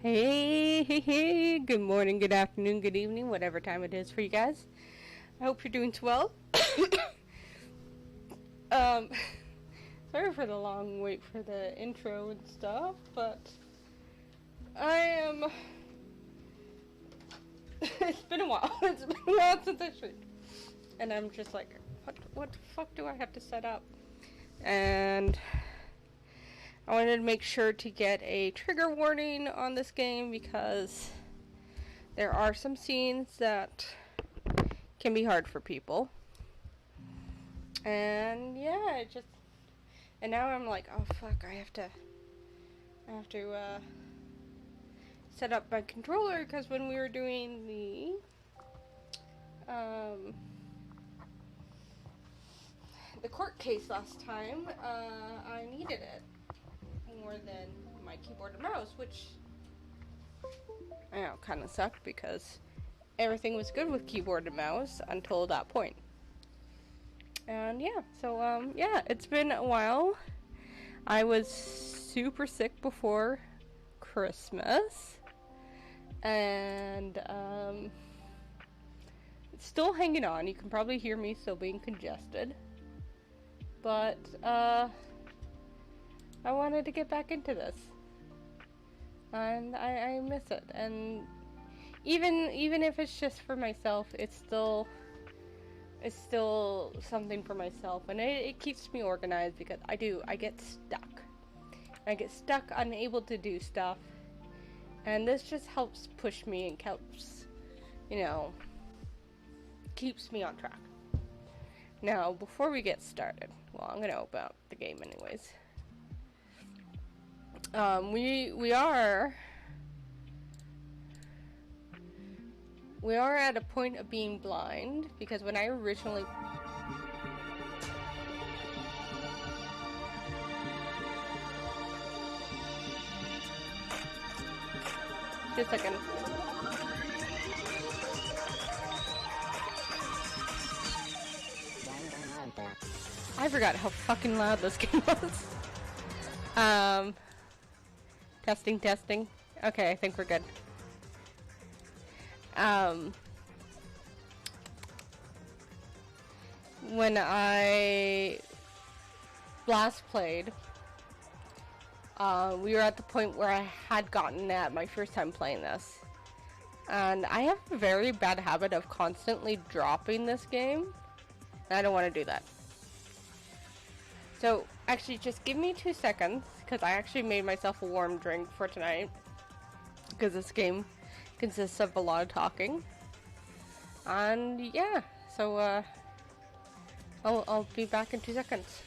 Hey, good morning, good afternoon, good evening, whatever time it is for you guys. I hope you're doing well. um, sorry for the long wait for the intro and stuff, but I am. It's been a while. It's been a while since I streamed, and I'm just like, what the fuck do I have to set up? And I wanted to make sure to get a trigger warning on this game because there are some scenes that can be hard for people. And yeah, and now I'm like, oh fuck, I have to set up my controller, because when we were doing the court case last time, I needed it more than my keyboard and mouse, which I know kind of sucked because everything was good with keyboard and mouse until that point. And yeah, so yeah, it's been a while. I was super sick before Christmas, and still hanging on. You can probably hear me still being congested, but I wanted to get back into this, and I miss it. And even if it's just for myself, it's still something for myself, and it keeps me organized, because I get stuck unable to do stuff, and this just helps push me and helps, keeps me on track. Now, before we get started, well, I'm gonna open up the game anyways. We are at a point of being blind, because when I originally just a second. I forgot how fucking loud this game was. Testing. Okay, I think we're good. When I last played, we were at the point where I had gotten at my first time playing this. And I have a very bad habit of constantly dropping this game, and I don't want to do that. So, actually, just give me 2 seconds, because I actually made myself a warm drink for tonight, because this game consists of a lot of talking. And yeah, so I'll be back in 2 seconds.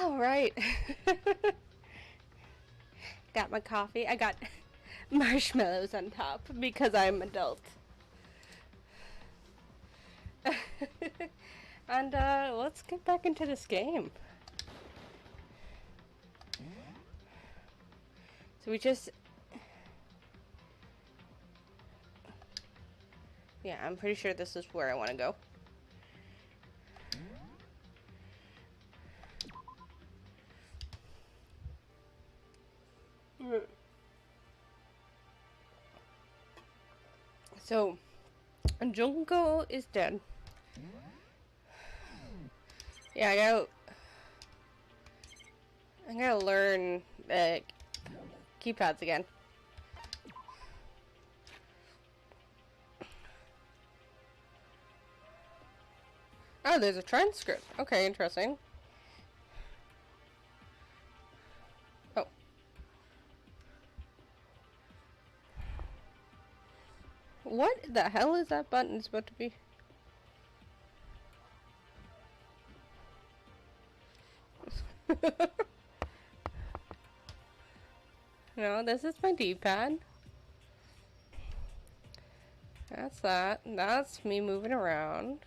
All right. Got my coffee. I got marshmallows on top because I'm adult. And let's get back into this game. So we just... Yeah, I'm pretty sure this is where I want to go. So, Junko is dead. Yeah, I gotta learn keypads again. Oh, there's a transcript. Okay, interesting. Oh. What the hell is that button supposed to be? No, this is my D-pad. That's that. That's me moving around.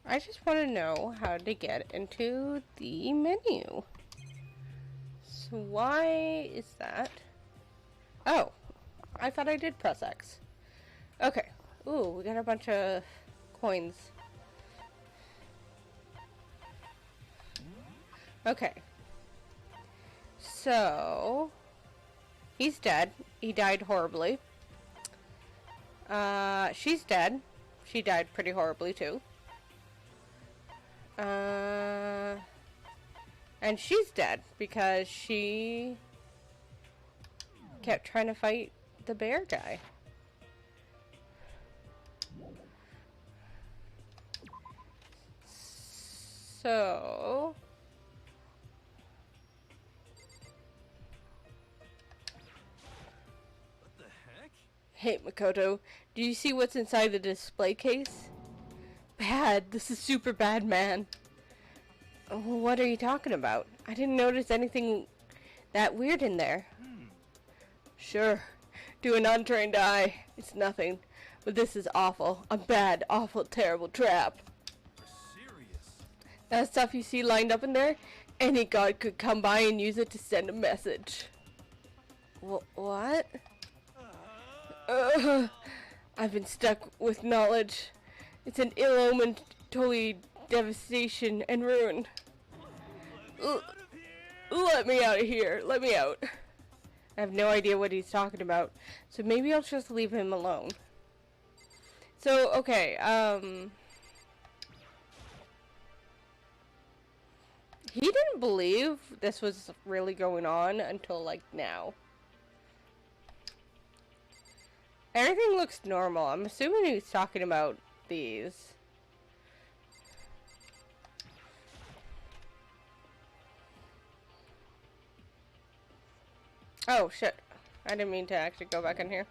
I just want to know how to get into the menu. So why is that? Oh, I thought I did press X. Okay. Ooh, we got a bunch of coins. Okay. So, he's dead. He died horribly. She's dead. She died pretty horribly too. And she's dead because she kept trying to fight the bear guy. So... What the heck? Hey, Makoto, do you see what's inside the display case? Bad. This is super bad, man. What are you talking about? I didn't notice anything that weird in there. Sure. To an untrained eye, it's nothing. But this is awful. A bad, awful, terrible trap. Serious? That stuff you see lined up in there? Any god could come by and use it to send a message. What? I've been stuck with knowledge. It's an ill omen, totally devastation and ruin. Let me out of here. Let me out. I have no idea what he's talking about, so maybe I'll just leave him alone. So, okay, he didn't believe this was really going on until, like, now. Everything looks normal. I'm assuming he's talking about these. Oh, shit. I didn't mean to actually go back in here.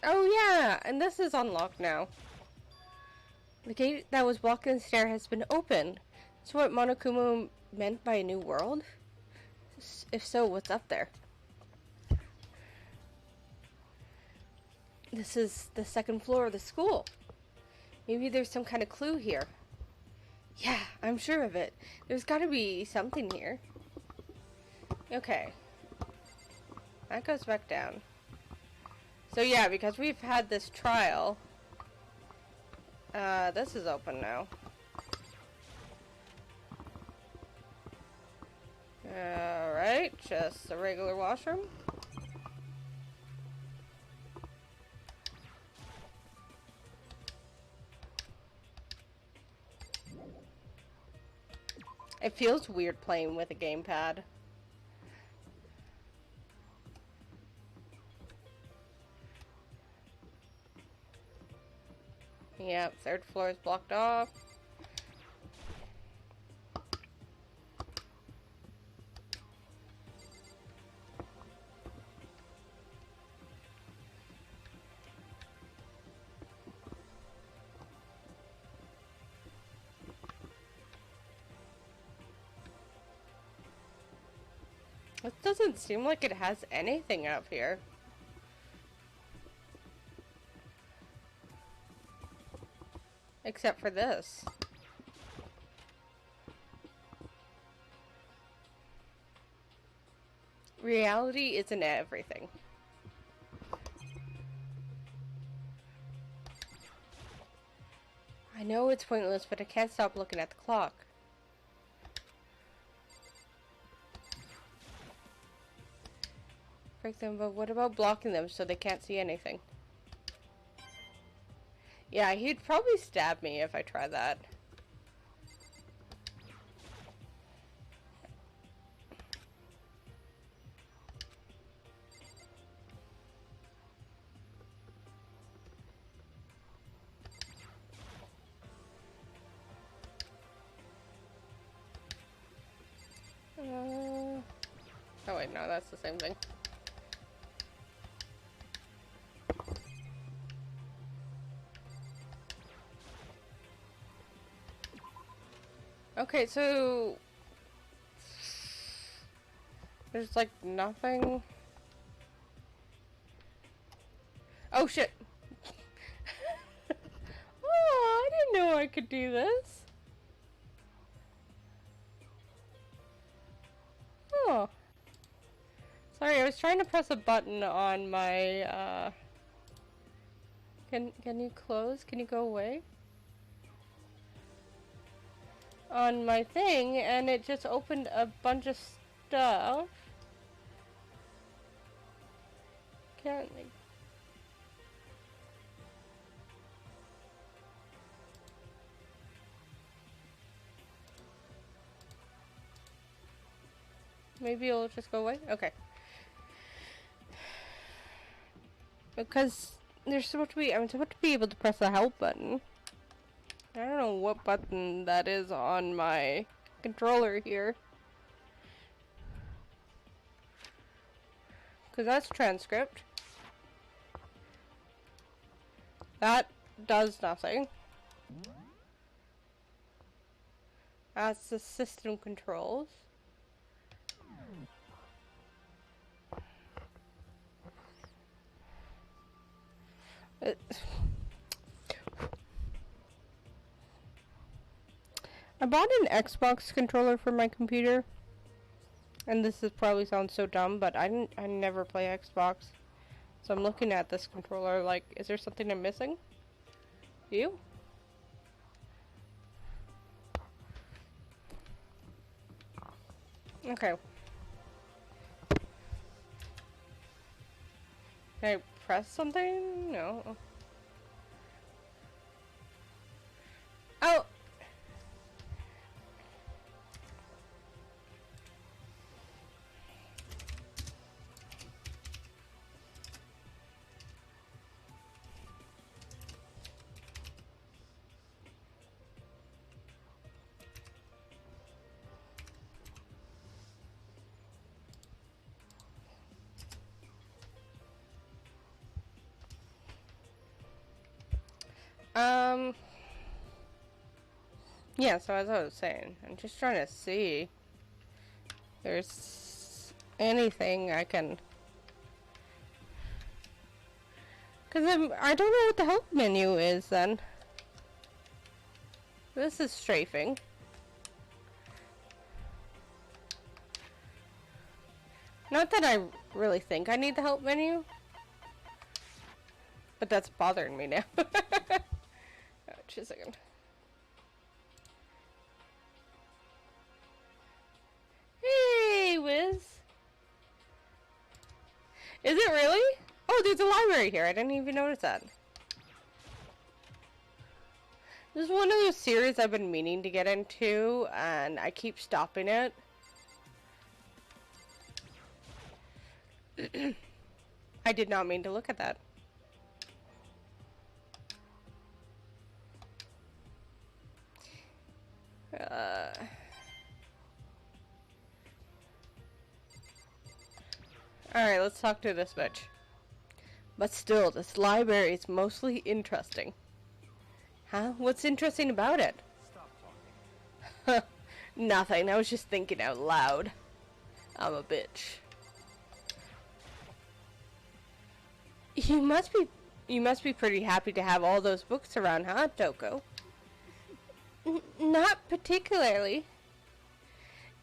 Oh, yeah, and this is unlocked now. The gate that was blocking the stair has been opened. That's what Monokuma meant by a new world? If so, what's up there? This is the second floor of the school. Maybe there's some kind of clue here. Yeah, I'm sure of it. There's gotta be something here. Okay. That goes back down. So yeah, because we've had this trial, this is open now. Alright, just a regular washroom. It feels weird playing with a gamepad. Yep, third floor is blocked off. It doesn't seem like it has anything up here. Except for this. Reality isn't everything. I know it's pointless, but I can't stop looking at the clock. Break them, but what about blocking them so they can't see anything? Yeah, he'd probably stab me if I try that. Oh wait, no, that's the same thing. Okay, so there's like nothing. Oh shit! Oh, I didn't know I could do this. Oh. Sorry, I was trying to press a button on my, Can you close? Can you go away? On my thing, and it just opened a bunch of stuff. Can't... Maybe it'll just go away? Okay. Because there's supposed to be, I'm supposed to be able to press the help button. I don't know what button that is on my controller here. Because that's transcript. That does nothing. That's the system controls. I bought an Xbox controller for my computer, and this is probably sounds so dumb, but I never play Xbox, so I'm looking at this controller like, is there something I'm missing? You? Okay. Can I press something? No. Oh! Yeah, so as I was saying, I'm just trying to see if there's anything I can... Because I don't know what the help menu is then. This is strafing. Not that I really think I need the help menu. But that's bothering me now. Oh, just a second. Hey, Wiz. Is it really? Oh, there's a library here. I didn't even notice that. This is one of those series I've been meaning to get into, and I keep stopping it. I did not mean to look at that. Alright, let's talk to this bitch. But still, this library is mostly interesting. Huh? What's interesting about it? Stop talking. Nothing, I was just thinking out loud. I'm a bitch. You must be pretty happy to have all those books around, huh, Toko? Not particularly.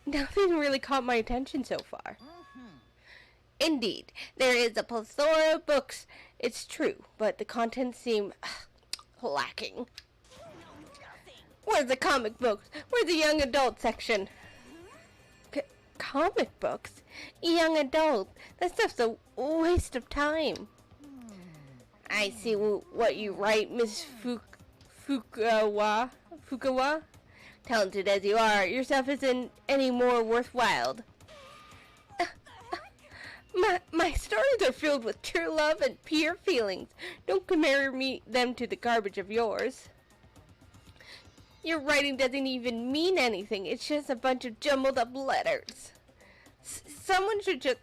Nothing really caught my attention so far. Indeed, there is a plethora of books, it's true, but the contents seem lacking. Where's the comic books? Where's the young adult section? Comic books? Young adult? That stuff's a waste of time. I see what you write, Miss Fukawa. Talented as you are, your stuff isn't any more worthwhile. My stories are filled with true love and pure feelings. Don't compare them to the garbage of yours. Your writing doesn't even mean anything. It's just a bunch of jumbled up letters. Someone should just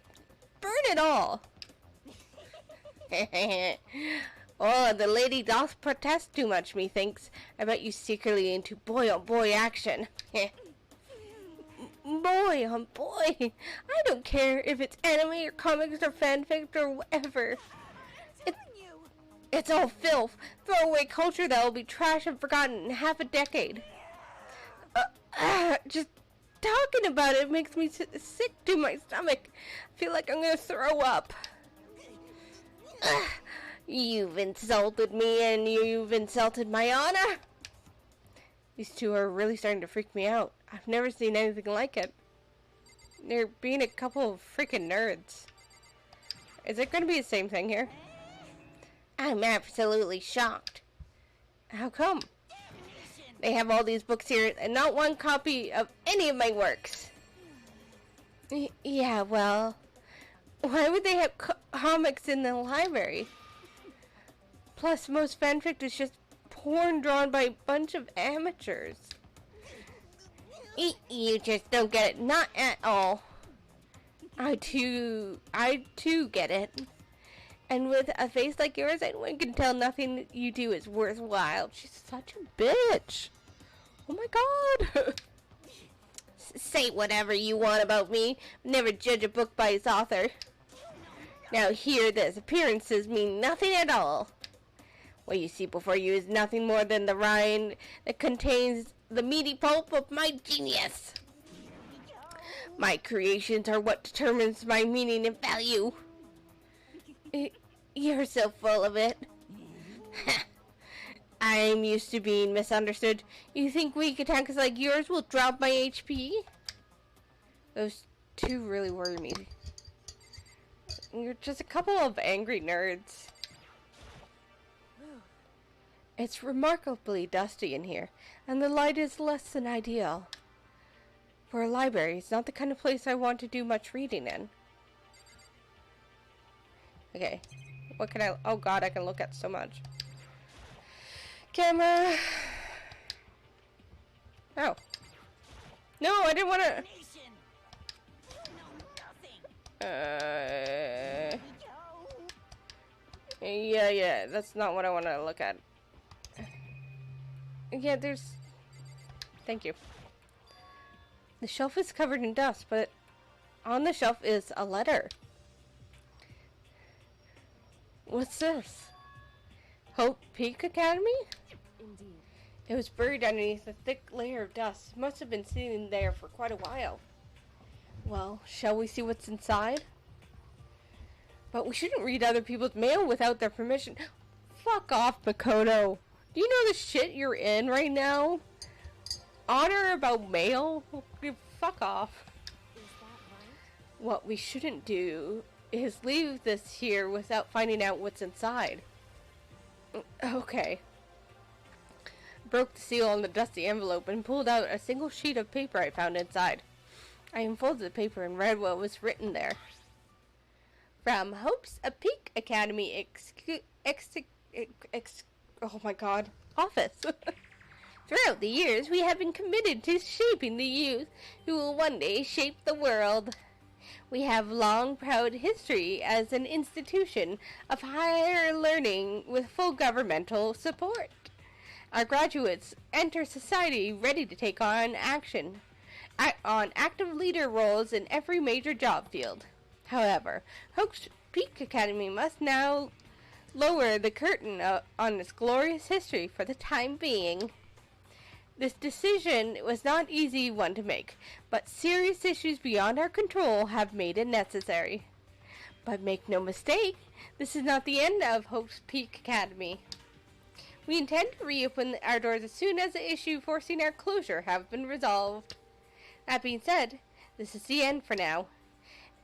burn it all. Oh, the lady doth protest too much, methinks. I bet you secretly into boy-on-boy action. Boy on boy. I don't care if it's anime or comics or fanfic or whatever. It's all filth. Throwaway culture that will be trashed and forgotten in half a decade. Just talking about it makes me sick to my stomach. I feel like I'm gonna throw up. You've insulted me and you've insulted my honor. These two are really starting to freak me out. I've never seen anything like it. They're being a couple of freaking nerds. Is it going to be the same thing here? I'm absolutely shocked. How come? They have all these books here and not one copy of any of my works. Yeah, well, why would they have comics in the library? Plus, most fanfic is just porn drawn by a bunch of amateurs. You just don't get it. Not at all. I too get it. And with a face like yours, anyone can tell nothing you do is worthwhile. She's such a bitch. Oh my god. Say whatever you want about me. Never judge a book by its author. Now hear this. Appearances mean nothing at all. What you see before you is nothing more than the rind that contains the meaty pulp of my genius. My creations are what determines my meaning and value. You're so full of it. I'm used to being misunderstood. You think weak attacks like yours will drop my HP? Those two really worry me. You're just a couple of angry nerds. It's remarkably dusty in here, and the light is less than ideal. For a library, it's not the kind of place I want to do much reading in. Okay, what can I... Oh god, I can look at so much. Camera! Oh. No, I didn't want to... Yeah, that's not what I want to look at. Yeah, there's... Thank you. The shelf is covered in dust, but on the shelf is a letter. What's this? Hope Peak Academy? Indeed. It was buried underneath a thick layer of dust. Must have been sitting there for quite a while. Well, shall we see what's inside? But we shouldn't read other people's mail without their permission. Fuck off, Makoto. Do you know the shit you're in right now? Honor about mail? Fuck off. Is that right? What we shouldn't do is leave this here without finding out what's inside. Okay. Broke the seal on the dusty envelope and pulled out a single sheet of paper I found inside. I unfolded the paper and read what was written there. From Hope's a Peak Academy oh my god, office. Throughout the years, we have been committed to shaping the youth who will one day shape the world. We have long, proud history as an institution of higher learning with full governmental support. Our graduates enter society ready to take on action. on active leader roles in every major job field. However, Hope's Peak Academy must now lower the curtain on its glorious history for the time being. This decision was not an easy one to make, but serious issues beyond our control have made it necessary. But make no mistake, this is not the end of Hope's Peak Academy. We intend to reopen our doors as soon as the issue forcing our closure have been resolved. That being said, this is the end for now.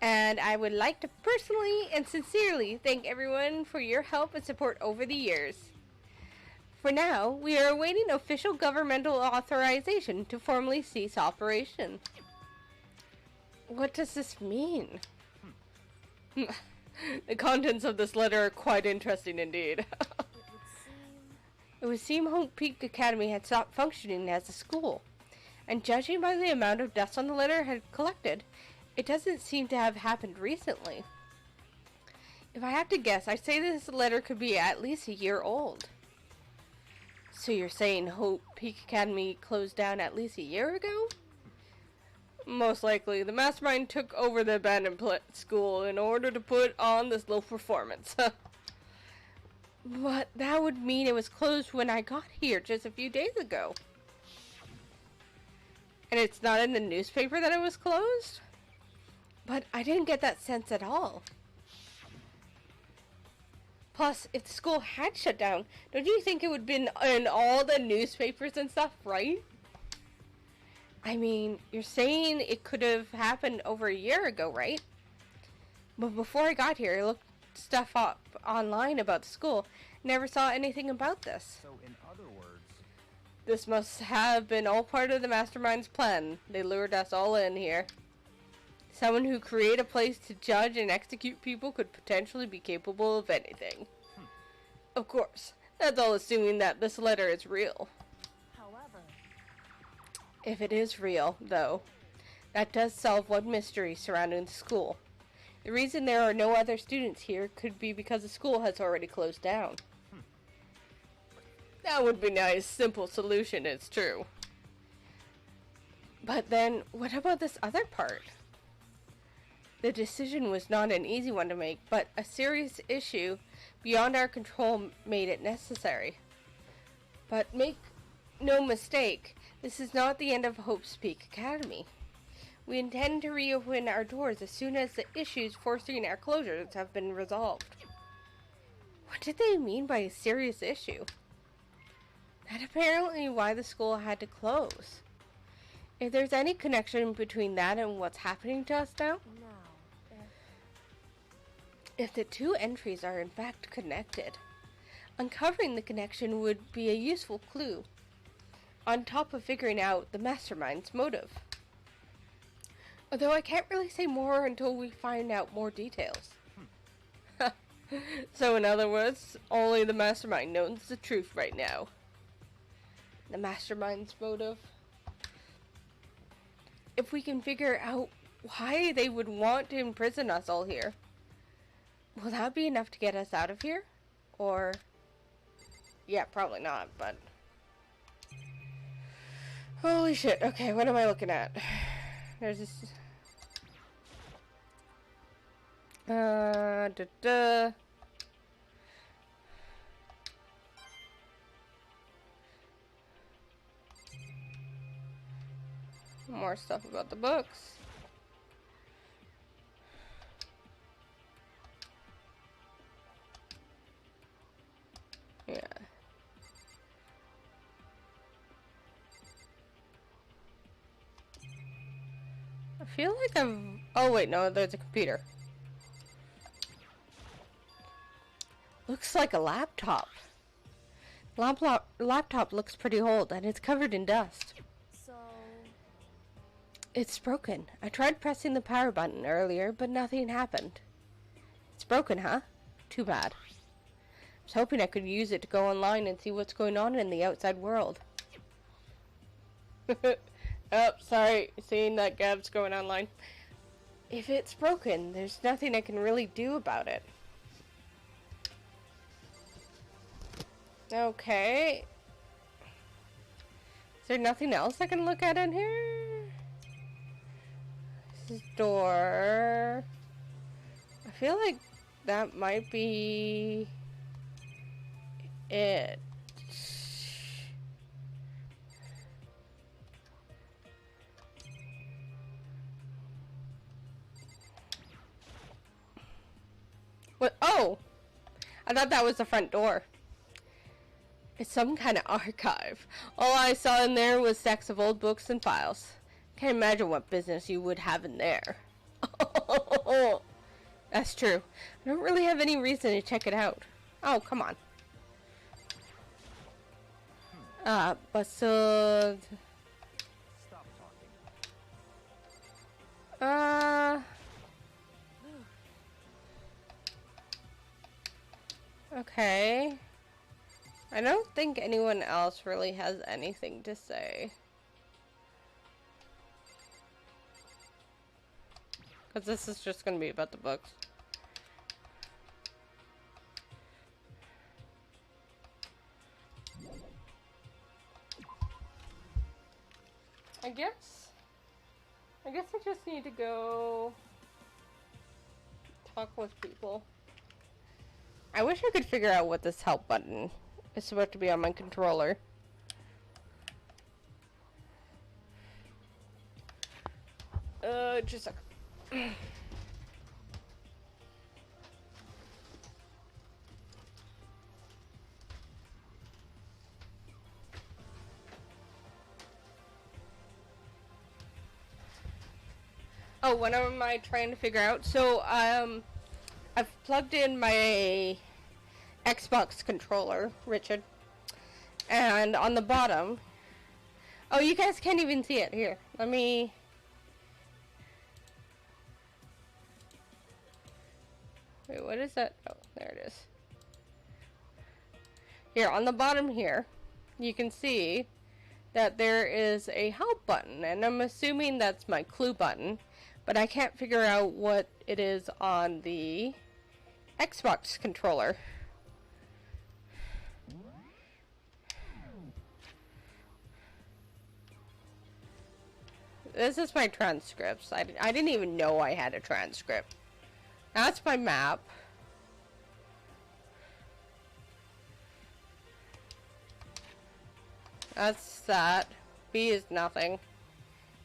And I would like to personally and sincerely thank everyone for your help and support over the years. For now, we are awaiting official governmental authorization to formally cease operation. What does this mean? The contents of this letter are quite interesting indeed. It would seem Hope Peak Academy had stopped functioning as a school, and judging by the amount of dust on the letter had collected, it doesn't seem to have happened recently. If I had to guess, I'd say this letter could be at least a year old. So you're saying Hope Peak Academy closed down at least a year ago? Most likely, the mastermind took over the abandoned school in order to put on this little performance. But that would mean it was closed when I got here just a few days ago. And it's not in the newspaper that it was closed? But I didn't get that sense at all. Plus, if the school had shut down, don't you think it would have been in all the newspapers and stuff, right? I mean, you're saying it could have happened over a year ago, right? But before I got here, I looked stuff up online about the school. Never saw anything about this. So, in other words, this must have been all part of the mastermind's plan. They lured us all in here. Someone who created a place to judge and execute people could potentially be capable of anything. Of course, that's all assuming that this letter is real. However, if it is real, though, that does solve one mystery surrounding the school. The reason there are no other students here could be because the school has already closed down. That would be a nice, simple solution, it's true. But then, what about this other part? The decision was not an easy one to make, but a serious issue beyond our control made it necessary. But make no mistake, this is not the end of Hope's Peak Academy. We intend to reopen our doors as soon as the issues forcing our closures have been resolved. What did they mean by a serious issue? That's apparently why the school had to close. If there's any connection between that and what's happening to us now, if the two entries are in fact connected, uncovering the connection would be a useful clue, on top of figuring out the mastermind's motive. Although I can't really say more until we find out more details. So in other words, only the mastermind knows the truth right now. The mastermind's motive. If we can figure out why they would want to imprison us all here, will that be enough to get us out of here? Or, yeah, probably not, but... Holy shit, okay, what am I looking at? There's this... More stuff about the books. Yeah. I feel like I'm... Oh wait, no, there's a computer. Looks like a laptop. Laptop looks pretty old and it's covered in dust. so It's broken. I tried pressing the power button earlier, but nothing happened. It's broken, huh? Too bad. I was hoping I could use it to go online and see what's going on in the outside world. Oh, sorry. Seeing that Gab's going online. If it's broken, there's nothing I can really do about it. Okay. Is there nothing else I can look at in here? This door. I feel like that might be it. What? Oh! I thought that was the front door. It's some kind of archive. All I saw in there was stacks of old books and files. Can't imagine what business you would have in there. That's true. I don't really have any reason to check it out. Oh, come on. Bustled. Stop talking. Okay. I don't think anyone else really has anything to say. Because this is just going to be about the books. I guess I just need to go talk with people. I wish I could figure out what this help button is supposed to be on my controller. Just a second. Oh, what am I trying to figure out? So, I've plugged in my Xbox controller, Richard, and on the bottom, oh, you guys can't even see it. Here, let me, wait, what is that? Oh, there it is. Here, on the bottom here, you can see that there is a help button, and I'm assuming that's my clue button, but I can't figure out what it is on the Xbox controller. This is my transcripts. I didn't even know I had a transcript. That's my map. That's that. B is nothing.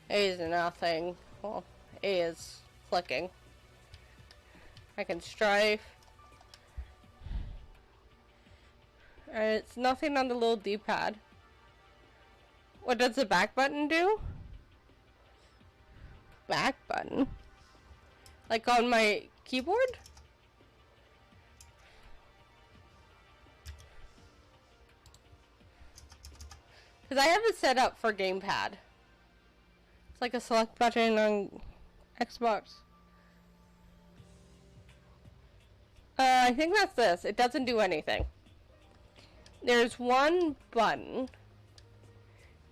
A is nothing. Well, A is clicking. I can strife. It's nothing on the little D-pad. What does the back button do? Back button? Like on my keyboard? Because I have it set up for gamepad. It's like a select button on Xbox. I think that's this. It doesn't do anything. There's one button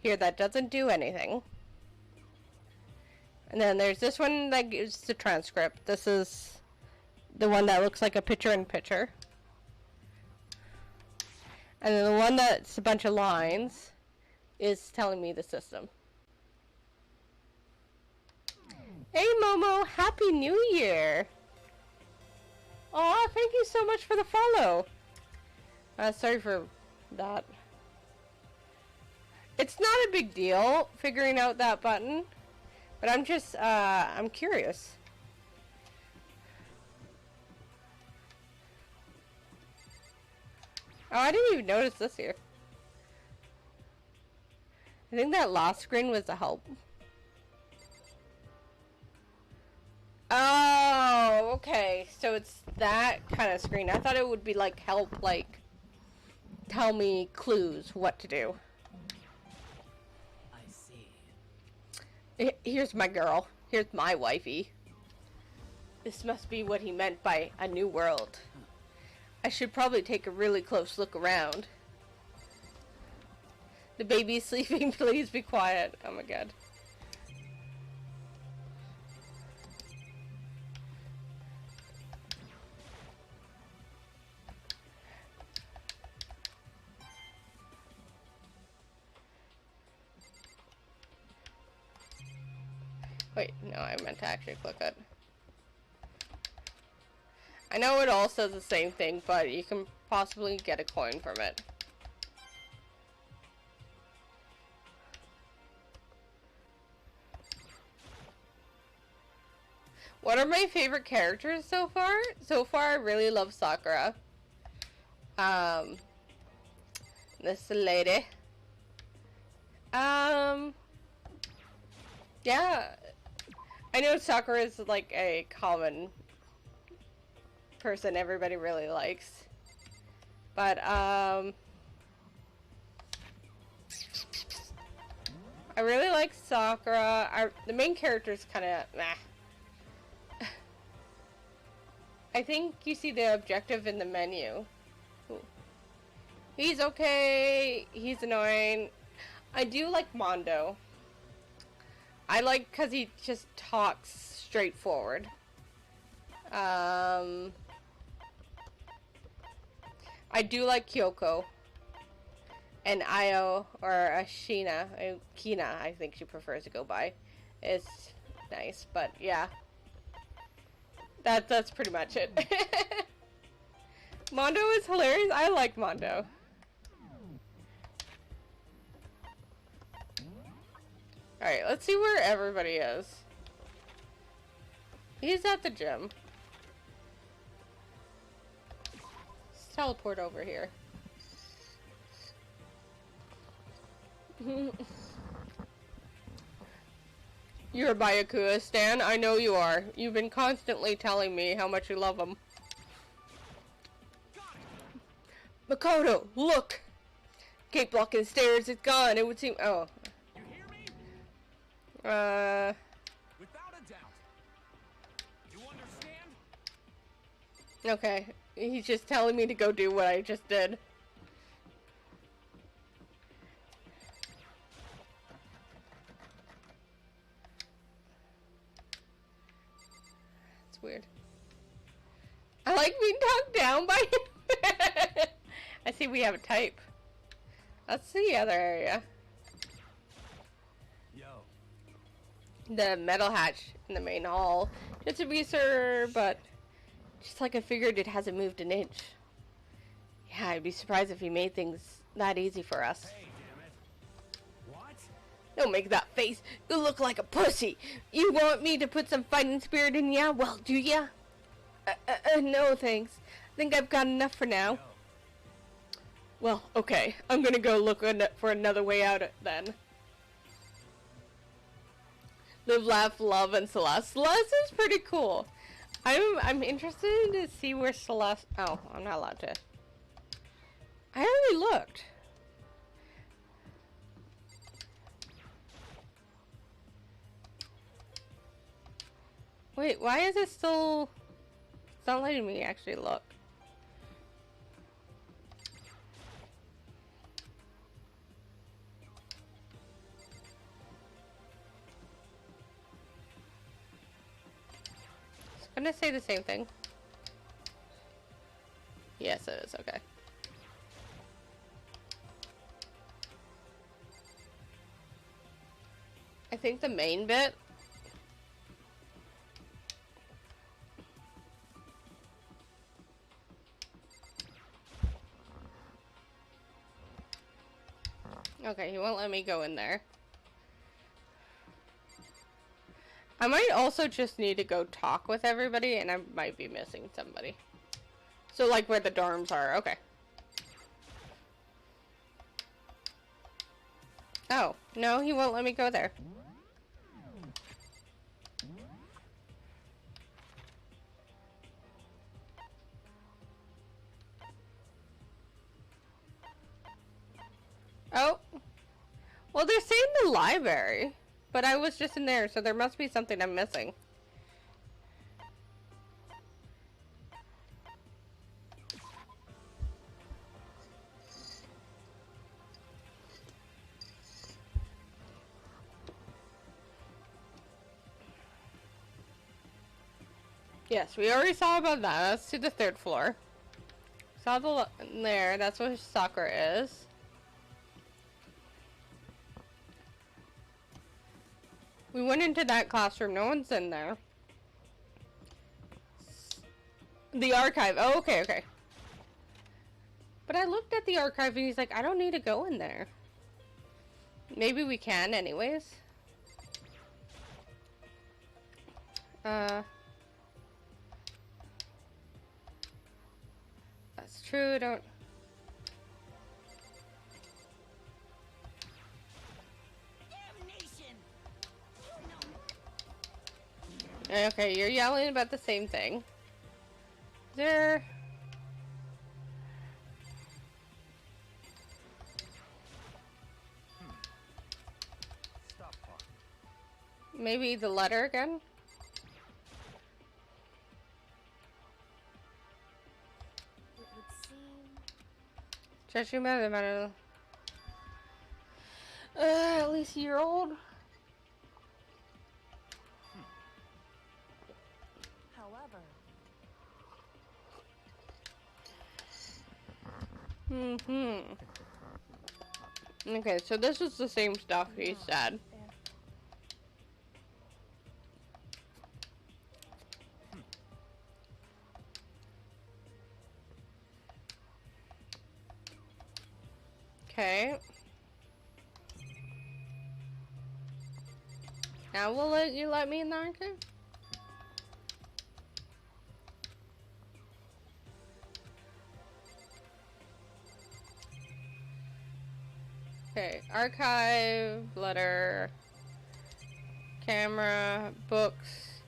here that doesn't do anything. And then there's this one that gives the transcript. This is the one that looks like a picture-in-picture. And then the one that's a bunch of lines is telling me the system. Hey Momo, Happy New Year! Aw, thank you so much for the follow. Sorry for that. It's not a big deal figuring out that button, but I'm just, I'm curious. Oh, I didn't even notice this here. I think that last screen was the help. Oh, okay. So it's that kind of screen. I thought it would be like help, like tell me clues what to do. I see. Here's my girl. Here's my wifey. This must be what he meant by a new world. I should probably take a really close look around. The baby's sleeping. Please be quiet. Oh my god. Wait, no, I meant to actually click it. I know it all says the same thing, but you can possibly get a coin from it. What are my favorite characters so far? So far, I really love Sakura. This lady. Yeah. I know Sakura is like a common person everybody really likes. But, I really like Sakura. The main character is kind of meh. I think you see the objective in the menu. Ooh. He's okay. He's annoying. I do like Mondo. I like because he just talks straightforward. I do like Kyoko. And Io, or Ashina, Kina, I think she prefers to go by. Is nice, but yeah. That's pretty much it. Mondo is hilarious. I like Mondo. Alright, let's see where everybody is. He's at the gym. Let's teleport over here. You're a Byakuya stan? I know you are. You've been constantly telling me how much you love him. Makoto, look! Gate blocking the stairs, it's gone. It would seem. Oh. You hear me? Without a doubt. You understand? Okay. He's just telling me to go do what I just did. It's weird. I like being talked down by him. I see we have a type. Let's see the other area. Yo. The metal hatch in the main hall. Just to be sure, but just like I figured, it hasn't moved an inch. Yeah, I'd be surprised if he made things that easy for us. Hey, damn it. What? Don't make that face. You look like a pussy. You want me to put some fighting spirit in ya? Well, do ya? No, thanks. I think I've got enough for now. Yo. Well, okay. I'm gonna go look for another way out then. Live, laugh, love, and Celeste. Celeste is pretty cool. I'm interested to see where Celeste. Oh, I'm not allowed to. I already looked. Wait, why is it still? It's not letting me actually look. I'm gonna say the same thing. Yes, it is. Okay. I think the main bit. Okay, he won't let me go in there. I might also just need to go talk with everybody, and I might be missing somebody. So, like, where the dorms are. Okay. Oh, no, he won't let me go there. Oh. Well, they're saying the library. But I was just in there, so there must be something I'm missing. Yes, we already saw about that. Let's do the third floor. Saw the there. That's where Sakura is. We went into that classroom. No one's in there. The archive. Oh, okay, okay. But I looked at the archive and he's like, I don't need to go in there. Maybe we can anyways. That's true, I don't... Okay, you're yelling about the same thing. There... Stop talking. Maybe the letter again? It would seem. Judging by the matter. At least a year old. However, Okay, so this is the same stuff he said. Okay. Now will you let me in the archive? Okay, archive, letter, camera, books.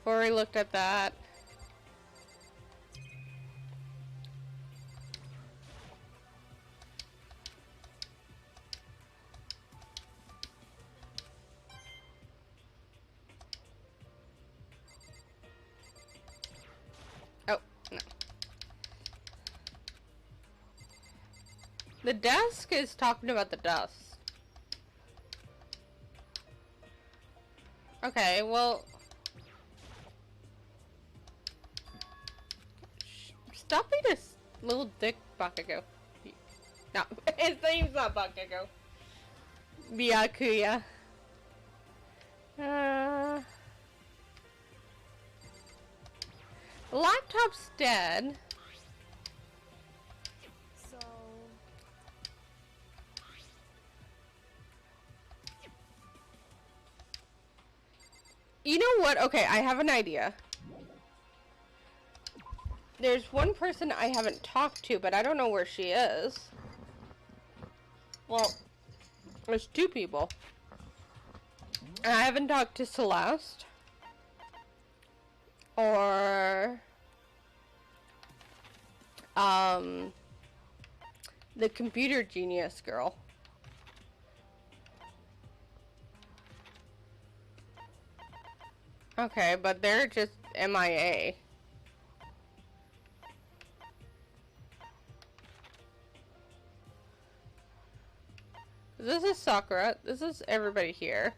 Already looked at that. Oh, no. The desk is talking about the dust. Okay, well... Stop being a little dick, Bakugo. No, his name's not Bakugo. Byakuya. The laptop's dead. so You know what? Okay, I have an idea. There's one person I haven't talked to, but I don't know where she is. Well, there's two people. And I haven't talked to Celeste. Or... the computer genius girl. Okay, but they're just MIA. This is Sakura. This is everybody here.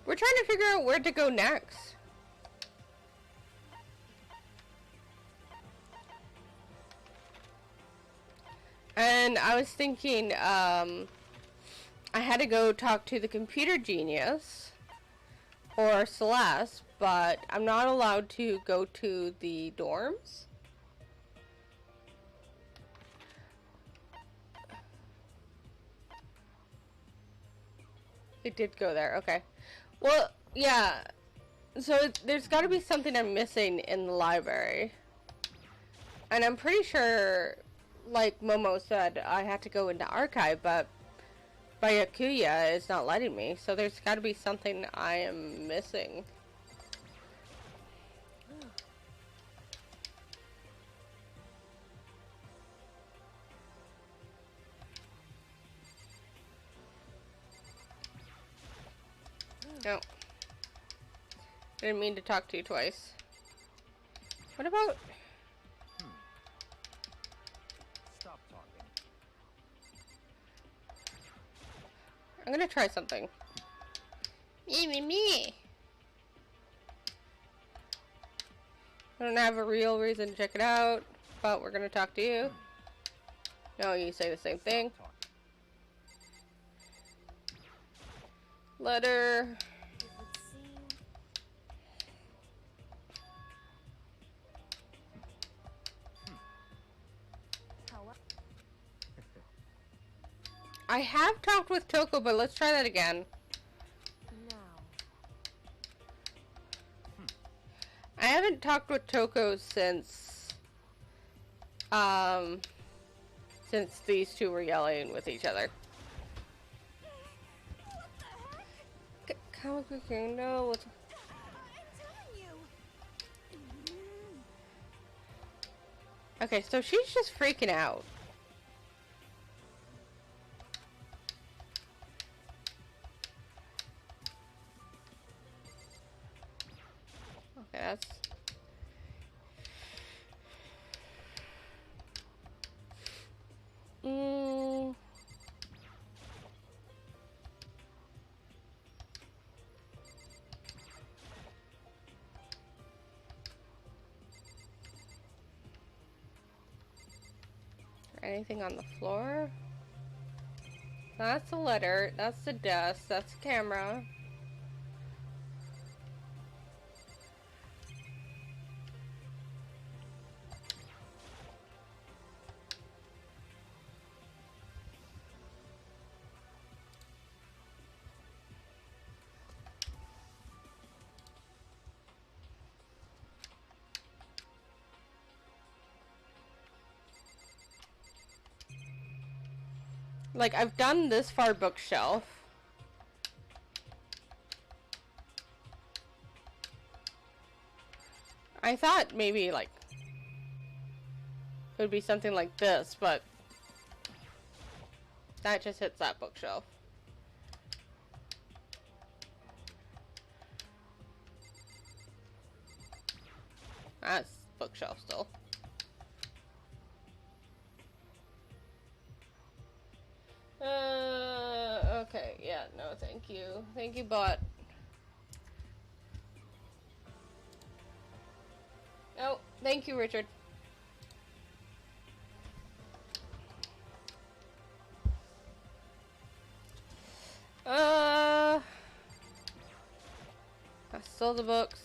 We're trying to figure out where to go next. And I was thinking, I had to go talk to the computer genius or Celeste, but I'm not allowed to go to the dorms. It did go there, okay. Well, yeah. So there's got to be something I'm missing in the library. And I'm pretty sure, like Momo said, I had to go into archive, but Byakuya is not letting me. So there's got to be something I am missing. No. Didn't mean to talk to you twice. What about... Stop talking. I'm gonna try something. Me. I don't have a real reason to check it out, but we're gonna talk to you. No, you say the same thing. Stop talking. It Letter. would seem. However, I have talked with Toko, but let's try that again. now. I haven't talked with Toko since these two were yelling with each other. What the heck? Comic book game, no. I'm telling you. Okay, so she's just freaking out. Okay, that's... Anything on the floor? That's a letter. That's the desk. That's a camera. Like, I've done this far bookshelf. I thought maybe, like, it would be something like this, but that just hits that bookshelf. That's bookshelf still. Okay, yeah, no, thank you. Thank you, bot. No, thank you, Richard. I stole the books.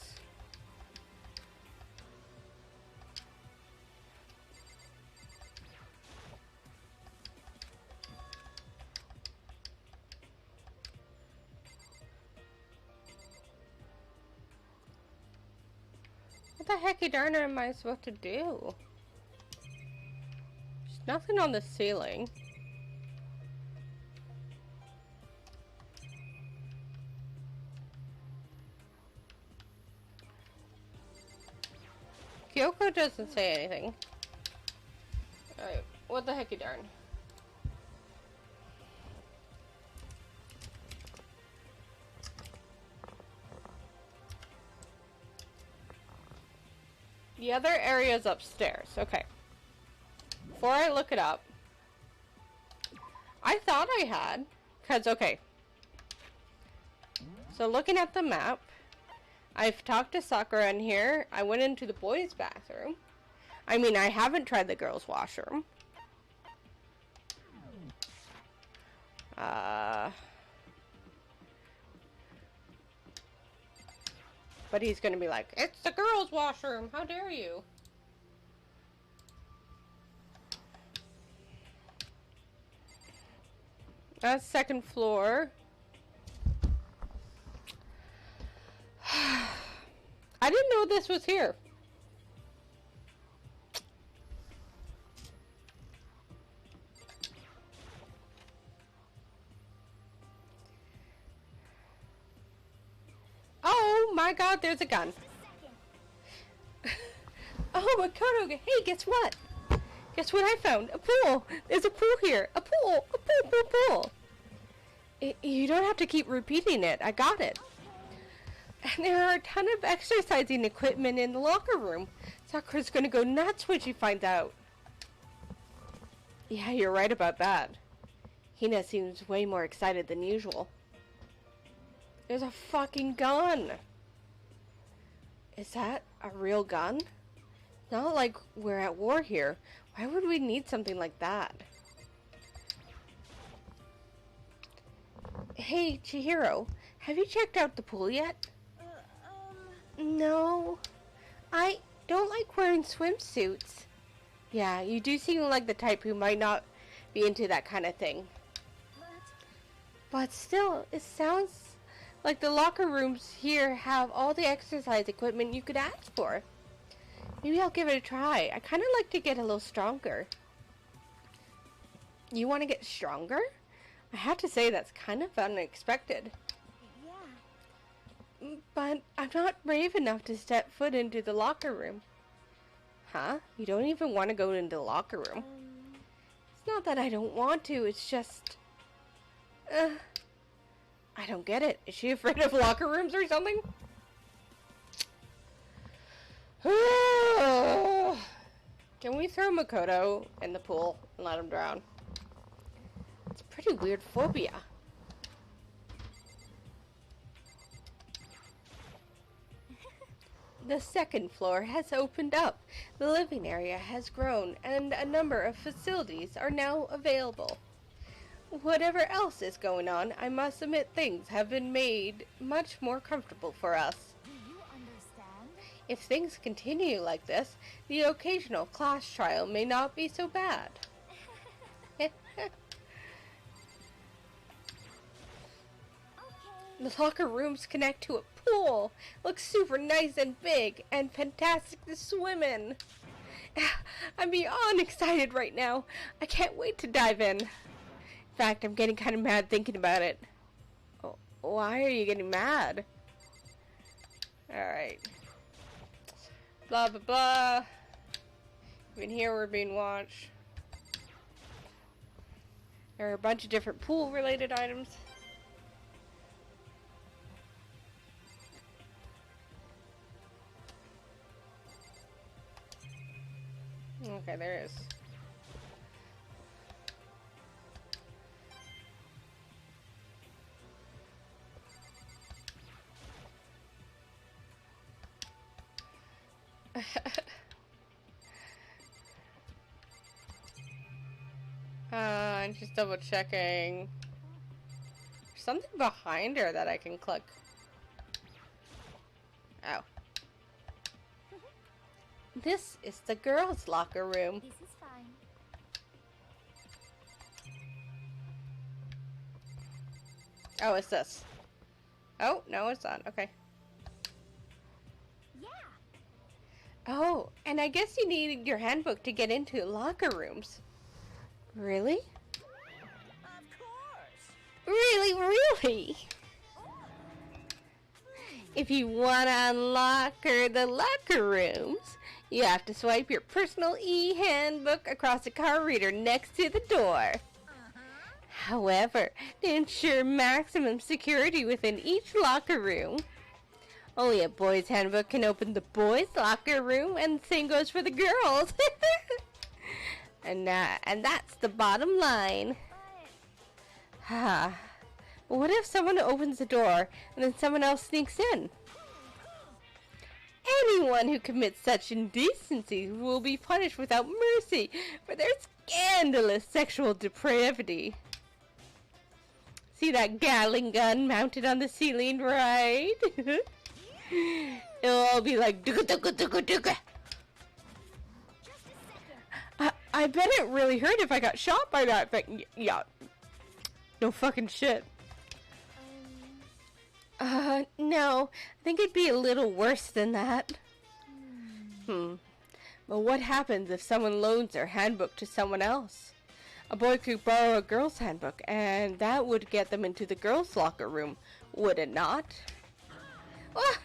What the hecky darn am I supposed to do? There's nothing on the ceiling. Kyoko doesn't say anything. Alright, what the hecky darn? The other area is upstairs. Okay. Before I look it up, I thought I had, because, okay. So looking at the map, I've talked to Sakura in here. I went into the boys' bathroom. I mean, I haven't tried the girls' washroom. But he's gonna be like, it's the girls' washroom, how dare you? That's second floor. I didn't know this was here. Oh my god, there's a gun. Oh, Makoto, hey, guess what? Guess what I found? A pool. There's a pool here. A pool. A pool, pool, pool. You don't have to keep repeating it. I got it. And there are a ton of exercising equipment in the locker room. Sakura's gonna go nuts when she finds out. Yeah, you're right about that. Hina seems way more excited than usual. There's a fucking gun. Is that a real gun? Not like we're at war here. Why would we need something like that? Hey, Chihiro, have you checked out the pool yet? No. I don't like wearing swimsuits. Yeah, you do seem like the type who might not be into that kind of thing. But still, it sounds like the locker rooms here have all the exercise equipment you could ask for. Maybe I'll give it a try. I kind of like to get a little stronger. You want to get stronger? I have to say that's kind of unexpected. Yeah. But I'm not brave enough to step foot into the locker room. Huh? You don't even want to go into the locker room? It's not that I don't want to, it's just... I don't get it. Is she afraid of locker rooms or something? Can we throw Makoto in the pool and let him drown? It's a pretty weird phobia. The second floor has opened up. The living area has grown, and a number of facilities are now available. Whatever else is going on, I must admit things have been made much more comfortable for us. Do you understand? If things continue like this, the occasional class trial may not be so bad. The locker rooms connect to a pool. Looks super nice and big and fantastic to swim in. I'm beyond excited right now. I can't wait to dive in. In fact, I'm getting kind of mad thinking about it. Oh, why are you getting mad? Alright. Blah, blah, blah. Even here we're being watched. There are a bunch of different pool-related items. Okay, there is. I'm just double checking. There's something behind her that I can click. Oh. This is the girls' locker room. This is fine. Oh, it's this. Oh, no, it's not. Okay. Yeah. Oh, and I guess you need your handbook to get into locker rooms. Really? Of course. Really? If you want to unlock the locker rooms, you have to swipe your personal e-handbook across the card reader next to the door. However, to ensure maximum security within each locker room, only a boy's handbook can open the boys' locker room, and the same goes for the girls. and that's the bottom line. What if someone opens the door and then someone else sneaks in? Anyone who commits such indecency will be punished without mercy for their scandalous sexual depravity. See that Gatling gun mounted on the ceiling, right? It'll all be like dooka dooka dooka dooka. I bet it really hurt if I got shot by that thing. Yeah. No fucking shit. No. I think it'd be a little worse than that. But what happens if someone loans their handbook to someone else? A boy could borrow a girl's handbook, and that would get them into the girls' locker room, would it not? Ah,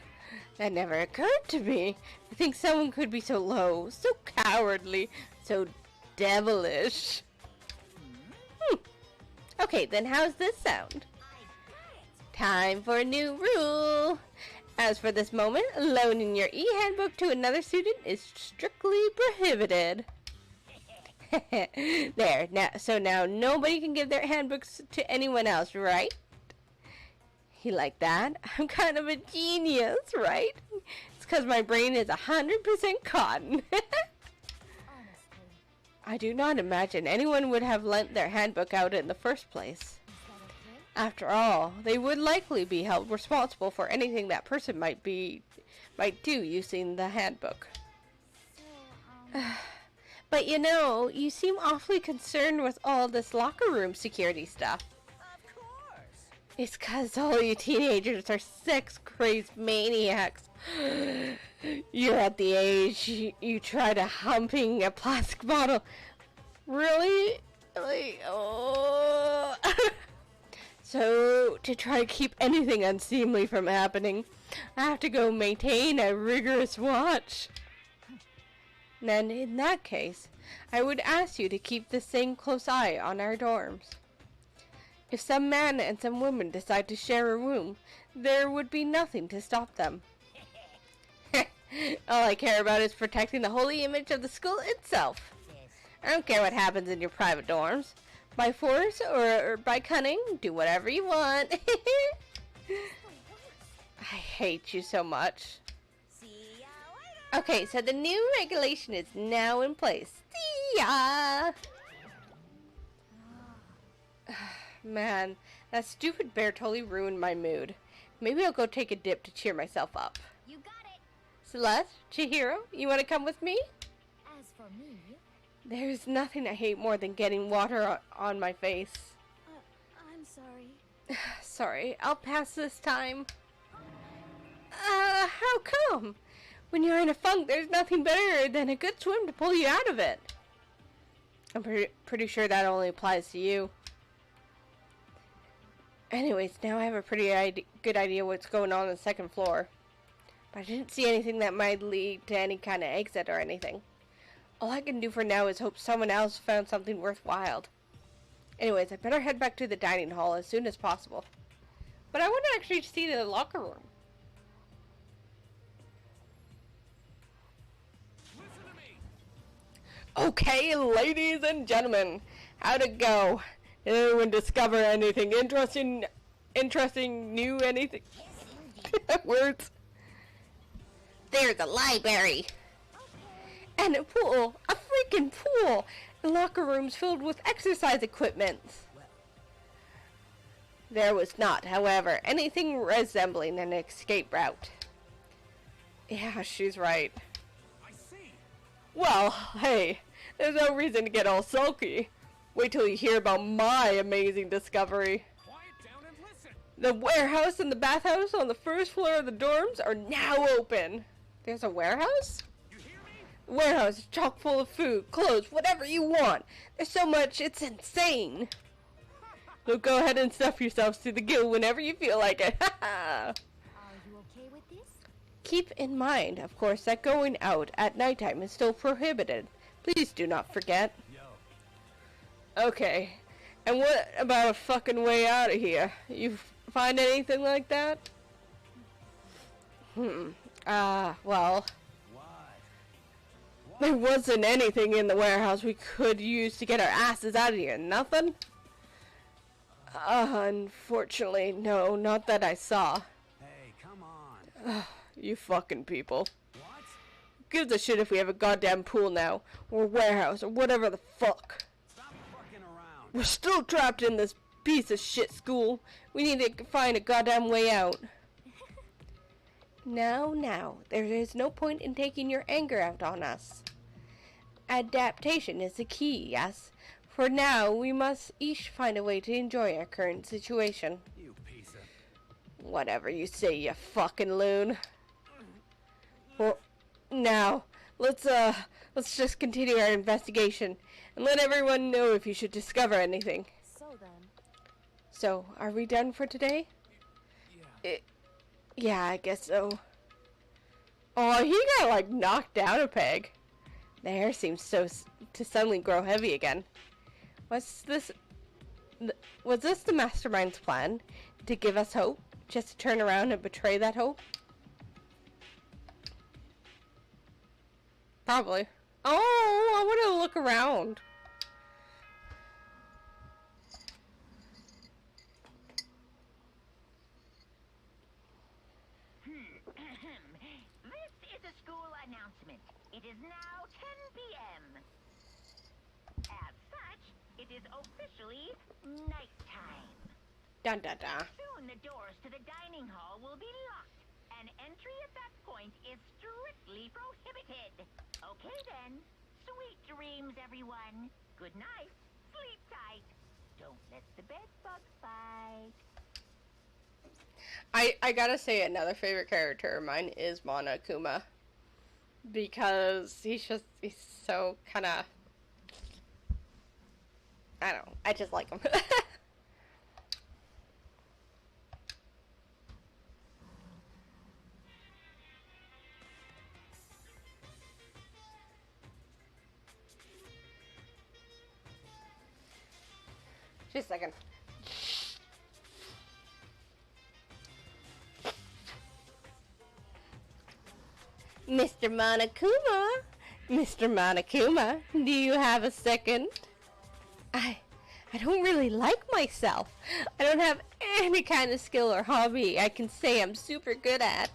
that never occurred to me. I think someone could be so low, so cowardly, so devilish. Okay, then how's this sound? Time for a new rule. As for this moment, loaning your e-handbook to another student is strictly prohibited. There, now nobody can give their handbooks to anyone else, right? You like that? I'm kind of a genius, right? It's because my brain is 100% cotton. I do not imagine anyone would have lent their handbook out in the first place. After all, they would likely be held responsible for anything that person might do using the handbook. So, But you know, you seem awfully concerned with all this locker room security stuff. of course. It's 'cause all you teenagers are sex-crazed maniacs. You're at the age you try to humping a plastic bottle. Really? Like, oh. So, to try to keep anything unseemly from happening, I have to go maintain a rigorous watch. Then, in that case, I would ask you to keep the same close eye on our dorms. If some man and some woman decide to share a room, there would be nothing to stop them. All I care about is protecting the holy image of the school itself. I don't care what happens in your private dorms. By force or by cunning, do whatever you want. I hate you so much. See ya later. Okay, so the new regulation is now in place. See ya! Man, that stupid bear totally ruined my mood. Maybe I'll go take a dip to cheer myself up. You got it. Celeste, Chihiro, you want to come with me? As for me, There's nothing I hate more than getting water on my face. I'm sorry. Sorry, I'll pass this time. How come? When you're in a funk, there's nothing better than a good swim to pull you out of it. I'm pretty sure that only applies to you. Anyways, now I have a pretty good idea what's going on the second floor. But I didn't see anything that might lead to any kind of exit or anything. All I can do for now is hope someone else found something worthwhile. Anyways, I better head back to the dining hall as soon as possible. But I want to actually see the locker room. Okay, ladies and gentlemen, how'd it go? Did anyone discover anything interesting, new anything? Words. There's a library. And a pool. A freaking pool. And locker rooms filled with exercise equipment. There was not, however, anything resembling an escape route. Yeah, she's right. I see. Well, hey, there's no reason to get all sulky. Wait till you hear about my amazing discovery. Quiet down and listen. The warehouse and the bathhouse on the first floor of the dorms are now open. There's a warehouse? You hear me? The warehouse is chock full of food, clothes, whatever you want. There's so much, it's insane. So go ahead and stuff yourselves to the gill whenever you feel like it. Are you okay with this? Keep in mind, of course, that going out at nighttime is still prohibited. Please do not forget. Yo. Okay. And what about a fucking way out of here? You find anything like that? Well, What? there wasn't anything in the warehouse we could use to get our asses out of here. Nothing? Unfortunately, no, not that I saw. Hey, come on. You fucking people. What? Gives a shit if we have a goddamn pool now, or warehouse, or whatever the fuck. Stop fucking around. We're still trapped in this piece of shit school. We need to find a goddamn way out. Now, there is no point in taking your anger out on us. Adaptation is the key, yes. For now, we must each find a way to enjoy our current situation. You piece of... Whatever you say, you fucking loon. Well, now, let's just continue our investigation and let everyone know if you should discover anything. So then, So, are we done for today? Yeah. Yeah, I guess so. Oh, he got like knocked down a peg. The hair seems to suddenly grow heavy again. Was this the mastermind's plan? To give us hope? Just to turn around and betray that hope? Probably. Oh, I want to look around. This is a school announcement. It is now 10 p.m. As such, it is officially nighttime. Dun dun dun. Soon the doors to the dining hall will be locked, and entry at that point is strictly prohibited. Okay then. Sweet dreams, everyone. Good night. Sleep tight. Don't let the bed bugs bite. I gotta say, another favorite character of mine is Monokuma. Because he's so kind of, I don't know, I just like him. Just a second. Mr. Monokuma, Mr. Monokuma, do you have a second? I don't really like myself. I don't have any kind of skill or hobby I can say I'm super good at.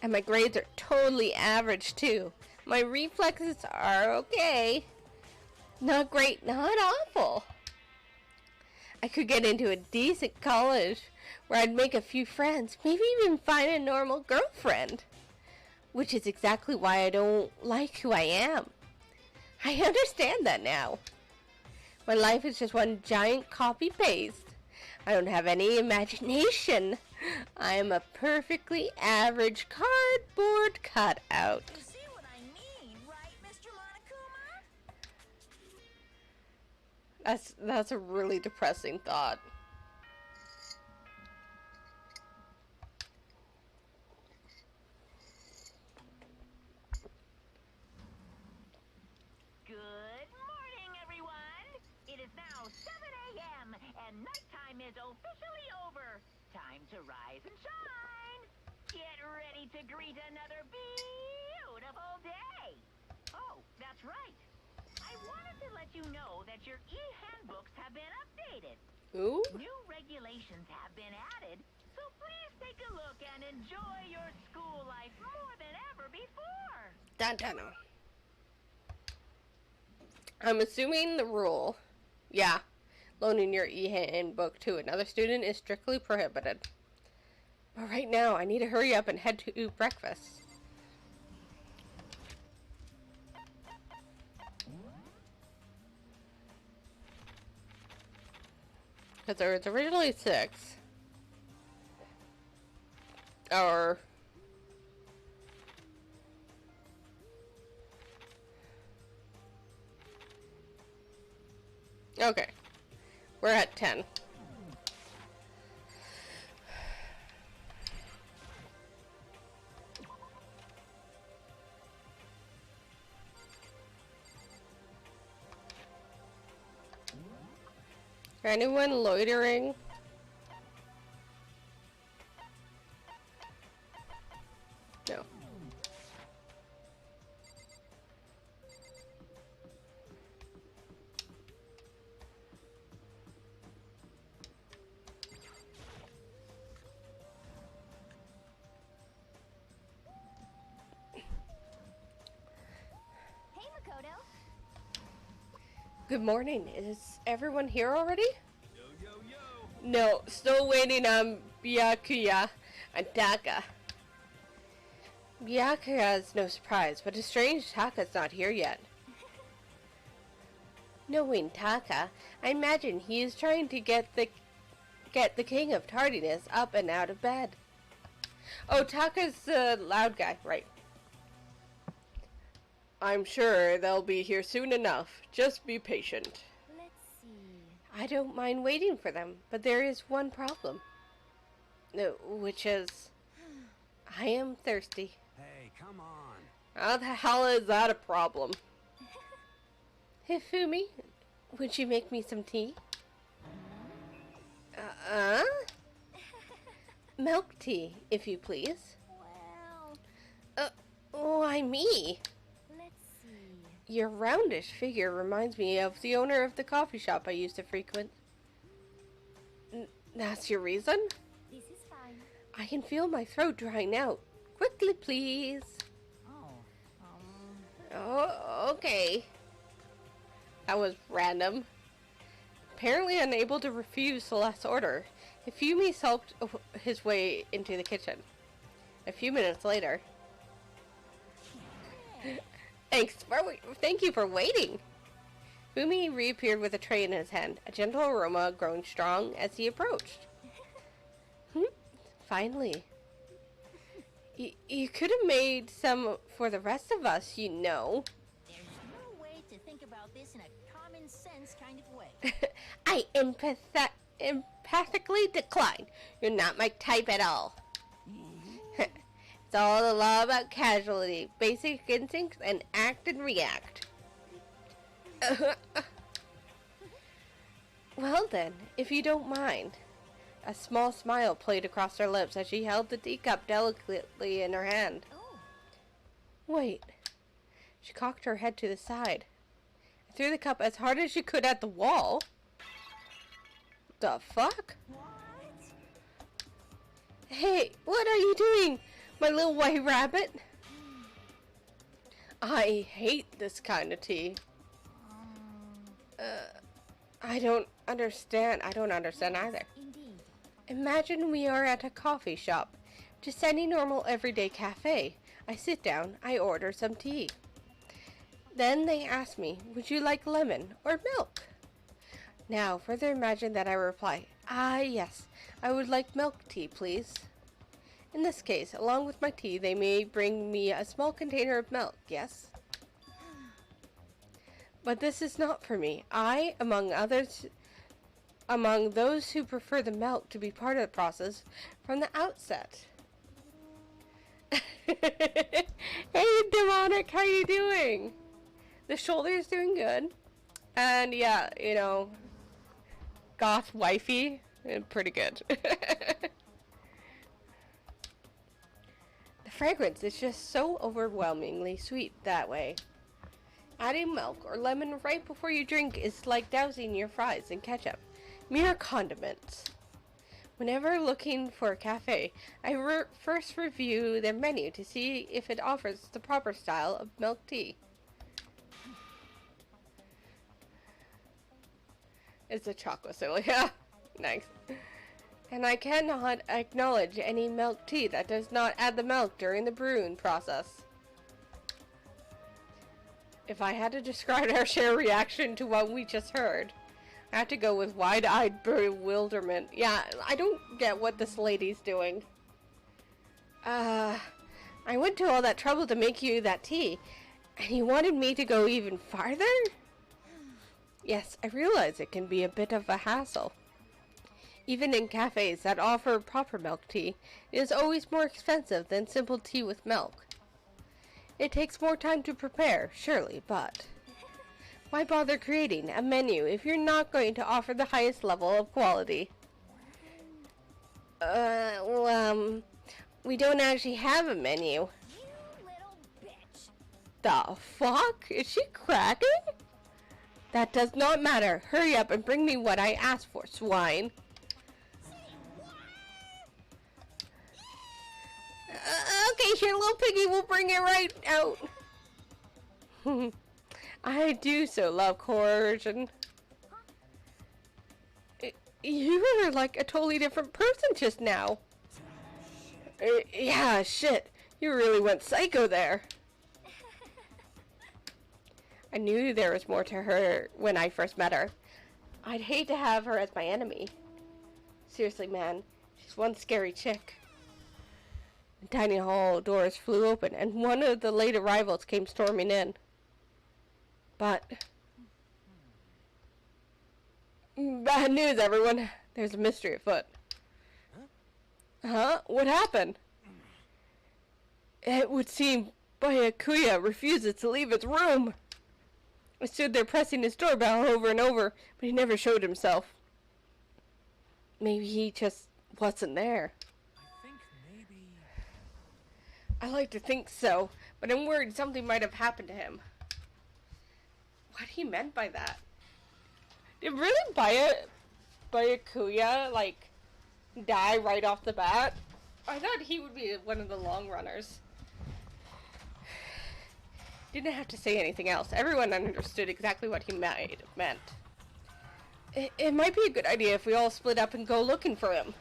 And my grades are totally average too. My reflexes are okay. Not great, not awful. I could get into a decent college where I'd make a few friends, maybe even find a normal girlfriend. Which is exactly why I don't like who I am. I understand that now. My life is just one giant copy-paste. I don't have any imagination. I am a perfectly average cardboard cutout. You see what I mean, right, Mr. Monokuma? That's a really depressing thought. Good morning, everyone. It is now 7 a.m. and nighttime is officially over. Time to rise and shine. Get ready to greet another beautiful day. Oh, that's right. I wanted to let you know that your e-handbooks have been updated. Ooh. New regulations have been added, so please take a look and enjoy your school life more than ever before. Dun dun dun. I'm assuming the rule, yeah, loaning your e-handbook to another student is strictly prohibited. But right now, I need to hurry up and head to breakfast. Because there was originally 6. Or... okay. We're at 10. Anyone loitering? No. Hey, Makoto. Good morning. Is everyone here already? Yo, yo, yo. No, still waiting on Byakuya and Taka. Byakuya is no surprise, but it's strange Taka's not here yet. Knowing Taka, I imagine he is trying to get the king of tardiness up and out of bed. Oh, Taka's the loud guy, right. I'm sure they'll be here soon enough. Just be patient. Let's see. I don't mind waiting for them, but there is one problem. Which is, I am thirsty. Hey, come on. How the hell is that a problem? Hifumi, would you make me some tea? Milk tea, if you please. Well, Why me? let's see. Your roundish figure reminds me of the owner of the coffee shop I used to frequent. That's your reason? This is fine. I can feel my throat drying out. Quickly, please. Oh, okay. That was random. Apparently unable to refuse Celeste's order, Fumi sulked his way into the kitchen. A few minutes later. Thank you for waiting. Fumi reappeared with a tray in his hand, a gentle aroma growing strong as he approached. Finally. You could have made some for the rest of us, you know. There's no way to think about this in a common sense kind of way. I empathically decline. You're not my type at all. It's all a law about casualty, basic instincts, and act and react. Well then, if you don't mind. A small smile played across her lips as she held the teacup delicately in her hand. Oh, Wait. She cocked her head to the side and threw the cup as hard as she could at the wall. The fuck? what? Hey, what are you doing, my little white rabbit? I hate this kind of tea. I don't understand either. Indeed. Imagine we are at a coffee shop. Just any normal everyday cafe. I sit down, I order some tea. Then they ask me, would you like lemon or milk? Now, further imagine that I reply, yes, I would like milk tea, please. In this case, along with my tea, they may bring me a small container of milk, yes? But this is not for me. I, among those who prefer the milk to be part of the process from the outset. Hey, Demonic, how you doing? The shoulder's doing good. And yeah, you know, goth wifey, pretty good. The fragrance is just so overwhelmingly sweet that way. Adding milk or lemon right before you drink is like dousing your fries in ketchup. Mere condiments. Whenever looking for a cafe, I first review their menu to see if it offers the proper style of milk tea. It's a chocolate syllable, yeah. Nice. And I cannot acknowledge any milk tea that does not add the milk during the brewing process. If I had to describe our shared reaction to what we just heard, I have to go with wide-eyed bewilderment. Yeah, I don't get what this lady's doing. I went to all that trouble to make you that tea, and you wanted me to go even farther? Yes, I realize it can be a bit of a hassle. Even in cafes that offer proper milk tea, it is always more expensive than simple tea with milk. It takes more time to prepare, surely, but why bother creating a menu if you're not going to offer the highest level of quality? We don't actually have a menu. You little bitch. The fuck? Is she cracking? That does not matter. Hurry up and bring me what I asked for, swine. Okay, sure, little piggy, we'll bring it right out. I do so love coercion. You were like a totally different person just now. Yeah, shit. You really went psycho there. I knew there was more to her when I first met her. I'd hate to have her as my enemy. Seriously, man, she's one scary chick. The tiny hall doors flew open, and one of the late arrivals came storming in. But bad news, everyone. There's a mystery afoot. Huh? What happened? It would seem Byakuya refuses to leave its room. I stood there pressing his doorbell over and over, but he never showed himself. Maybe he just wasn't there. I think maybe... I like to think so, but I'm worried something might have happened to him. What he meant by that? Did really Byakuya, like, die right off the bat? I thought he would be one of the long runners. Didn't have to say anything else. Everyone understood exactly what he meant. It might be a good idea if we all split up and go looking for him.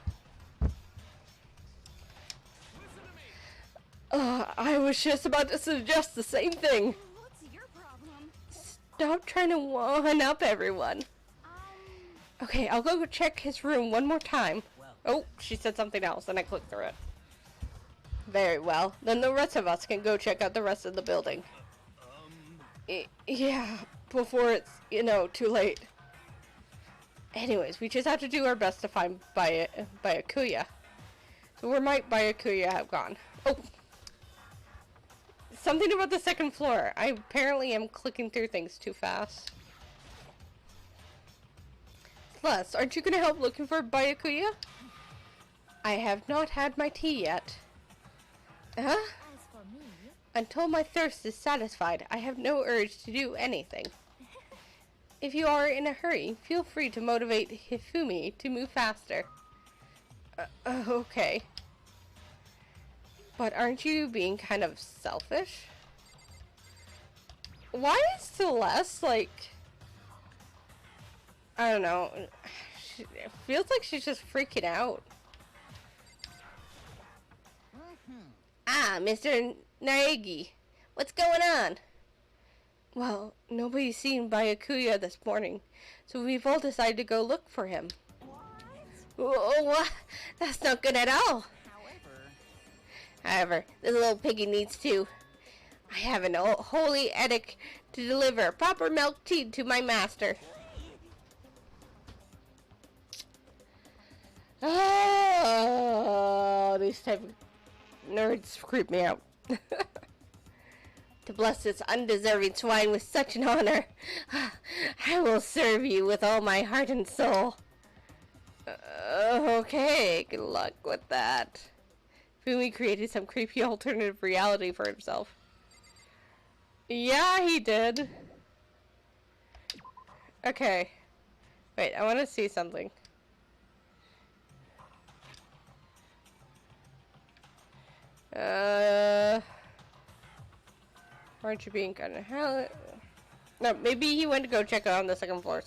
I was just about to suggest the same thing. What's your problem? Stop trying to one-up everyone. Okay, I'll go check his room one more time. Oh, she said something else, and I clicked through it. Very well. Then the rest of us can go check out the rest of the building. Yeah, before it's, you know, too late. Anyways, we just have to do our best to find Byakuya. So where might Byakuya have gone? Oh! Something about the second floor. I apparently am clicking through things too fast. Celeste, aren't you going to help looking for Byakuya? I have not had my tea yet. Huh? As for me, Until my thirst is satisfied, I have no urge to do anything. If you are in a hurry, feel free to motivate Hifumi to move faster. Okay. But aren't you being kind of selfish? Why is Celeste, like... I don't know. It feels like she's just freaking out. Ah, Mr. Naegi. What's going on? Well, nobody's seen Byakuya this morning, so we've all decided to go look for him. What? That's not good at all. However, this little piggy needs to. I have an holy edict to deliver proper milk tea to my master. Oh, these type of nerds creep me out. To bless this undeserving swine with such an honor, I will serve you with all my heart and soul. Okay, good luck with that. Fumi created some creepy alternative reality for himself. Yeah, he did. Okay. Wait, I want to see something. Aren't you being kind of hell? No, maybe he went to go check out on the second floor.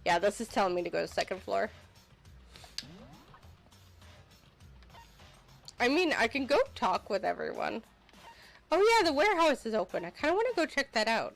Yeah, this is telling me to go to the second floor. I mean, I can go talk with everyone. Oh yeah, the warehouse is open. I kind of want to go check that out.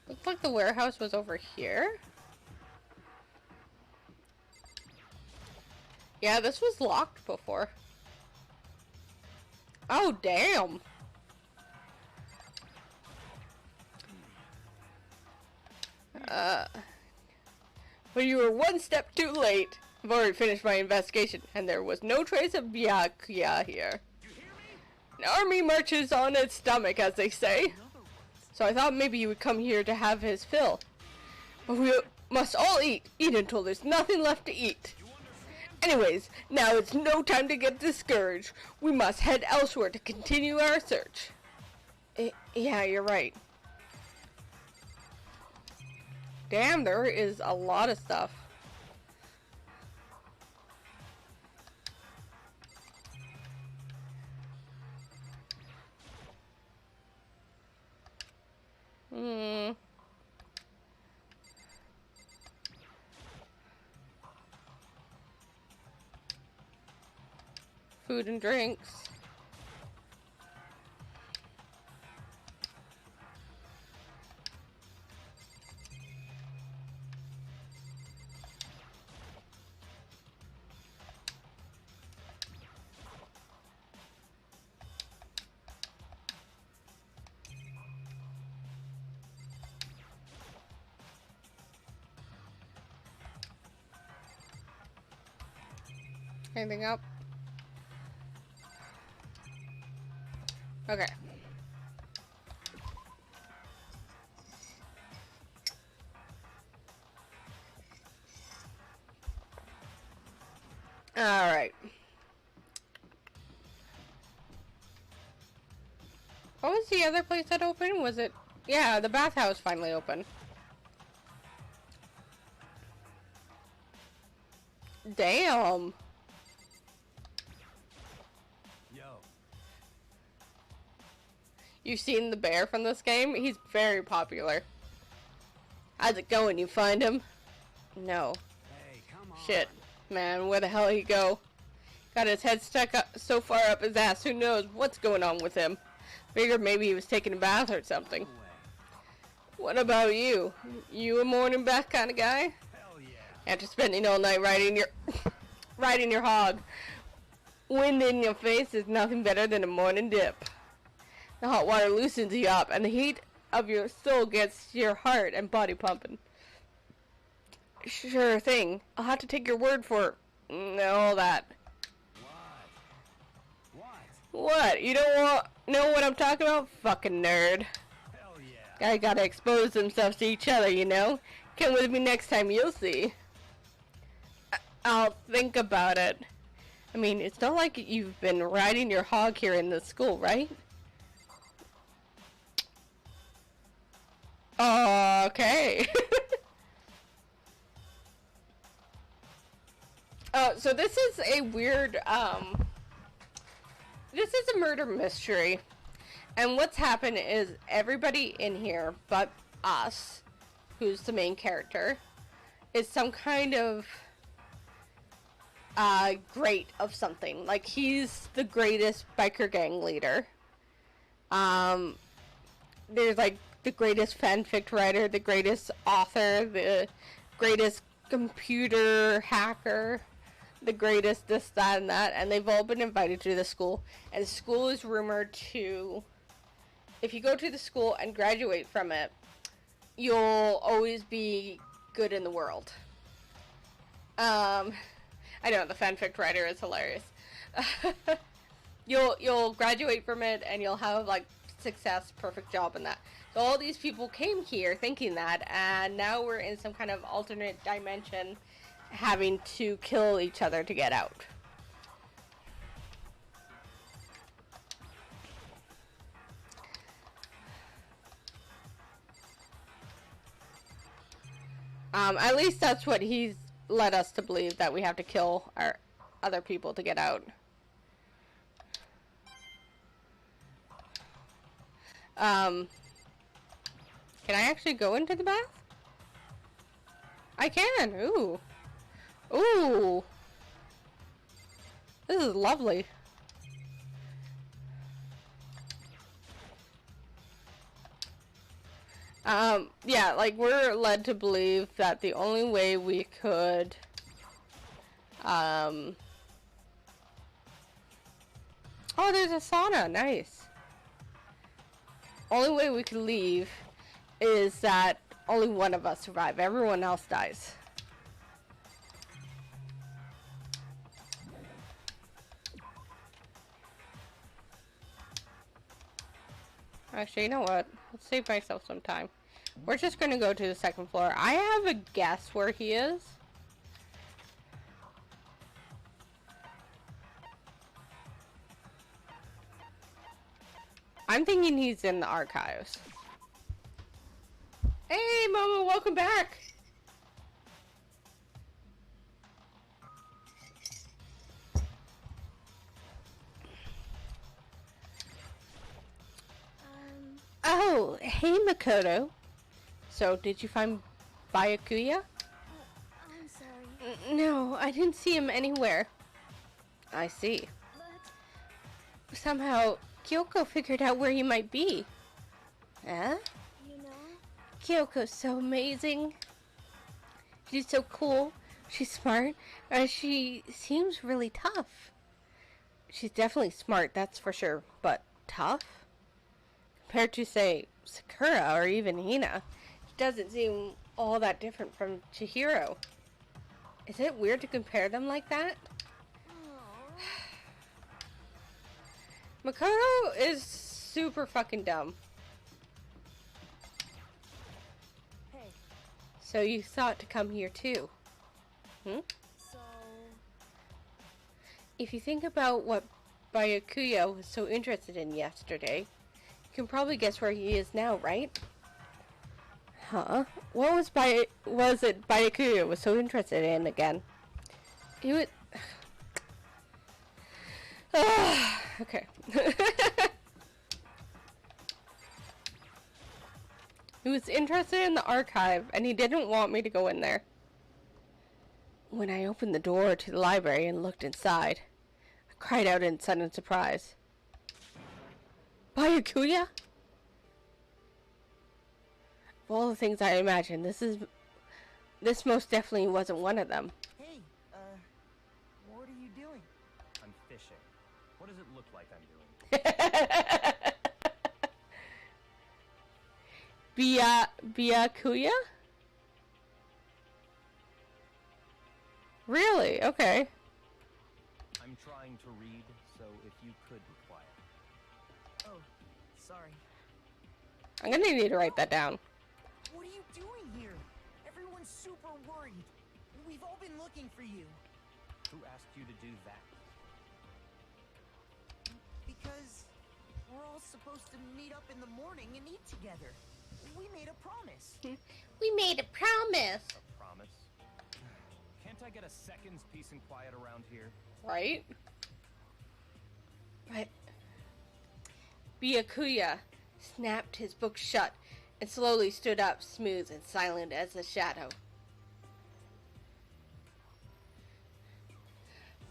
Looks like the warehouse was over here. Yeah, this was locked before. Oh, damn. But you were one step too late. I've already finished my investigation, and there was no trace of Byakuya here. An army marches on its stomach, as they say. So I thought maybe you would come here to have his fill. But we must all eat until there's nothing left to eat. Anyways, now it's no time to get discouraged. We must head elsewhere to continue our search. Yeah, you're right. Damn, there is a lot of stuff. Food and drinks. Anything up? Okay. All right. What was the other place that opened? Was it... Yeah, the bathhouse finally opened. Damn. Yo. You've seen the bear from this game? He's very popular. How's it going? You find him? No. Hey, come on. Shit. Man, where the hell he go? Got his head stuck up so far up his ass, who knows what's going on with him. Figured maybe he was taking a bath or something. No way. What about you? You a morning bath kind of guy? Hell yeah. After spending all night riding your hog. Wind in your face is nothing better than a morning dip. The hot water loosens you up, and the heat of your soul gets your heart and body pumping. Sure thing. I'll have to take your word for all that. What? You don't know what I'm talking about? Fucking nerd. Hell yeah. Guys gotta expose themselves to each other, you know? Come with me next time, you'll see. I'll think about it. I mean, it's not like you've been riding your hog here in the school, right? Okay. So this is a weird, this is a murder mystery. And what's happened is everybody in here, but us, who's the main character, is some kind of great of something. Like, he's the greatest biker gang leader. There's like the greatest fanfic writer, the greatest author, the greatest computer hacker, the greatest this, that, and that, and they've all been invited to the school. And the school is rumored to, if you go to the school and graduate from it, you'll always be good in the world. I know, the fanfic writer is hilarious. You'll graduate from it and you'll have like success, perfect job, and that. So all these people came here thinking that, and now we're in some kind of alternate dimension, having to kill each other to get out. At least that's what he's led us to believe, that we have to kill our other people to get out. Can I actually go into the bath? I can. Ooh. Ooh. This is lovely. Yeah, like, we're led to believe that the only way we could, oh, there's a sauna, nice. Only way we could leave is that only one of us survive, everyone else dies. Actually, you know what? Let's save myself some time. We're just gonna go to the second floor. I have a guess where he is. I'm thinking he's in the archives. Hey, Momo, welcome back. Oh, hey, Makoto. So, did you find Byakuya? I'm sorry, No, I didn't see him anywhere. I see. but, Somehow, Kyoko figured out where he might be. Huh? you know, Kyoko's so amazing. She's so cool. She's smart. She seems really tough. She's definitely smart, that's for sure. But tough? Compared to, say, Sakura or even Hina, she doesn't seem all that different from Chihiro. Is it weird to compare them like that? Makoto is super fucking dumb. hey, So you thought to come here too? Hmm? so, If you think about what Byakuya was so interested in yesterday, you can probably guess where he is now, right? Huh? What was it Byakuya was so interested in again? He would... okay. He was interested in the archive, and he didn't want me to go in there. When I opened the door to the library and looked inside, I cried out in sudden surprise. Byakuya? Of all the things I imagined, this most definitely wasn't one of them. Hey, what are you doing? I'm fishing. What does it look like I'm doing? Byakuya? Really? Okay. I'm trying to read, so if you could be quiet. Oh, sorry. I'm gonna need to write that down. What are you doing here? Everyone's super worried. We've all been looking for you. Who asked you to do that? Because we're all supposed to meet up in the morning and eat together. We made a promise. We made a promise. A promise? Can't I get a second's peace and quiet around here? Right? But Byakuya snapped his book shut and slowly stood up, smooth and silent as a shadow.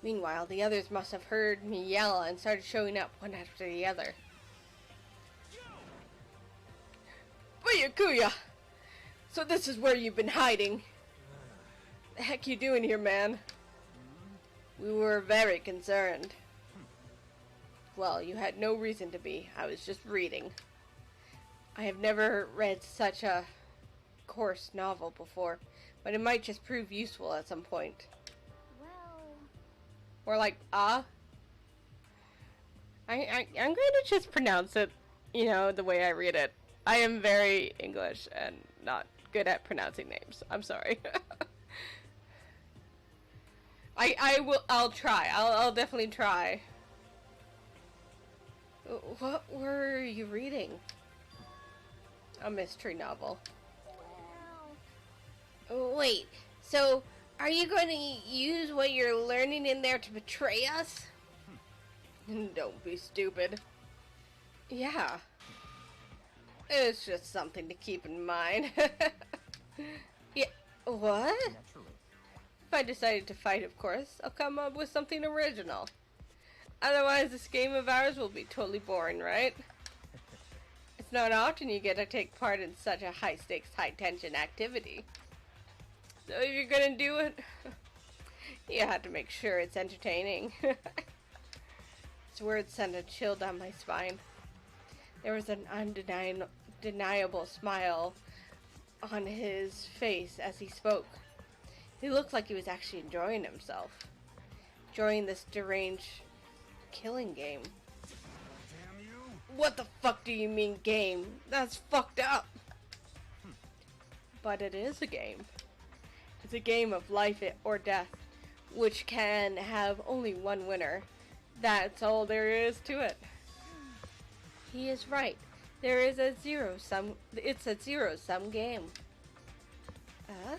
Meanwhile, the others must have heard me yell and started showing up one after the other. Byakuya! So this is where you've been hiding. The heck you doing here, man? We were very concerned. Well, you had no reason to be. I was just reading. I have never read such a coarse novel before, but it might just prove useful at some point. Well, Or like, I'm going to just pronounce it, you know, the way I read it. I am very English and not good at pronouncing names. I'm sorry. I'll try. I'll definitely try. What were you reading? A mystery novel. Wait, so are you going to use what you're learning in there to betray us? Don't be stupid. Yeah. It's just something to keep in mind. Yeah, what? Naturally. If I decided to fight, of course, I'll come up with something original. Otherwise, this game of ours will be totally boring, right? It's not often you get to take part in such a high-stakes, high-tension activity. So if you're gonna do it, you have to make sure it's entertaining. His words sent a chill down my spine. There was an undeniable smile on his face as he spoke. He looked like he was actually enjoying himself. Enjoying this deranged killing game. Damn you! What the fuck do you mean game? That's fucked up. But it is a game. It's a game of life or death, which can have only one winner. That's all there is to it. He is right. There is a zero-sum. It's a zero-sum game. are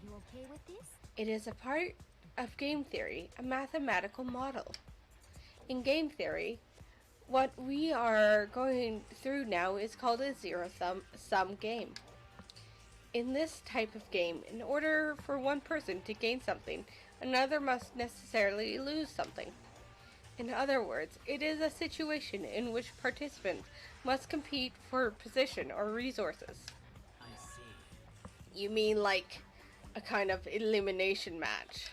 you okay with this? It is a part of game theory, a mathematical model. In game theory, what we are going through now is called a zero-sum game. In this type of game, in order for one person to gain something, another must necessarily lose something. In other words, it is a situation in which participants must compete for position or resources. I see. You mean like a kind of elimination match?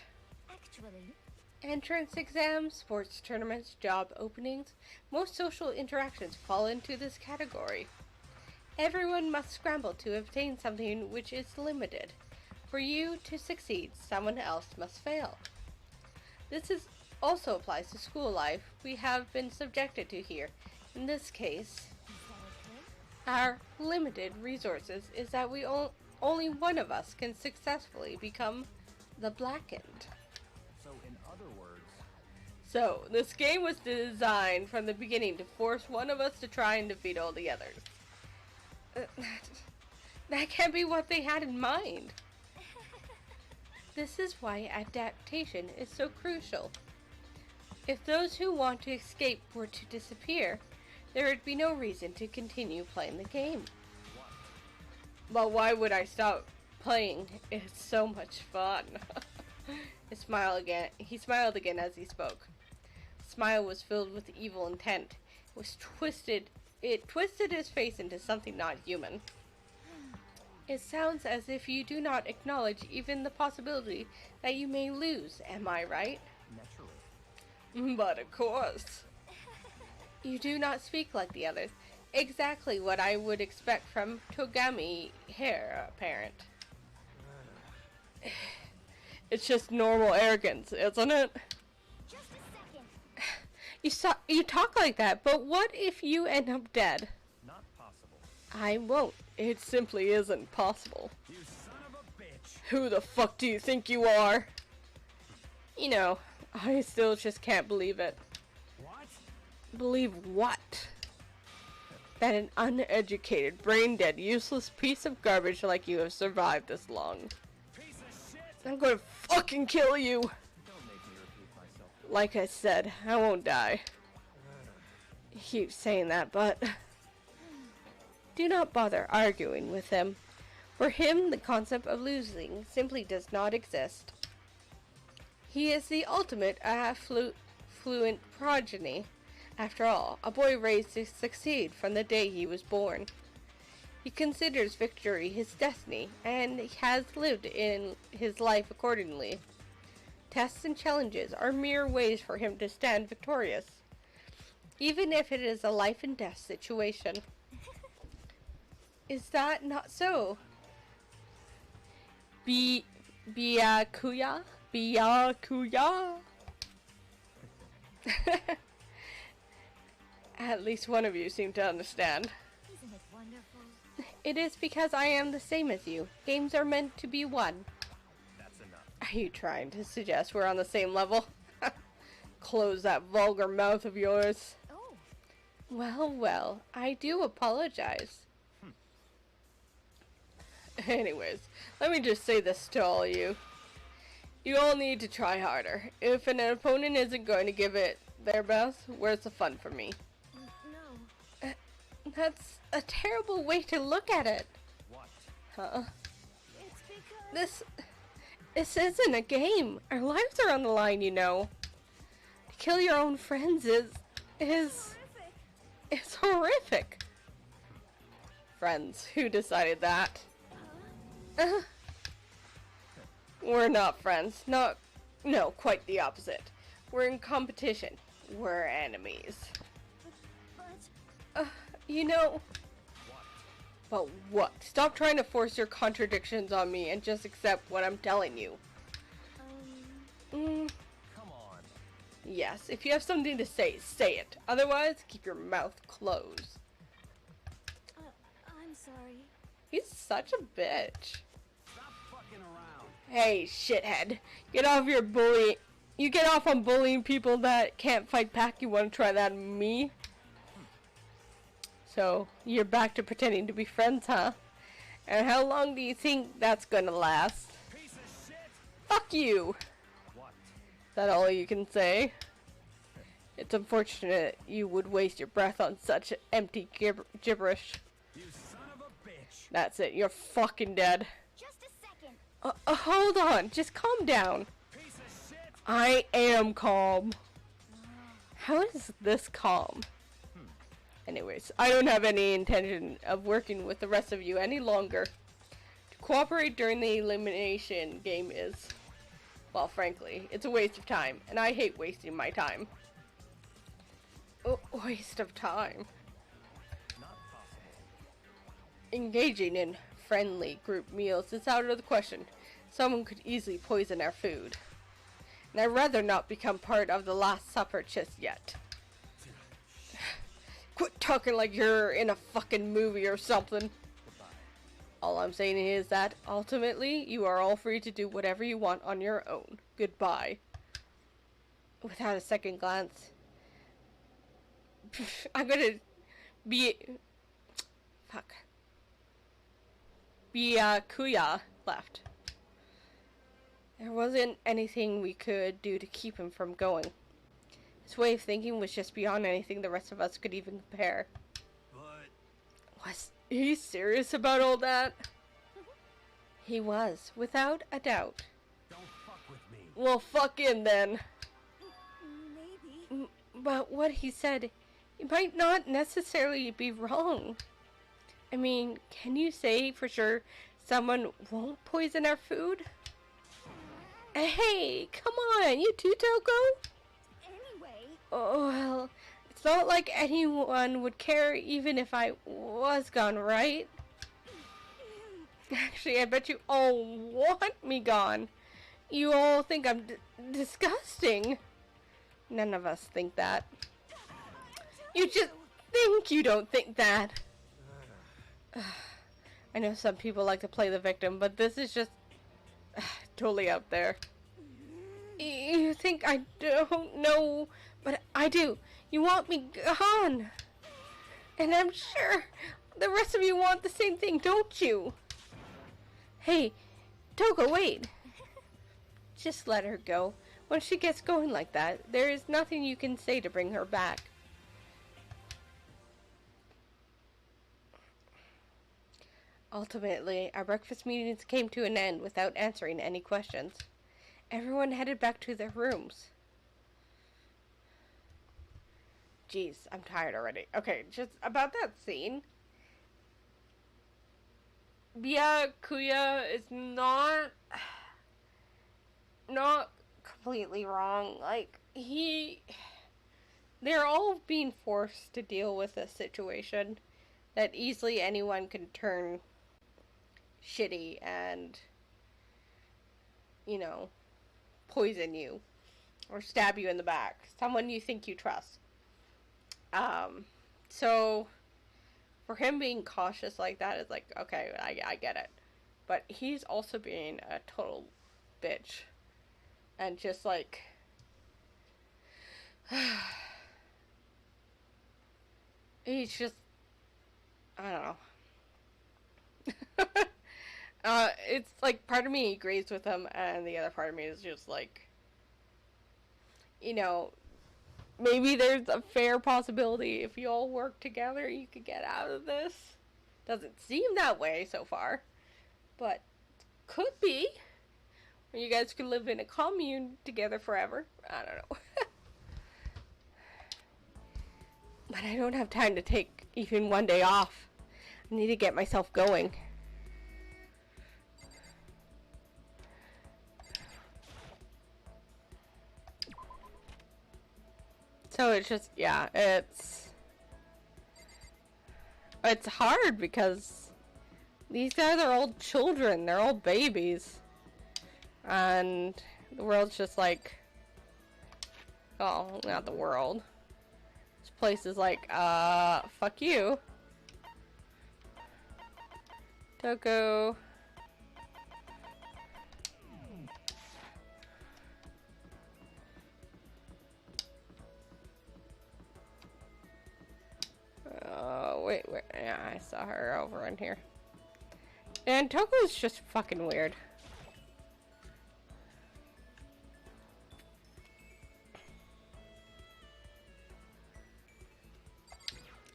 Actually, Entrance exams, sports tournaments, job openings, most social interactions fall into this category. Everyone must scramble to obtain something which is limited. For you to succeed, someone else must fail. This also applies to school life we have been subjected to here. In this case, our limited resources is that only one of us can successfully become the blackened. So, in other words, So, this game was designed from the beginning to force one of us to try and defeat all the others. That can't be what they had in mind. This is why adaptation is so crucial. If those who want to escape were to disappear, there would be no reason to continue playing the game. But why would I stop playing? It's so much fun. He smiled again as he spoke. The smile was filled with evil intent. It twisted his face into something not human. It sounds as if you do not acknowledge even the possibility that you may lose, am I right? Naturally. But of course. You do not speak like the others. Exactly what I would expect from Togami heir apparent. It's just normal arrogance, isn't it? Just a second. You talk like that, but what if you end up dead? Not possible. I won't. It simply isn't possible. You son of a bitch. Who the fuck do you think you are? You know, I still just can't believe it. What? Believe what? That an uneducated, brain-dead, useless piece of garbage like you have survived this long. Piece of shit. I'm gonna fucking kill you! Don't make me repeat myself. Like I said, I won't die. You keep saying that, but... do not bother arguing with him. For him, the concept of losing simply does not exist. He is the ultimate fluent progeny. After all, a boy raised to succeed from the day he was born. He considers victory his destiny, and has lived in his life accordingly. Tests and challenges are mere ways for him to stand victorious, even if it is a life and death situation. Is that not so? Byakuya? Byakuya? At least one of you seem to understand. Isn't it wonderful? It is because I am the same as you. Games are meant to be won. That's enough. Are you trying to suggest we're on the same level? Close that vulgar mouth of yours. Oh, Well, well, I do apologize. Anyways, let me just say this to all of you. You all need to try harder. If an opponent isn't going to give it their best, where's the fun for me? no. That's a terrible way to look at it. What? Huh? It's because... This isn't a game. Our lives are on the line, you know. To kill your own friends is horrific. it's horrific. Friends, who decided that? We're not friends. No, quite the opposite. We're in competition. We're enemies. But... You know... But what? Stop trying to force your contradictions on me and just accept what I'm telling you. Come on. Yes, if you have something to say, say it. Otherwise, keep your mouth closed. I'm sorry. He's such a bitch. Stop fucking around. Hey, shithead. Get off your bully. You get off on bullying people that can't fight back. You want to try that on me? So, you're back to pretending to be friends, huh? And how long do you think that's gonna last? Piece of shit. Fuck you! What? Is that all you can say? It's unfortunate you would waste your breath on such empty gibberish. You son of a bitch. That's it, you're fucking dead. Just a second. Hold on, just calm down. Piece of shit. I am calm. How is this calm? Anyways, I don't have any intention of working with the rest of you any longer. To cooperate during the elimination game is, well, frankly, it's a waste of time, and I hate wasting my time. Oh, waste of time. Not possible. Engaging in friendly group meals is out of the question. Someone could easily poison our food. And I'd rather not become part of the Last Supper just yet. Quit talking like you're in a fucking movie or something. Goodbye. All I'm saying is that, ultimately, you are all free to do whatever you want on your own. Goodbye. without a second glance. I'm gonna be... Fuck. Kuya left. There wasn't anything we could do to keep him from going. His way of thinking was just beyond anything the rest of us could even compare. But... Was he serious about all that? He was, without a doubt. Don't fuck with me. Well, fuck him then. Maybe. But what he said, he might not necessarily be wrong. I mean, can you say for sure someone won't poison our food? Hey, come on, you too, Toko? Anyway. Oh, well, it's not like anyone would care even if I was gone, right? Actually, I bet you all want me gone. You all think I'm disgusting. None of us think that. You just think you don't think that. I know some people like to play the victim, but this is just totally out there. You think I don't know, but I do. You want me gone. And I'm sure the rest of you want the same thing, don't you? Hey, Toko, wait. Just let her go. When she gets going like that, there is nothing you can say to bring her back. Ultimately, our breakfast meetings came to an end without answering any questions. Everyone headed back to their rooms. Jeez, I'm tired already. Okay, just about that scene. Kuya is not completely wrong. Like, they're all being forced to deal with a situation that easily anyone can turn shitty and, you know, poison you or stab you in the back. Someone you think you trust. So for him being cautious like that is like, okay, I get it. But he's also being a total bitch. And just like... he's just... I don't know. It's like part of me agrees with him, and the other part of me is just like... You know, maybe there's a fair possibility if you all work together you could get out of this. Doesn't seem that way so far. But could be. Or you guys could live in a commune together forever. I don't know. But I don't have time to take even one day off. I need to get myself going. So it's just, yeah, it's hard because these guys are all children, they're all babies. And the world's just like, oh, not the world. This place is like, fuck you. Toko. Wait, yeah, I saw her over in here. And Toko's just fucking weird.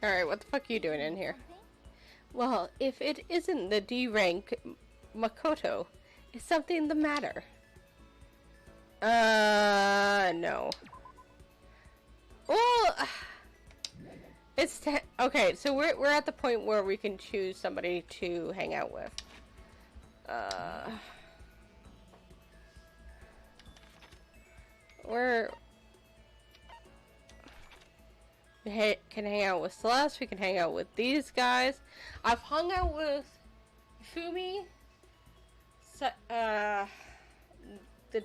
Alright, what the fuck are you doing in here? Well, if it isn't the D rank Makoto, is something the matter? No. Well, it's okay, so we're at the point where we can choose somebody to hang out with. We can hang out with Celeste, we can hang out with these guys. I've hung out with Fumi, the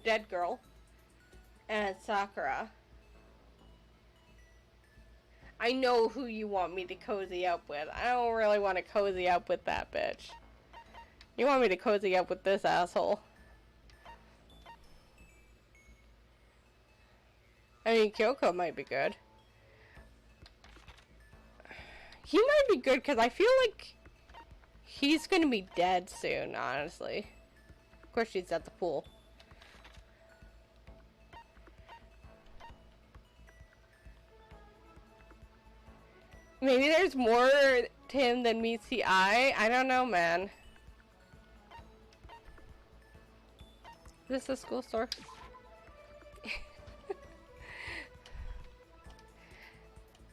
dead girl, and Sakura. I know who you want me to cozy up with. I don't really want to cozy up with that bitch. You want me to cozy up with this asshole. I mean, Kyoko might be good. He might be good because I feel like he's gonna be dead soon, honestly. Of course, she's at the pool. Maybe there's more to him than meets the eye. I don't know, man. Is this a school store?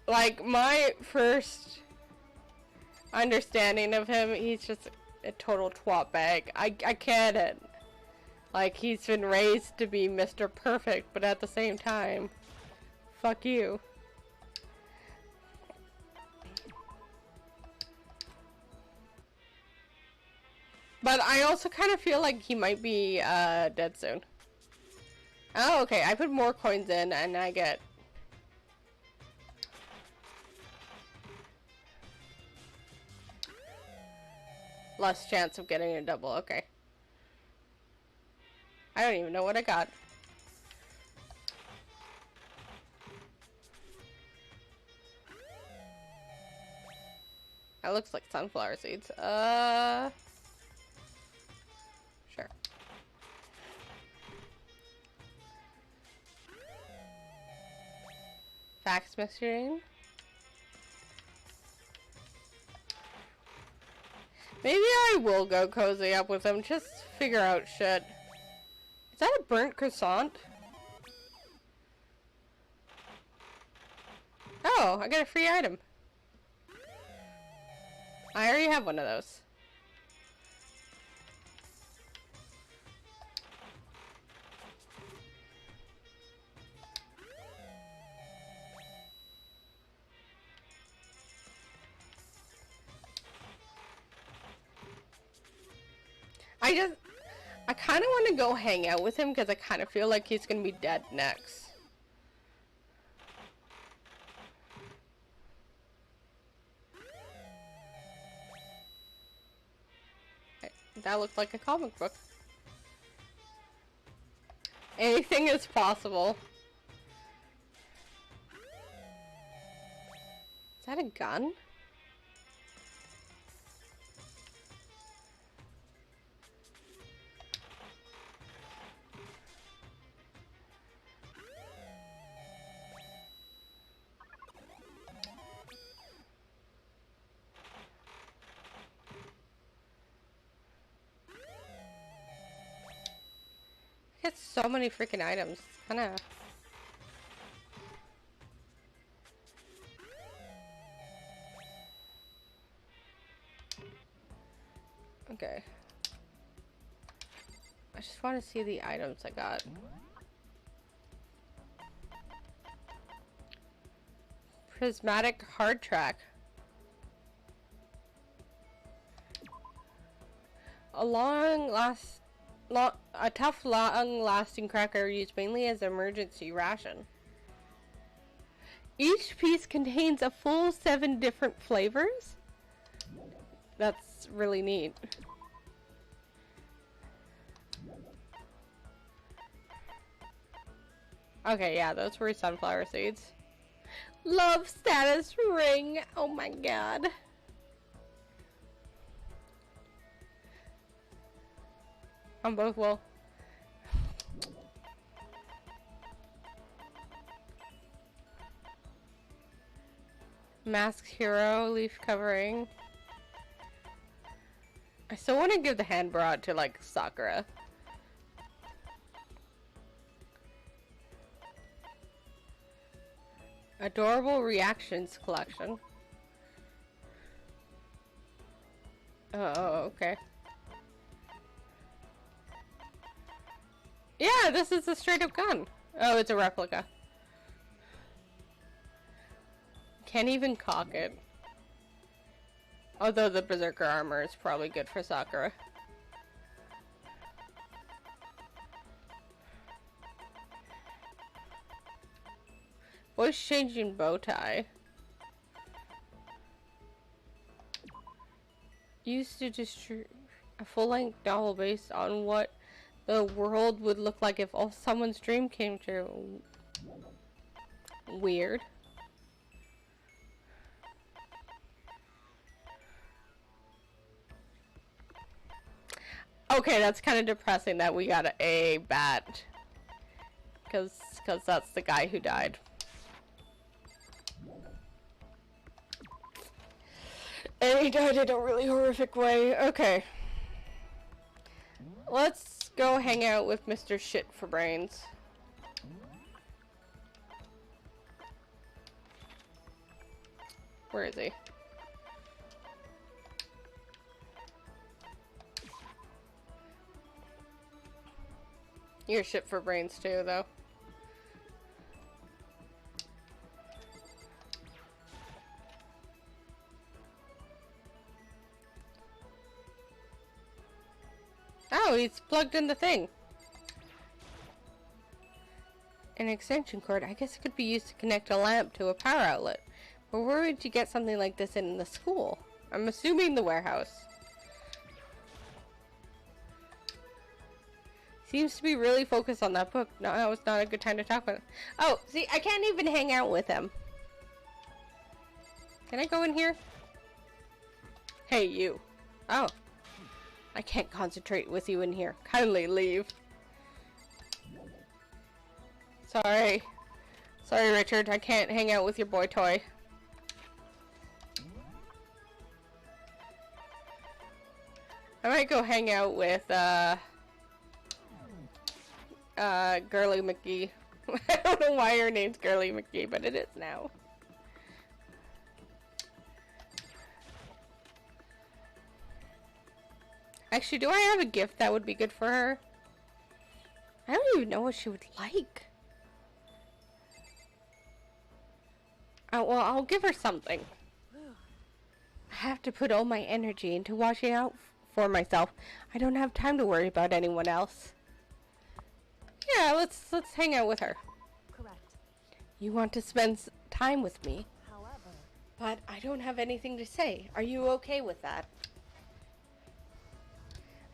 Like, my first understanding of him, he's just a total twat bag. I get it. Like, he's been raised to be Mr. Perfect, but at the same time, fuck you. But I also kind of feel like he might be dead soon. Oh, okay. I put more coins in and I get... less chance of getting a double. Okay. I don't even know what I got. That looks like sunflower seeds. Sure. Fax machine. Maybe I will go cozy up with him, just figure out shit. Is that a burnt croissant? Oh, I got a free item. I already have one of those. I kind of want to go hang out with him because I kind of feel like he's going to be dead next. That looks like a comic book. Anything is possible. Is that a gun? Get so many freaking items. Kinda. Okay. I just want to see the items I got. Prismatic hard track. A tough, long-lasting cracker used mainly as an emergency ration. Each piece contains a full 7 different flavors. That's really neat. Okay, yeah, those were sunflower seeds. Love status ring! Oh my god. On both will. Mask hero, leaf covering. I still want to give the hand broad to like Sakura. Adorable reactions collection. Oh, okay. Yeah, this is a straight up gun. Oh, it's a replica. Can't even cock it. Although the berserker armor is probably good for Sakura. Voice changing bow tie. Used to distribute a full-length novel based on what the world would look like if all someone's dream came true. weird. Okay, that's kind of depressing that we got a bat. Because that's the guy who died. And he died in a really horrific way. Okay. Let's go hang out with Mr. Shit for Brains. Where is he? You're shit for brains too, though. Oh, he's plugged in the thing. An extension cord. I guess it could be used to connect a lamp to a power outlet. But where would you get something like this in the school? I'm assuming the warehouse. Seems to be really focused on that book. No, that was not a good time to talk with him. Oh, see, I can't even hang out with him. Can I go in here? Hey, you. Oh. I can't concentrate with you in here. Kindly leave. Sorry. Sorry, Richard. I can't hang out with your boy toy. I might go hang out with, Girly McGee. I don't know why her name's Girly McGee, but it is now. Actually, do I have a gift that would be good for her? I don't even know what she would like. Oh, well, I'll give her something. I have to put all my energy into watching out for myself. I don't have time to worry about anyone else. Yeah, let's hang out with her. Correct. You want to spend time with me, However, but I don't have anything to say. Are you okay with that?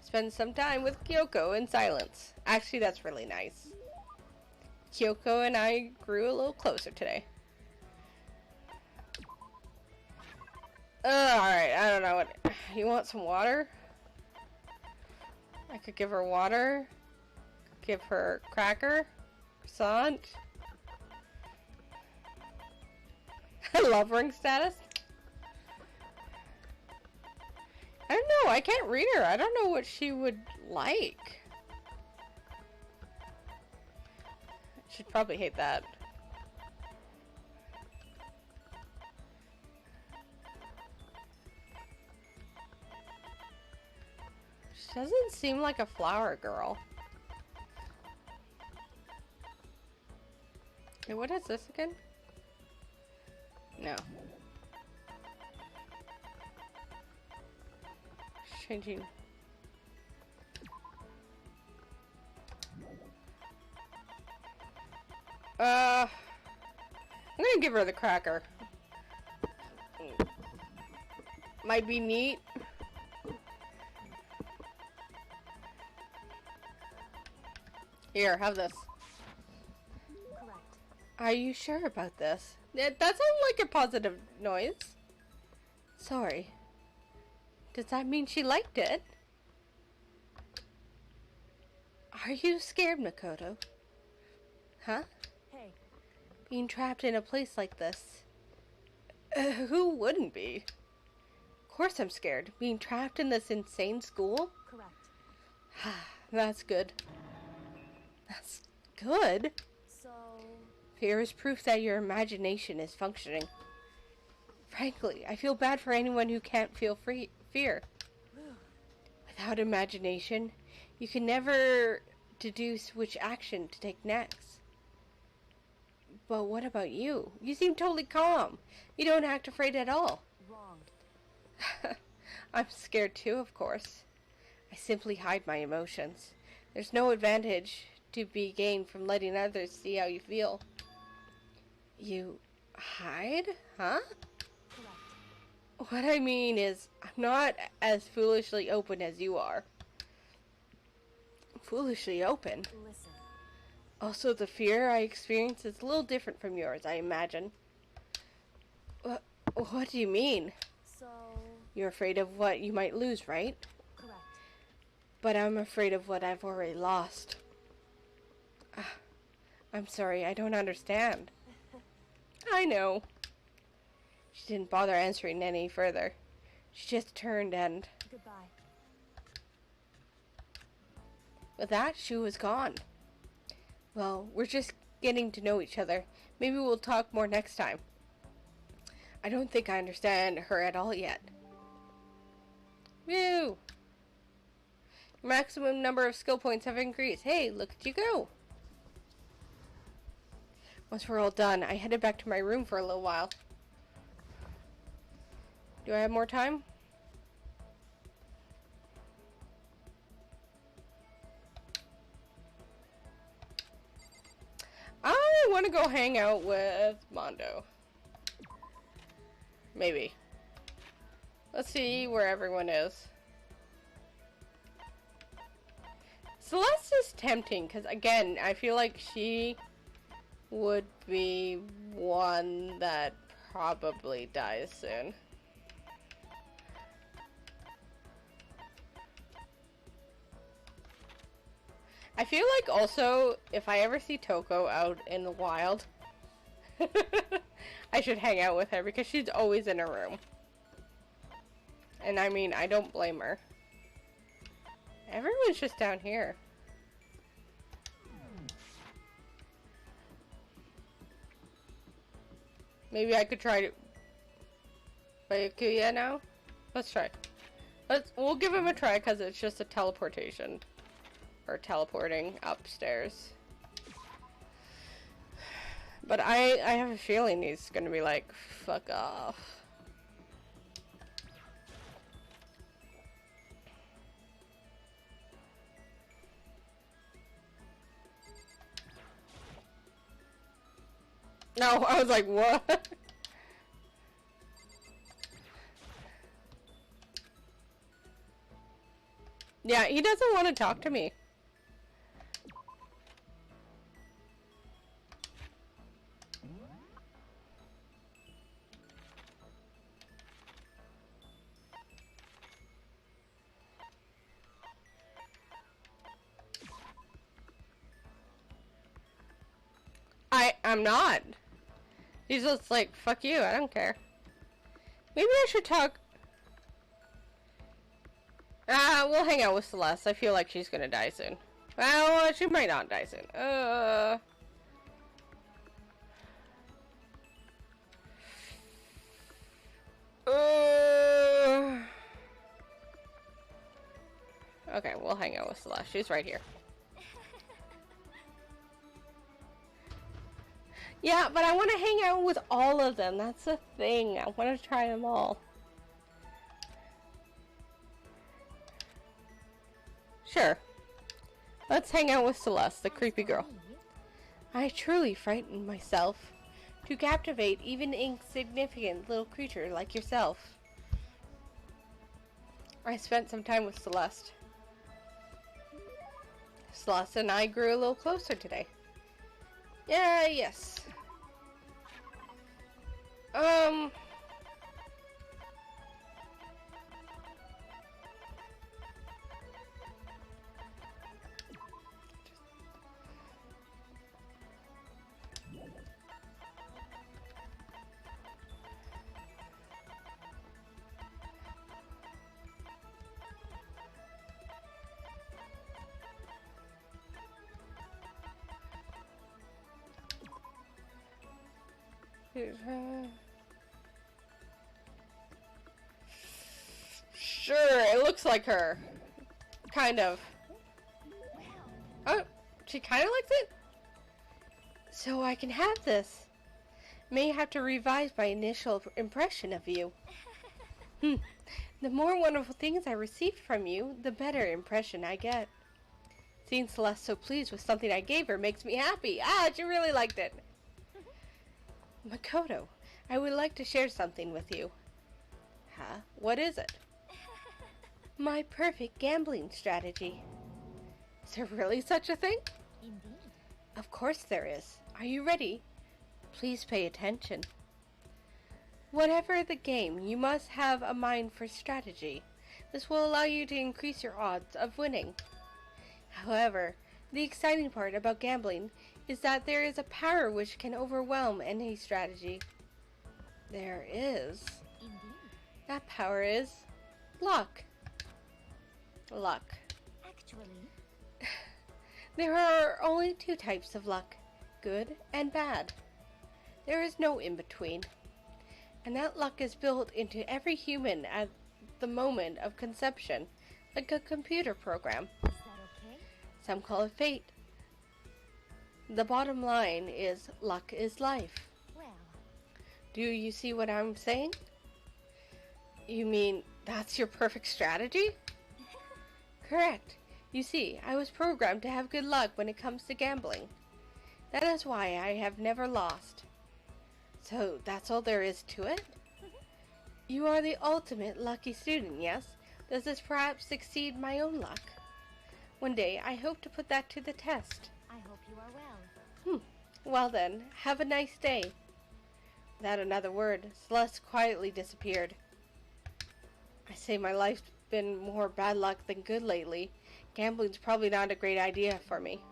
Spend some time with Kyoko in silence. Actually, that's really nice. Kyoko and I grew a little closer today. Alright, I don't know what... You want some water? I could give her water. Give her cracker. Croissant. Love ring status? I don't know, I can't read her. I don't know what she would like. She'd probably hate that. She doesn't seem like a flower girl. Hey, what is this again? No. Changing. I'm gonna give her the cracker. Might be neat. Here, have this. correct. Are you sure about this? That sounds like a positive noise. Sorry. Does that mean she liked it? Are you scared, Makoto? Huh? Hey, Being trapped in a place like this. Who wouldn't be? Of course I'm scared. Being trapped in this insane school? correct. That's good. That's good. So, Fear is proof that your imagination is functioning. Frankly, I feel bad for anyone who can't feel fear. Without imagination, you can never deduce which action to take next. But what about you? You seem totally calm. You don't act afraid at all. wrong. I'm scared too, of course. I simply hide my emotions. There's no advantage to be gained from letting others see how you feel. You hide? Huh? Correct. What I mean is, I'm not as foolishly open as you are. Foolishly open? Listen, Also, the fear I experience is a little different from yours, I imagine. What do you mean? So, You're afraid of what you might lose, right? correct. But I'm afraid of what I've already lost. I'm sorry, I don't understand. I know. She didn't bother answering any further. She just turned and... Goodbye. With that, she was gone. Well, we're just getting to know each other. Maybe we'll talk more next time. I don't think I understand her at all yet. Woo! Maximum number of skill points have increased. Hey, look at you go! Once we're all done, I headed back to my room for a little while. Do I have more time? I want to go hang out with Mondo. Maybe. Let's see where everyone is. Celeste is tempting because, again, I feel like she would be one that probably dies soon. I feel like also, if I ever see Toko out in the wild, I should hang out with her because she's always in her room. And I mean, I don't blame her. Everyone's just down here. Maybe I could try to play Akuya now? Let's try. We'll give him a try because it's just a teleportation. Or teleporting upstairs. But I have a feeling he's gonna be like, fuck off. No, I was like, what? Yeah, he doesn't want to talk to me. I'm not. He's just like, fuck you, I don't care. Maybe I should talk. We'll hang out with Celeste. I feel like she's gonna die soon. Well, she might not die soon. Okay, we'll hang out with Celeste. She's right here. Yeah, but I want to hang out with all of them. That's the thing. I want to try them all. Sure. Let's hang out with Celeste, the creepy girl. I truly frightened myself to captivate even insignificant little creature like yourself. I spent some time with Celeste. Celeste and I grew a little closer today. Yeah, yes. Sure, it looks like her. Kind of. Oh, she kind of likes it? So I can have this. May have to revise my initial impression of you. The more wonderful things I receive from you, the better impression I get. Seeing Celeste so pleased with something I gave her makes me happy. Ah, she really liked it. Makoto, I would like to share something with you. Huh? What is it? My perfect gambling strategy. Is there really such a thing? Indeed. Of course there is. Are you ready? Please pay attention. Whatever the game, you must have a mind for strategy. This will allow you to increase your odds of winning. However, the exciting part about gambling is that there is a power which can overwhelm any strategy. There is. Indeed. That power is luck. Luck. Actually, There are only two types of luck, good and bad. There is no in-between. And that luck is built into every human at the moment of conception, like a computer program. is that okay? Some call it fate. The bottom line is luck is life. Well, Do you see what I'm saying? You mean that's your perfect strategy? Correct. You see, I was programmed to have good luck when it comes to gambling. That is why I have never lost. So that's all there is to it? You are the ultimate lucky student, yes? Does this perhaps exceed my own luck? One day I hope to put that to the test. I hope you are well. Well then, have a nice day. Without another word, Celeste quietly disappeared. I say my life's been more bad luck than good lately. Gambling's probably not a great idea for me.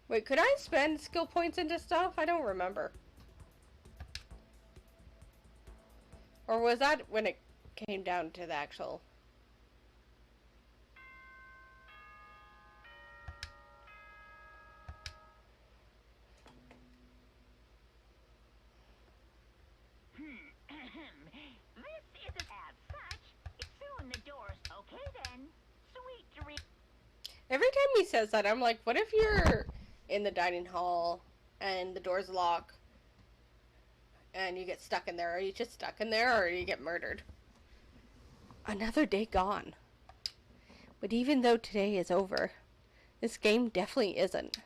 Wait, could I spend skill points into stuff? I don't remember. Or was that when it came down to the actual... This isn't as such. Soon the doors. Okay then. Sweet dream. Every time he says that, I'm like, what if you're in the dining hall and the doors lock and you get stuck in there? Are you just stuck in there or you get murdered? Another day gone. But even though today is over, this game definitely isn't.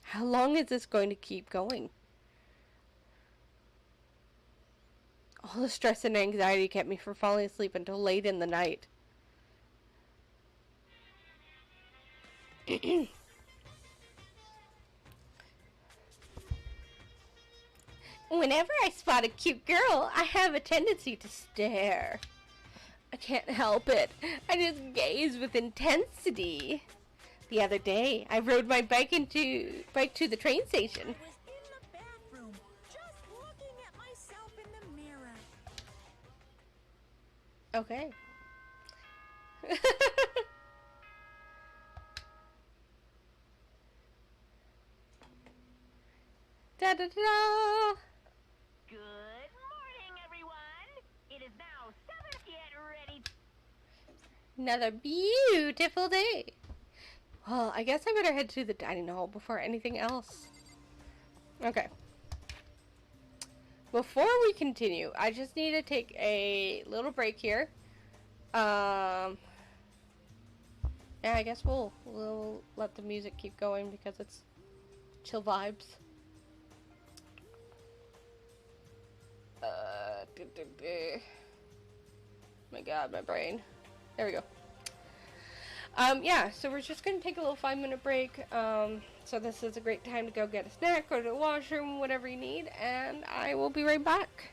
How long is this going to keep going? All the stress and anxiety kept me from falling asleep until late in the night. Whenever I spot a cute girl, I have a tendency to stare. I can't help it. I just gaze with intensity. The other day, I rode my bike to the train station. I was in the bathroom, just looking at myself in the mirror. Okay. Da da da. Good morning, everyone. It is now 7. Get ready. Another beautiful day. Well, I guess I better head to the dining hall before anything else. Okay. Before we continue, I just need to take a little break here. Yeah, I guess we'll let the music keep going because it's chill vibes. My god, my brain. There we go. Yeah, so we're just gonna take a little 5-minute break. So this is a great time to go get a snack, go to the washroom, whatever you need, and I will be right back.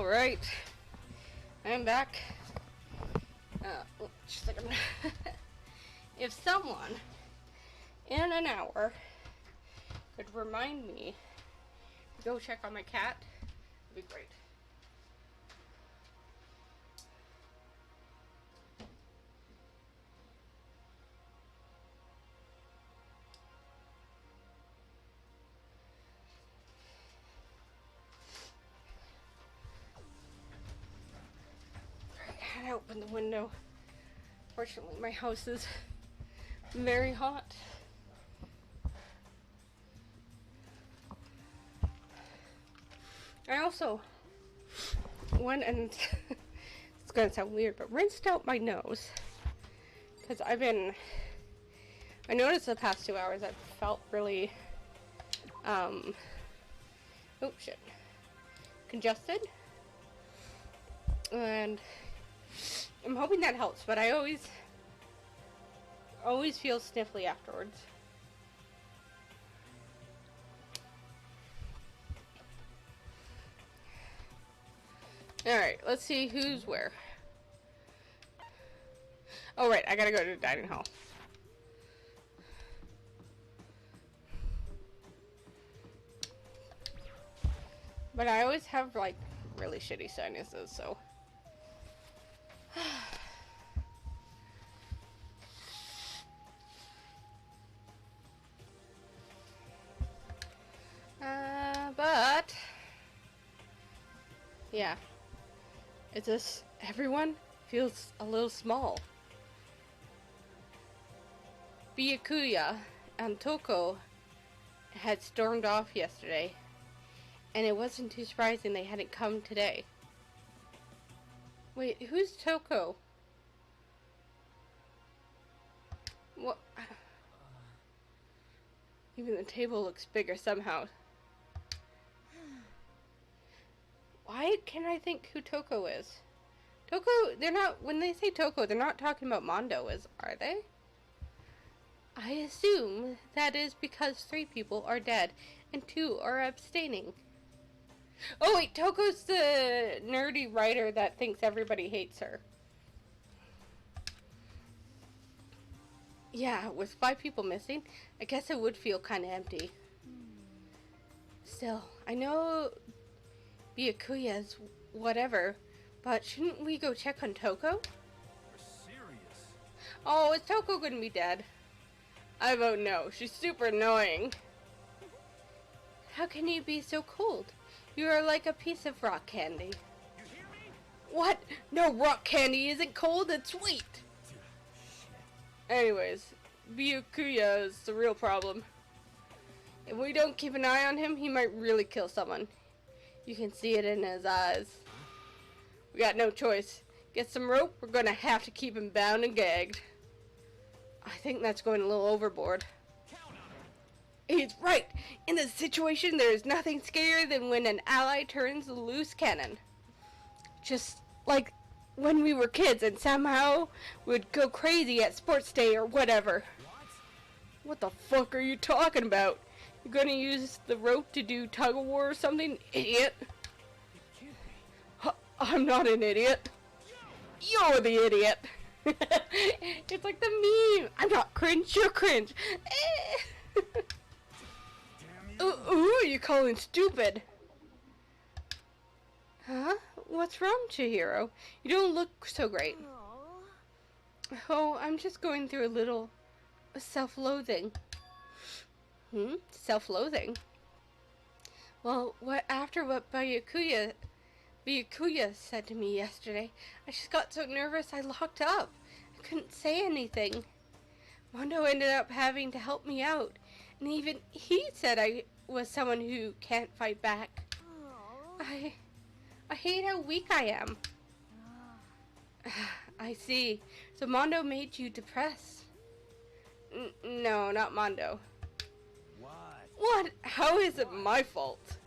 Alright. I'm back. Just a second. If someone in an hour could remind me to go check on my cat, it'd be great. I gotta open the window. Fortunately, my house is very hot. I also went and it's gonna sound weird, but rinsed out my nose because I noticed the past 2 hours I've felt really oh shit, congested, and I'm hoping that helps, but I always feel sniffly afterwards. Alright, let's see who's where. Oh right, I gotta go to the dining hall. But I always have like really shitty sinuses, so but yeah, it's just everyone feels a little small. Byakuya and Toko had stormed off yesterday, and it wasn't too surprising they hadn't come today. Wait, who's Toko? What? Even the table looks bigger somehow. Why can I think who Toko is? Toko, they're not, when they say Toko, they're not talking about Mondo, are they? I assume that is because 3 people are dead and 2 are abstaining. Oh wait, Toko's the nerdy writer that thinks everybody hates her. Yeah, with 5 people missing, I guess it would feel kind of empty. Still, I know Byakuya's whatever, but shouldn't we go check on Toko? You're serious? Oh, is Toko gonna be dead? I vote no. She's super annoying. How can you be so cold? You are like a piece of rock candy. You hear me? What? No, rock candy isn't cold, it's sweet. Anyways, Byakuya is the real problem. If we don't keep an eye on him, he might really kill someone. You can see it in his eyes. We got no choice. Get some rope, we're gonna have to keep him bound and gagged. I think that's going a little overboard. He's right. In this situation, there is nothing scarier than when an ally turns a loose cannon. Just like when we were kids and somehow would go crazy at sports day or whatever. What the fuck are you talking about? You gonna use the rope to do tug of war or something, idiot? I'm not an idiot. You're the idiot. It's like the meme. I'm not cringe, you're cringe. Who are you calling stupid? Huh? What's wrong, Chihiro? You don't look so great. Oh, I'm just going through a little self-loathing. Self-loathing? Well, after what Byakuya said to me yesterday, I just got so nervous I locked up. I couldn't say anything. Mondo ended up having to help me out, and even he said I was someone who can't fight back. I hate how weak I am. I see. So Mondo made you depressed? No, not Mondo. What? How is it my fault?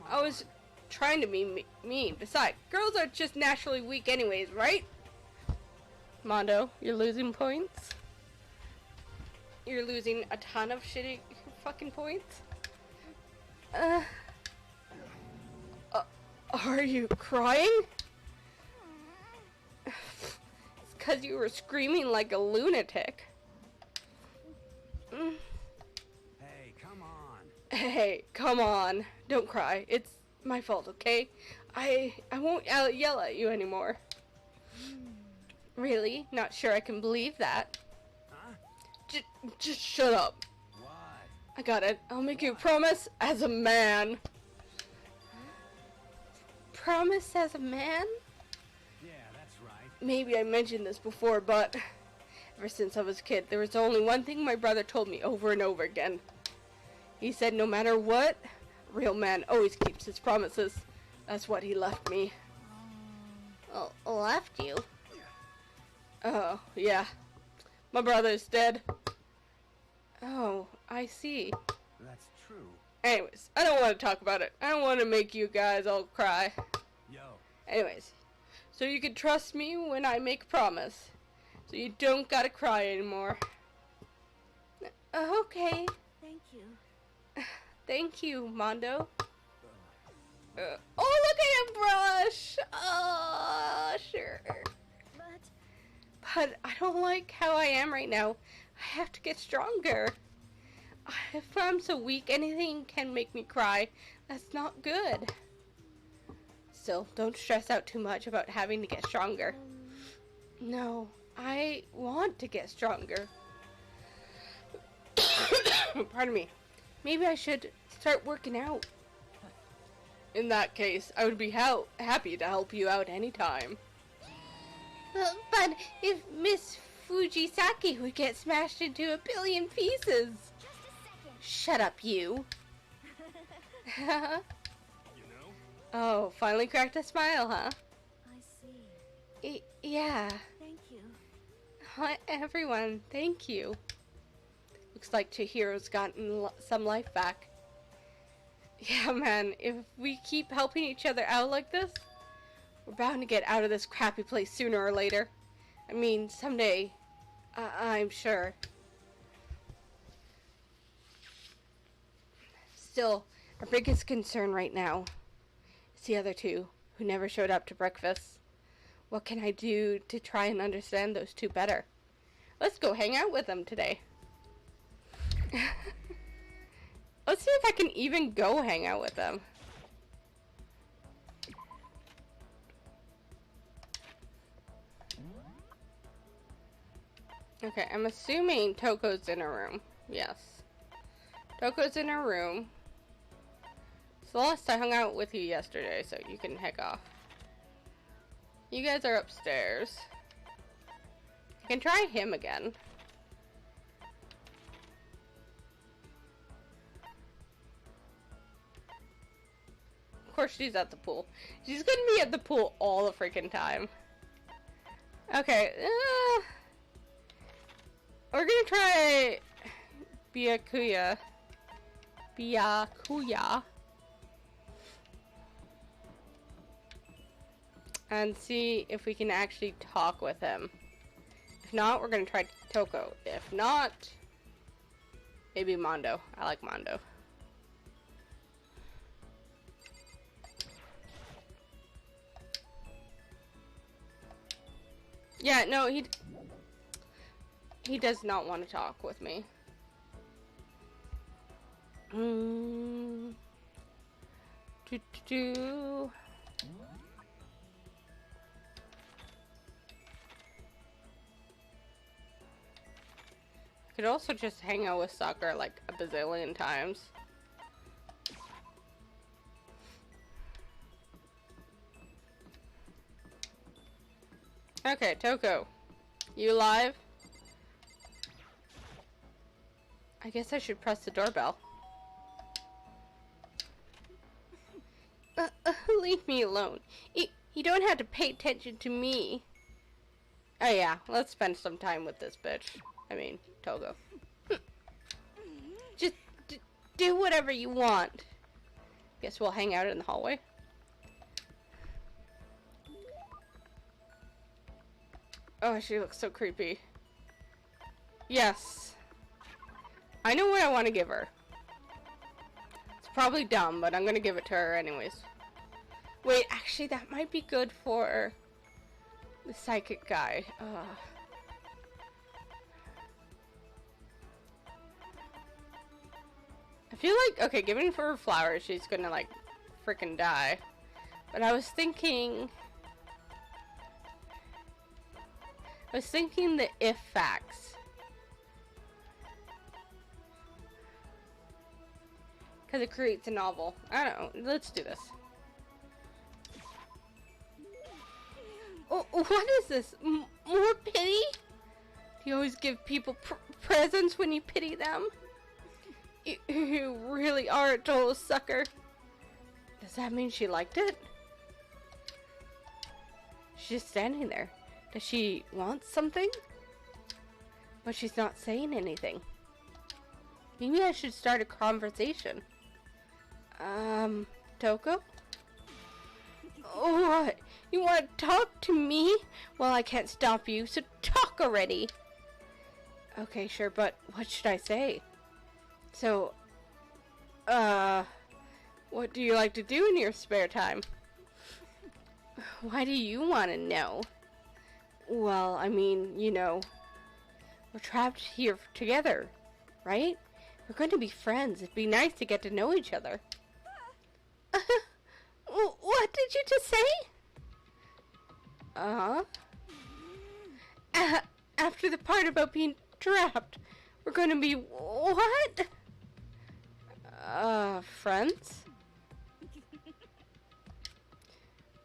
I was trying to be mean. Besides, girls are just naturally weak anyways, right? Mondo, you're losing points. You're losing a ton of shitty fucking points. Are you crying? It's because you were screaming like a lunatic. Hey, come on. Hey, come on. Don't cry. It's my fault, okay? I won't yell at you anymore. Really? Not sure I can believe that. Huh? Just shut up. Why? I got it. I'll make you a promise as a man. Promise as a man? Yeah, that's right. Maybe I mentioned this before, but ever since I was a kid, there was only one thing my brother told me over and over again. He said no matter what, a real man always keeps his promises. That's what he left me. Oh, left you? Oh, yeah. My brother's dead. Oh, I see. That's true. Anyways, I don't want to talk about it. I don't want to make you guys all cry. Yo. Anyways, so you can trust me when I make a promise. So you don't gotta cry anymore. Okay. Thank you. Thank you, Mondo. Oh, look at him brush! Oh, sure. But I don't like how I am right now. I have to get stronger. If I'm so weak, anything can make me cry. That's not good. Still, don't stress out too much about having to get stronger. No, I want to get stronger. Pardon me. Maybe I should start working out. In that case, I would be happy to help you out anytime. But if Miss Fujisaki would get smashed into a billion pieces. Shut up, you. You know? Oh, finally cracked a smile, huh? I see. Yeah. Thank you. Hi, everyone, thank you. Looks like Chihiro's gotten some life back. Yeah, man, if we keep helping each other out like this, we're bound to get out of this crappy place sooner or later. I mean, someday, I'm sure. Still, our biggest concern right now is the other two who never showed up to breakfast. What can I do to try and understand those two better? Let's go hang out with them today. Let's see if I can even go hang out with them. Okay, I'm assuming Toko's in her room. Yes. Toko's in her room. Celeste, I hung out with you yesterday, so you can heck off. You guys are upstairs. I can try him again. Of course she's at the pool. She's gonna be at the pool all the freaking time. Okay, we're gonna try Byakuya. And see if we can actually talk with him. If not, we're gonna try Toko. If not, maybe Mondo. I like Mondo. Yeah, no, he does not want to talk with me. Could also just hang out with Sakura like a bazillion times. Okay, Toko. You alive? I guess I should press the doorbell. Leave me alone. You don't have to pay attention to me. Oh yeah, let's spend some time with this bitch. I mean, Togo. Just do whatever you want. Guess we'll hang out in the hallway. Oh, she looks so creepy. Yes. I know what I want to give her. It's probably dumb, but I'm gonna give it to her anyways. Wait, actually, that might be good for the psychic guy. I feel like, okay, giving her flowers, she's gonna, like, freaking die. But I was thinking the if facts. Because it creates a novel. I don't know. Let's do this. Oh, what is this? More pity? Do you always give people presents when you pity them? You really are a total sucker. Does that mean she liked it? She's just standing there. Does she want something? But she's not saying anything. Maybe I should start a conversation. Toko? What? You want to talk to me? Well, I can't stop you, so talk already. Okay, sure, but what should I say? So, what do you like to do in your spare time? Why do you want to know? Well, I mean, you know, we're trapped here together, right? We're going to be friends. It'd be nice to get to know each other. What did you just say? After the part about being trapped, we're going to be what? Friends?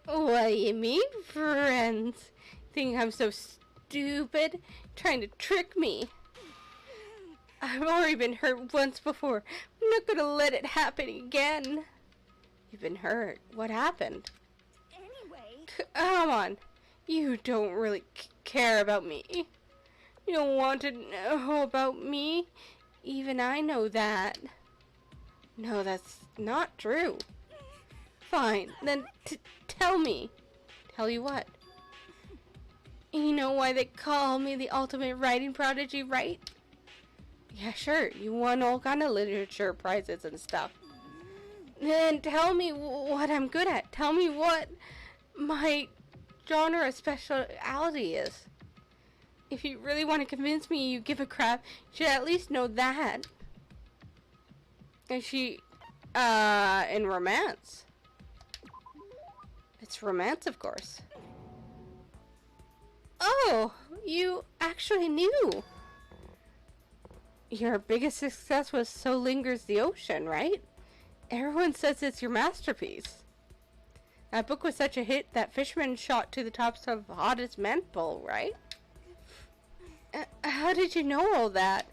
What do you mean, friends? Think I'm so stupid? Trying to trick me? I've already been hurt once before. I'm not gonna let it happen again. You've been hurt. What happened? Anyway. Come on. You don't really care about me. You don't want to know about me. Even I know that. No, that's not true. Fine. Then tell me. Tell you what? You know why they call me the ultimate writing prodigy, right? Yeah, sure. You won all kind of literature prizes and stuff. Then tell me what I'm good at. Tell me what my genre speciality is. If you really want to convince me you give a crap, you should at least know that. Is she, in romance? It's romance, of course. Oh, you actually knew. Your biggest success was So Lingers the Ocean, right? Everyone says it's your masterpiece. That book was such a hit that Fishman shot to the tops of Hottest Men poll, right? How did you know all that?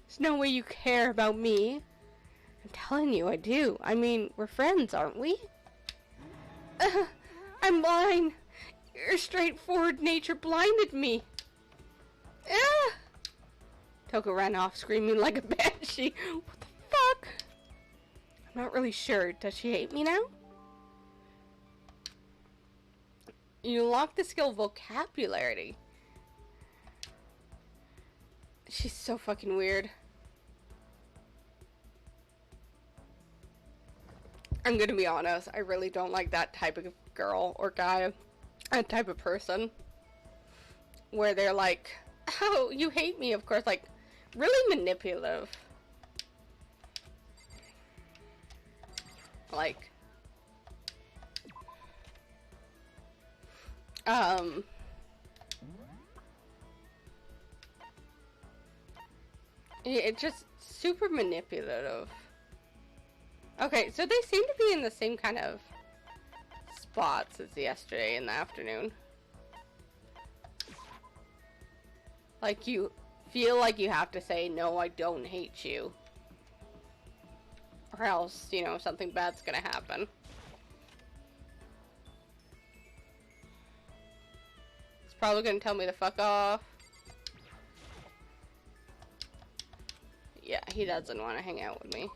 There's no way you care about me. I'm telling you, I do. I mean, we're friends, aren't we? I'm blind. Your straightforward nature blinded me. Ah! Toko ran off, screaming like a banshee. What the fuck? I'm not really sure. Does she hate me now? You unlock the skill vocabulary. She's so fucking weird. I'm gonna be honest, I really don't like that type of girl or guy, that type of person, where they're like, oh, you hate me, of course, like, really manipulative. Like, it's just super manipulative. Okay, so they seem to be in the same kind of spots as yesterday in the afternoon. Like, you feel like you have to say, no, I don't hate you. Or else, you know, something bad's gonna happen. He's probably gonna tell me to fuck off. Yeah, he doesn't want to hang out with me.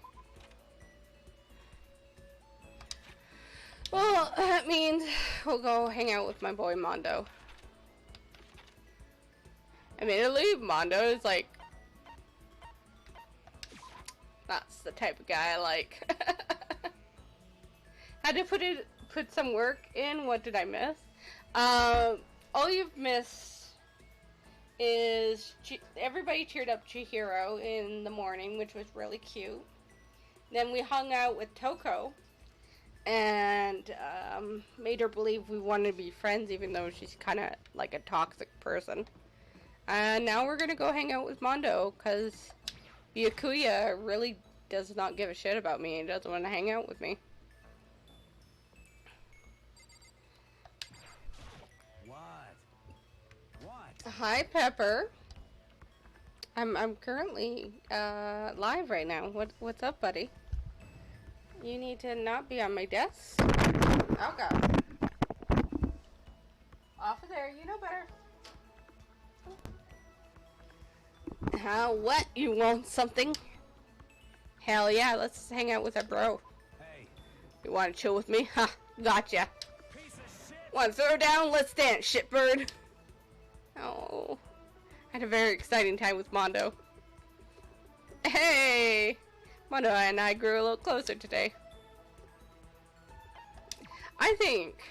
Well, that means we'll go hang out with my boy Mondo. Admittedly, Mondo is like, that's the type of guy I like. Had to put some work in. What did I miss? All you've missed is everybody cheered up Chihiro in the morning, which was really cute. Then we hung out with Toko and made her believe we wanted to be friends, even though she's kind of like a toxic person. And now we're gonna go hang out with Mondo, because Byakuya really does not give a shit about me and doesn't want to hang out with me. What? Hi, Pepper. I'm currently live right now. What's up, buddy? You need to not be on my desk. Oh god. Off of there, you know better. What? You want something? Hell yeah, let's hang out with our bro. Hey, You wanna chill with me? Ha, gotcha. piece of shit! Wanna throw down? Let's dance, shitbird. Oh, I had a very exciting time with Mondo. Hey! Mondo and I grew a little closer today. I think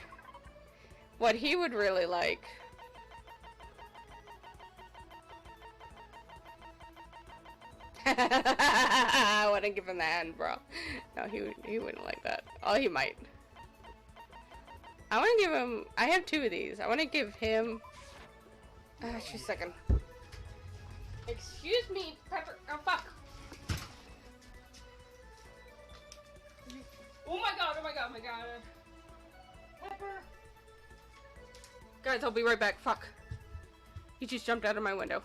what he would really like I wouldn't give him the hand, bro. No, he wouldn't like that. Oh, he might. I want to give him... I have 2 of these. I want to give him... just a second. Excuse me, Pepper. Oh, fuck. Oh my god, oh my god, oh my god. Pepper. Guys, I'll be right back. Fuck. He just jumped out of my window.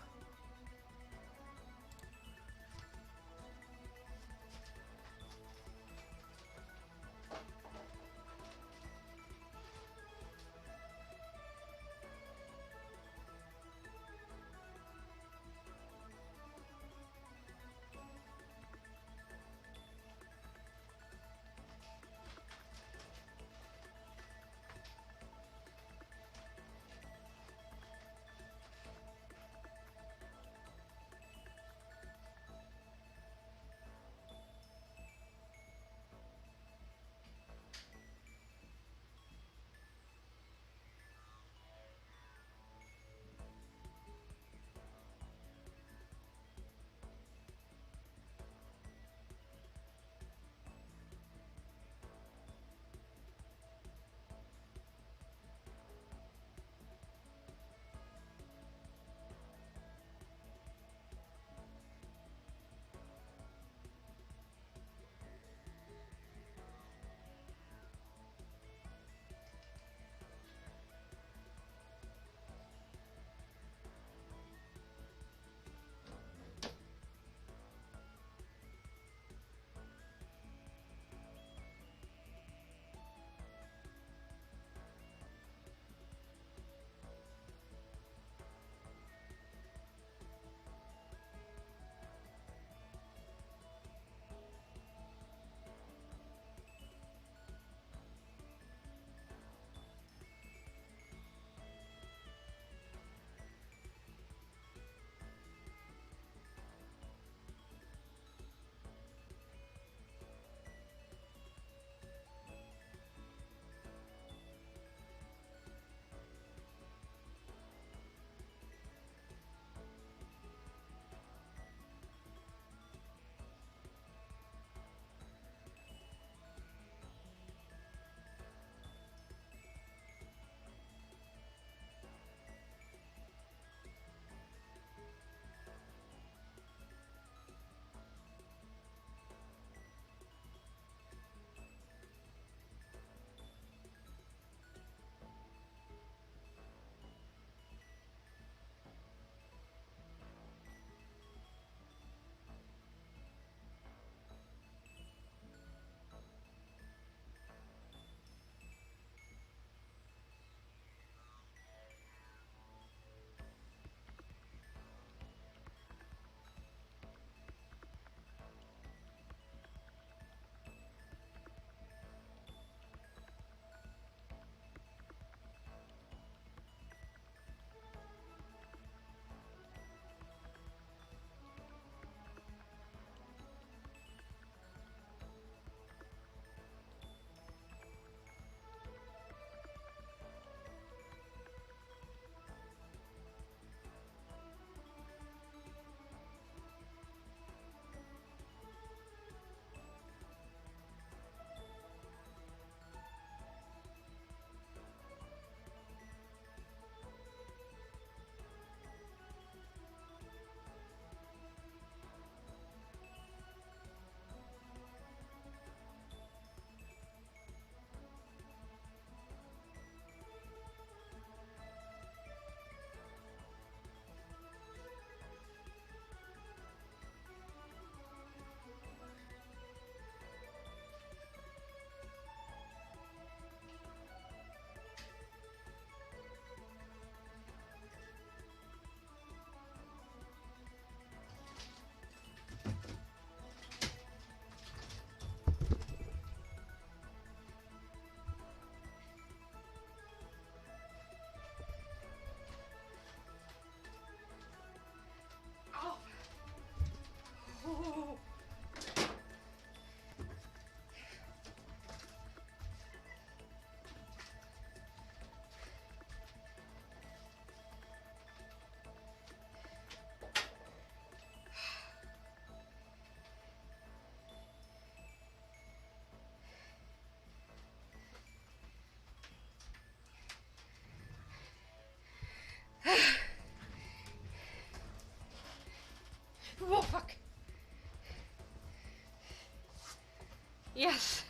Yes.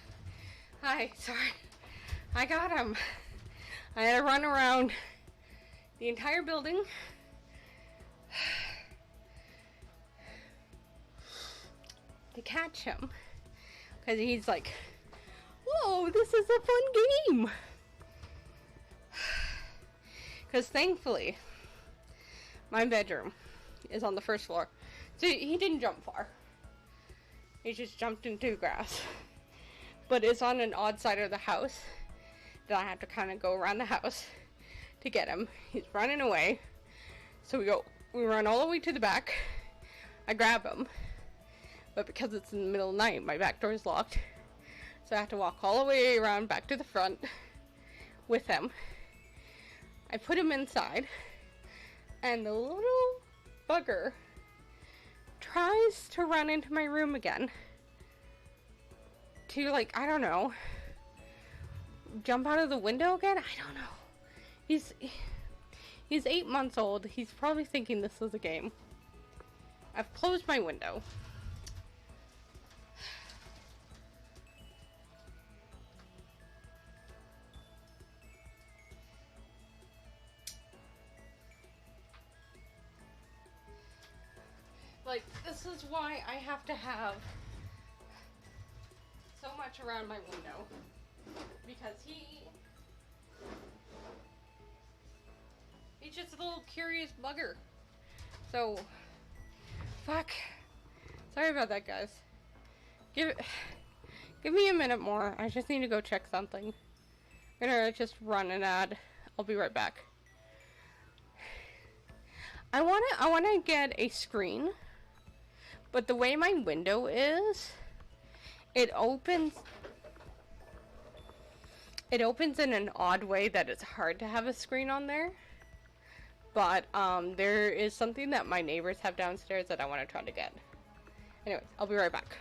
Hi, sorry. I got him. I had to run around the entire building. To catch him. Because he's like, whoa, this is a fun game. Because thankfully, my bedroom is on the first floor. So he didn't jump far. He just jumped into grass. But it's on an odd side of the house that I have to kind of go around the house to get him. He's running away. So we run all the way to the back. I grab him. But because it's in the middle of the night, my back door is locked. So I have to walk all the way around back to the front with him. I put him inside. And the little bugger tries to run into my room again. To, like, I don't know, jump out of the window again? I don't know. He's 8 months old. He's probably thinking this is a game. I've closed my window. Like, this is why I have to have so much around my window. Because he's just a little curious bugger. So, fuck. Sorry about that, guys. Give me a minute more. I just need to go check something. I'm gonna just run an ad. I'll be right back. I wanna get a screen. But the way my window is, it opens in an odd way that it's hard to have a screen on there. But there is something that my neighbors have downstairs that I want to try to get. Anyways, I'll be right back.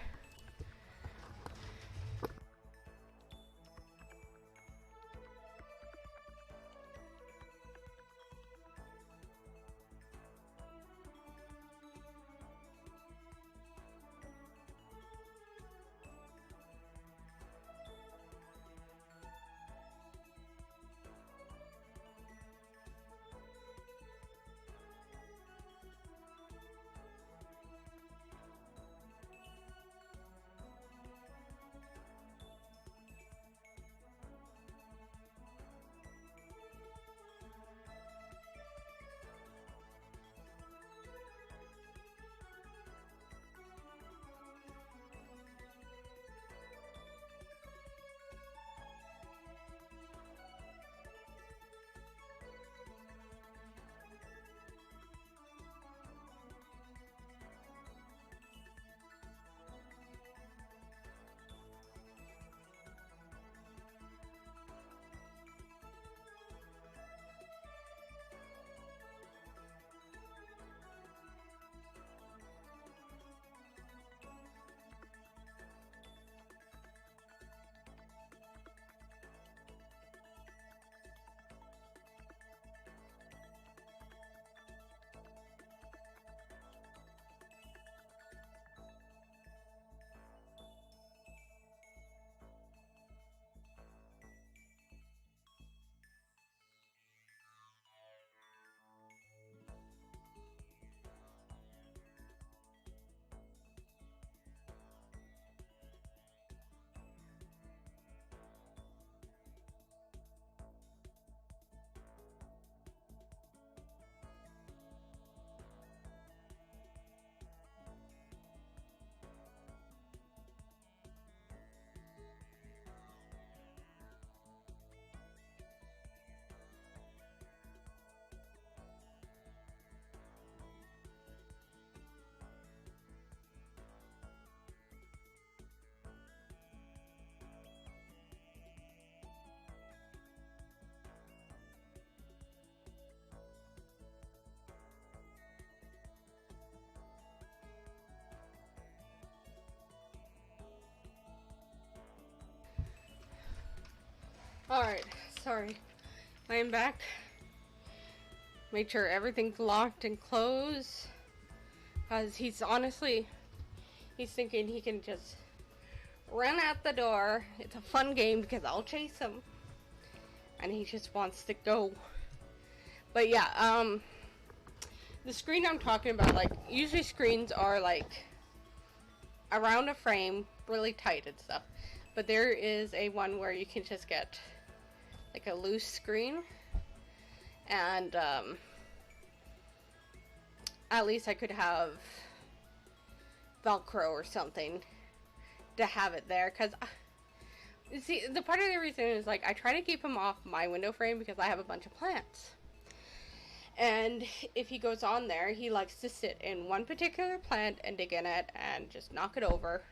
Alright, sorry. I am back. Make sure everything's locked and closed. Because he's thinking he can just run out the door. It's a fun game because I'll chase him. And he just wants to go. But yeah, the screen I'm talking about, like, usually screens are, like, around a frame, really tight and stuff. But there is a one where you can just get, like, a loose screen. And, at least I could have Velcro or something to have it there. Because, see, the part of the reason is, like, I try to keep him off my window frame because I have a bunch of plants. And if he goes on there, he likes to sit in one particular plant and dig in it and just knock it over.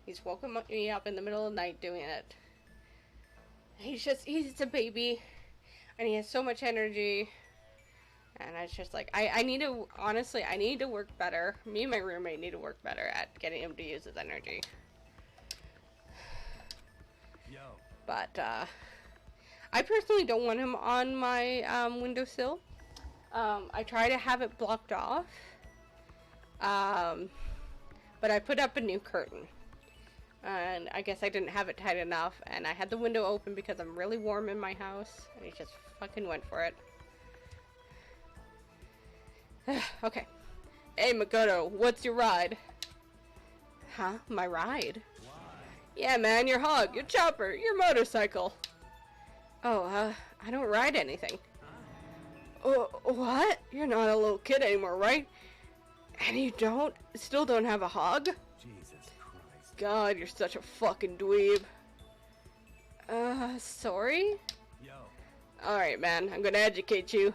He's woken me up in the middle of the night doing it. He's a baby. And he has so much energy. And it's just like, I need to, honestly, I need to work better. Me and my roommate need to work better at getting him to use his energy. Yo. But, I personally don't want him on my, windowsill. I try to have it blocked off. But I put up a new curtain. And I guess I didn't have it tight enough. And I had the window open because I'm really warm in my house. And he just fucking went for it. Okay. Hey, Makoto, what's your ride? Huh? My ride? Why? Yeah, man, your hog, your chopper, your motorcycle. Oh, I don't ride anything. Oh, what? You're not a little kid anymore, right? And you still don't have a hog? Jesus Christ. God, you're such a fucking dweeb. Sorry? Yo. Alright, man, I'm gonna educate you.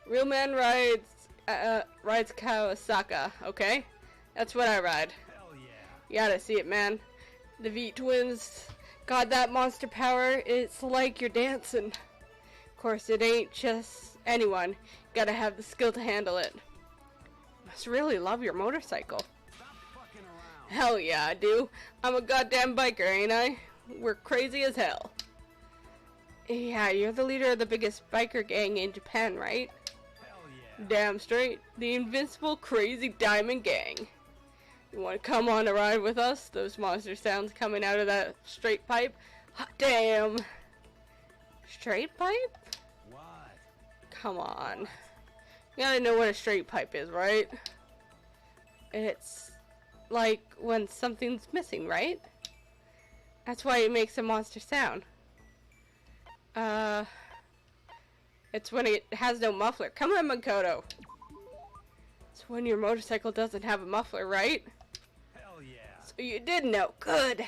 Real man rides Kawasaki, okay? That's what I ride. Hell yeah. You gotta see it, man. The V twins got that monster power. It's like you're dancing. Of course, it ain't just anyone. You gotta have the skill to handle it. Must really love your motorcycle. Stop fucking around. Hell yeah, I do. I'm a goddamn biker, ain't I? We're crazy as hell. Yeah, you're the leader of the biggest biker gang in Japan, right? Hell yeah. Damn straight. The invincible crazy diamond gang. You wanna come on a ride with us? Those monster sounds coming out of that straight pipe? Hot damn. Straight pipe? What? Come on. You gotta know what a straight pipe is, right? It's like when something's missing, right? That's why it makes a monster sound. It's when it has no muffler. Come on, Makoto. It's when your motorcycle doesn't have a muffler, right? Hell yeah. So you did know. Good.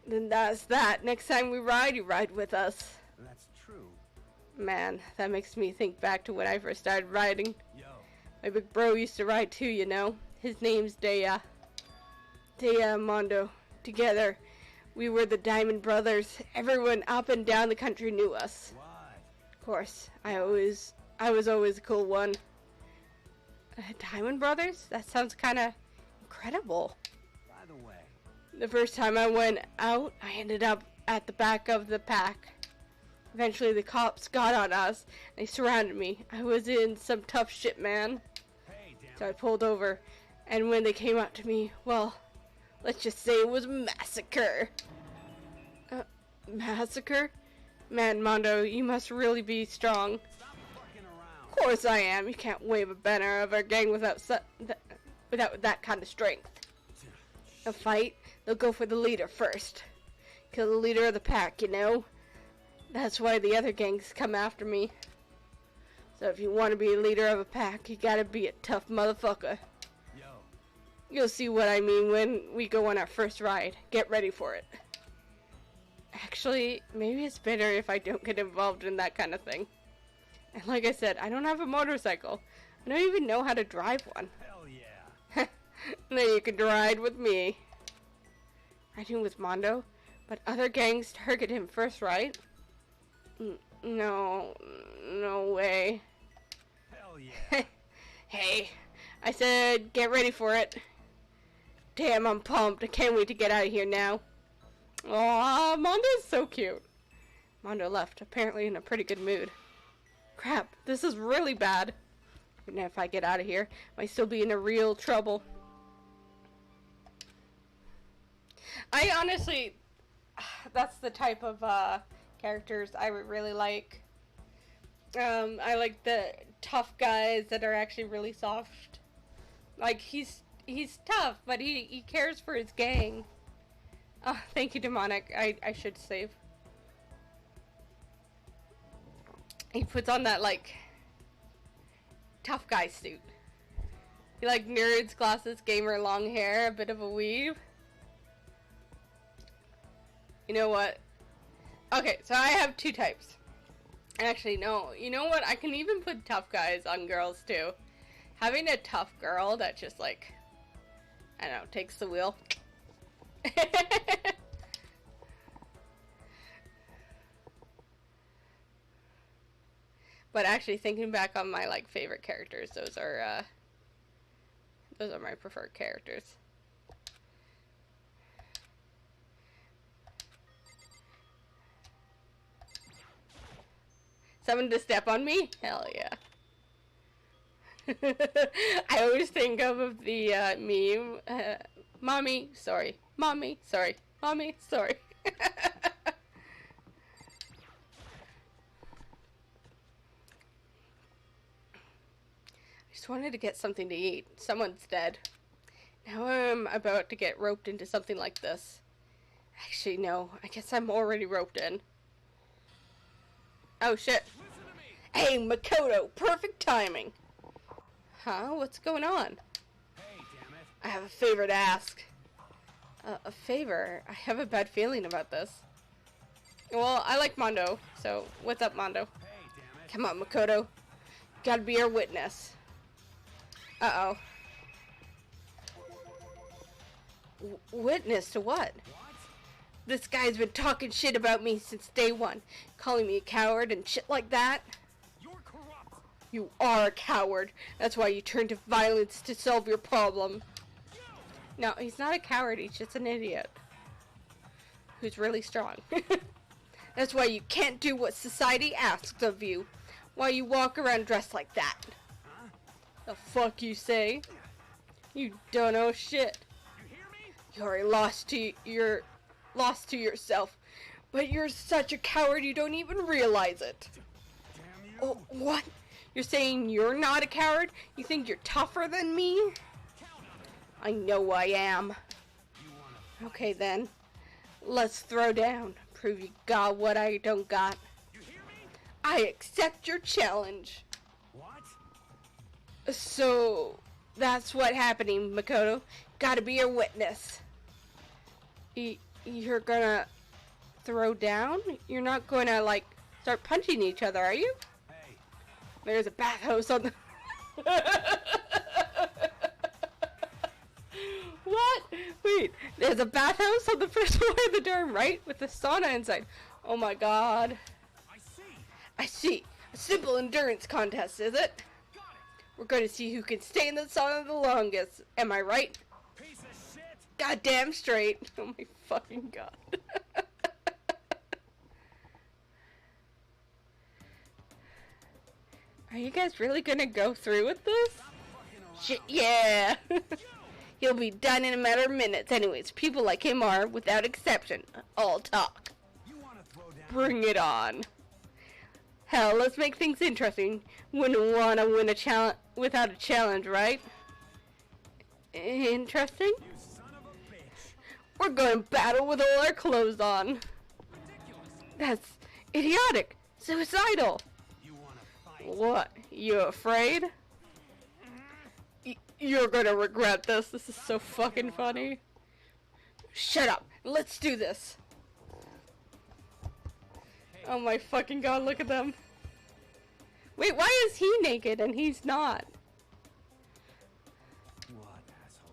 Then that's that. Next time we ride, you ride with us. That's true. Man, that makes me think back to when I first started riding. Yo. My big bro used to ride too, you know. His name's Dea. Dea and Mondo. Together, we were the Diamond Brothers. Everyone up and down the country knew us. Why? Of course, I was always a cool one. Diamond Brothers? That sounds kind of incredible. By the way. The first time I went out, I ended up at the back of the pack. Eventually, the cops got on us. They surrounded me. I was in some tough shit, man. Hey, damn. So I pulled over, and when they came up to me, well, let's just say it was a massacre. Massacre? Man, Mondo, you must really be strong. Stop fucking around. Of course I am. You can't wave a banner of our gang without that kind of strength. A fight, they'll go for the leader first. Kill the leader of the pack, you know? That's why the other gangs come after me. So if you want to be a leader of a pack, you gotta be a tough motherfucker. Yo. You'll see what I mean when we go on our first ride. Get ready for it. Actually, maybe it's better if I don't get involved in that kind of thing. And like I said, I don't have a motorcycle. I don't even know how to drive one. Hell yeah. Then you can ride with me. Riding with Mondo? But other gangs target him first, right? No way. Hell yeah. Hey, I said get ready for it. Damn, I'm pumped. I can't wait to get out of here now. Aw, Mondo's so cute. Mondo left, apparently in a pretty good mood. Crap, this is really bad. Even if I get out of here, I might still be in a real trouble. I honestly, that's the type of characters I would really like. I like the tough guys that are actually really soft. Like, he's tough, but he cares for his gang. Thank you, Demonic. I should save. He puts on that, like, tough guy suit. He, like, nerds, glasses, gamer, long hair, a bit of a weave. You know what? Okay, so I have two types. Actually, no. You know what? I can even put tough guys on girls, too. Having a tough girl that just, like, I don't know, takes the wheel. But actually, thinking back on my, like, favorite characters, those are my preferred characters. Someone to step on me? Hell yeah. I always think of the meme, mommy, sorry, mommy, sorry, mommy, sorry. I just wanted to get something to eat. Someone's dead. Now I'm about to get roped into something like this. Actually, no, I guess I'm already roped in. Oh shit. Hey, Makoto, perfect timing. Huh? What's going on? Hey, damn it. I have a favor to ask. A favor? I have a bad feeling about this. Well, I like Mondo, so what's up, Mondo? Hey, damn it. Come on, Makoto. Gotta be our witness. Uh-oh. Witness to what? What? This guy's been talking shit about me since day one. Calling me a coward and shit like that. You're corrupt. You are a coward. That's why you turn to violence to solve your problem. No, he's not a coward. He's just an idiot. Who's really strong. That's why you can't do what society asks of you. Why you walk around dressed like that. The fuck you say? You don't know shit. You hear me? You're lost to yourself. But you're such a coward you don't even realize it. Damn you. Oh, what? You're saying you're not a coward? You think you're tougher than me? Count on it. I know I am. You wanna Okay then. Let's throw down. Prove you got what I don't got. You hear me? I accept your challenge. What? So, that's what happening, Makoto. Gotta be a witness. You're gonna throw down? You're not gonna, like, start punching each other, are you? Hey. There's a bathhouse on the... What? Wait, there's a bathhouse on the first floor of the dorm, right? With the sauna inside. Oh my god. I see. I see. A simple endurance contest, is it? Got it. We're going to see who can stay in the sauna the longest. Am I right? Piece of shit. Goddamn straight. Oh my fucking god. Are you guys really gonna go through with this? Shit, yeah. He'll be done in a matter of minutes. Anyways, people like him are, without exception, all talk. You wanna throw down? Bring it on. Hell, let's make things interesting. Wouldn't wanna win a challenge without a challenge, right? Interesting? You son of a bitch. We're going to battle with all our clothes on. Ridiculous. That's idiotic. Suicidal. You wanna fight? What? You afraid? You're gonna regret this. This is so fucking funny. Shut up. Let's do this. Oh my fucking god, look at them. Wait, why is he naked and he's not? What, asshole?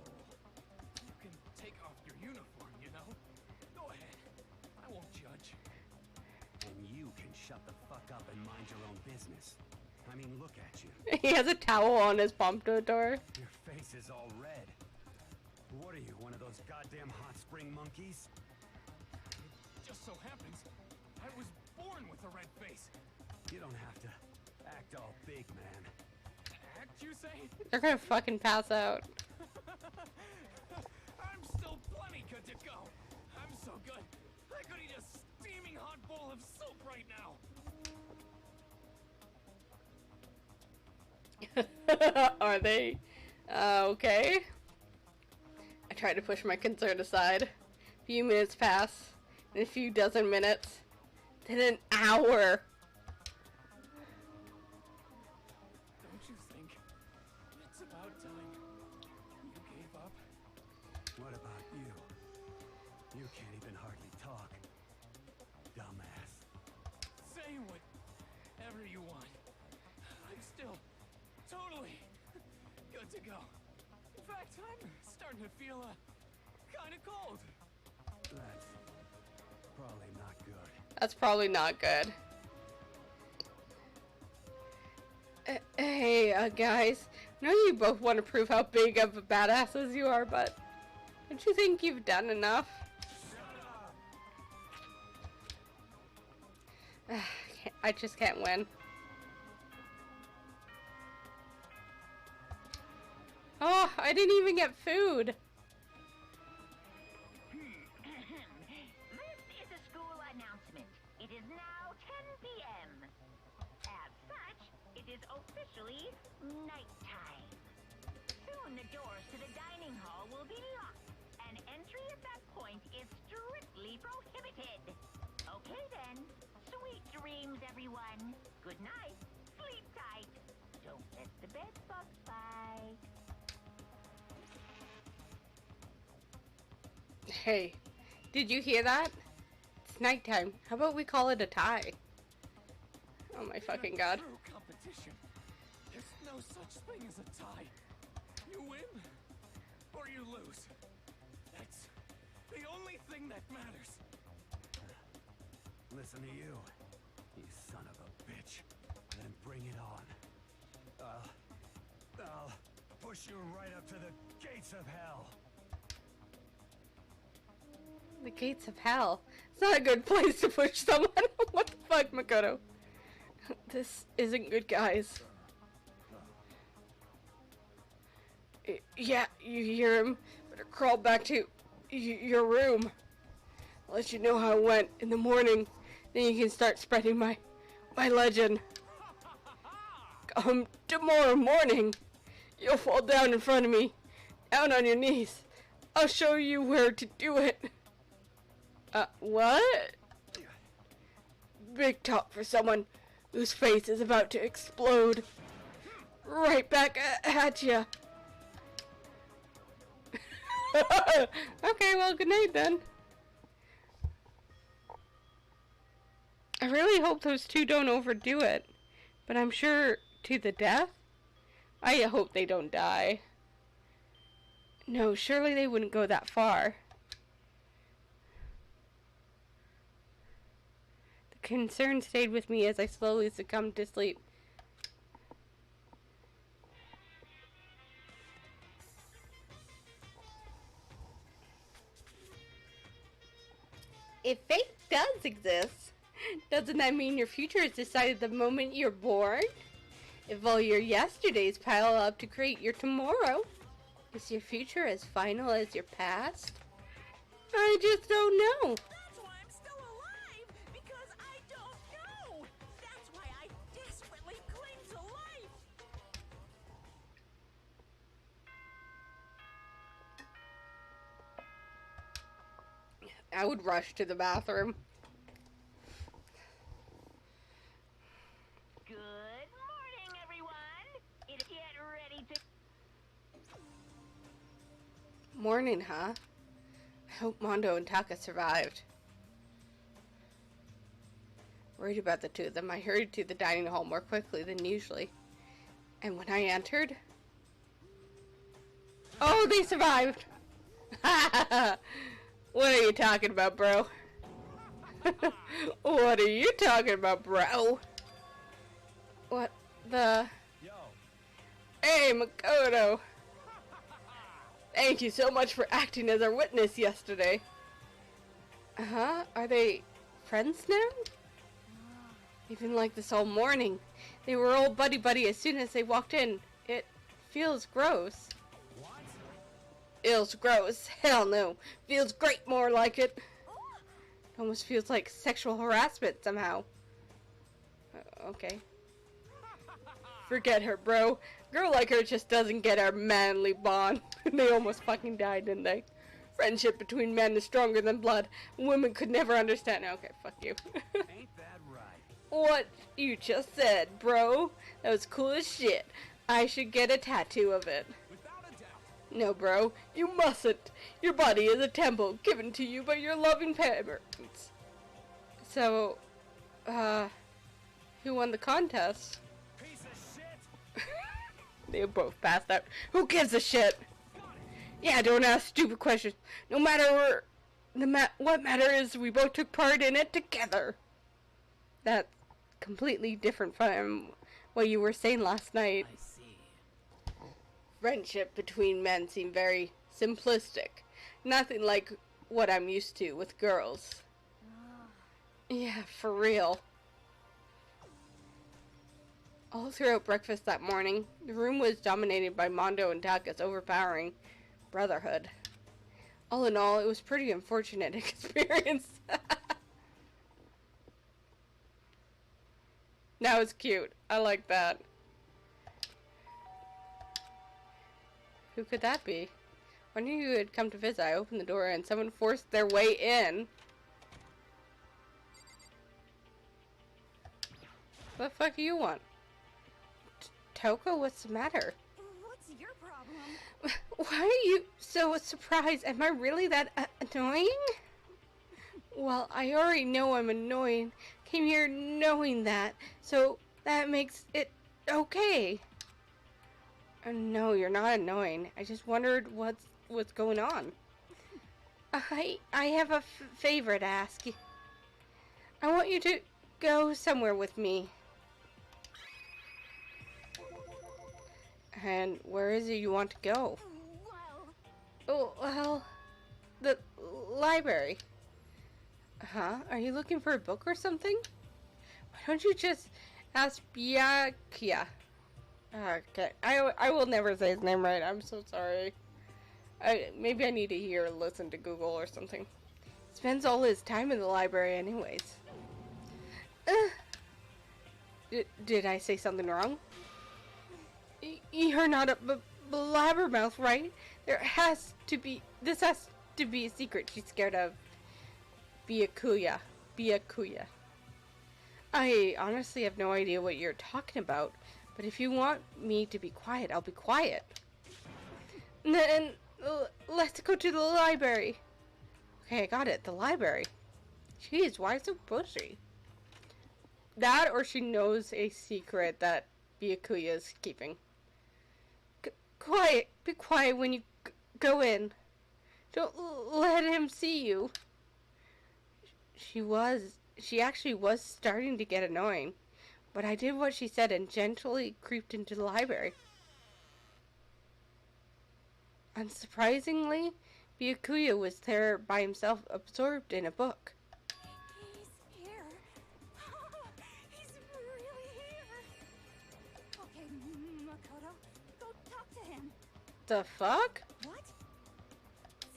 You can take off your uniform, you know? Go ahead. I won't judge. And you can shut the fuck up and mind your own business. I mean, look at you. He has a towel on his pompadour. Your face is all red. What are you, one of those goddamn hot spring monkeys? It just so happens I was born with a red face. You don't have to act all big, man. Act, you say? They're gonna fucking pass out. I'm still plenty good to go. a steaming hot bowl of soup right now. Are they? Okay. I try to push my concern aside. A few minutes pass, and a few dozen minutes, then an hour. Don't you think it's about time you gave up? What about you? You can't even hardly talk. Dumbass. Say whatever you want. I'm still totally good to go. In fact, I'm starting to feel kind of cold. That's probably not good. That's probably not good. Hey, guys. I know you both want to prove how big of a badasses you are, but don't you think you've done enough? I just can't win. Oh, I didn't even get food. This is a school announcement. It is now 10 p.m. As such, it is officially nighttime. Soon the doors to the dining hall will be locked, and entry at that point is strictly prohibited. Okay then. Sweet dreams, everyone. Good night. Sleep tight. Don't let the bed bugs bite. Hey, did you hear that? It's nighttime. How about we call it a tie? Oh my fucking god. True competition. There's no such thing as a tie. You win or you lose. That's the only thing that matters. Listen to you, you son of a bitch. Then bring it on. I'll push you right up to the gates of hell. The gates of hell. It's not a good place to push someone. What the fuck, Makoto? This isn't good, guys. Yeah, you hear him. Better crawl back to your room. I'll let you know how it went in the morning. Then you can start spreading my legend. Come tomorrow morning. You'll fall down in front of me. Down on your knees. I'll show you where to do it. What? Big talk for someone whose face is about to explode. Right back at ya. Okay, well, good night then. I really hope those two don't overdo it. But I'm sure to the death? I hope they don't die. No, surely they wouldn't go that far. The concern stayed with me as I slowly succumbed to sleep. If fate does exist, doesn't that mean your future is decided the moment you're born? If all your yesterdays pile up to create your tomorrow, is your future as final as your past? I just don't know. That's why I'm still alive, because I don't know. That's why I desperately cling to life. I would rush to the bathroom. Good morning, everyone. Get ready to... Morning, huh? I hope Mondo and Taka survived. Worried about the two of them, I hurried to the dining hall more quickly than usually. And when I entered... Oh, they survived! What are you talking about, bro? What are you talking about, bro? What the... Yo. Hey, Makoto! Thank you so much for acting as our witness yesterday. Uh-huh. Are they friends now? They've been like this all morning. They were all buddy-buddy as soon as they walked in. It feels gross. What? Feels gross. Hell no. Feels great, more like it. It almost feels like sexual harassment somehow. Okay. Forget her, bro. Girl like her just doesn't get our manly bond. They almost fucking died, didn't they? Friendship between men is stronger than blood. Women could never understand. Okay, fuck you. Ain't that right? What you just said, bro. That was cool as shit. I should get a tattoo of it. Without a doubt. No, bro. You mustn't. Your body is a temple given to you by your loving parents. So, who won the contest? Piece of shit. They both passed out. Who gives a shit? Yeah, don't ask stupid questions. No matter what matter is, we both took part in it together. That's completely different from what you were saying last night. I see. Friendship between men seemed very simplistic. Nothing like what I'm used to with girls. Yeah, for real. All throughout breakfast that morning, the room was dominated by Mondo and Taka's overpowering brotherhood. All in all, it was pretty unfortunate experience. That was cute. I like that. Who could that be? When you had come to visit, I opened the door and someone forced their way in. What the fuck do you want? Toko, what's the matter? What's your problem? Why are you so surprised? Am I really that annoying? Well, I already know I'm annoying. Came here knowing that, so that makes it okay. No, you're not annoying. I just wondered what's going on. I have a favor to ask you. I want you to go somewhere with me. And where is it you want to go? Well, Oh, well, the library. Huh? Are you looking for a book or something? Why don't you just ask Byakuya? Okay, I will never say his name right. I'm so sorry. Maybe I need to hear or listen to Google or something. He spends all his time in the library anyways. Did I say something wrong? You're not a blabbermouth, right? This has to be a secret. She's scared of Byakuya. I honestly have no idea what you're talking about, but if you want me to be quiet, I'll be quiet. Then let's go to the library. Okay, I got it. The library. Jeez, why so pushy? That or she knows a secret that Byakuya is keeping. Quiet. Be quiet when you go in. Don't let him see you. She actually was starting to get annoying, but I did what she said and gently creeped into the library. Unsurprisingly, Byakuya was there by himself, absorbed in a book. he's here. He's really here. Okay, Makoto, go talk to him. The fuck? What?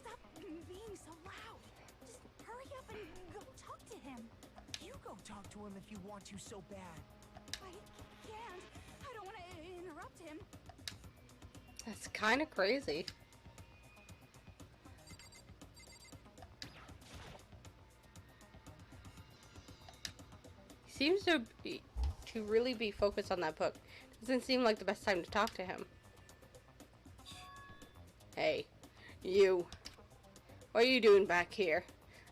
Stop being so loud. Just hurry up and go talk to him. You go talk to him if you want to so bad. I can't. I don't want to interrupt him. That's kind of crazy. He seems to really be focused on that book. Doesn't seem like the best time to talk to him. Hey, you. What are you doing back here?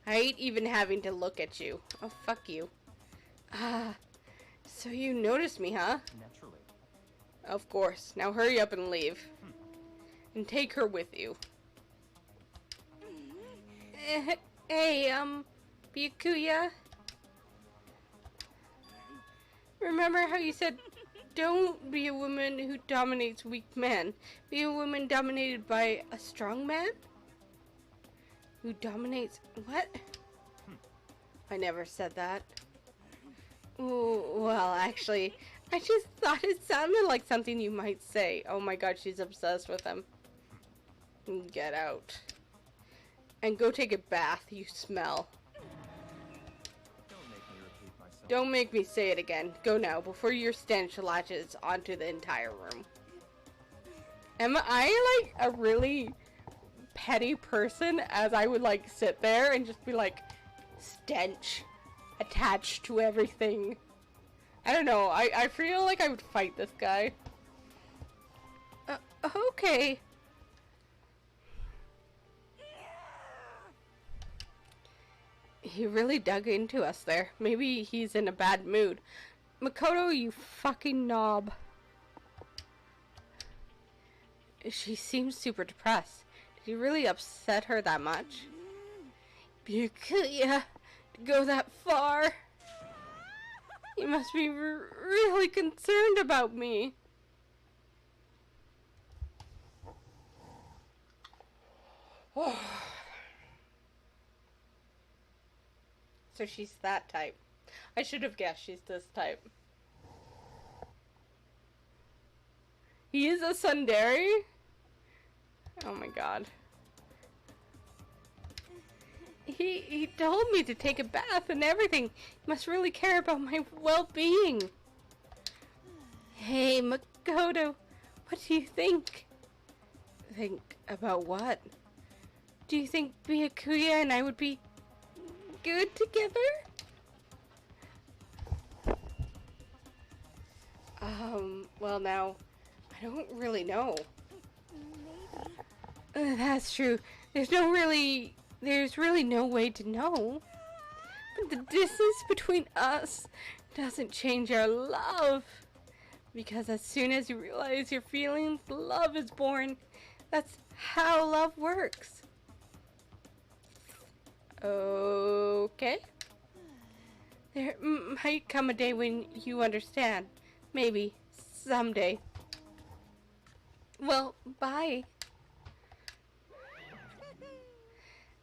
I hate even having to look at you. Oh, fuck you. So you noticed me, huh? Naturally. Of course. Now hurry up and leave. And take her with you. Hey, Byakuya? Remember how you said, don't be a woman who dominates weak men. Be a woman dominated by a strong man? Who dominates... What? I never said that. Ooh, well, actually, I just thought it sounded like something you might say. Oh my god, she's obsessed with him. Get out. And go take a bath, you smell. Don't make me say it again. Go now, before your stench latches onto the entire room. Am I, like, a really petty person, as I would, like, sit there and just be like, stench attached to everything? I don't know. I feel like I would fight this guy. Okay. He really dug into us there. Maybe he's in a bad mood. Makoto, you fucking knob. She seems super depressed. Did you really upset her that much? Byakuya, to go that far? You must be really concerned about me. So she's that type. I should have guessed she's this type. He is a tsundere? Oh my god. He told me to take a bath and everything. He must really care about my well-being. Hey, Makoto, what do you think? Think about what? Do you think Byakuya and I would be good together? Well now, I don't really know. That's true. There's really no way to know. But the distance between us doesn't change our love. Because as soon as you realize your feelings, love is born. That's how love works. Okay. There might come a day when you understand. Maybe. Someday. Well, bye.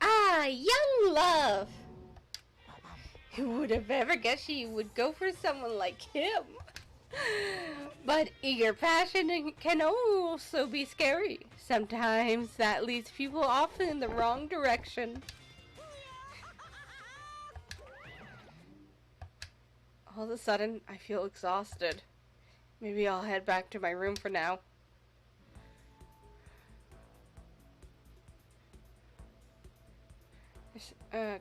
Ah, young love! Who would have ever guessed she would go for someone like him? But eager passion can also be scary. Sometimes that leads people off in the wrong direction. All of a sudden, I feel exhausted. Maybe I'll head back to my room for now. Okay.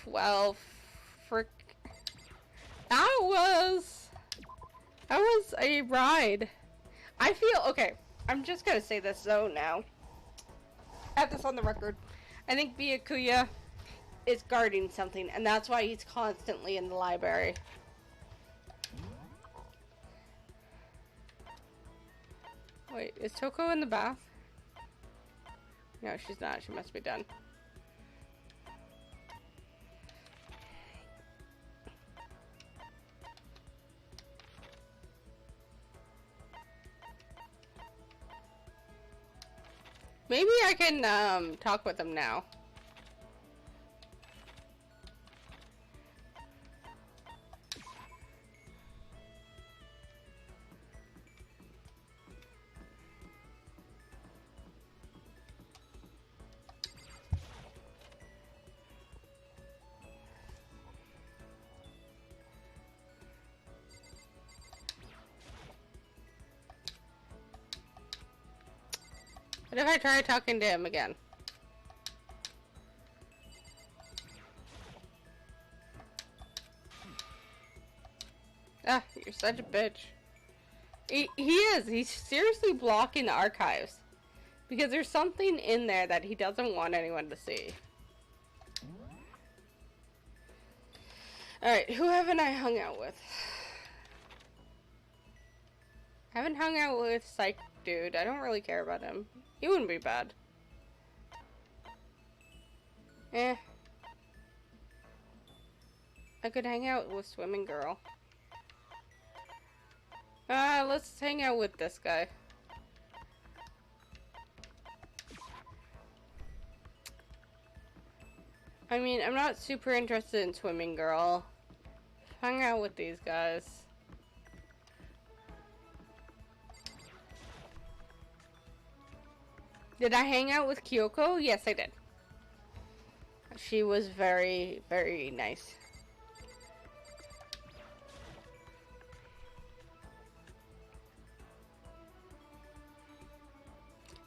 Well, that was a ride. I feel, okay, I'm just gonna say this though now. I have this on the record. I think Byakuya is guarding something, and that's why he's constantly in the library. Wait, is Toko in the bath? No, she's not. She must be done. Maybe I can talk with him now. What if I try talking to him again? Ah, you're such a bitch. He is. He's seriously blocking the archives. Because there's something in there that he doesn't want anyone to see. Alright, who haven't I hung out with? I haven't hung out with Psych Dude. I don't really care about him. He wouldn't be bad. I could hang out with Swimming Girl. Let's hang out with this guy. I mean, I'm not super interested in Swimming Girl. Hang out with these guys. Did I hang out with Kyoko? Yes, I did. She was very, very nice.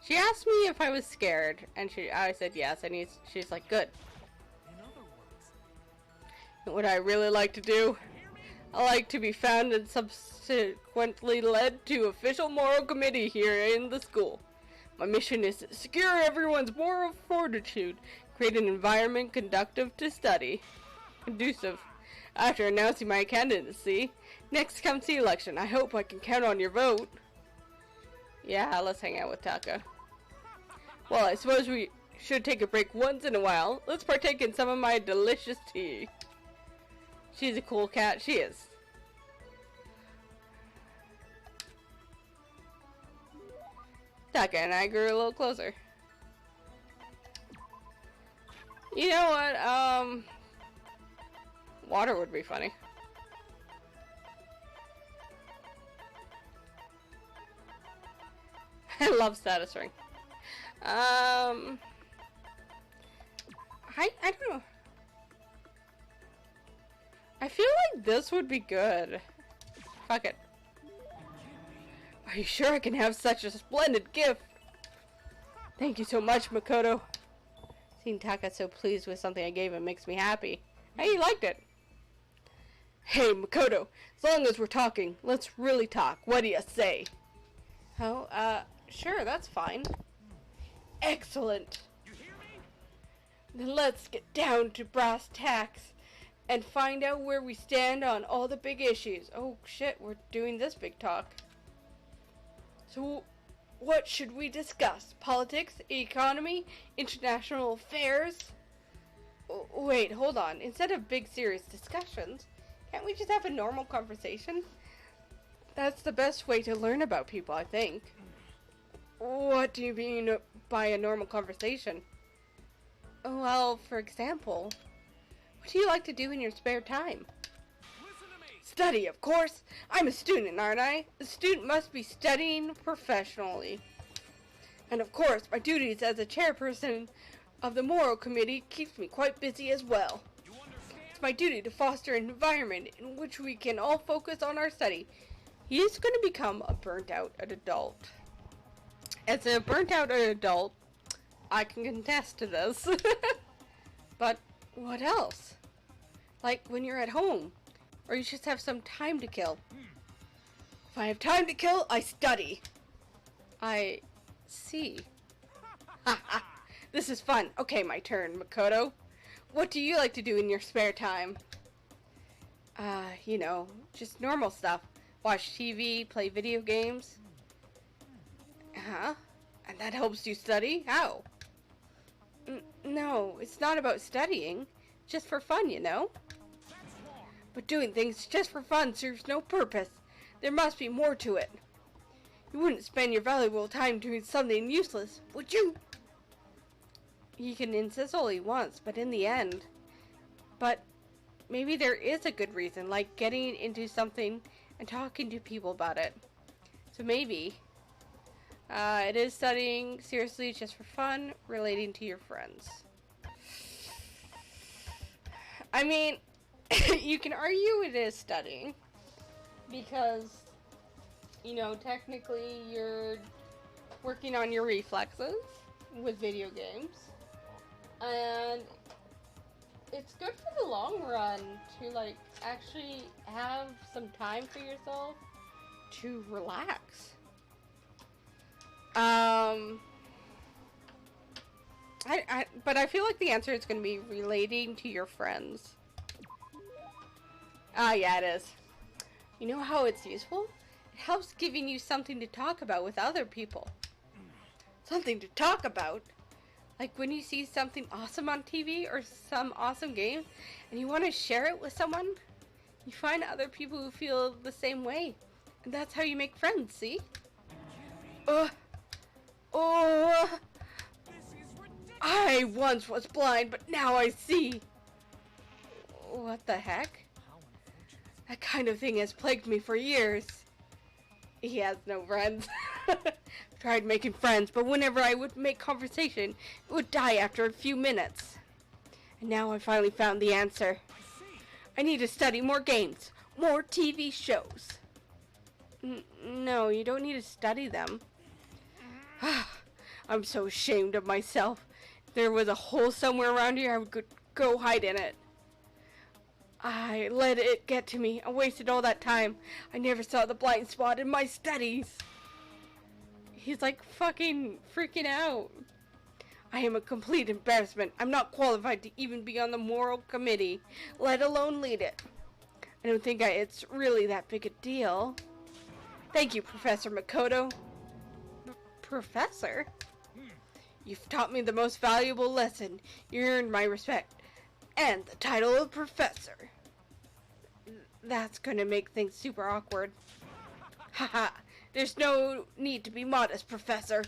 She asked me if I was scared, and I said yes, and she's like, good. In other words, What I really like to do? I like to be found and subsequently led to official moral committee here in the school. My mission is to secure everyone's moral fortitude, create an environment conducive to study. Conducive. After announcing my candidacy, next comes the election. I hope I can count on your vote. Yeah, let's hang out with Taka. Well, I suppose we should take a break once in a while. Let's partake in some of my delicious tea. She's a cool cat. She is. Taka and I grew a little closer. You know what? Water would be funny. I love status ring. I don't know. I feel like this would be good. Fuck it. Are you sure I can have such a splendid gift? Thank you so much, Makoto. Seeing Taka so pleased with something I gave him makes me happy. Hey, you liked it. Hey, Makoto, as long as we're talking, let's really talk. What do you say? Oh, sure, that's fine. Excellent. you hear me? Then let's get down to brass tacks and find out where we stand on all the big issues. Oh shit, we're doing this big talk. So, what should we discuss? Politics, economy, international affairs? Wait, hold on. Instead of big serious discussions, can't we just have a normal conversation? That's the best way to learn about people, I think. What do you mean by a normal conversation? Well, for example, what do you like to do in your spare time? Listen to me. Study, of course. I'm a student, aren't I? A student must be studying professionally. And of course, my duties as a chairperson of the Moral Committee keeps me quite busy as well. You understand? It's my duty to foster an environment in which we can all focus on our study. He's going to become a burnt-out adult. As a burnt-out adult, I can contest to this. But what else? Like when you're at home, or you just have some time to kill. If I have time to kill, I study. I see. This is fun. Okay, my turn, Makoto. What do you like to do in your spare time? You know, just normal stuff. Watch TV, play video games. Huh? And that helps you study? How? No, it's not about studying. Just for fun, you know? But doing things just for fun serves no purpose. There must be more to it. You wouldn't spend your valuable time doing something useless, would you? He can insist all he wants, but in the end... But maybe there is a good reason, like getting into something and talking to people about it. So maybe... it is studying seriously just for fun, relating to your friends. I mean, you can argue it is studying, because, you know, technically you're working on your reflexes with video games, and it's good for the long run to, like, actually have some time for yourself to relax. But I feel like the answer is going to be relating to your friends. Yeah, it is. You know how it's useful? It helps giving you something to talk about with other people. Something to talk about? Like when you see something awesome on TV or some awesome game and you want to share it with someone, you find other people who feel the same way. And that's how you make friends, see? I once was blind, but now I see. What the heck? That kind of thing has plagued me for years. He has no friends. Tried making friends, but whenever I would make conversation, it would die after a few minutes. And now I finally found the answer. I need to study more games, more TV shows. No, you don't need to study them. I'm so ashamed of myself. If there was a hole somewhere around here, I would go hide in it. I let it get to me. I wasted all that time. I never saw the blind spot in my studies. He's like fucking freaking out. I am a complete embarrassment. I'm not qualified to even be on the moral committee, let alone lead it. I don't think it's really that big a deal. Thank you, Professor Makoto. Professor? You've taught me the most valuable lesson. You earned my respect. And the title of Professor. That's gonna make things super awkward. Haha, there's no need to be modest, Professor.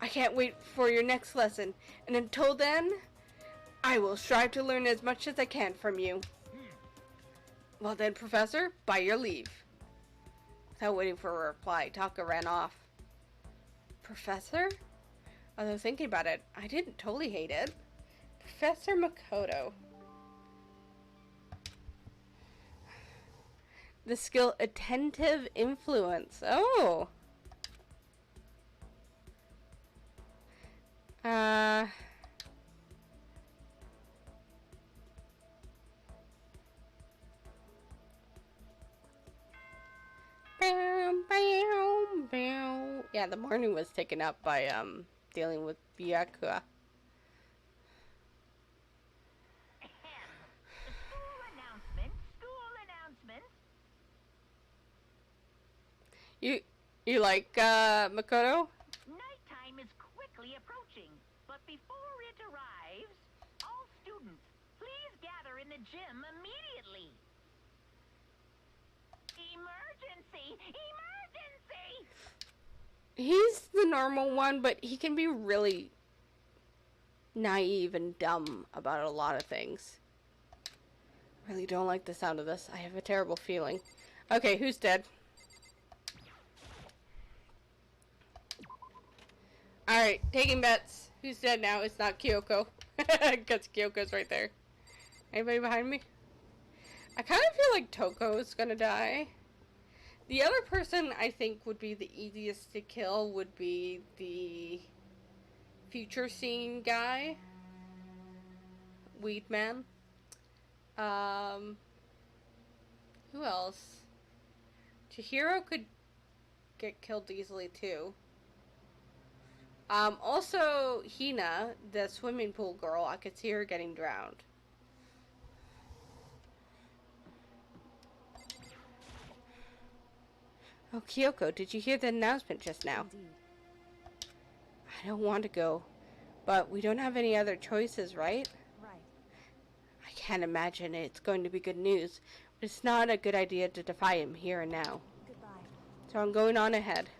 I can't wait for your next lesson, and until then, I will strive to learn as much as I can from you. Well then, Professor, by your leave. Without waiting for a reply, Taka ran off. Professor? Although thinking about it, I didn't totally hate it. Professor Makoto. The skill attentive influence. Oh. Yeah, the morning was taken up by dealing with Byakuya. You like Makoto? Nighttime is quickly approaching, but before it arrives, all students, please gather in the gym immediately. Emergency! Emergency! He's the normal one, but he can be really naive and dumb about a lot of things. I really don't like the sound of this. I have a terrible feeling. Okay, who's dead? Alright, taking bets. Who's dead now? It's not Kyoko. Because Kyoko's right there. Anybody behind me? I kind of feel like Toko's gonna die. The other person I think would be the easiest to kill would be the future scene guy. Weed Man. Who else? Chihiro could get killed easily too. Also Hina, the swimming pool girl, I could see her getting drowned. Oh, Kyoko, did you hear the announcement just now? Indeed. I don't want to go, but we don't have any other choices, right? Right. I can't imagine it's going to be good news, but it's not a good idea to defy him here and now. Goodbye. So I'm going on ahead.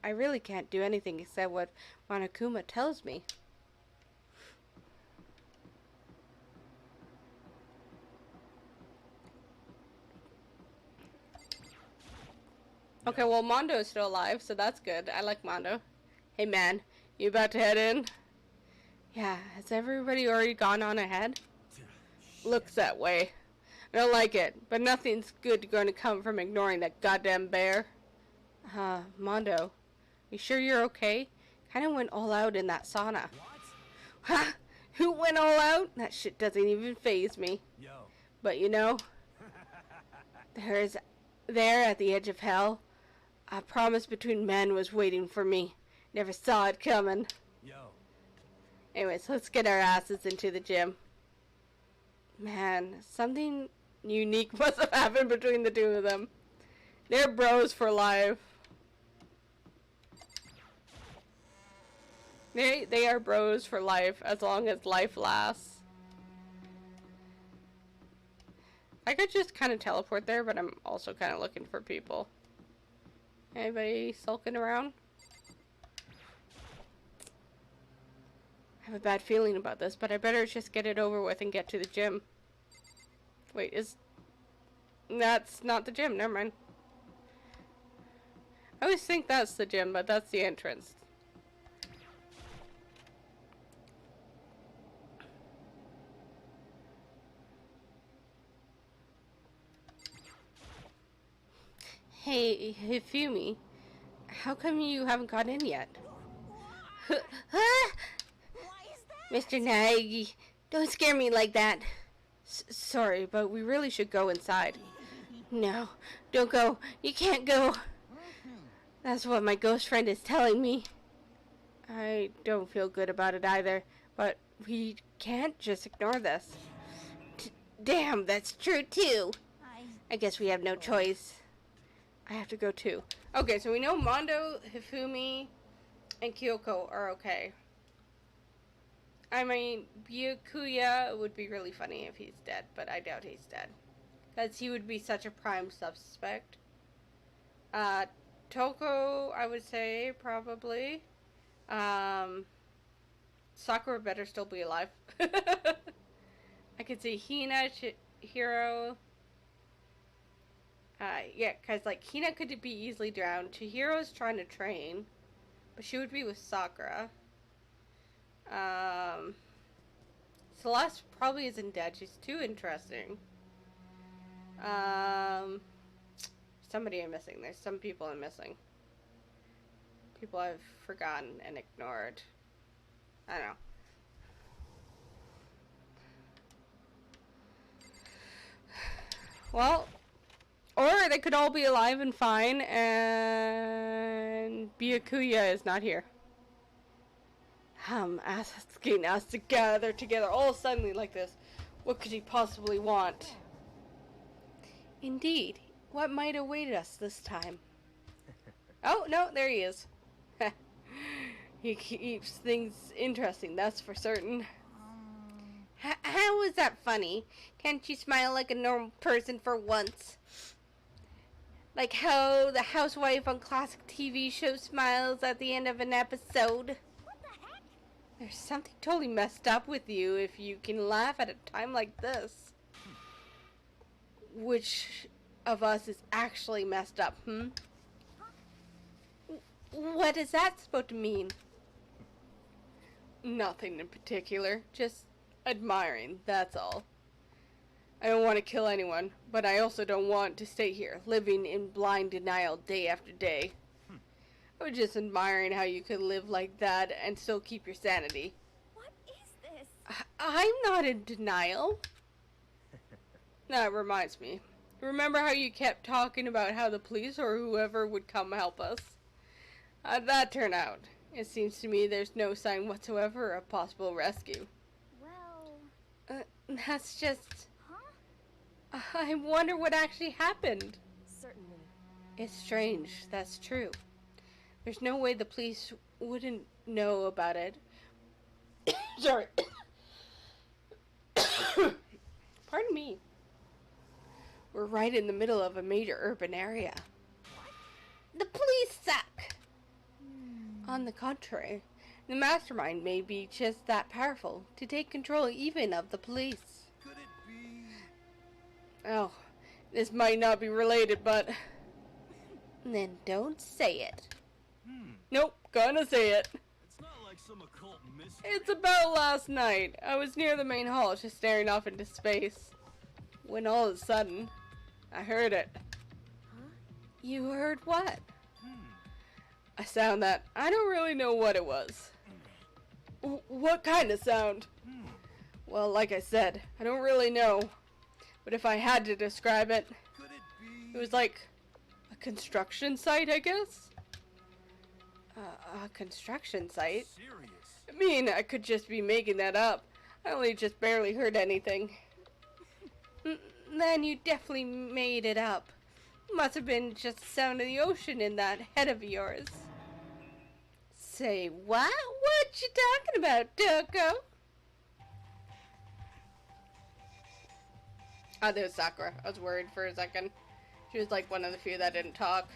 I really can't do anything except what Monokuma tells me. Okay, well, Mondo is still alive, so that's good. I like Mondo. Hey, man, you about to head in? Yeah, has everybody already gone on ahead? Looks that way. I don't like it, but nothing's good going to come from ignoring that goddamn bear. Mondo, you sure you're okay? Kinda went all out in that sauna. What? Ha! Who went all out? That shit doesn't even faze me. Yo. But you know, there at the edge of hell, a promise between men was waiting for me. Never saw it coming. Yo. Anyways, let's get our asses into the gym. Man, something unique must have happened between the two of them. They're bros for life. They are bros for life as long as life lasts. I could just kind of teleport there, but I'm also kind of looking for people. Anybody sulking around? I have a bad feeling about this, but I better just get it over with and get to the gym. Wait, that's not the gym, never mind. I always think that's the gym, but that's the entrance. Hey, Hifumi, how come you haven't got in yet? Why is that? Mr. Naegi, don't scare me like that. Sorry, but we really should go inside. No, don't go. You can't go. That's what my ghost friend is telling me. I don't feel good about it either, but we can't just ignore this. Damn, that's true too. I guess we have no choice. I have to go too. Okay, so we know Mondo, Hifumi, and Kyoko are okay. I mean, Byakuya would be really funny if he's dead, but I doubt he's dead. Because he would be such a prime suspect. Toko, I would say, probably. Sakura better still be alive. I could see Hina, Chihiro. Yeah, because, like, Hina could be easily drowned. Chihiro's trying to train. But she would be with Sakura. Celeste probably isn't dead. She's too interesting. Somebody I'm missing. There's some people I'm missing. People I've forgotten and ignored. I don't know. Well, or they could all be alive and fine, and Byakuya is not here. Asking us to gather together all suddenly like this. What could he possibly want? Indeed, what might await us this time? Oh, no, there he is. He keeps things interesting, that's for certain. How is that funny? Can't you smile like a normal person for once? Like how the housewife on classic TV show smiles at the end of an episode. There's something totally messed up with you if you can laugh at a time like this. Which of us is actually messed up, What is that supposed to mean? Nothing in particular, just admiring, that's all. I don't want to kill anyone, but I also don't want to stay here, living in blind denial day after day. I was just admiring how you could live like that and still keep your sanity. What is this? I'm not in denial. That reminds me. Remember how you kept talking about how the police or whoever would come help us? How'd that turn out? It seems to me there's no sign whatsoever of possible rescue. Well... That's just... Huh? I wonder what actually happened. Certainly. It's strange, that's true. There's no way the police wouldn't know about it. Sorry. Pardon me. We're right in the middle of a major urban area. The police suck! On the contrary, the mastermind may be just that powerful to take control even of the police. Could it be? Oh, this might not be related, but... Then don't say it. Nope, gonna say it. It's not like some occult mystery. It's about last night. I was near the main hall, just staring off into space. When all of a sudden, I heard it. Huh? You heard what? A sound that I don't really know what it was. What kind of sound? Well, like I said, I don't really know. But if I had to describe it, Could it be? it was like a construction site, I guess? A construction site? Serious? I mean, I could just be making that up. I only just barely heard anything. Then you definitely made it up. Must have been just the sound of the ocean in that head of yours. Say what? What you talking about, Toko? Oh, there's Sakura. I was worried for a second. She was like one of the few that didn't talk.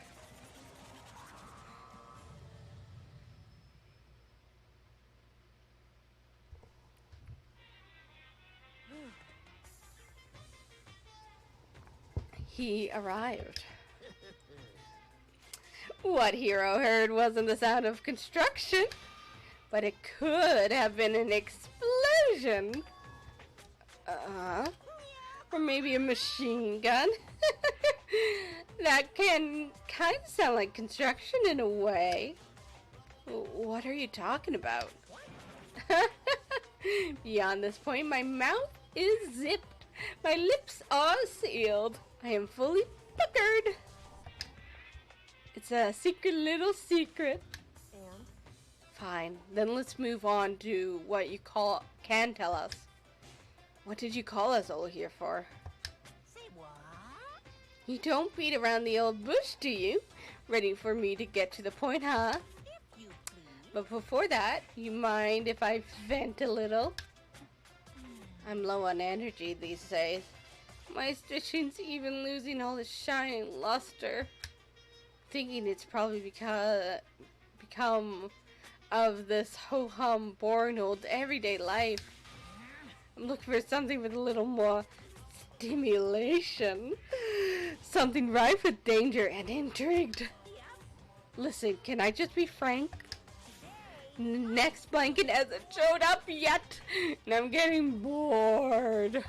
He arrived. What Hiro heard wasn't the sound of construction, but it could have been an explosion. Or maybe a machine gun. That can kind of sound like construction in a way. What are you talking about? Beyond this point, my mouth is zipped. My lips are sealed. I am fully puckered. It's a secret little secret. And Fine, then let's move on to what you can tell us. What did you call us all here for? Say what? You don't beat around the old bush, do you? Ready for me to get to the point, huh? If you please. But before that, you mind if I vent a little? I'm low on energy these days. My stitching's even losing all its shine and luster. Thinking it's probably become of this ho-hum, boring old everyday life. I'm looking for something with a little more stimulation. Something rife with danger and intrigue. Listen, can I just be frank? Next blanket hasn't showed up yet, and I'm getting bored.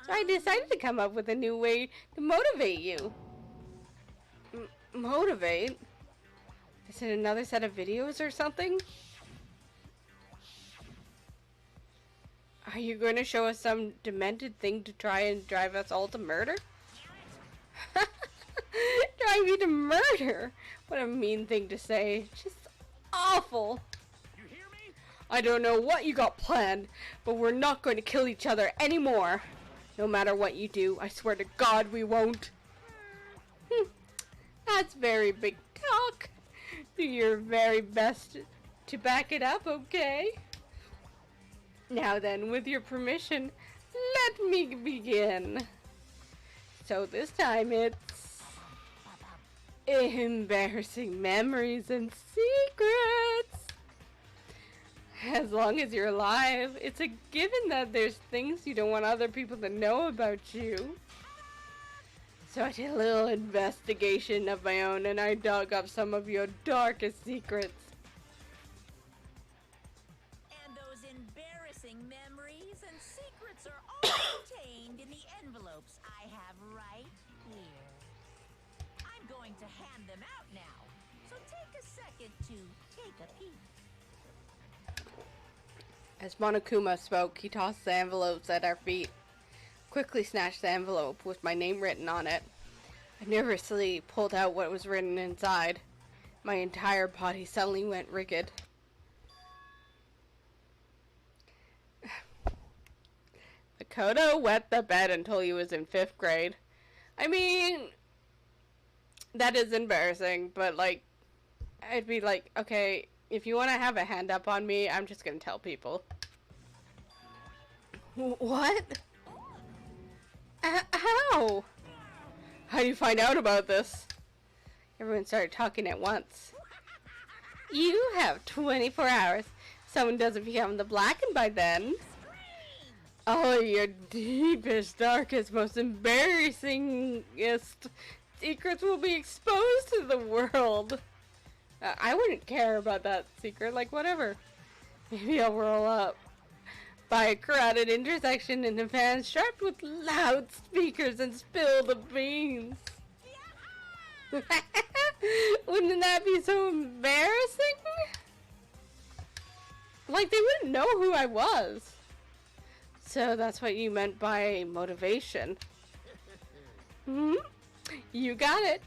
So I decided to come up with a new way to motivate you. Motivate? Is it another set of videos or something? Are you going to show us some demented thing to try and drive us all to murder? Drive me to murder? What a mean thing to say. Just awful. You hear me? I don't know what you got planned, but we're not going to kill each other anymore. No matter what you do, I swear to God we won't. That's very big talk. Do your very best to back it up, okay? Now then, with your permission, let me begin. So this time it's embarrassing memories and secrets. As long as you're alive, it's a given that there's things you don't want other people to know about you. So I did a little investigation of my own and I dug up some of your darkest secrets. And those embarrassing memories and secrets are all contained in the envelopes I have right here. I'm going to hand them out now, so take a second to take a peek. As Monokuma spoke, he tossed the envelopes at our feet. Quickly snatched the envelope with my name written on it. I nervously pulled out what was written inside. My entire body suddenly went rigid. Makoto wet the bed until he was in 5th grade. I mean, that is embarrassing, but like, I'd be like, okay, if you want to have a hand up on me, I'm just gonna tell people. What? How? How do you find out about this? Everyone started talking at once. You have 24 hours. Someone doesn't become the blackened by then. Oh, your deepest, darkest, most embarrassingest secrets will be exposed to the world. I wouldn't care about that secret, like whatever. Maybe I'll roll up by a crowded intersection in a van strapped with loud speakers and spill the beans. Wouldn't that be so embarrassing? Like, they wouldn't know who I was. So that's what you meant by motivation. Hmm? You got it.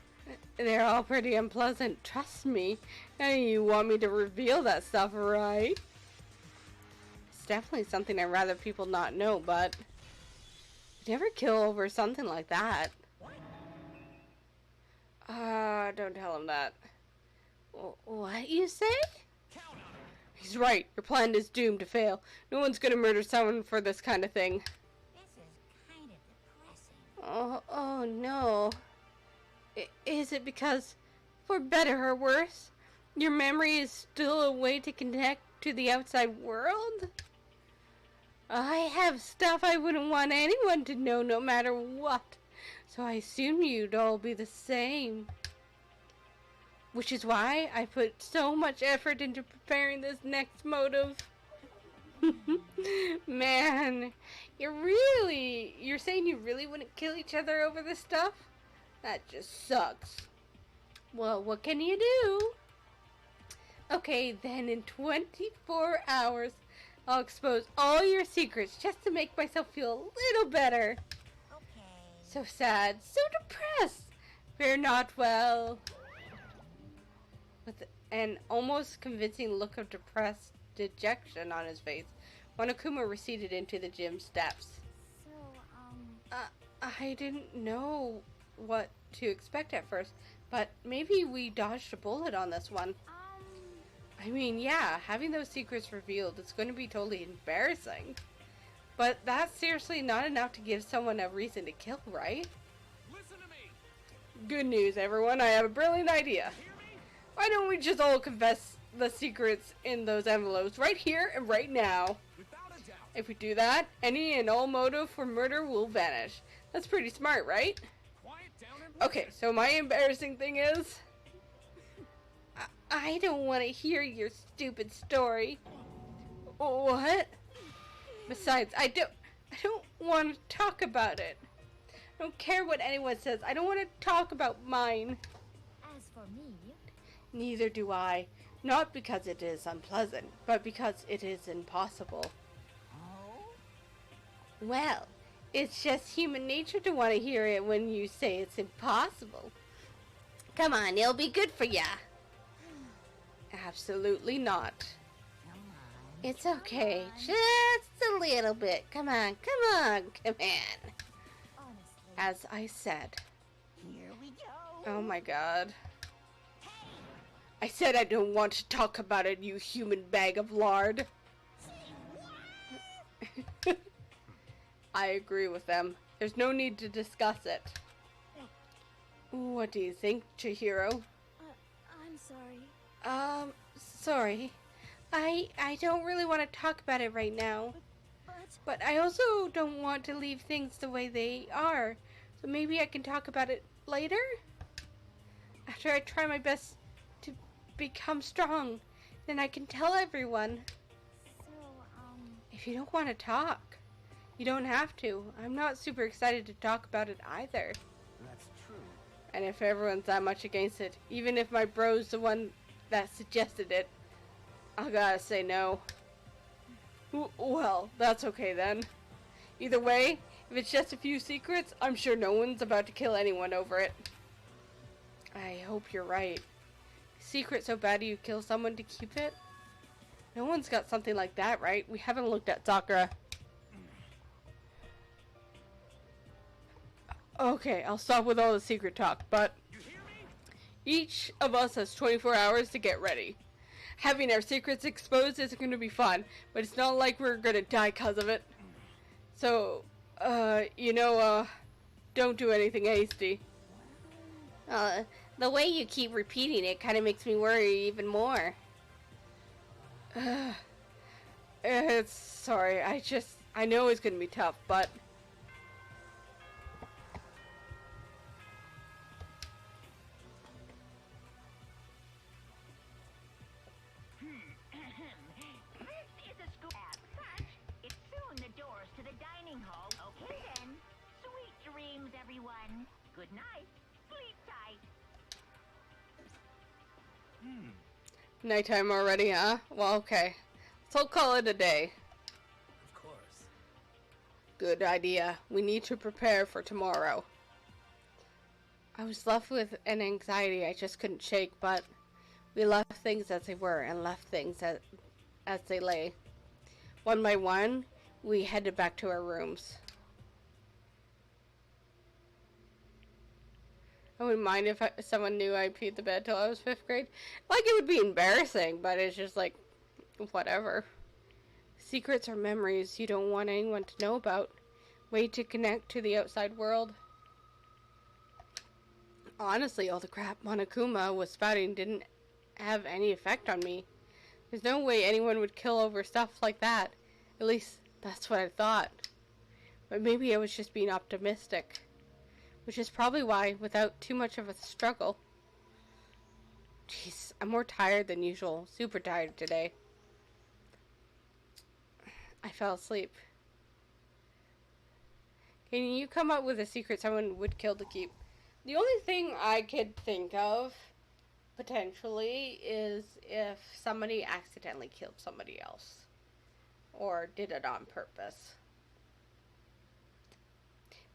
They're all pretty unpleasant, trust me. And you want me to reveal that stuff, right? It's definitely something I'd rather people not know, but I'd never kill over something like that. Don't tell him that. What you say? He's right. Your plan is doomed to fail. No one's gonna murder someone for this kind of thing. This is kind of depressing. Oh no. Is it because, for better or worse, your memory is still a way to connect to the outside world? I have stuff I wouldn't want anyone to know no matter what, so I assume you'd all be the same. Which is why I put so much effort into preparing this next motive. Man, you're saying you really wouldn't kill each other over this stuff? That just sucks. Well, what can you do? Okay, then in 24 hours, I'll expose all your secrets just to make myself feel a little better. Okay. So sad, so depressed. We're not well. With an almost convincing look of depressed dejection on his face, Monokuma receded into the gym steps. So, I didn't know what to expect at first, but maybe we dodged a bullet on this one. I mean, yeah, having those secrets revealed is going to be totally embarrassing. But that's seriously not enough to give someone a reason to kill, right? Listen to me. Good news, everyone. I have a brilliant idea. Hear me? Why don't we just all confess the secrets in those envelopes right here and right now? Without a doubt. If we do that, any and all motive for murder will vanish. That's pretty smart, right? Quiet down and Okay, so my embarrassing thing is... I don't want to hear your stupid story. What? Besides, I don't want to talk about it. I don't care what anyone says. I don't want to talk about mine. as for me, Neither do I. Not because it is unpleasant, but because it is impossible. Oh? Well, it's just human nature to want to hear it when you say it's impossible. Come on, it'll be good for ya. Absolutely not. Come on. It's okay, just a little bit. Come on, come on, come on. honestly. As I said. Here we go. Oh my god. I said I don't want to talk about it, you human bag of lard. I agree with them. There's no need to discuss it. What do you think, Chihiro? I'm sorry. Sorry. I don't really want to talk about it right now. But But I also don't want to leave things the way they are. So maybe I can talk about it later? After I try my best to become strong, then I can tell everyone. so, If you don't want to talk, you don't have to. I'm not super excited to talk about it either. That's true. And if everyone's that much against it, even if my bro's the one that suggested it, I gotta say no. Well, that's okay then. Either way, if it's just a few secrets, I'm sure no one's about to kill anyone over it. I hope you're right. Secret so bad you kill someone to keep it? No one's got something like that, right? We haven't looked at Sakura. Okay, I'll stop with all the secret talk, but You hear me? each of us has 24 hours to get ready. Having our secrets exposed isn't going to be fun, but it's not like we're going to die because of it. So, don't do anything hasty. The way you keep repeating it kind of makes me worry even more. Sorry, I know it's going to be tough, but... This is a school. As such, it's soon the doors to the dining hall. Okay then. Sweet dreams, everyone. Good night. Sleep tight. Nighttime already, huh? Well, okay. So I'll call it a day. Of course. Good idea. We need to prepare for tomorrow. I was left with an anxiety I just couldn't shake, but we left things as they were and left things as they lay. One by one, we headed back to our rooms. I wouldn't mind if someone knew I peed the bed till I was 5th grade. Like, it would be embarrassing, but it's just like, whatever. Secrets are memories you don't want anyone to know about. Way to connect to the outside world. Honestly, all the crap Monokuma was spouting didn't have any effect on me. There's no way anyone would kill over stuff like that. At least, that's what I thought. But maybe I was just being optimistic. Which is probably why, without too much of a struggle... Jeez, I'm more tired than usual. Super tired today. I fell asleep. Can you come up with a secret someone would kill to keep? The only thing I could think of, potentially, is if somebody accidentally killed somebody else. Or did it on purpose.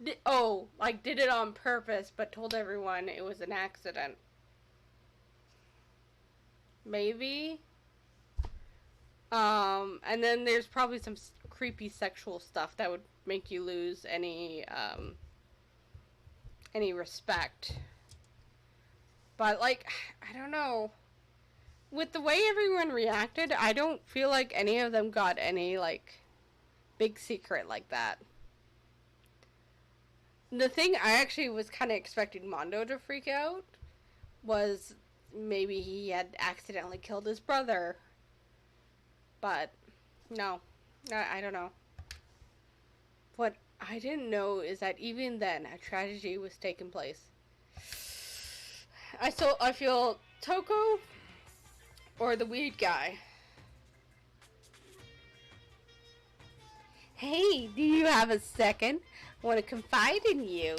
Did it on purpose, but told everyone it was an accident. Maybe. And then there's probably some creepy sexual stuff that would make you lose any respect. But, like, I don't know. With the way everyone reacted, I don't feel like any of them got any, like, big secret like that. The thing I actually was kind of expecting Mondo to freak out was maybe he had accidentally killed his brother. But, no. I don't know. What I didn't know is that even then, a tragedy was taking place. I feel Toko or the weed guy. Hey, do you have a second? I want to confide in you.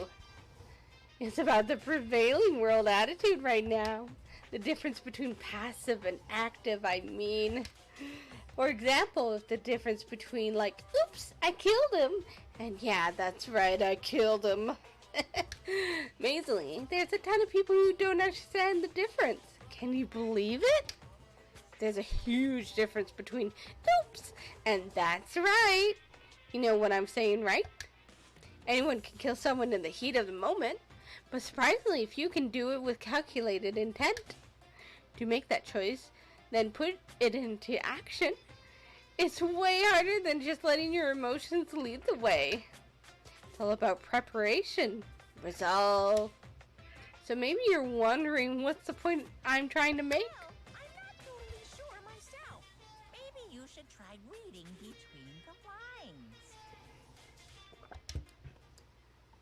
It's about the prevailing world attitude right now. The difference between passive and active, I mean. For example, the difference between, like, oops, I killed him, and yeah, that's right, I killed him. Amazingly, there's a ton of people who don't understand the difference. Can you believe it? There's a huge difference between oops and that's right. You know what I'm saying, right? Anyone can kill someone in the heat of the moment, but surprisingly few can do it with calculated intent. To make that choice, then put it into action. It's way harder than just letting your emotions lead the way. It's all about preparation, resolve. So maybe you're wondering what's the point I'm trying to make? Well, I'm not totally sure myself. Maybe you should try reading between the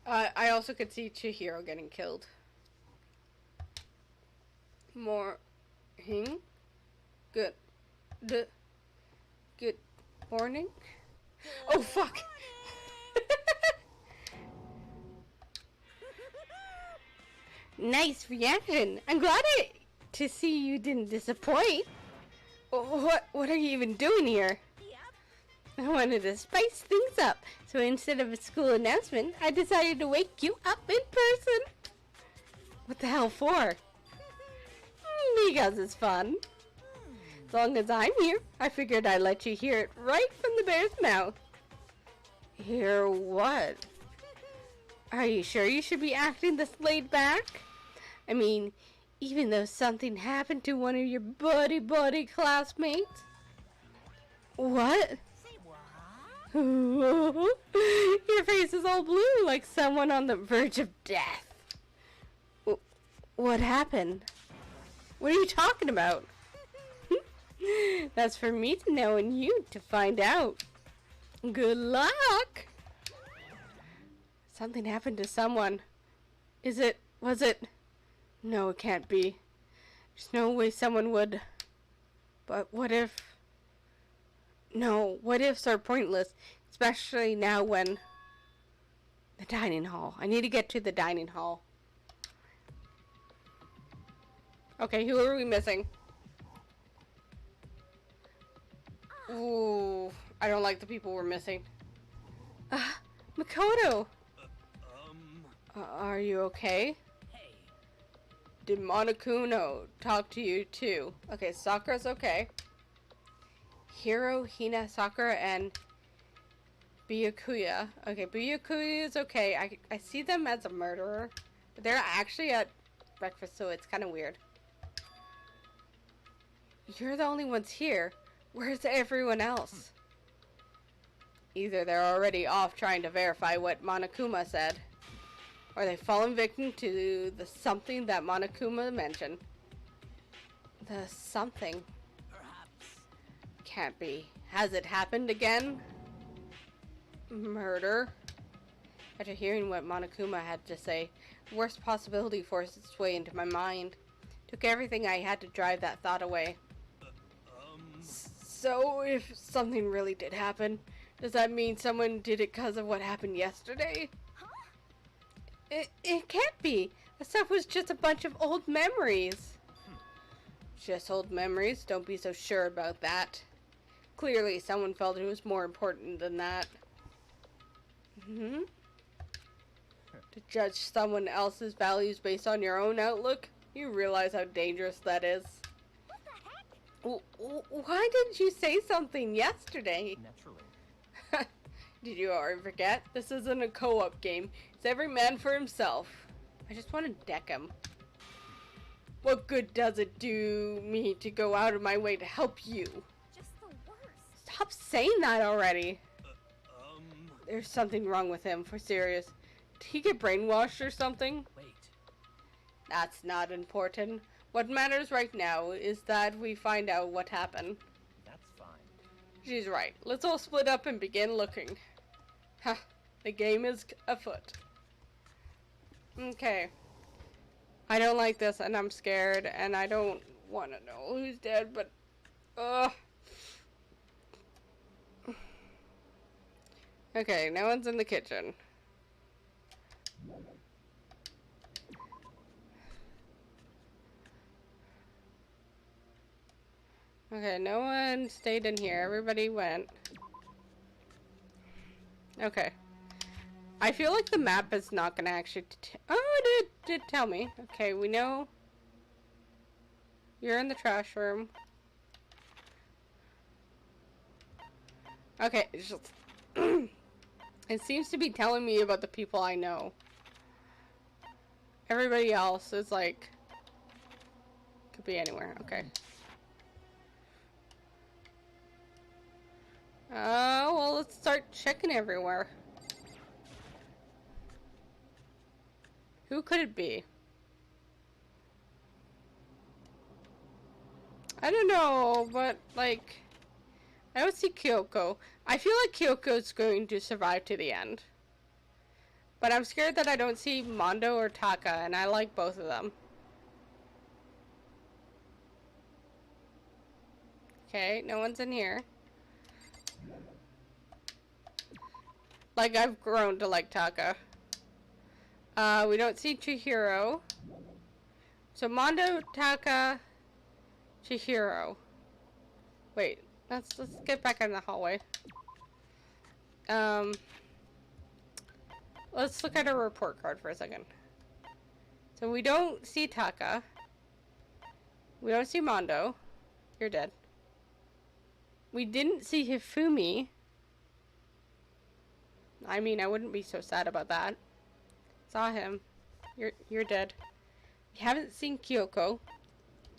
lines. I also could see Chihiro getting killed. Good morning. Oh fuck. Nice reaction. I'm glad to see you didn't disappoint. What are you even doing here? Yep. I wanted to spice things up, so instead of a school announcement, I decided to wake you up in person. What the hell for? Because it's fun. As long as I'm here, I figured I'd let you hear it right from the bear's mouth. Hear what? Are you sure you should be acting this laid back? I mean, even though something happened to one of your buddy classmates? What? Say what? Your face is all blue like someone on the verge of death. What happened? What are you talking about? That's for me to know and you to find out. Good luck! Something happened to someone. Was it? No, it can't be. There's no way someone would. But what if? No, what ifs are pointless, especially now when... The dining hall. I need to get to the dining hall. Okay, who are we missing? Ooh, I don't like the people we're missing. Makoto! Are you okay? Hey. Did Monokuma talk to you too? Okay, Sakura's okay. Hiro, Hina, Sakura, and Byakuya. Okay, Byakuya is okay. I see them as a murderer, but they're actually at breakfast, so it's kind of weird. You're the only ones here. Where's everyone else? Either they're already off trying to verify what Monokuma said, or they've fallen victim to the something that Monokuma mentioned. The something. Perhaps. Can't be. Has it happened again? Murder? After hearing what Monokuma had to say, the worst possibility forced its way into my mind. Took everything I had to drive that thought away. So, if something really did happen, does that mean someone did it because of what happened yesterday? Huh? It can't be. The stuff was just a bunch of old memories. Just old memories? Don't be so sure about that. Clearly, someone felt it was more important than that. To judge someone else's values based on your own outlook? You realize how dangerous that is. Why didn't you say something yesterday? Naturally. Did you already forget? This isn't a co-op game. It's every man for himself. I just want to deck him. What good does it do me to go out of my way to help you? Just the worst. Stop saying that already. There's something wrong with him, for serious. Did he get brainwashed or something? Wait. That's not important. What matters right now is that we find out what happened. That's fine. She's right. Let's all split up and begin looking. Ha! The game is afoot. Okay. I don't like this, and I'm scared, and I don't want to know who's dead, but... Okay, no one's in the kitchen. Okay, no one stayed in here. Everybody went. Okay. I feel like the map is not gonna actually... Oh, it did tell me. Okay, we know... You're in the trash room. Okay, it's just... It seems to be telling me about the people I know. Everybody else is like... Could be anywhere. Okay. Well, let's start checking everywhere. Who could it be? I don't know, but, like... I don't see Kyoko. I feel like Kyoko's going to survive to the end. But I'm scared that I don't see Mondo or Taka, and I like both of them. Okay, no one's in here. Like, I've grown to like Taka. We don't see Chihiro. So Mondo, Taka, Chihiro. Wait, let's get back in the hallway. Let's look at our report card for a second. So we don't see Taka. We don't see Mondo. You're dead. We didn't see Hifumi. I mean, I wouldn't be so sad about that. Saw him. You're dead. We haven't seen Kyoko,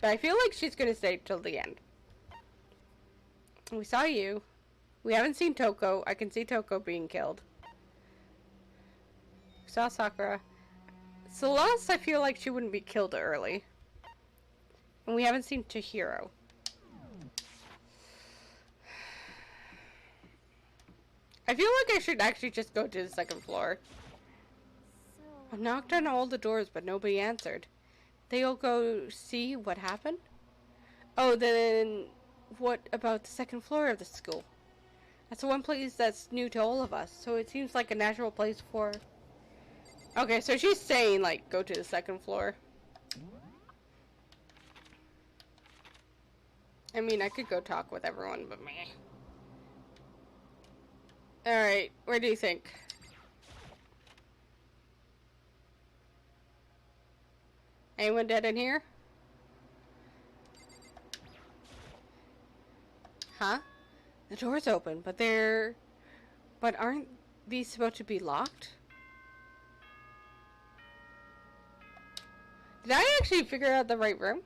but I feel like she's gonna stay till the end. We saw you. We haven't seen Toko. I can see Toko being killed. We saw Sakura. Celeste, I feel like she wouldn't be killed early. And we haven't seen Chihiro. I feel like I should actually just go to the second floor. I knocked on all the doors, but nobody answered. They all go see what happened? Oh, then what about the second floor of the school? That's the one place that's new to all of us, so it seems like a natural place for... Okay, so she's saying, like, go to the second floor. I mean, I could go talk with everyone, but meh. Alright, where do you think? Anyone dead in here? Huh? The door's open, but but aren't these supposed to be locked? Did I actually figure out the right room?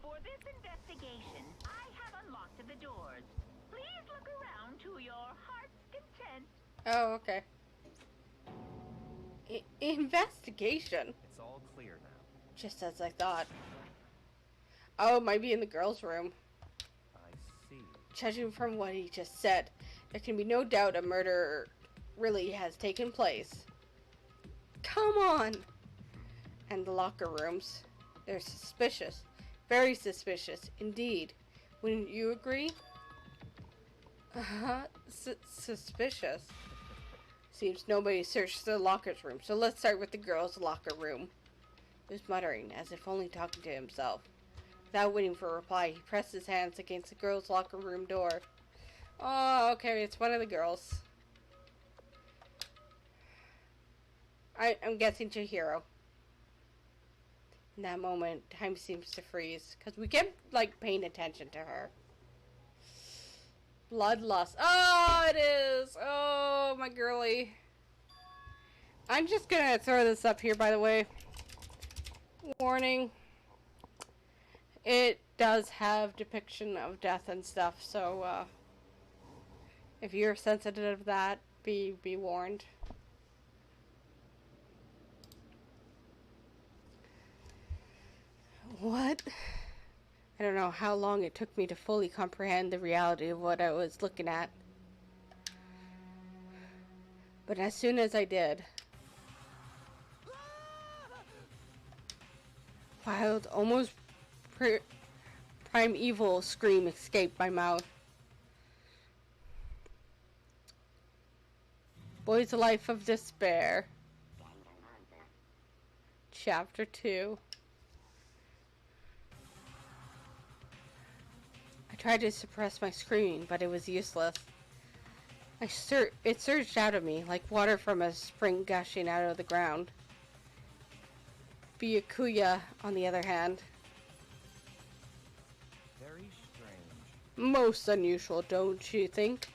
For this investigation, I have unlocked the doors. Please look around to your heart's content. Oh, okay. Investigation? It's all clear now. Just as I thought. Oh, it might be in the girls' room. I see. Judging from what he just said, there can be no doubt a murder really has taken place. Come on! And the locker rooms. They're suspicious. Very suspicious, indeed. Wouldn't you agree? Suspicious. Seems nobody searched the lockers room, so let's start with the girls' locker room. He was muttering, as if only talking to himself. Without waiting for a reply, he pressed his hands against the girls' locker room door. Oh, okay, it's one of the girls. I'm guessing Chihiro. In that moment, time seems to freeze, because we kept, like, paying attention to her. Bloodlust. Oh, it is! Oh, my girly. I'm just gonna throw this up here, by the way. Warning. It does have depiction of death and stuff, so, if you're sensitive to that, be warned. What? I don't know how long it took me to fully comprehend the reality of what I was looking at. But as soon as I did, wild, almost primeval scream escaped my mouth. Boy's Life of Despair. Chapter 2. I tried to suppress my screaming, but it was useless. It surged out of me, like water from a spring gushing out of the ground. Byakuya, on the other hand. Very strange. Most unusual, don't you think?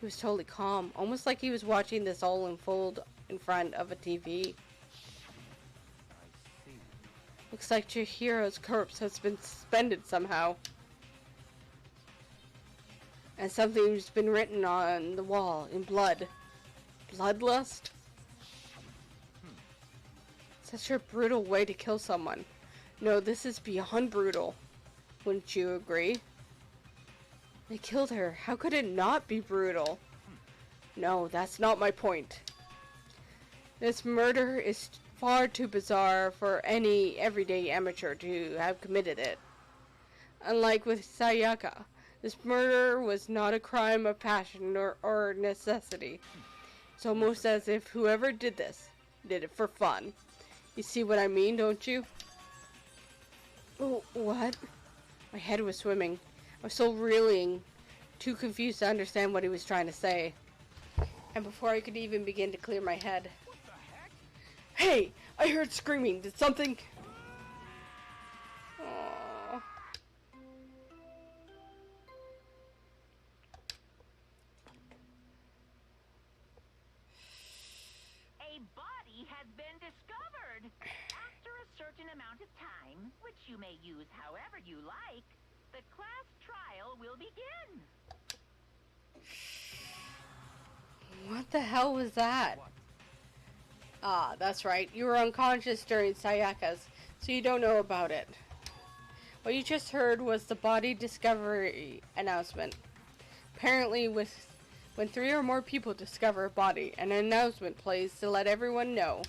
He was totally calm, almost like he was watching this all unfold in front of a TV. I see. Looks like Chihiro's corpse has been suspended somehow. And something's been written on the wall in blood. Bloodlust? Such a brutal way to kill someone. No, this is beyond brutal. Wouldn't you agree? They killed her. How could it not be brutal? No, that's not my point. This murder is far too bizarre for any everyday amateur to have committed it. Unlike with Sayaka, this murder was not a crime of passion or necessity. It's almost as if whoever did this did it for fun. You see what I mean, don't you? Oh, what? My head was swimming. I was still reeling, too confused to understand what he was trying to say. And before I could even begin to clear my head... What the heck? Hey! I heard screaming! Did something... Aww. A body has been discovered. After a certain amount of time, which you may use however you like, the class trial will begin. What the hell was that? Ah, that's right. You were unconscious during Sayaka's, so you don't know about it. What you just heard was the body discovery announcement. Apparently, when 3 or more people discover a body, an announcement plays to let everyone know.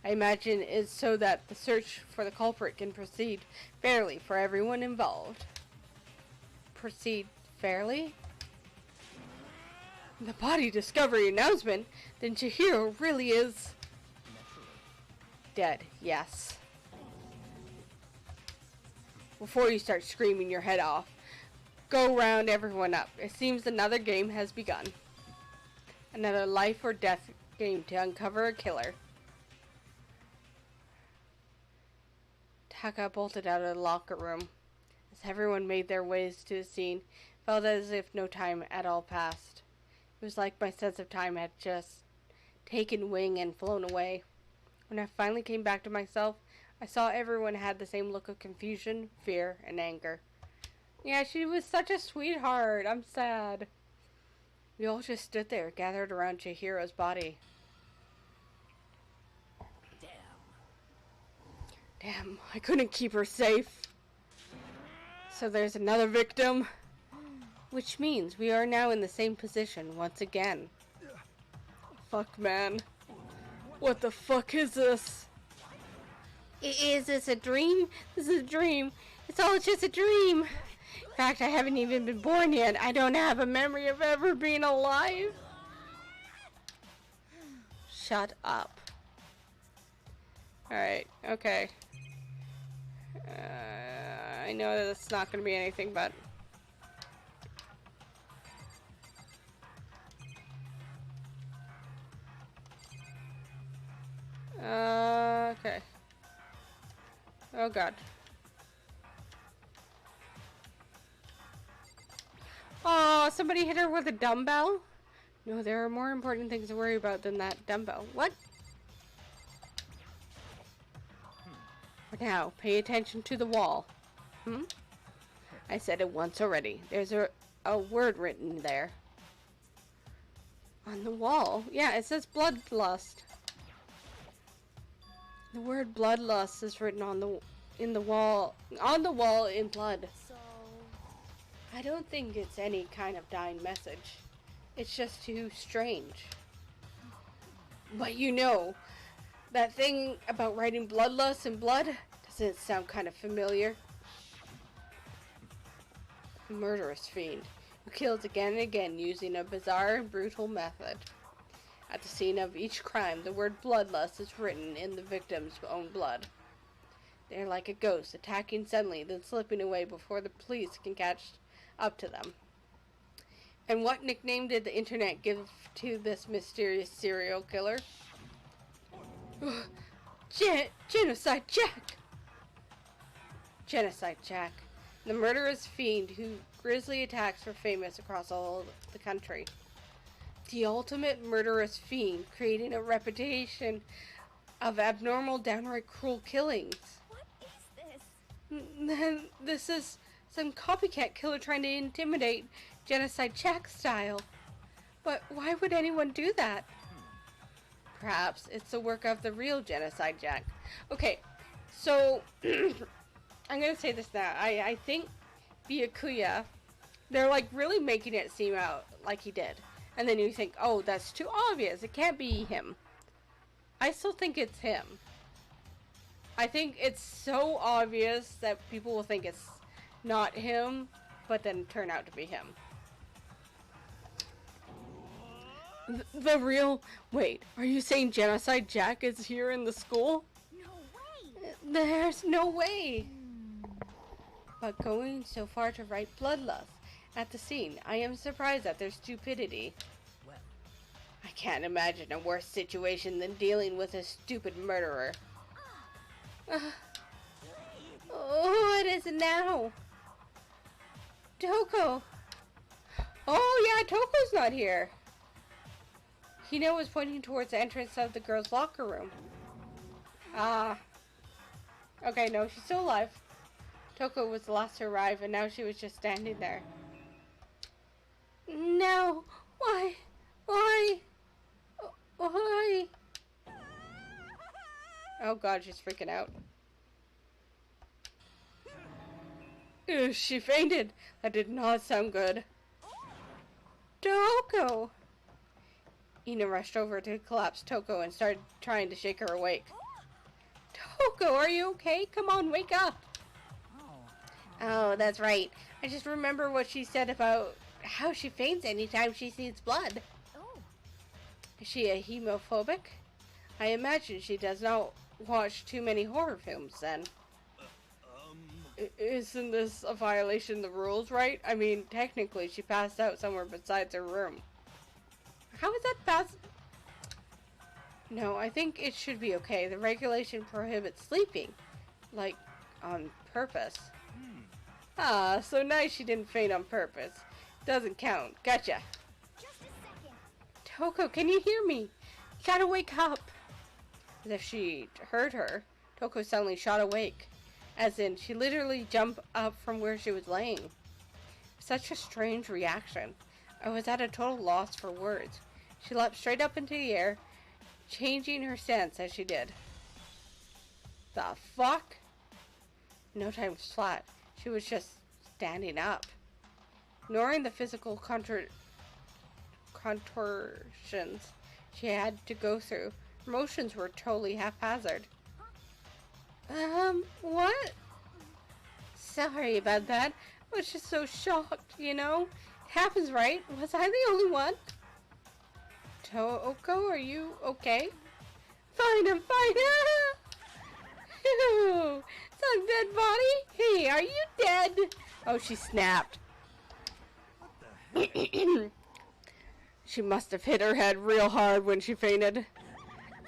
I imagine it's so that the search for the culprit can proceed fairly for everyone involved. Proceed fairly? The body discovery announcement? Then Chihiro really is... dead, yes. Before you start screaming your head off, go round everyone up. It seems another game has begun. Another life or death game to uncover a killer. Taka bolted out of the locker room. As everyone made their ways to the scene, it felt as if no time at all passed. It was like my sense of time had just taken wing and flown away. When I finally came back to myself, I saw everyone had the same look of confusion, fear, and anger. Yeah, she was such a sweetheart. I'm sad. We all just stood there, gathered around Chihiro's body. Damn, I couldn't keep her safe. So there's another victim. Which means we are now in the same position once again. Fuck, man. What the fuck is this? Is this a dream? This is a dream. It's all just a dream. In fact, I haven't even been born yet. I don't have a memory of ever being alive. Shut up. Alright, okay. I know that it's not going to be anything, but... okay. Oh god. Oh, somebody hit her with a dumbbell? No, there are more important things to worry about than that dumbbell. What? Now, pay attention to the wall. I said it once already. There's a word written there. On the wall? Yeah, it says bloodlust. The word bloodlust is written on the wall in blood. So, I don't think it's any kind of dying message. It's just too strange. But you know, that thing about writing bloodlust in blood, doesn't it sound kind of familiar? A murderous fiend who kills again and again using a bizarre and brutal method. At the scene of each crime, the word bloodlust is written in the victim's own blood. They're like a ghost, attacking suddenly, then slipping away before the police can catch up to them. And what nickname did the internet give to this mysterious serial killer? Genocide Jack! Genocide Jack. The murderous fiend whose grisly attacks were famous across all the country. The ultimate murderous fiend, creating a reputation of abnormal, downright cruel killings. what is this? This is some copycat killer trying to intimidate Genocide Jack style. But why would anyone do that? Perhaps it's the work of the real Genocide Jack. Okay, so I'm gonna say this now. I think Byakuya, they're like really making it seem out like he did. And then you think, oh, that's too obvious. It can't be him. I still think it's him. I think it's so obvious that people will think it's not him, but then turn out to be him. The real... Wait, are you saying Genocide Jack is here in the school? No way! There's no way! But going so far to write bloodlust at the scene, I am surprised at their stupidity. Well, I can't imagine a worse situation than dealing with a stupid murderer. Oh, what is it now? Toko! Oh yeah, Toko's not here! Hina was pointing towards the entrance of the girls' locker room. Ah. Okay, no, she's still alive. Toko was the last to arrive, and now she was just standing there. No! Why? Why? Why? Oh god, she's freaking out. Ew, she fainted. That did not sound good. Toko! Ina rushed over to collapse Toko and started trying to shake her awake. Toko, are you okay? Come on, wake up! Oh, that's right. I just remember what she said about how she faints anytime she sees blood. Oh, Is she a hemophobic? I imagine she does not watch too many horror films then. Isn't this a violation of the rules, right? I mean, technically she passed out somewhere besides her room. How is that pass? No, I think it should be okay. The regulation prohibits sleeping. Like, on purpose. Ah, so nice she didn't faint on purpose. Doesn't count. Gotcha. just a second. Toko, can you hear me? You gotta wake up. As if she heard her, Toko suddenly shot awake. As in, she literally jumped up from where she was laying. Such a strange reaction. I was at a total loss for words. She leapt straight up into the air, changing her stance as she did. The fuck? No time flat. She was just standing up. Ignoring the physical contortions she had to go through, her motions were totally haphazard. What? Sorry about that. I was just so shocked, you know? It happens, right? Was I the only one? Toko, are you okay? Fine, I'm fine. Ew, some dead body? Hey, are you dead? Oh, she snapped. She must have hit her head real hard when she fainted.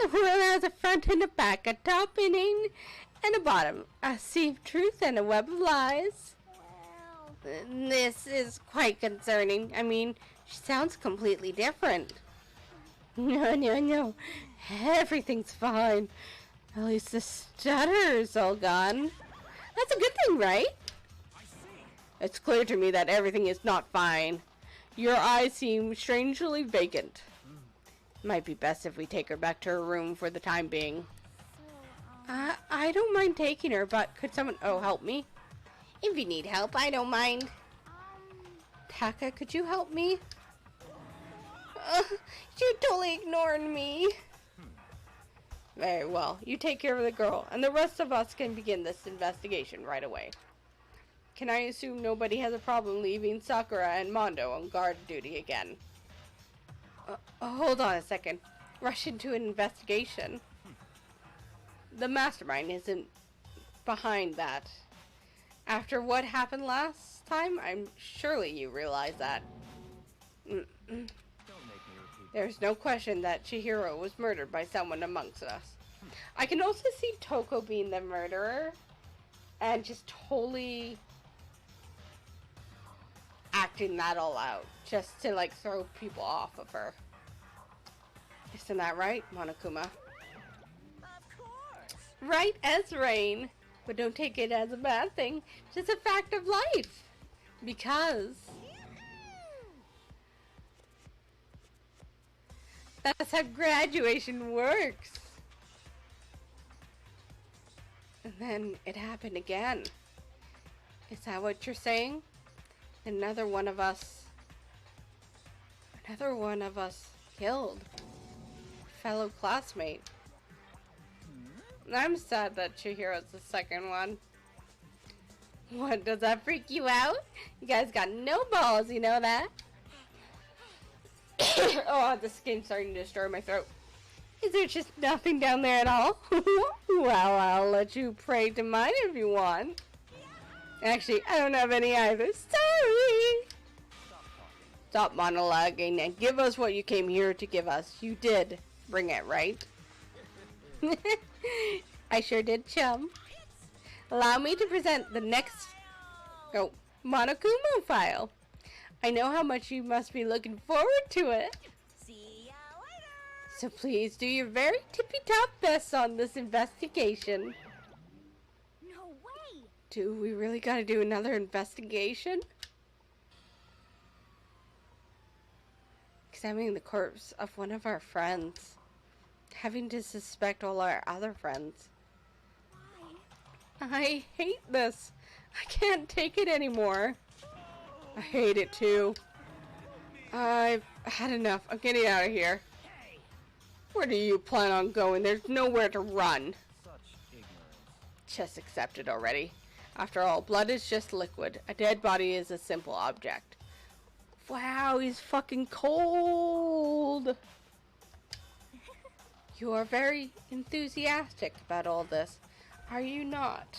The world has a front and a back, a top inning and a bottom, a sea of truth and a web of lies. This is quite concerning. I mean, she sounds completely different. No. Everything's fine. At least the stutter's all gone. That's a good thing, right? It's clear to me that everything is not fine. Your eyes seem strangely vacant. Might be best if we take her back to her room for the time being. I don't mind taking her, but could someone... Oh, help me? If you need help, I don't mind. Taka, could you help me? You totally ignored me. Very well. You take care of the girl, and the rest of us can begin this investigation right away. Can I assume nobody has a problem leaving Sakura and Mondo on guard duty again? Hold on a second. Rush into an investigation. The mastermind isn't behind that. After what happened last time, surely you realize that. Don't make me repeat. There's no question that Chihiro was murdered by someone amongst us. I can also see Toko being the murderer and just totally acting that all out just to like throw people off of her. Isn't that right, Monokuma? Of course. Right as rain. But don't take it as a bad thing. Just a fact of life. Because that's how graduation works. And then it happened again. Is that what you're saying? Another one of us killed. Fellow classmate. I'm sad that Chihiro's the second one. What, does that freak you out? You guys got no balls, you know that? Oh, this game's starting to destroy my throat. Is there just nothing down there at all? Well, I'll let you pray to mine if you want. Actually, I don't have any either. Sorry! Stop monologuing and give us what you came here to give us. You did bring it, right? I sure did, chum. Allow me to present the next Monokuma file. I know how much you must be looking forward to it. See ya later. So please do your very tippy-top best on this investigation. No way! Do we really gotta do another investigation? Examining the corpse of one of our friends. Having to suspect all our other friends. I hate this. I can't take it anymore. I hate it too. I've had enough. I'm getting out of here. Where do you plan on going? There's nowhere to run. Such ignorance. Just accept it already. After all, blood is just liquid. A dead body is a simple object. Wow, he's fucking cold. You are very enthusiastic about all this, are you not?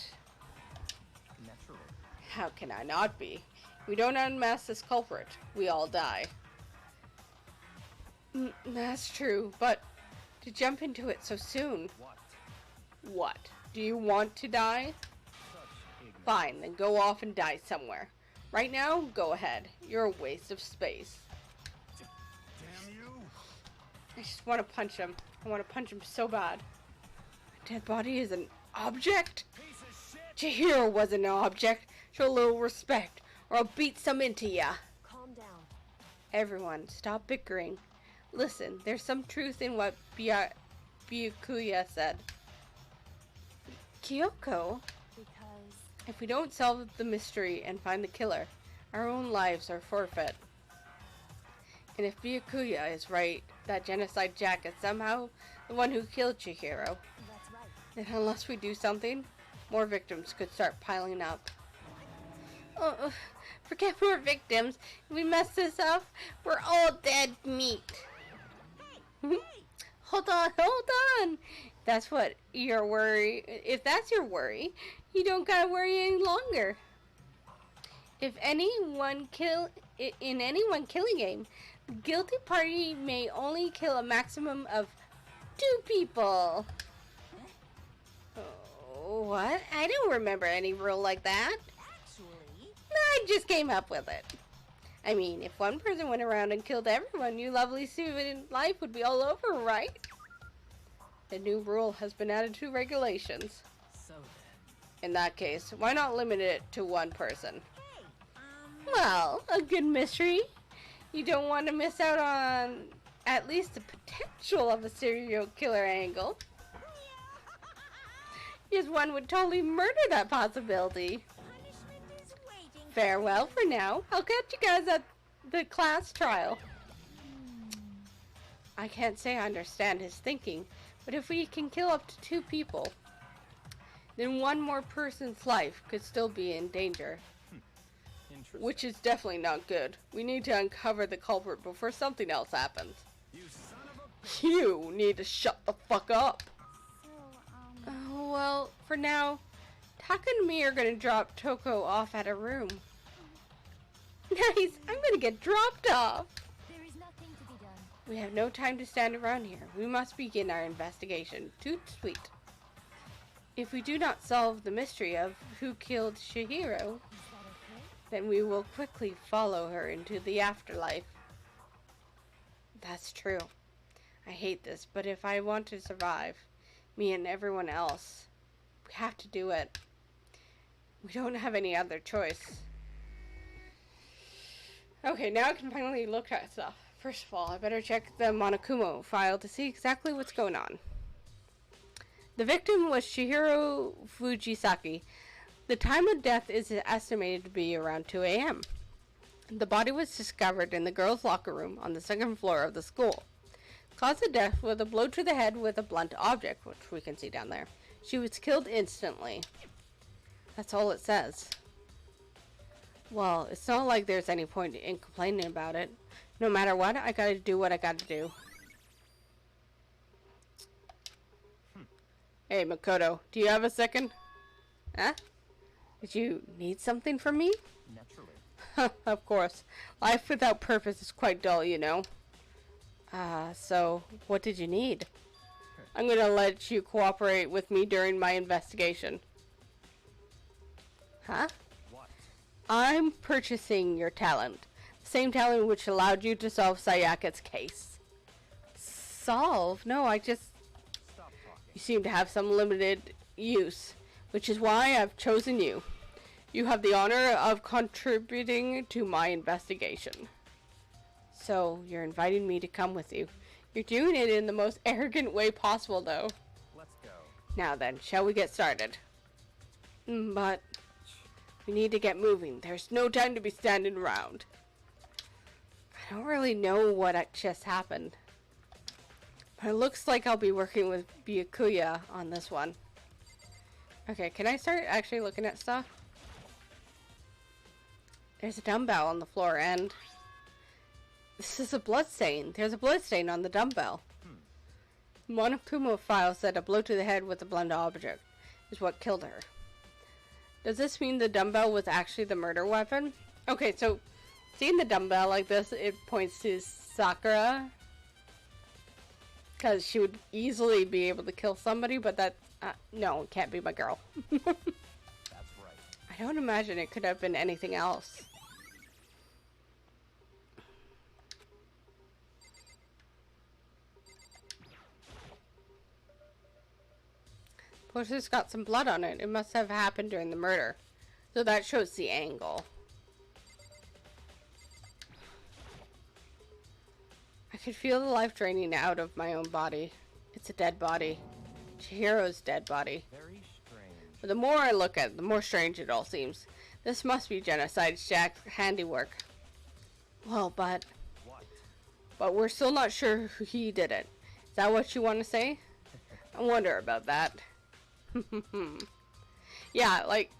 Naturally. How can I not be? We don't unmask this culprit, we all die. That's true, but to jump into it so soon. What? What? Do you want to die? Such ignorance. Fine, then go off and die somewhere. Right now, go ahead. You're a waste of space. Damn you! I just want to punch him. I want to punch him so bad. A dead body is an object? Piece of shit! Chihiro was an object. Show a little respect, or I'll beat some into ya. Calm down. Everyone, stop bickering. Listen, there's some truth in what Byakuya said. Kyoko, Because if we don't solve the mystery and find the killer, our own lives are forfeit. And if Byakuya is right, that Genocide Jack is somehow the one who killed Chihiro, that's right. then unless we do something, more victims could start piling up. Forget more victims. If we mess this up, we're all dead meat. Hey, Hold on. That's what your worry. If that's your worry, you don't gotta worry any longer. In anyone killing game, the guilty party may only kill a maximum of 2 people. Oh, what? I don't remember any rule like that. Actually, I just came up with it. I mean, if one person went around and killed everyone, your lovely civil life would be all over, right? The new rule has been added to regulations. So then. In that case, why not limit it to 1 person? hey, Well, a good mystery. You don't want to miss out on at least the potential of a serial killer angle. Yes, one would totally murder that possibility. punishment is waiting. Farewell for now. I'll catch you guys at the class trial. I can't say I understand his thinking, but if we can kill up to 2 people, then 1 more person's life could still be in danger. Interesting. Which is definitely not good. We need to uncover the culprit before something else happens. You son of a bitch. You need to shut the fuck up. So, Well, for now, Taka and me are gonna drop Toko off at a room. Nice! I'm gonna get dropped off! there is nothing to be done. We have no time to stand around here. We must begin our investigation. Toot sweet. If we do not solve the mystery of who killed Shihiro, Is that okay? then we will quickly follow her into the afterlife. That's true. I hate this, but if I want to survive, me and everyone else, we have to do it. We don't have any other choice. Okay, now I can finally look at stuff. First of all, I better check the Monokuma file to see exactly what's going on. The victim was Chihiro Fujisaki. The time of death is estimated to be around 2 a.m. The body was discovered in the girls' locker room on the 2nd floor of the school. Cause of death was a blow to the head with a blunt object, which we can see down there. She was killed instantly. That's all it says. Well, it's not like there's any point in complaining about it. No matter what, I gotta do what I gotta do. Hey, Makoto, do you have a second? Huh? Did you need something from me? Naturally. Of course. Life without purpose is quite dull, you know. So, what did you need? I'm gonna let you cooperate with me during my investigation. Huh? What? I'm purchasing your talent. The same talent which allowed you to solve Sayaka's case. Solve? No, I just... Stop talking. You seem to have some limited use, which is why I've chosen you. You have the honor of contributing to my investigation. So, you're inviting me to come with you. You're doing it in the most arrogant way possible, though. Let's go. Now then, shall we get started? But we need to get moving. There's no time to be standing around. I don't really know what just happened. But it looks like I'll be working with Byakuya on this one. Okay, can I start actually looking at stuff? There's a dumbbell on the floor, and this is a blood stain. There's a blood stain on the dumbbell. Monokuma file said a blow to the head with a blunt object is what killed her. Does this mean the dumbbell was actually the murder weapon? Okay, so seeing the dumbbell like this, it points to Sakura. Because she would easily be able to kill somebody, but that, no, it can't be my girl. That's right. I don't imagine it could have been anything else. Plus, it's got some blood on it. It must have happened during the murder. So that shows the angle. I could feel the life draining out of my own body. It's a dead body. Chihiro's dead body. Very strange. But the more I look at it, the more strange it all seems. This must be Genocide Jack's handiwork. Well, but we're still not sure who he did it. Is that what you want to say? I wonder about that. Yeah, like,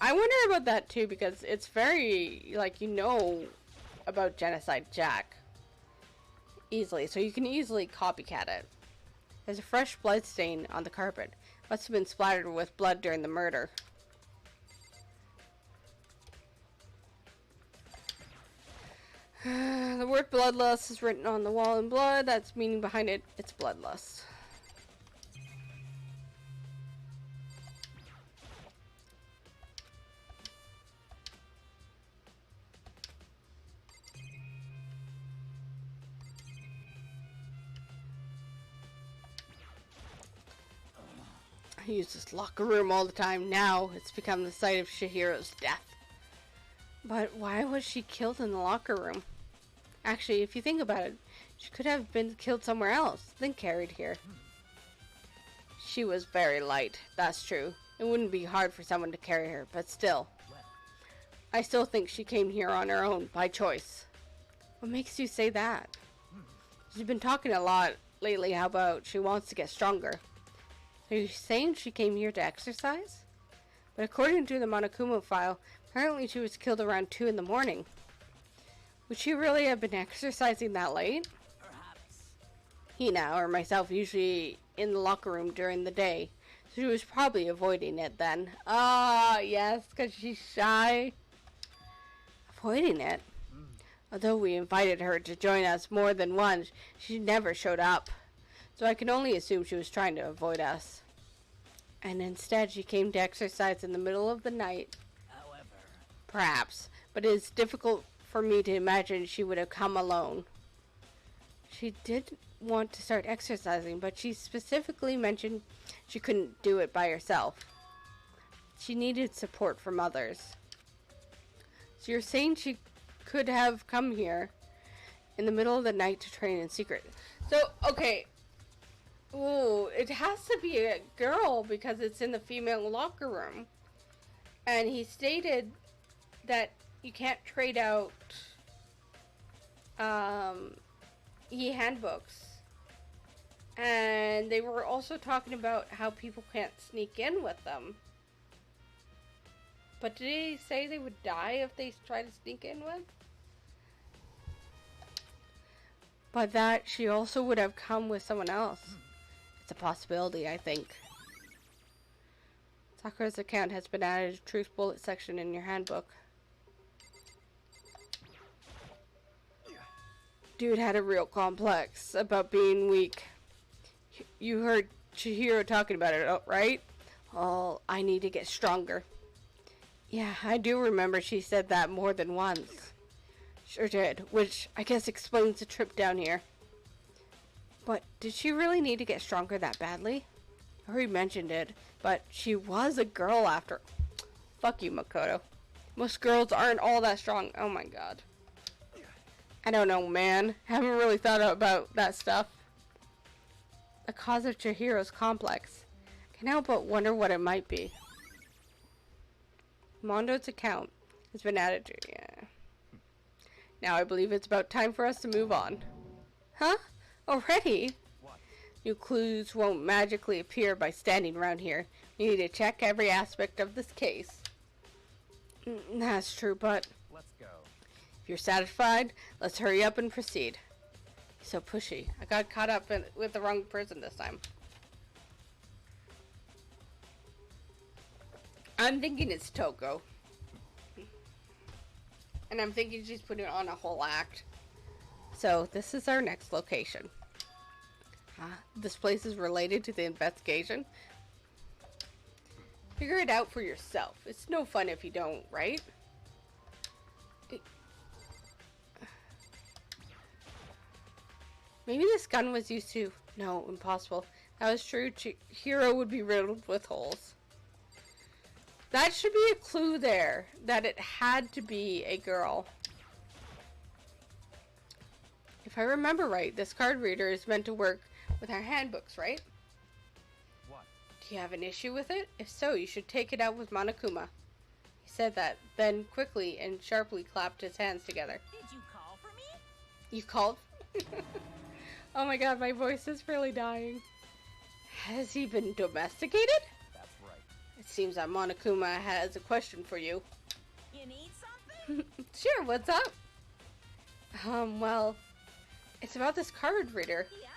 I wonder about that too, because it's very, like, you know about Genocide Jack. easily, so you can easily copycat it. There's a fresh blood stain on the carpet. Must have been splattered with blood during the murder. The word bloodlust is written on the wall in blood. That's meaning behind it. It's bloodlust. I use this locker room all the time. Now it's become the site of Chihiro's death. But why was she killed in the locker room? Actually, if you think about it, she could have been killed somewhere else, then carried here. She was very light, that's true. It wouldn't be hard for someone to carry her, but still. I still think she came here on her own, by choice. What makes you say that? She's been talking a lot lately how about she wants to get stronger. Are you saying she came here to exercise? But according to the Monokuma file, apparently she was killed around 2 in the morning. Would she really have been exercising that late? Perhaps. Hina or myself usually in the locker room during the day, so she was probably avoiding it then. Ah, yes, because she's shy. Avoiding it? Although we invited her to join us more than once, she never showed up. So I can only assume she was trying to avoid us. And instead she came to exercise in the middle of the night. However, Perhaps, but it is difficult for me to imagine she would have come alone. She did want to start exercising, but she specifically mentioned she couldn't do it by herself. She needed support from others. So you're saying she could have come here in the middle of the night to train in secret. So, okay. Ooh, it has to be a girl because it's in the female locker room. And he stated that you can't trade out e-handbooks. And they were also talking about how people can't sneak in with them. But did he say they would die if they try to sneak in with? But that she also would have come with someone else. It's a possibility, I think. Sakura's account has been added to truth bullet section in your handbook. Dude had a real complex about being weak. You heard Chihiro talking about it, right? Oh, I need to get stronger. Yeah, I do remember she said that more than once. Sure did, which I guess explains the trip down here. But did she really need to get stronger that badly? I already mentioned it, but she was a girl after. Fuck you, Makoto. Most girls aren't all that strong. Oh my god. I don't know, man. Haven't really thought about that stuff. The cause of Chihiro's complex. Can't help but wonder what it might be. Mondo's account has been added to, yeah. Now I believe it's about time for us to move on. Huh? Already? What? New clues won't magically appear by standing around here. We need to check every aspect of this case. That's true, but Let's go. if you're satisfied, let's hurry up and proceed. So pushy. I got caught up with the wrong person this time. I'm thinking it's Toko. And I'm thinking she's putting on a whole act. So, this is our next location. This place is related to the investigation. Figure it out for yourself. It's no fun if you don't, right? Maybe this gun was used to... No, impossible. That was true. Hero would be riddled with holes. That should be a clue there. That it had to be a girl. If I remember right, this card reader is meant to work with our handbooks, right? What? Do you have an issue with it? If so, you should take it out with Monokuma. He said that, then quickly and sharply clapped his hands together. Did you call for me? You called? Oh my god, my voice is really dying. Has he been domesticated? That's right. It seems that Monokuma has a question for you. You need something? Sure, what's up? Well, It's about this card reader. Yep.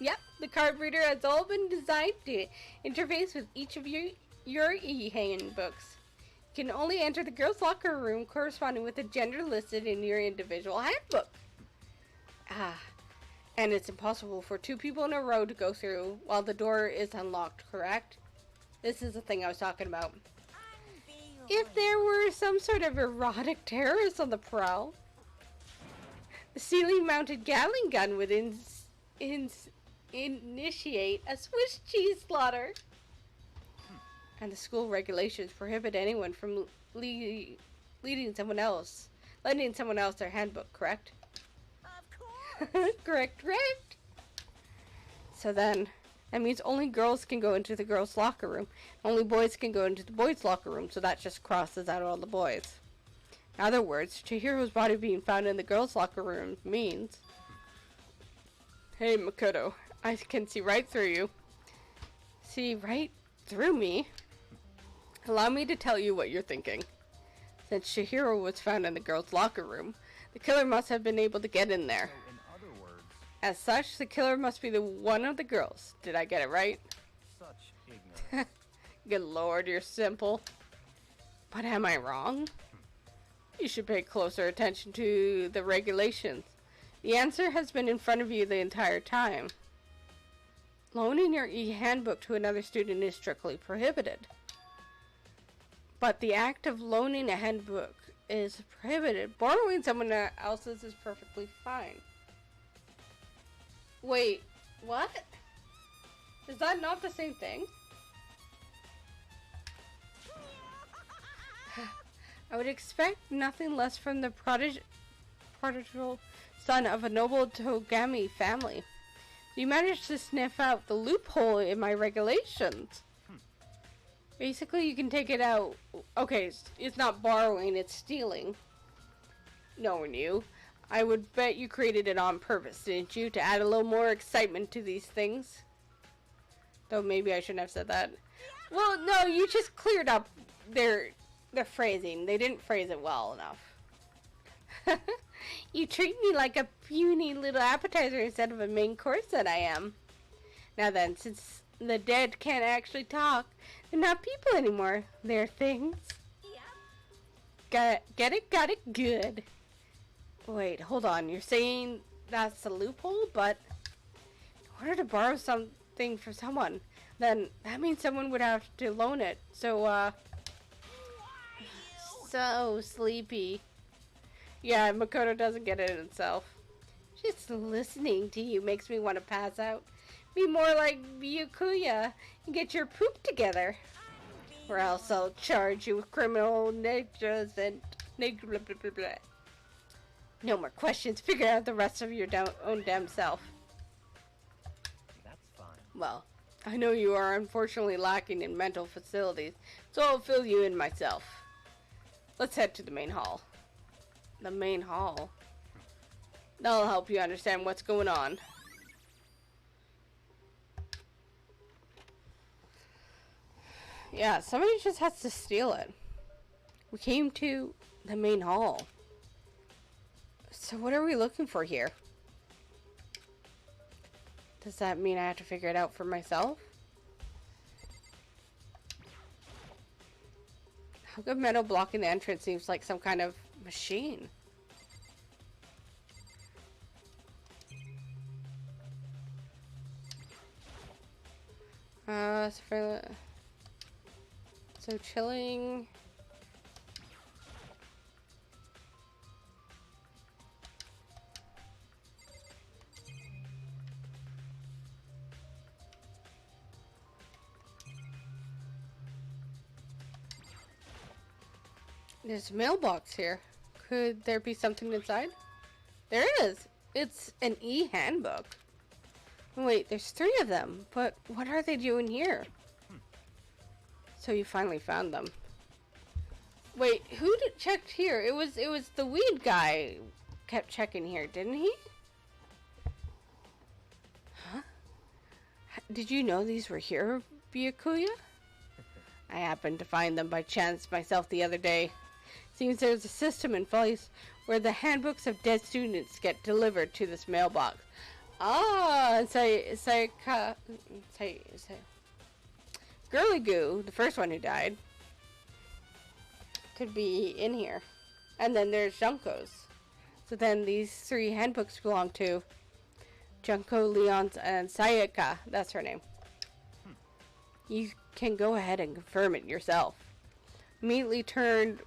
Yep, the card reader has all been designed to interface with each of your e-handbooks. You can only enter the girls' locker room corresponding with the gender listed in your individual handbook. And it's impossible for two people in a row to go through while the door is unlocked, correct? This is the thing I was talking about. If there were some sort of erotic terrorist on the prowl, the ceiling-mounted Gatling gun would initiate a Swiss cheese slaughter. And the school regulations prohibit anyone from letting someone else their handbook, correct? Of course. Correct. So then, that means only girls can go into the girls' locker room. Only boys can go into the boys' locker room, so that just crosses out all the boys. In other words, Chihiro's body being found in the girls' locker room means... Hey, Makoto, I can see right through you. See right through me? Allow me to tell you what you're thinking. Since Chihiro was found in the girls' locker room, the killer must have been able to get in there. So, in other words, As such, the killer must be the one of the girls. Did I get it right? such ignorance. Good lord, you're simple. But am I wrong? You should pay closer attention to the regulations. The answer has been in front of you the entire time. Loaning your e-handbook to another student is strictly prohibited. But the act of loaning a handbook is prohibited. Borrowing someone else's is perfectly fine. Wait, what? Is that not the same thing? I would expect nothing less from the prodigal son of a noble Togami family. You managed to sniff out the loophole in my regulations. Basically, you can take it out. Okay, it's not borrowing, it's stealing. Knowing you, I would bet you created it on purpose, didn't you? To add a little more excitement to these things. Though maybe I shouldn't have said that. Well, no, you just cleared up their phrasing. They didn't phrase it well enough. You treat me like a puny little appetizer instead of a main course that I am. Now then, since the dead can't actually talk, they're not people anymore. They're things. Yep. Get it? Got it? Good. Wait, hold on. You're saying that's a loophole, but in order to borrow something from someone, then that means someone would have to loan it. So, so sleepy. Yeah, Makoto doesn't get it itself. Just listening to you makes me want to pass out. Be more like Byakuya and get your poop together. Or else I'll charge you with criminal negligence and blah, blah, blah, blah. No more questions. Figure out the rest of your own damn self. That's fine. Well, I know you are unfortunately lacking in mental facilities, so I'll fill you in myself. Let's head to the main hall. The main hall? That'll help you understand what's going on. Yeah, somebody just has to steal it. We came to the main hall. So what are we looking for here? Does that mean I have to figure it out for myself? How come metal blocking the entrance seems like some kind of machine? So chilling. There's a mailbox here. Could there be something inside? There is. It's an e-handbook. Wait, there's 3 of them. But what are they doing here? So you finally found them. Wait, who checked here? It was the weed guy kept checking here, didn't he? Huh? Did you know these were here, Byakuya? I happened to find them by chance myself the other day. Seems there's a system in place where the handbooks of dead students get delivered to this mailbox. Ah, Girly Goo, the first one who died, could be in here. And then there's Junko's. So then these three handbooks belong to Junko, Leon's, and Sayaka. That's her name. You can go ahead and confirm it yourself. Immediately turned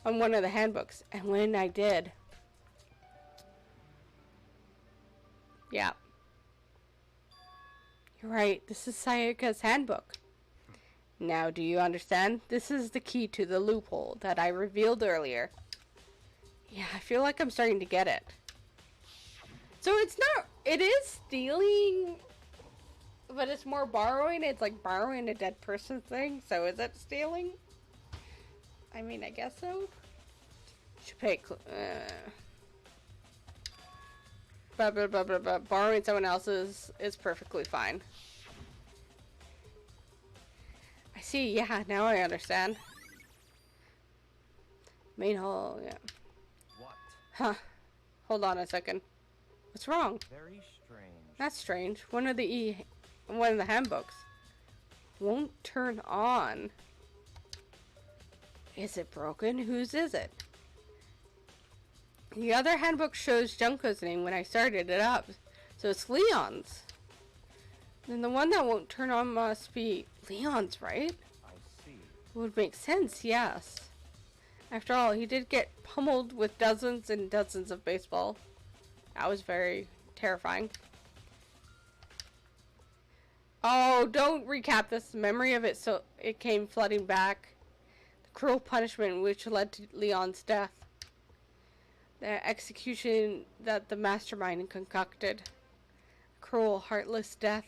on one of the handbooks, and when I did, yeah, you're right, this is Sayaka's handbook. Now do you understand? This is the key to the loophole that I revealed earlier. Yeah, I feel like I'm starting to get it. So it's not, it is stealing, but it's more borrowing. It's like borrowing a dead person thing. So is that stealing? I mean, I guess so. Should pay. Borrowing someone else's is perfectly fine. I see. Yeah, now I understand. Main hall. Yeah. What? Huh. Hold on a second. What's wrong? Very strange. That's strange. One of the handbooks won't turn on. Is it broken? Whose is it? The other handbook shows Junko's name when I started it up, so it's Leon's. Then the one that won't turn on must be Leon's, right? I see. It would make sense, yes. After all, he did get pummeled with dozens and dozens of baseball. That was very terrifying. Oh, don't recap this. Memory of it, so it came flooding back. The cruel punishment which led to Leon's death. The execution that the mastermind concocted. Cruel, heartless death.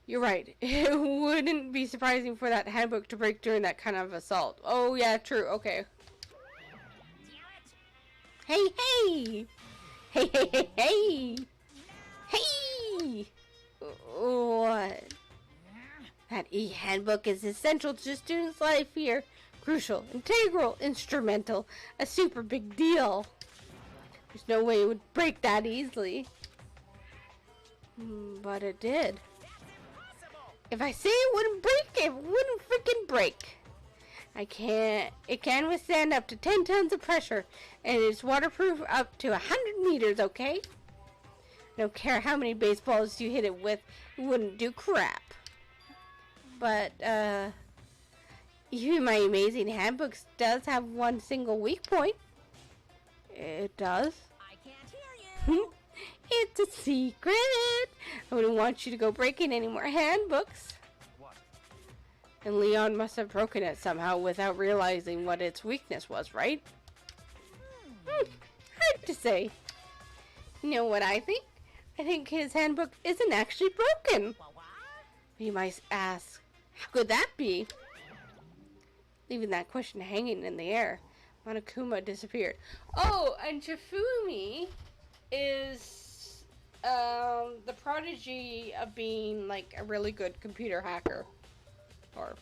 You're right. It wouldn't be surprising for that handbook to break during that kind of assault. Oh, yeah, true. Okay. Hey, hey! Hey, hey, hey, hey! Hey! What? That e-handbook is essential to students' life here. Crucial, integral, instrumental, a super big deal. There's no way it would break that easily. But it did. If I say it wouldn't break, it wouldn't freaking break. It can withstand up to 10 tons of pressure, and it's waterproof up to 100 meters, okay? I don't care how many baseballs you hit it with, it wouldn't do crap. But, even my amazing handbooks does have one single weak point. It does. I can't hear you. It's a secret. I wouldn't want you to go breaking any more handbooks. What? And Leon must have broken it somehow without realizing what its weakness was, right? Hard to say. You know what I think? I think his handbook isn't actually broken. You might ask, how could that be? Leaving that question hanging in the air, Monokuma disappeared. Oh, and Shifumi is the prodigy of being like a really good computer hacker. Or,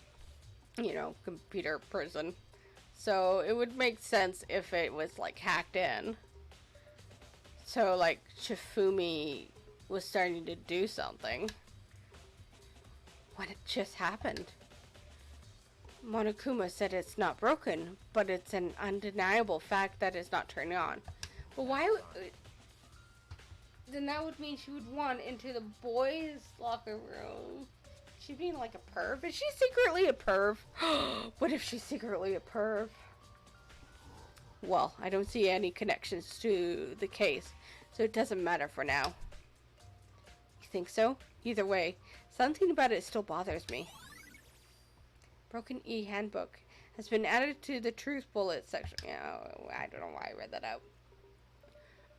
you know, computer person. So it would make sense if it was like hacked in. So like Shifumi was starting to do something. What had just happened? Monokuma said it's not broken, but it's an undeniable fact that it's not turning on. But why then that would mean she would want into the boys' locker room. She being like a perv? Is she secretly a perv? What if she's secretly a perv? Well, I don't see any connections to the case, so it doesn't matter for now. You think so? Either way, something about it still bothers me. Broken e-handbook has been added to the truth bullet section. Oh, I don't know why I read that out.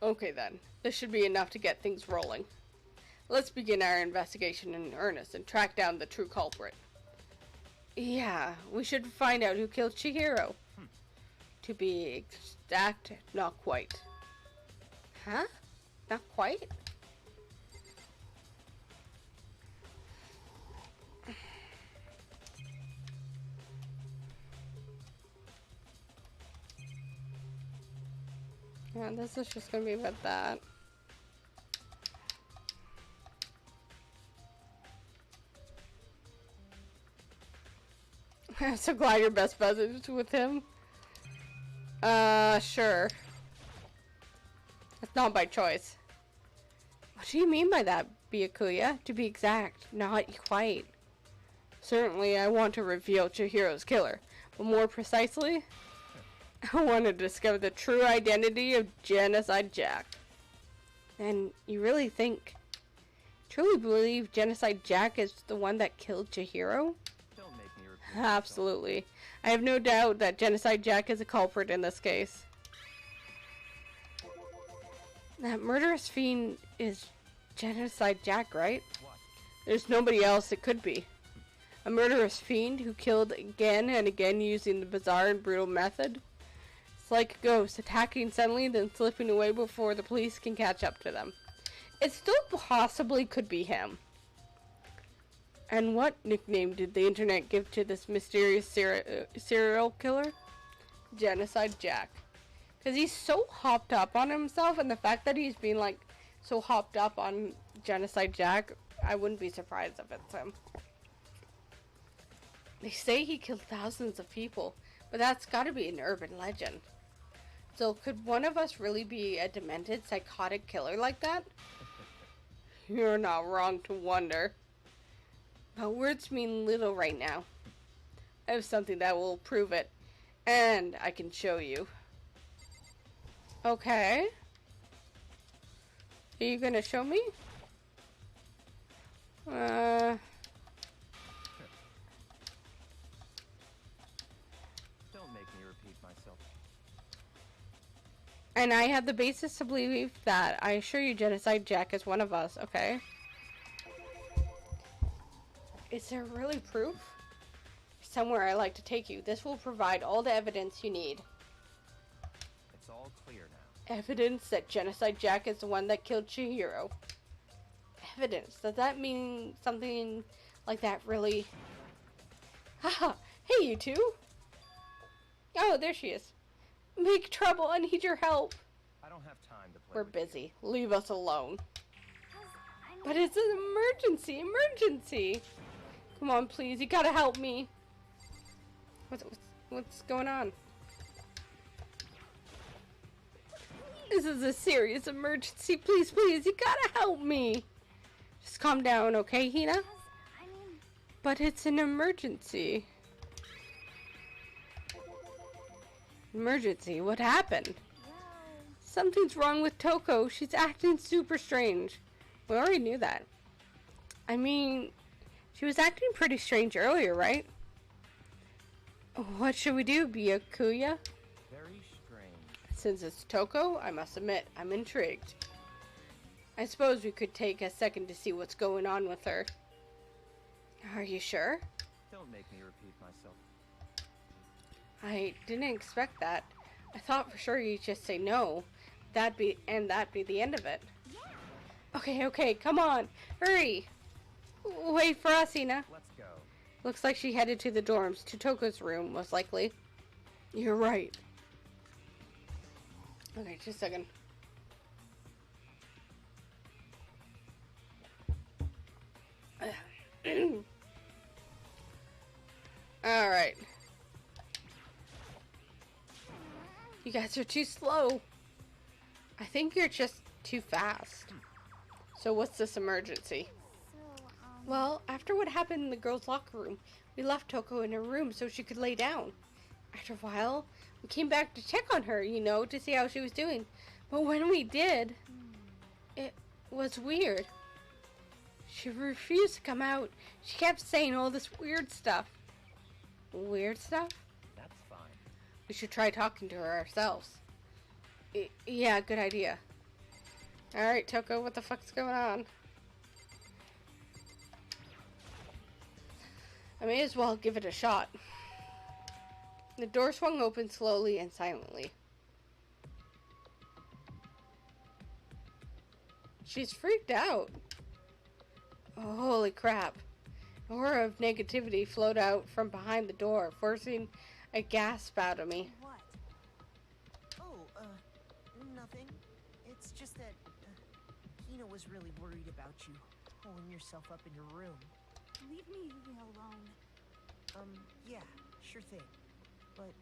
Okay then, this should be enough to get things rolling. Let's begin our investigation in earnest and track down the true culprit. Yeah, we should find out who killed Chihiro. To be exact, not quite. Huh? Not quite? this is just gonna be about that. I'm so glad you're best buddies with him. Sure. That's not by choice. What do you mean by that, Byakuya? To be exact, not quite. Certainly, I want to reveal Chihiro's killer, but more precisely, I want to discover the true identity of Genocide Jack. And you really truly believe Genocide Jack is the one that killed Chihiro? Don't make me repeat Absolutely. I have no doubt that Genocide Jack is a culprit in this case. That murderous fiend is Genocide Jack, right? What? There's nobody else it could be. A murderous fiend who killed again and again using the bizarre and brutal method. It's like a ghost attacking suddenly, then slipping away before the police can catch up to them. It still possibly could be him. And what nickname did the internet give to this mysterious serial killer? Genocide Jack. Because he's so hopped up on himself, and the fact that he's been like so hopped up on Genocide Jack, I wouldn't be surprised if it's him. They say he killed thousands of people, but that's gotta be an urban legend. So could one of us really be a demented, psychotic killer like that? You're not wrong to wonder. But words mean little right now. I have something that will prove it, and I can show you. Okay. Are you gonna show me? Don't make me repeat myself. And I have the basis to believe that. I assure you Genocide Jack is one of us, okay? Is there really proof? Somewhere I like to take you. This will provide all the evidence you need. It's all clear now. Evidence that Genocide Jack is the one that killed Chihiro. Evidence? Does that mean something like that really? Haha! Hey, you two! Oh, there she is. Big trouble, I need your help. I don't have time to play. We're with you. busy. Leave us alone. I know But it's an emergency! Come on, please, you gotta help me. What's going on? This is a serious emergency. Please, you gotta help me. Just calm down, okay, Hina? I mean, But it's an emergency. Emergency? What happened? well, Something's wrong with Toko. She's acting super strange. We already knew that. I mean, she was acting pretty strange earlier, right? What should we do, Byakuya? Very strange. Since it's Toko, I must admit, I'm intrigued. I suppose we could take a second to see what's going on with her. Are you sure? Don't make me repeat myself. I didn't expect that. I thought for sure you'd just say no. That'd be the end of it. Okay, come on. Hurry. Wait for us, Ina. Let's go. Looks like she headed to the dorms, to Toko's room, most likely. You're right. Okay, just a second. Alright. You guys are too slow. I think you're just too fast. So what's this emergency? so, Well, after what happened in the girls' locker room, we left Toko in her room so she could lay down. After a while, we came back to check on her, to see how she was doing. But when we did, it was weird. She refused to come out. She kept saying all this weird stuff. Weird stuff? That's fine. We should try talking to her ourselves. Yeah, good idea. Alright, Toko, what the fuck's going on? I may as well give it a shot. The door swung open slowly and silently. She's freaked out. Oh, holy crap. An aura of negativity flowed out from behind the door, forcing a gasp out of me. What? Oh, nothing. said Hina was really worried about you, holding yourself up in your room. Leave me alone. Yeah, sure thing. But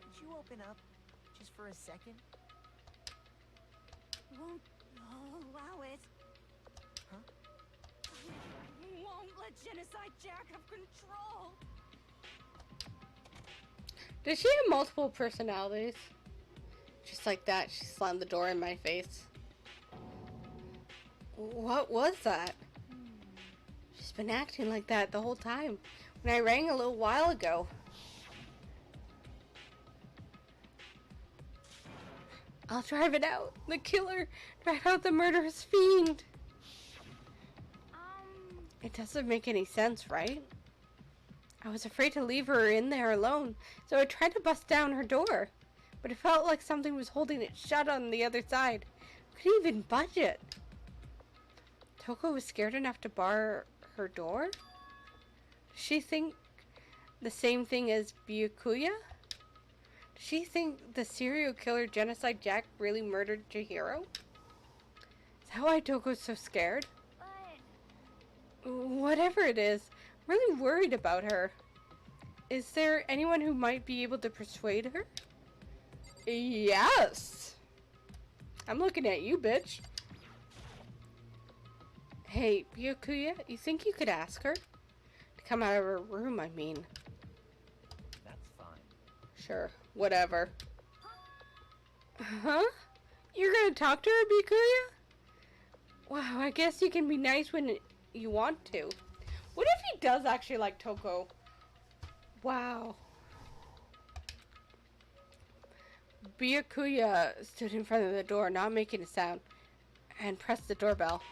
could you open up just for a second? Won't allow it. Huh? Won't let Genocide Jack have control. Does she have multiple personalities? Just like that, she slammed the door in my face. What was that? She's been acting like that the whole time. When I rang a little while ago. I'll drive it out. The killer. Drive out the murderous fiend. It doesn't make any sense, right? I was afraid to leave her in there alone, so I tried to bust down her door. But it felt like something was holding it shut on the other side. I couldn't even budge it. Toko was scared enough to bar her door? Does she think the same thing as Byakuya? Does she think the serial killer Genocide Jack really murdered Chihiro? Is that why Toko's so scared? Whatever it is, I'm really worried about her. Is there anyone who might be able to persuade her? Yes! I'm looking at you, bitch. Hey, Byakuya, you think you could ask her? To come out of her room, I mean. That's fine. Sure, whatever. Huh? You're gonna talk to her, Byakuya? Wow, I guess you can be nice when you want to. What if he does actually like Toko? Wow. Byakuya stood in front of the door, not making a sound, and pressed the doorbell.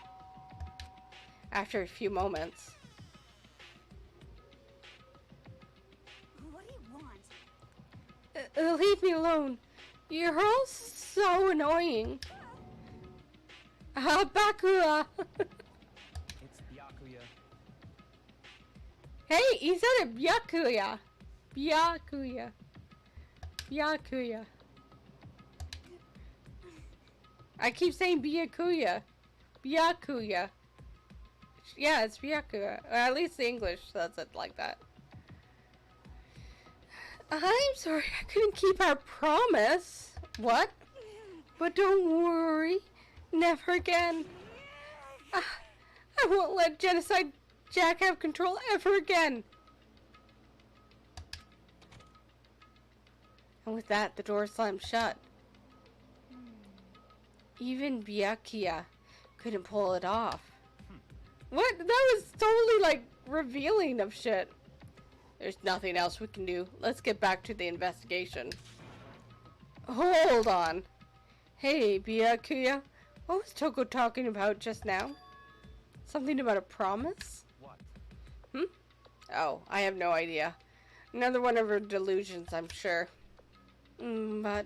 After a few moments. What do you want? Leave me alone. You're all so annoying. Bakura. It's Byakuya. Hey, he said it Byakuya. Byakuya. Byakuya. I keep saying Byakuya. Byakuya. Yeah, it's Byakuya. Or at least the English says it like that. I'm sorry, I couldn't keep our promise. What? But don't worry. Never again. I won't let Genocide Jack have control ever again. And with that, the door slammed shut. Even Byakuya couldn't pull it off. What? That was totally, like, revealing of shit. There's nothing else we can do. Let's get back to the investigation. Hold on. Hey, Byakuya. What was Toko talking about just now? Something about a promise? What? Oh, I have no idea. Another one of her delusions, I'm sure. But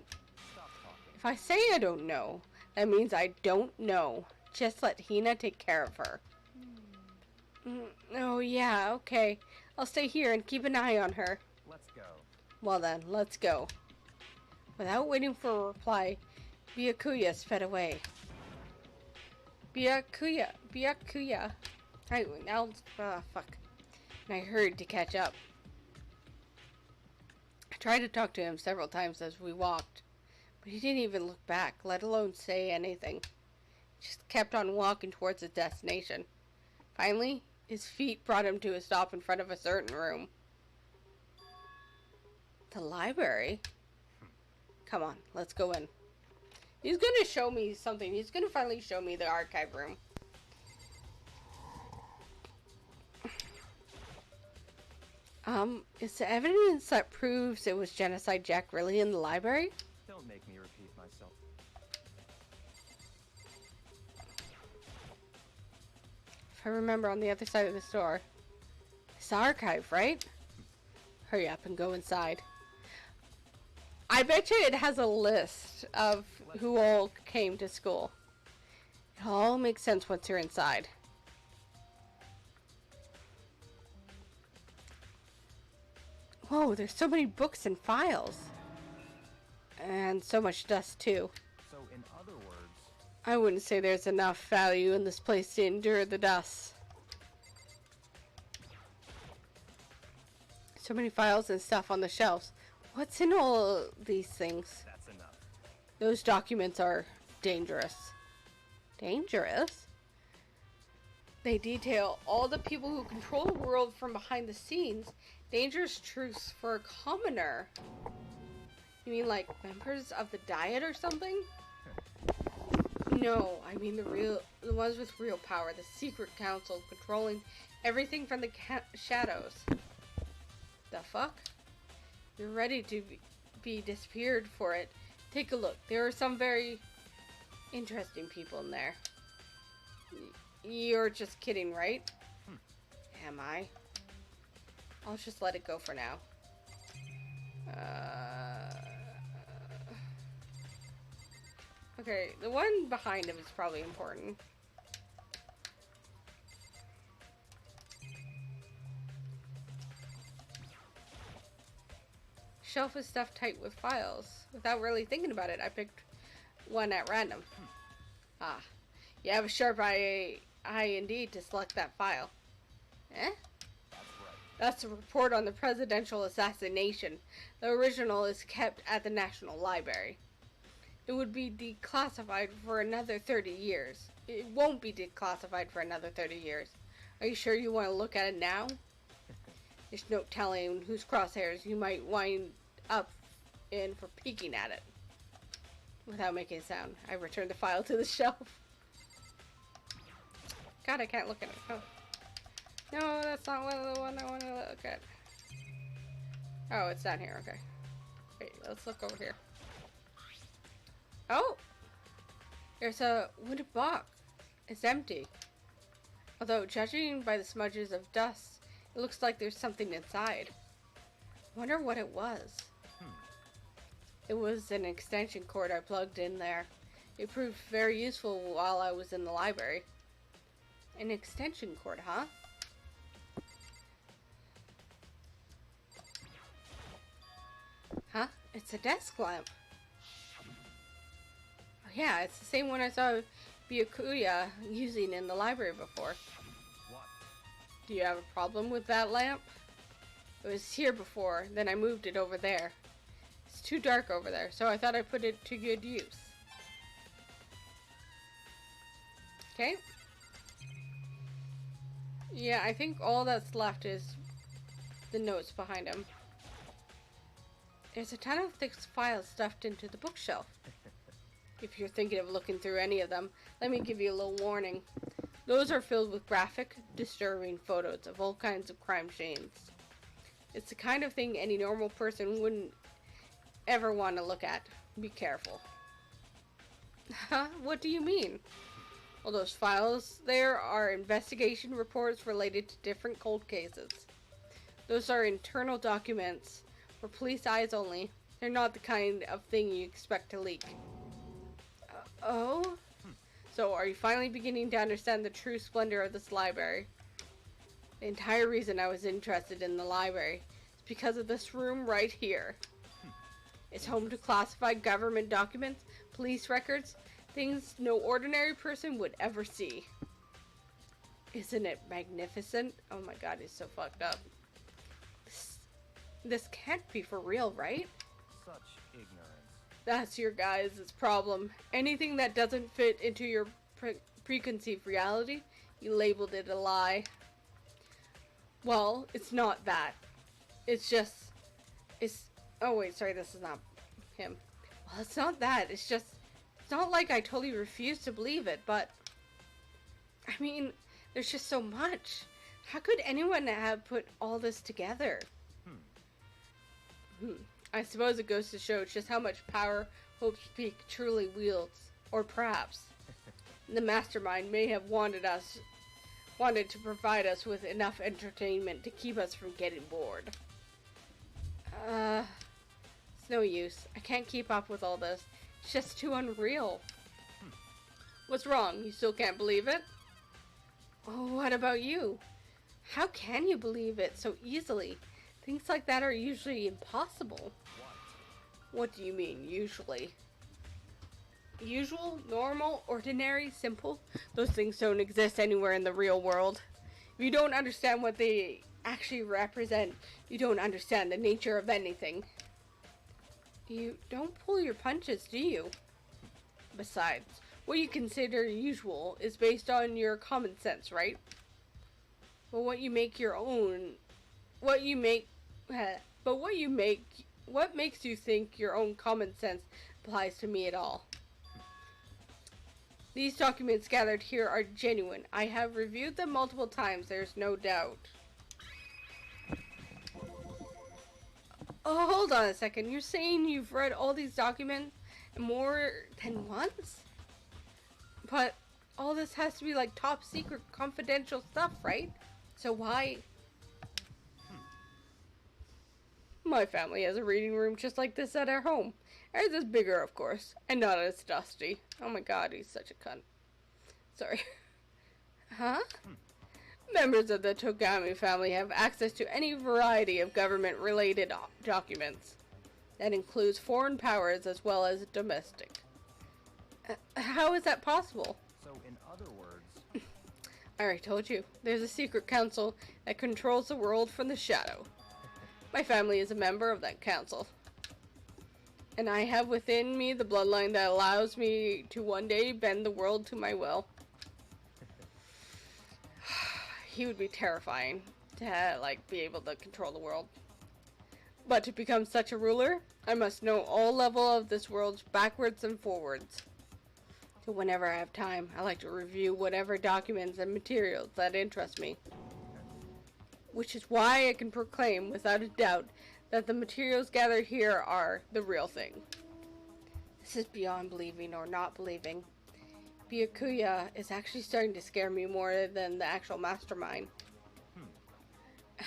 Stop talking. if I say I don't know, that means I don't know. Just let Hina take care of her. Oh, yeah, okay. I'll stay here and keep an eye on her. Let's go. Well then, let's go. Without waiting for a reply, Byakuya sped away. Byakuya. Right, now, fuck. And I hurried to catch up. I tried to talk to him several times as we walked, but he didn't even look back, let alone say anything. He just kept on walking towards his destination. Finally, his feet brought him to a stop in front of a certain room. The library? Come on, let's go in. He's gonna show me something. He's gonna finally show me the archive room. Is the evidence that proves it was Genocide Jack really in the library? Don't make me repeat myself. If I remember, on the other side of this door. It's the archive, right? Hurry up and go inside. I bet you it has a list of who all came to school. It all makes sense once you're inside. Whoa, there's so many books and files. And so much dust, too. So, in other words, I wouldn't say there's enough value in this place to endure the dust. So many files and stuff on the shelves. What's in all these things? That's enough. Those documents are dangerous. Dangerous? They detail all the people who control the world from behind the scenes. Dangerous truths for a commoner. You mean like members of the Diet or something? No, I mean the ones with real power. The secret council controlling everything from the shadows. The fuck? You're ready to be disappeared for it. Take a look. There are some very interesting people in there. You're just kidding, right? Am I? I'll just let it go for now. Okay, the one behind him is probably important. Shelf is stuffed tight with files. Without really thinking about it, I picked one at random. Ah, you have a sharp eye indeed to select that file. Eh? That's a report on the presidential assassination. The original is kept at the National Library. It would be declassified for another 30 years. It won't be declassified for another 30 years. Are you sure you want to look at it now? There's no telling whose crosshairs you might wind up in for peeking at it. Without making a sound, I returned the file to the shelf. God, I can't look at it. Oh. No, that's not the one I want to look at. Oh, it's down here. Okay. Wait, let's look over here. Oh! There's a wooden box. It's empty. Although, judging by the smudges of dust, it looks like there's something inside. I wonder what it was. It was an extension cord I plugged in there. It proved very useful while I was in the library. An extension cord, huh? Huh? It's a desk lamp. Oh, yeah, it's the same one I saw Byakuya using in the library before. What? Do you have a problem with that lamp? It was here before, then I moved it over there. It's too dark over there, so I thought I'd put it to good use. Okay. Yeah, I think all that's left is the notes behind him. There's a ton of thick files stuffed into the bookshelf. If you're thinking of looking through any of them, let me give you a little warning. Those are filled with graphic, disturbing photos of all kinds of crime scenes. It's the kind of thing any normal person wouldn't ever want to look at. Be careful. Huh? What do you mean? Well, those files there are investigation reports related to different cold cases. Those are internal documents for police eyes only. They're not the kind of thing you expect to leak. Oh? So, are you finally beginning to understand the true splendor of this library? The entire reason I was interested in the library is because of this room right here. It's home to classified government documents, police records, things no ordinary person would ever see. Isn't it magnificent? Oh my god, it's so fucked up. This can't be for real, right? Such ignorance. That's your guys' problem. Anything that doesn't fit into your preconceived reality, you labeled it a lie. Well, it's not that. It's just... Oh wait, sorry, this is not him. Well, it's not that. It's just... It's not like I totally refuse to believe it, but... I mean, there's just so much. How could anyone have put all this together? I suppose it goes to show just how much power Hope's Peak truly wields. Or perhaps the mastermind may have wanted to provide us with enough entertainment to keep us from getting bored. It's no use. I can't keep up with all this. It's just too unreal. What's wrong? You still can't believe it? Oh, what about you? How can you believe it so easily? Things like that are usually impossible. What do you mean, usually? usual, normal, ordinary, simple, those things don't exist anywhere in the real world. If you don't understand what they actually represent, you don't understand the nature of anything. You don't pull your punches, do you? Besides, what you consider usual is based on your common sense, right? Well, what makes you think your own common sense applies to me at all? These documents gathered here are genuine. I have reviewed them multiple times, there's no doubt. Oh, hold on a second. You're saying you've read all these documents more than once? But all this has to be like top secret confidential stuff, right? So why? My family has a reading room just like this at our home. Ours is bigger, of course, and not as dusty. Oh my god, he's such a cunt. Sorry. Huh? Members of the Togami family have access to any variety of government-related documents. That includes foreign powers as well as domestic. How is that possible? So, in other words... I already told you. There's a secret council that controls the world from the shadow. My family is a member of that council. And I have within me the bloodline that allows me to one day bend the world to my will. He would be terrifying to, like, be able to control the world. But to become such a ruler, I must know all level of this world backwards and forwards. So whenever I have time, I like to review whatever documents and materials that interest me. Which is why I can proclaim without a doubt that the materials gathered here are the real thing. This is beyond believing or not believing. Byakuya is actually starting to scare me more than the actual mastermind.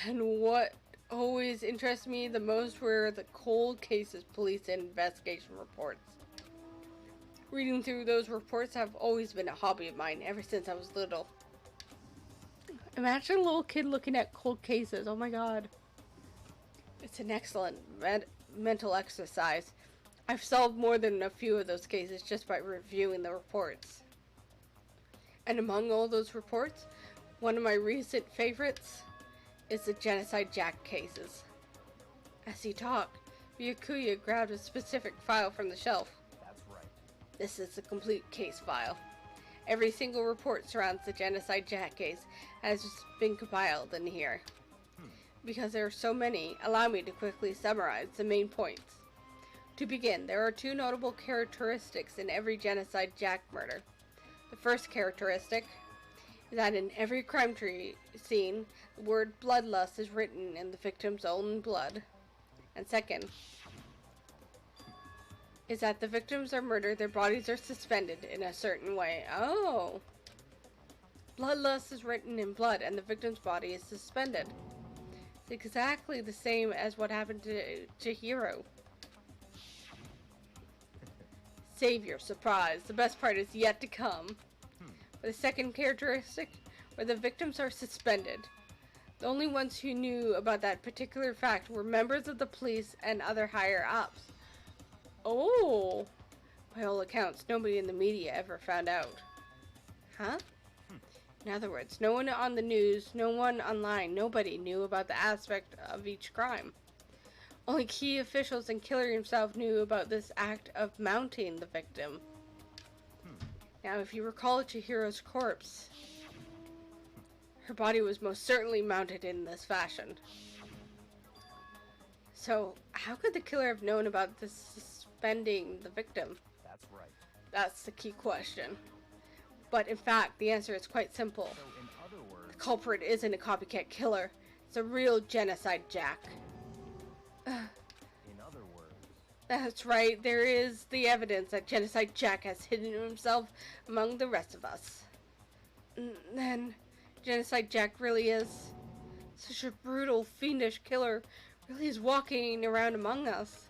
And what always interests me the most were the cold cases police and investigation reports. Reading through those reports have always been a hobby of mine ever since I was little. Imagine a little kid looking at cold cases. Oh my god. It's an excellent mental exercise. I've solved more than a few of those cases just by reviewing the reports. And among all those reports, one of my recent favorites is the Genocide Jack cases. As he talked, Byakuya grabbed a specific file from the shelf. That's right. This is the complete case file. Every single report surrounds the Genocide Jack case has been compiled in here. Because there are so many, allow me to quickly summarize the main points. To begin, there are two notable characteristics in every Genocide Jack murder. The first characteristic is that in every crime scene, the word bloodlust is written in the victim's own blood. And second, is that the victims are murdered, their bodies are suspended in a certain way. Oh! Bloodlust is written in blood and the victim's body is suspended. It's exactly the same as what happened to Chihiro. Savior, surprise. The best part is yet to come. The second characteristic, where the victims are suspended. The only ones who knew about that particular fact were members of the police and other higher ups. Oh! By all accounts, nobody in the media ever found out. Huh? In other words, no one on the news, no one online, nobody knew about the aspect of each crime. Only key officials and killer himself knew about this act of mounting the victim. Now, if you recall Chihiro's corpse, her body was most certainly mounted in this fashion. So, how could the killer have known about this suspending the victim? That's right. That's the key question. But in fact, the answer is quite simple. So, in other words... The culprit isn't a copycat killer. It's a real Genocide Jack. In other words... That's right, there is the evidence that Genocide Jack has hidden himself among the rest of us. Then, Genocide Jack really is such a brutal, fiendish killer, really is walking around among us.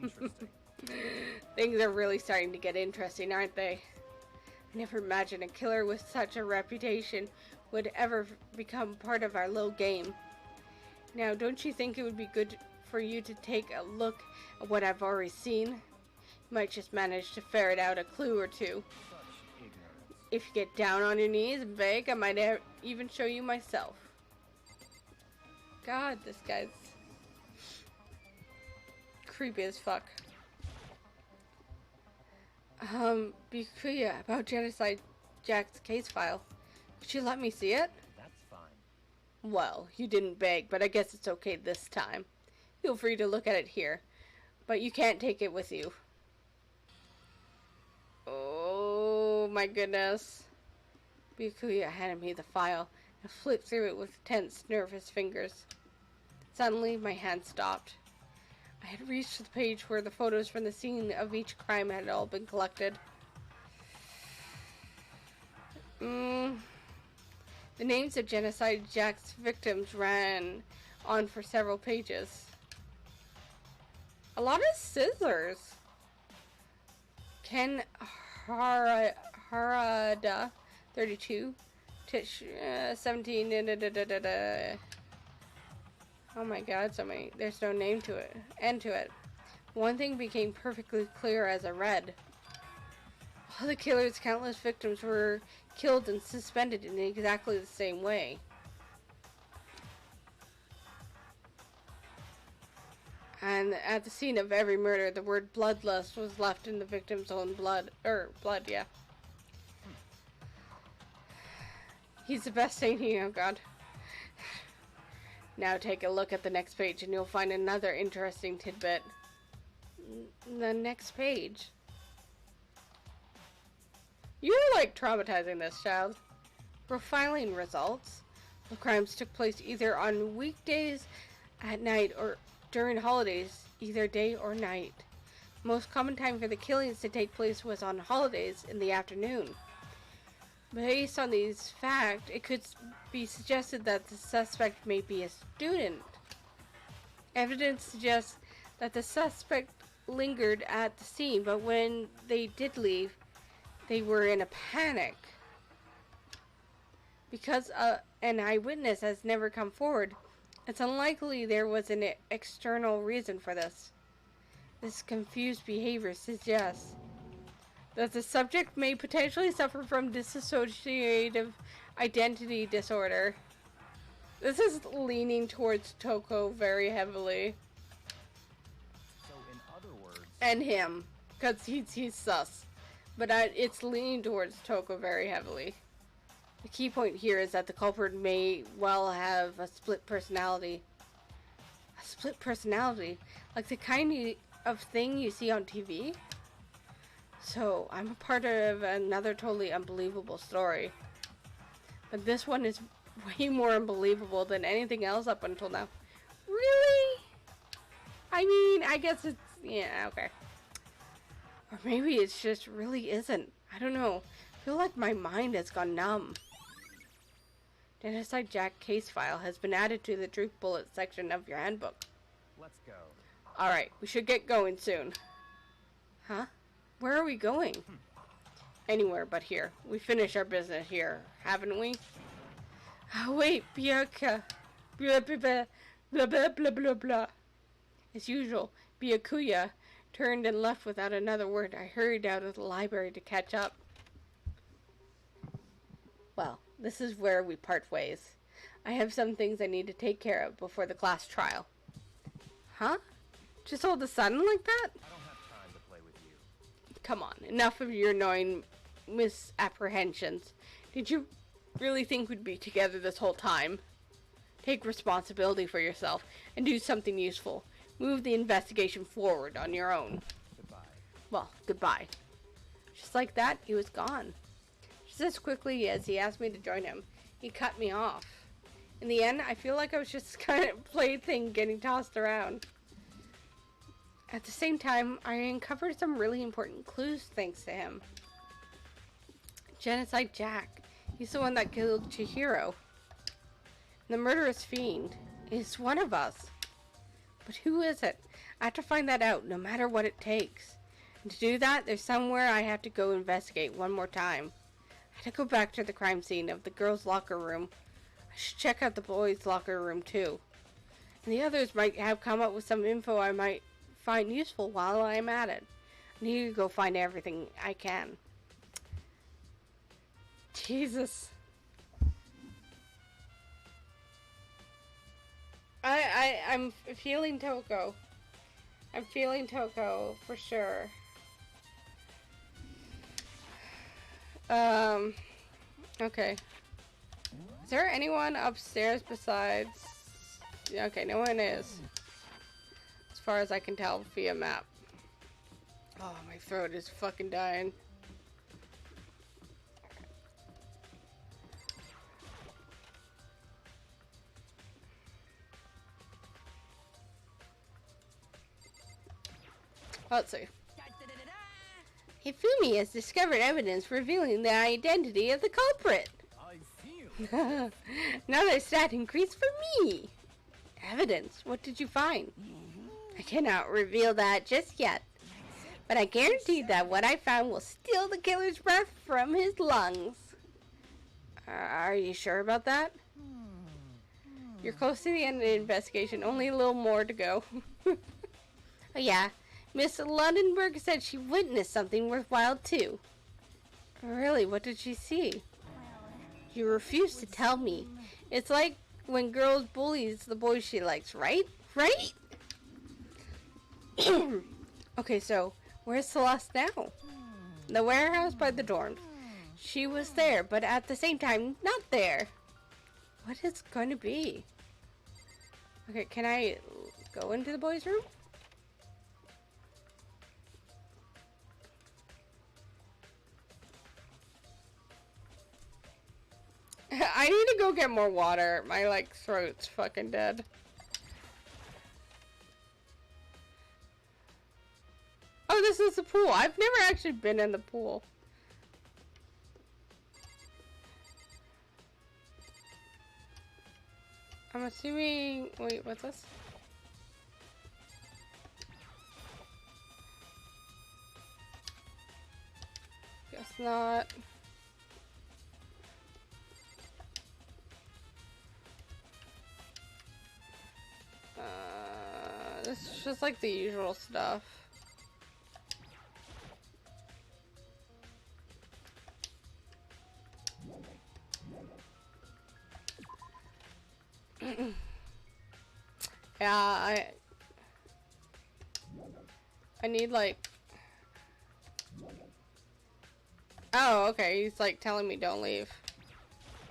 Interesting. Things are really starting to get interesting, aren't they? I never imagined a killer with such a reputation would ever become part of our little game. Now, don't you think it would be good for you to take a look at what I've already seen? Might just manage to ferret out a clue or two. Such ignorance. If you get down on your knees and beg, I might even show you myself. God, this guy's creepy as fuck. Bikuya, about Genocide Jack's case file. Could you let me see it? That's fine. Well, you didn't beg, but I guess it's okay this time. Feel free to look at it here, but you can't take it with you. Oh my goodness. Bikuya handed me the file and flipped through it with tense, nervous fingers. Suddenly, my hand stopped. I had reached the page where the photos from the scene of each crime had all been collected. The names of Genocide Jack's victims ran on for several pages. A lot of scissors. Ken Harada, 32, Tish, 17, Oh my god, so many. There's no name to it. End to it. One thing became perfectly clear as I read. All the killer's countless victims were killed and suspended in exactly the same way. And at the scene of every murder, the word bloodlust was left in the victim's own blood. Yeah. He's the best saint here, oh god. Now take a look at the next page and you'll find another interesting tidbit. The next page. You're like traumatizing this child. Profiling results. The crimes took place either on weekdays, at night, or during holidays, either day or night. The most common time for the killings to take place was on holidays in the afternoon. Based on these facts, it could be suggested that the suspect may be a student. Evidence suggests that the suspect lingered at the scene, but when they did leave, they were in a panic. Because an eyewitness has never come forward, it's unlikely there was an external reason for this. This confused behavior suggests that the subject may potentially suffer from dissociative identity disorder. This is leaning towards Toko very heavily. So in other words... And him, because he's sus. But it's leaning towards Toko very heavily. The key point here is that the culprit may well have a split personality. A split personality? Like the kind of thing you see on TV? So, I'm a part of another totally unbelievable story. But this one is way more unbelievable than anything else up until now. Really? I mean, I guess it's... yeah, okay. Or maybe it's just really isn't. I don't know. I feel like my mind has gone numb. Genocide Jack case file has been added to the truth bullet section of your handbook. Let's go. Alright, we should get going soon. Huh? Where are we going? Anywhere but here. We finish our business here, haven't we? Oh, wait, Byakuya. Blah, blah, blah, blah, blah, blah, blah, blah. As usual, Byakuya turned and left without another word. I hurried out of the library to catch up. Well, this is where we part ways. I have some things I need to take care of before the class trial. Huh? Just all of a sudden like that? I don't have time to play with you. Come on, enough of your annoying misapprehensions. Did you really think we'd be together this whole time? Take responsibility for yourself and do something useful. Move the investigation forward on your own. Goodbye. Well, goodbye. Just like that, he was gone. Just as quickly as he asked me to join him, he cut me off. In the end, I feel like I was just kind of plaything getting tossed around. At the same time, I uncovered some really important clues thanks to him. Genocide Jack. He's the one that killed Chihiro. The murderous fiend is one of us. But who is it? I have to find that out, no matter what it takes. And to do that, there's somewhere I have to go investigate one more time. I have to go back to the crime scene of the girls' locker room. I should check out the boys' locker room too. And the others might have come up with some info I might find useful while I'm at it. I need to go find everything I can. Jesus. I'm feeling Toko. I'm feeling Toko for sure. Okay. Is there anyone upstairs besides... Okay, no one is. As far as I can tell via map. Oh, my throat is fucking dying. Let's see. Hifumi has discovered evidence revealing the identity of the culprit. I feel. Another stat increase for me. Evidence? What did you find? I cannot reveal that just yet. But I guarantee that what I found will steal the killer's breath from his lungs. Are you sure about that? You're close to the end of the investigation. Only a little more to go. Oh yeah. Miss Lundenberg said she witnessed something worthwhile too. Really? What did she see? You refuse to tell me. It's like when girls bullies the boys she likes, right? Right? Okay, so where's Celeste now? The warehouse by the dorms. She was there, but at the same time, not there. What is it going to be? Okay, can I go into the boys' room? I need to go get more water. My, like, throat's fucking dead. Oh, this is the pool. I've never actually been in the pool. I'm assuming... Wait, what's this? Guess not. This is just like the usual stuff. Yeah, I need like... Oh, okay, he's like telling me don't leave.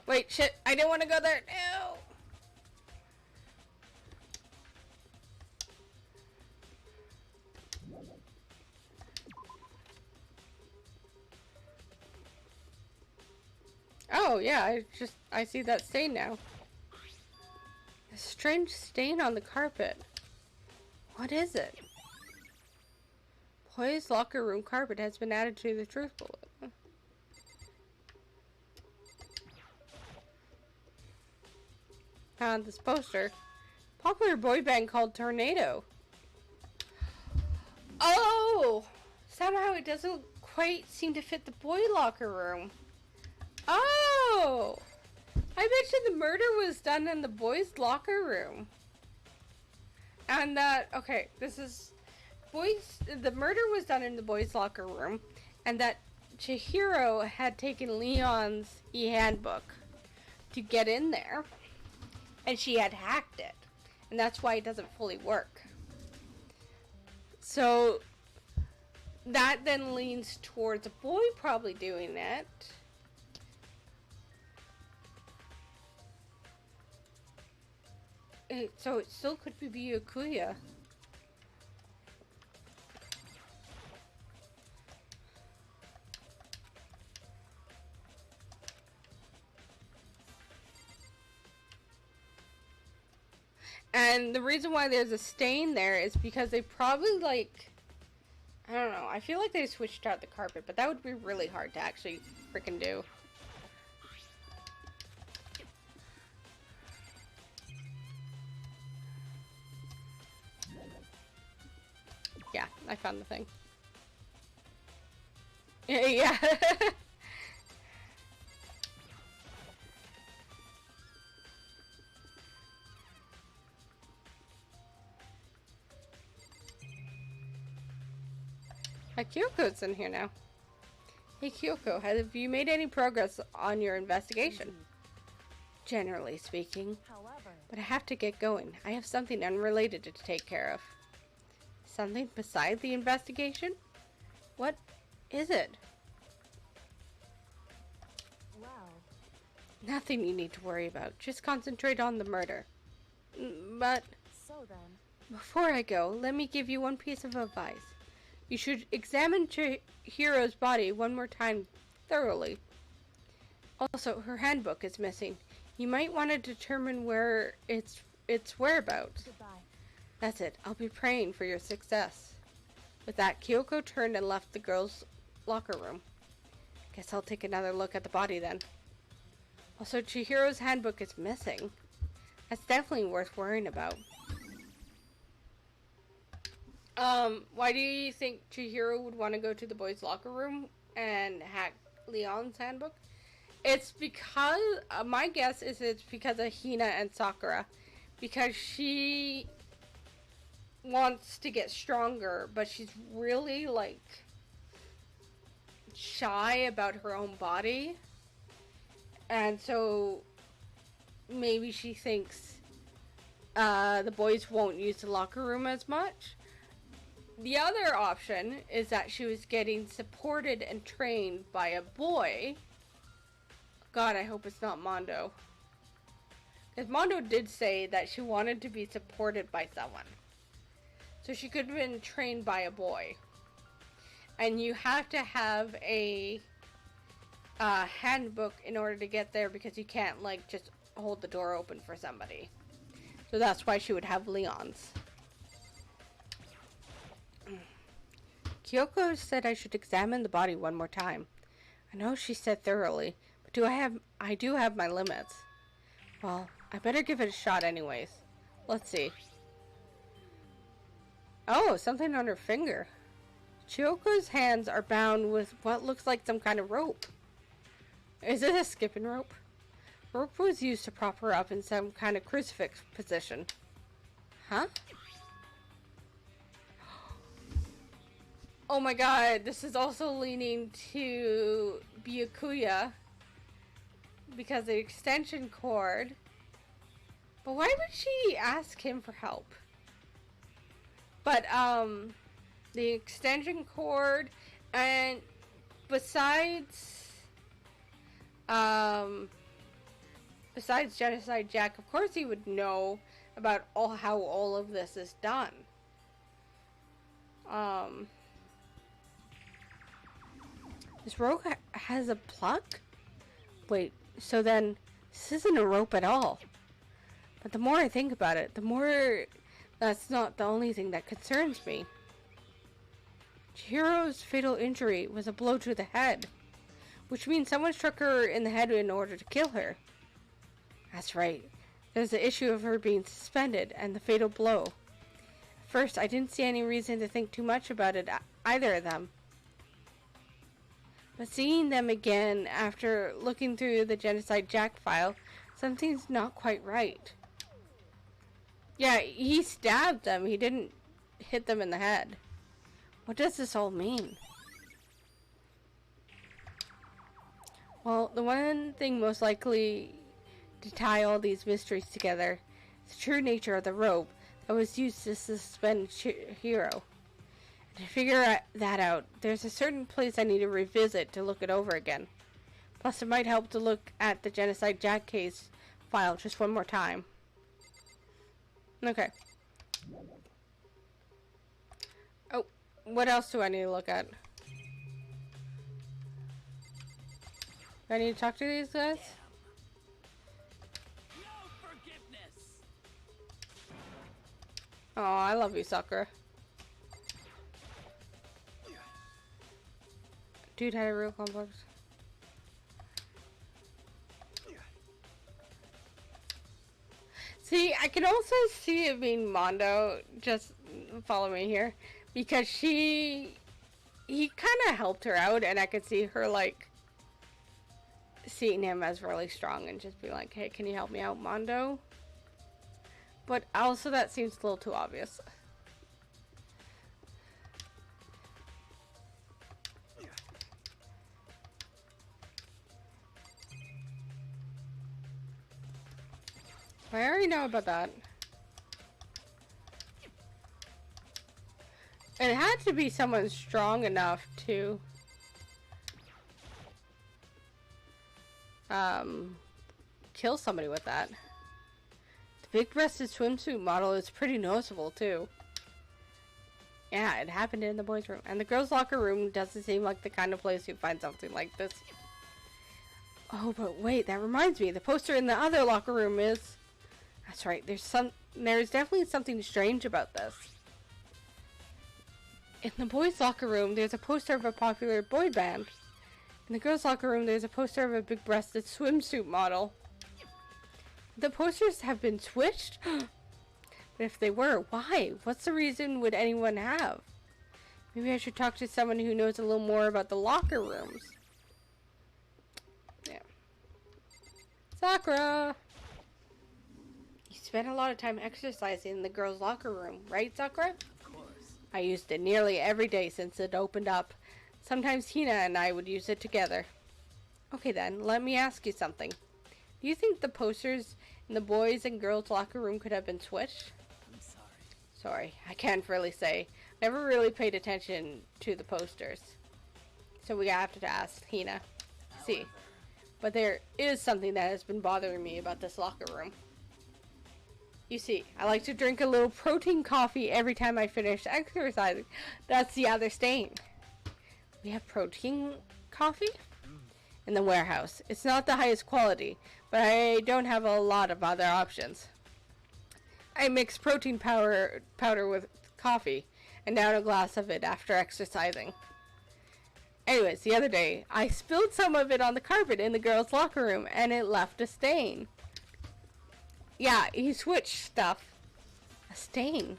Wait, shit, I didn't want to go there. No! Oh, yeah, I see that stain now. A strange stain on the carpet. What is it? Boys' locker room carpet has been added to the truth bullet. This poster. Popular boy band called Tornado. Oh! Somehow it doesn't quite seem to fit the boy locker room. Oh! I bet you the murder was done in the boys' locker room. And that, okay, this is, the murder was done in the boys' locker room, and that Chihiro had taken Leon's e-handbook to get in there, and she had hacked it, and that's why it doesn't fully work. So, that then leans towards a boy probably doing it. So it still could be Byakuya. And the reason why there's a stain there is because they probably, like, I don't know, I feel like they switched out the carpet, but that would be really hard to actually freaking do. Yeah, I found the thing. Yeah. Kyoko's in here now. Hey Kyoko, have you made any progress on your investigation? Generally speaking. However, But I have to get going. I have something unrelated to take care of. Something beside the investigation? What is it? well, Nothing you need to worry about. Just concentrate on the murder. But so then, before I go, let me give you one piece of advice. You should examine Chihiro's body one more time thoroughly. Also, her handbook is missing. You might want to determine where its whereabouts. goodbye. That's it. I'll be praying for your success. With that, Kyoko turned and left the girls' locker room. Guess I'll take another look at the body then. Also, Chihiro's handbook is missing. That's definitely worth worrying about. Why do you think Chihiro would want to go to the boys' locker room and hack Leon's handbook? It's because, my guess is it's because of Hina and Sakura. Because she wants to get stronger, but she's really, like, shy about her own body. And so, maybe she thinks, the boys won't use the locker room as much. The other option is that she was getting supported and trained by a boy. God, I hope it's not Mondo. Because Mondo did say that she wanted to be supported by someone. So she could have been trained by a boy. And you have to have a handbook in order to get there because you can't, like, just hold the door open for somebody. So that's why she would have Leon's. Kyoko said I should examine the body one more time. I know she said thoroughly, but I do have my limits. Well, I better give it a shot anyways. Let's see. Oh, something on her finger. Chioko's hands are bound with what looks like some kind of rope. Is it a skipping rope? Rope was used to prop her up in some kind of crucifix position. Huh? Oh my god, this is also leaning to Byakuya because the extension cord. But why would she ask him for help? But the extension cord, and besides Genocide Jack, of course he would know about how all of this is done. This rope has a pluck? Wait, so then this isn't a rope at all. But the more I think about it, the more that's not the only thing that concerns me. Chihiro's fatal injury was a blow to the head, which means someone struck her in the head in order to kill her. That's right. There's the issue of her being suspended and the fatal blow. At first, I didn't see any reason to think too much about it, either of them. But seeing them again after looking through the Genocide Jack file, something's not quite right. Yeah, he stabbed them. He didn't hit them in the head. What does this all mean? Well, the one thing most likely to tie all these mysteries together is the true nature of the rope that was used to suspend Chihiro. To figure that out, there's a certain place I need to revisit to look it over again. Plus, it might help to look at the Genocide Jack case file just one more time. Okay. Oh, what else do I need to look at? Do I need to talk to these guys? No forgiveness. Oh, I love you, Sakura. Dude had a real complex. See, I can also see it being Mondo. Just follow me here, because he kind of helped her out, and I could see her like seeing him as really strong and just be like, "Hey, can you help me out, Mondo?" But also that seems a little too obvious. I already know about that. It had to be someone strong enough to kill somebody with that. The big-breasted swimsuit model is pretty noticeable too. Yeah, it happened in the boys' room. And the girls' locker room doesn't seem like the kind of place you'd find something like this. Oh, but wait, that reminds me. The poster in the other locker room is... That's right, there's definitely something strange about this. In the boys' locker room, there's a poster of a popular boy band. In the girls' locker room, there's a poster of a big-breasted swimsuit model. The posters have been switched? But if they were, why? What's the reason would anyone have? Maybe I should talk to someone who knows a little more about the locker rooms. Yeah. Sakura! You spent a lot of time exercising in the girls' locker room, right, Sakura? Of course. I used it nearly every day since it opened up. Sometimes Hina and I would use it together. Okay then, let me ask you something. Do you think the posters in the boys' and girls' locker room could have been switched? I'm sorry. Sorry, I can't really say. Never really paid attention to the posters. So we have to ask Hina. See. But there is something that has been bothering me about this locker room. You see, I like to drink a little protein coffee every time I finish exercising. That's the other stain. We have protein coffee? In the warehouse. It's not the highest quality, but I don't have a lot of other options. I mix protein powder with coffee and down a glass of it after exercising. Anyways, the other day, I spilled some of it on the carpet in the girls' locker room and it left a stain. Yeah, he switched stuff. A stain.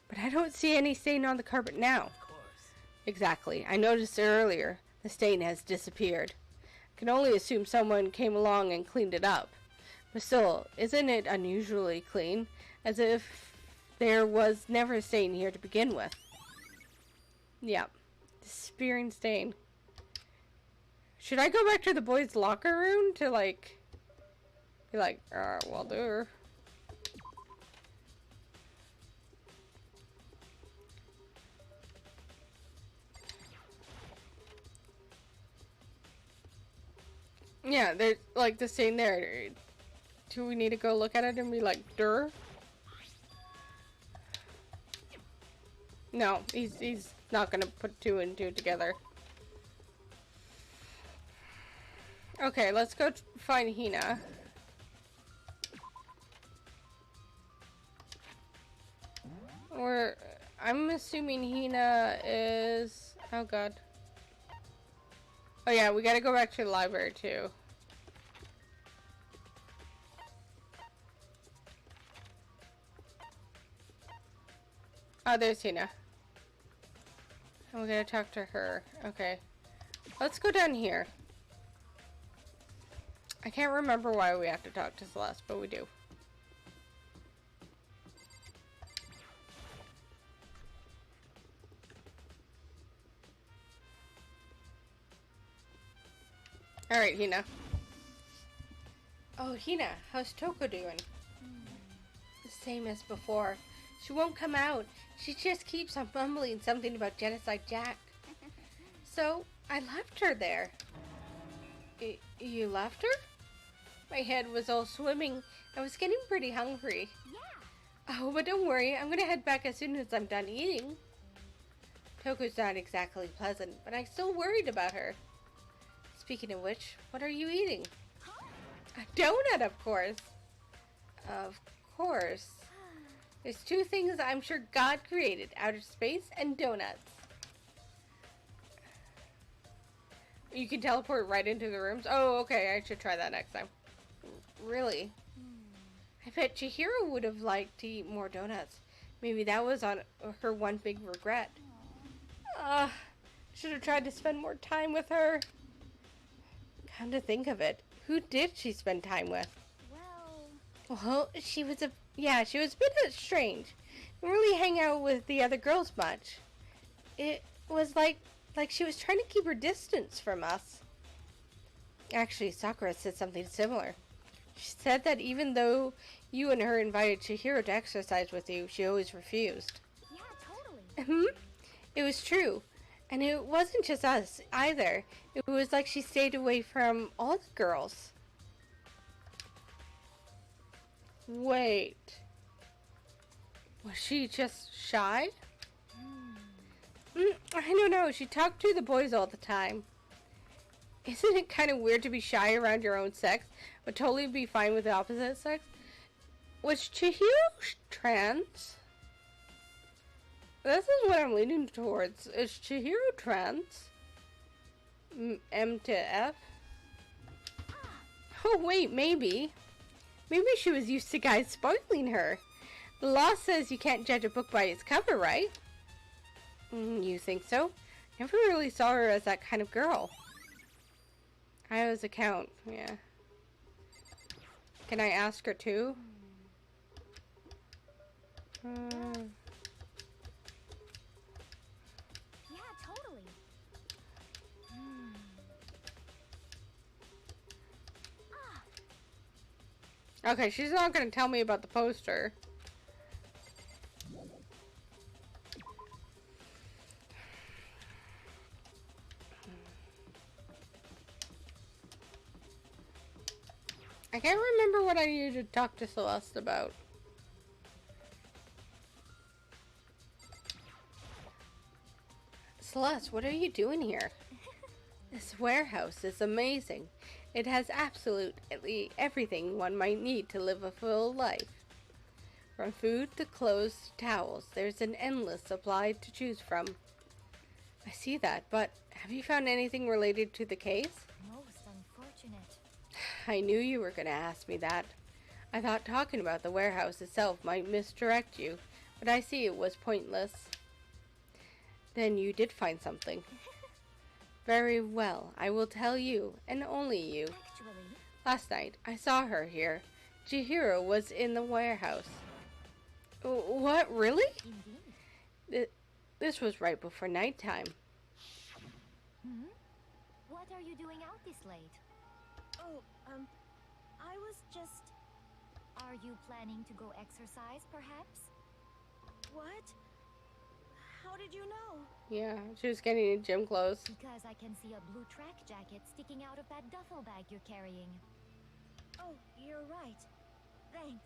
But I don't see any stain on the carpet now. Of course. Exactly. I noticed it earlier. The stain has disappeared. I can only assume someone came along and cleaned it up. But still, isn't it unusually clean? As if there was never a stain here to begin with. Yep. Disappearing stain. Should I go back to the boys' locker room to, like... Be like, well, duh. Yeah, there's like the stain there. Do we need to go look at it and be like, duh? No, he's not gonna put two and two together. Okay, let's go find Hina. I'm assuming Hina is... Oh god. Oh yeah, we gotta go back to the library too. Oh, there's Hina. And we're gonna talk to her. Okay. Let's go down here. I can't remember why we have to talk to Celeste, but we do. Alright, Hina. Oh, Hina, how's Toko doing? The same as before. She won't come out. She just keeps on mumbling something about Genocide Jack. So, I left her there. You left her? My head was all swimming. I was getting pretty hungry. Yeah. Oh, but don't worry. I'm gonna head back as soon as I'm done eating. Toko's not exactly pleasant, but I'm still worried about her. Speaking of which, what are you eating? A donut, of course. Of course. There's two things I'm sure God created. Outer space and donuts. You can teleport right into the rooms? Oh, okay. I should try that next time. Really? I bet Chihiro would have liked to eat more donuts. Maybe that was on her one big regret. Should have tried to spend more time with her. Come to think of it, who did she spend time with? Well, she was a bit strange. Didn't really hang out with the other girls much. It was like she was trying to keep her distance from us. Actually, Sakura said something similar. She said that even though you and her invited Chihiro to exercise with you, she always refused. Yeah, totally. It was true. And it wasn't just us, either. It was like she stayed away from all the girls. Wait. Was she just shy? I don't know. She talked to the boys all the time. Isn't it kind of weird to be shy around your own sex, but totally be fine with the opposite sex? Was Chihiro trans? This is what I'm leaning towards. Is Chihiro trans? M to F? Oh wait, maybe. Maybe she was used to guys spoiling her. The law says you can't judge a book by its cover, right? You think so? Never really saw her as that kind of girl. I was account, yeah. Can I ask her too? Yeah, totally. Okay, she's not gonna tell me about the poster. I can't remember what I needed to talk to Celeste about. Celeste, what are you doing here? This warehouse is amazing. It has absolutely everything one might need to live a full life. From food to clothes to towels, there's an endless supply to choose from. I see that, but have you found anything related to the case? Most unfortunate. I knew you were going to ask me that. I thought talking about the warehouse itself might misdirect you, but I see it was pointless. Then you did find something. Very well, I will tell you, and only you. Actually, Last night, I saw her here. Chihiro was in the warehouse. What, really? indeed. This was right before nighttime. What are you doing out this late? Oh, I was just... Are you planning to go exercise, perhaps? What? How did you know? Yeah, she was getting in gym clothes. Because I can see a blue track jacket sticking out of that duffel bag you're carrying. Oh, you're right. Thanks.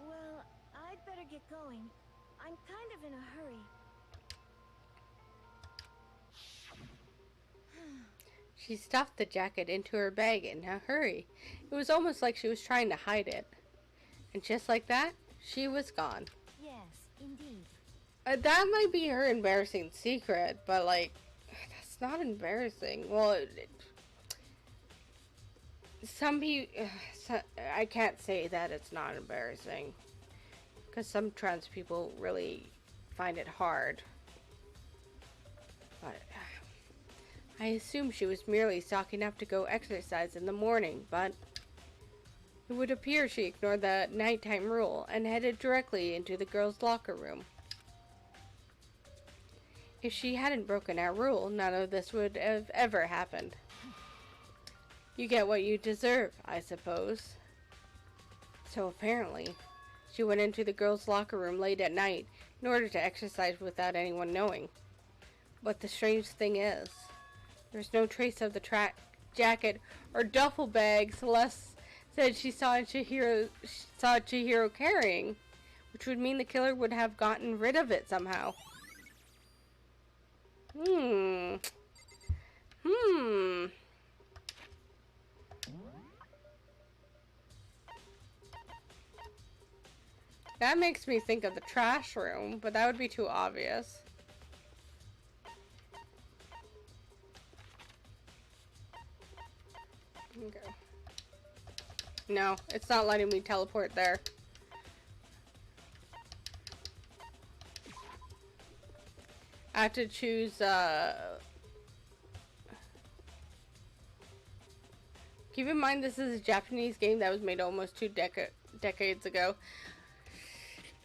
Well, I'd better get going. I'm kind of in a hurry. She stuffed the jacket into her bag in a hurry. It was almost like she was trying to hide it. And just like that, she was gone. Yes, indeed. That might be her embarrassing secret, but like, that's not embarrassing. Well, some people, I can't say that it's not embarrassing. Because some trans people really find it hard. But I assume she was merely stocking up to go exercise in the morning, but it would appear she ignored the nighttime rule and headed directly into the girls' locker room. If she hadn't broken our rule, none of this would have ever happened. You get what you deserve, I suppose. So apparently, she went into the girls' locker room late at night in order to exercise without anyone knowing. But the strange thing is, there's no trace of the track jacket or duffel bag Celeste said she saw Chihiro carrying, which would mean the killer would have gotten rid of it somehow. That makes me think of the trash room, but that would be too obvious. Okay. No, it's not letting me teleport there. I have to choose, keep in mind this is a Japanese game that was made almost 2 decades ago.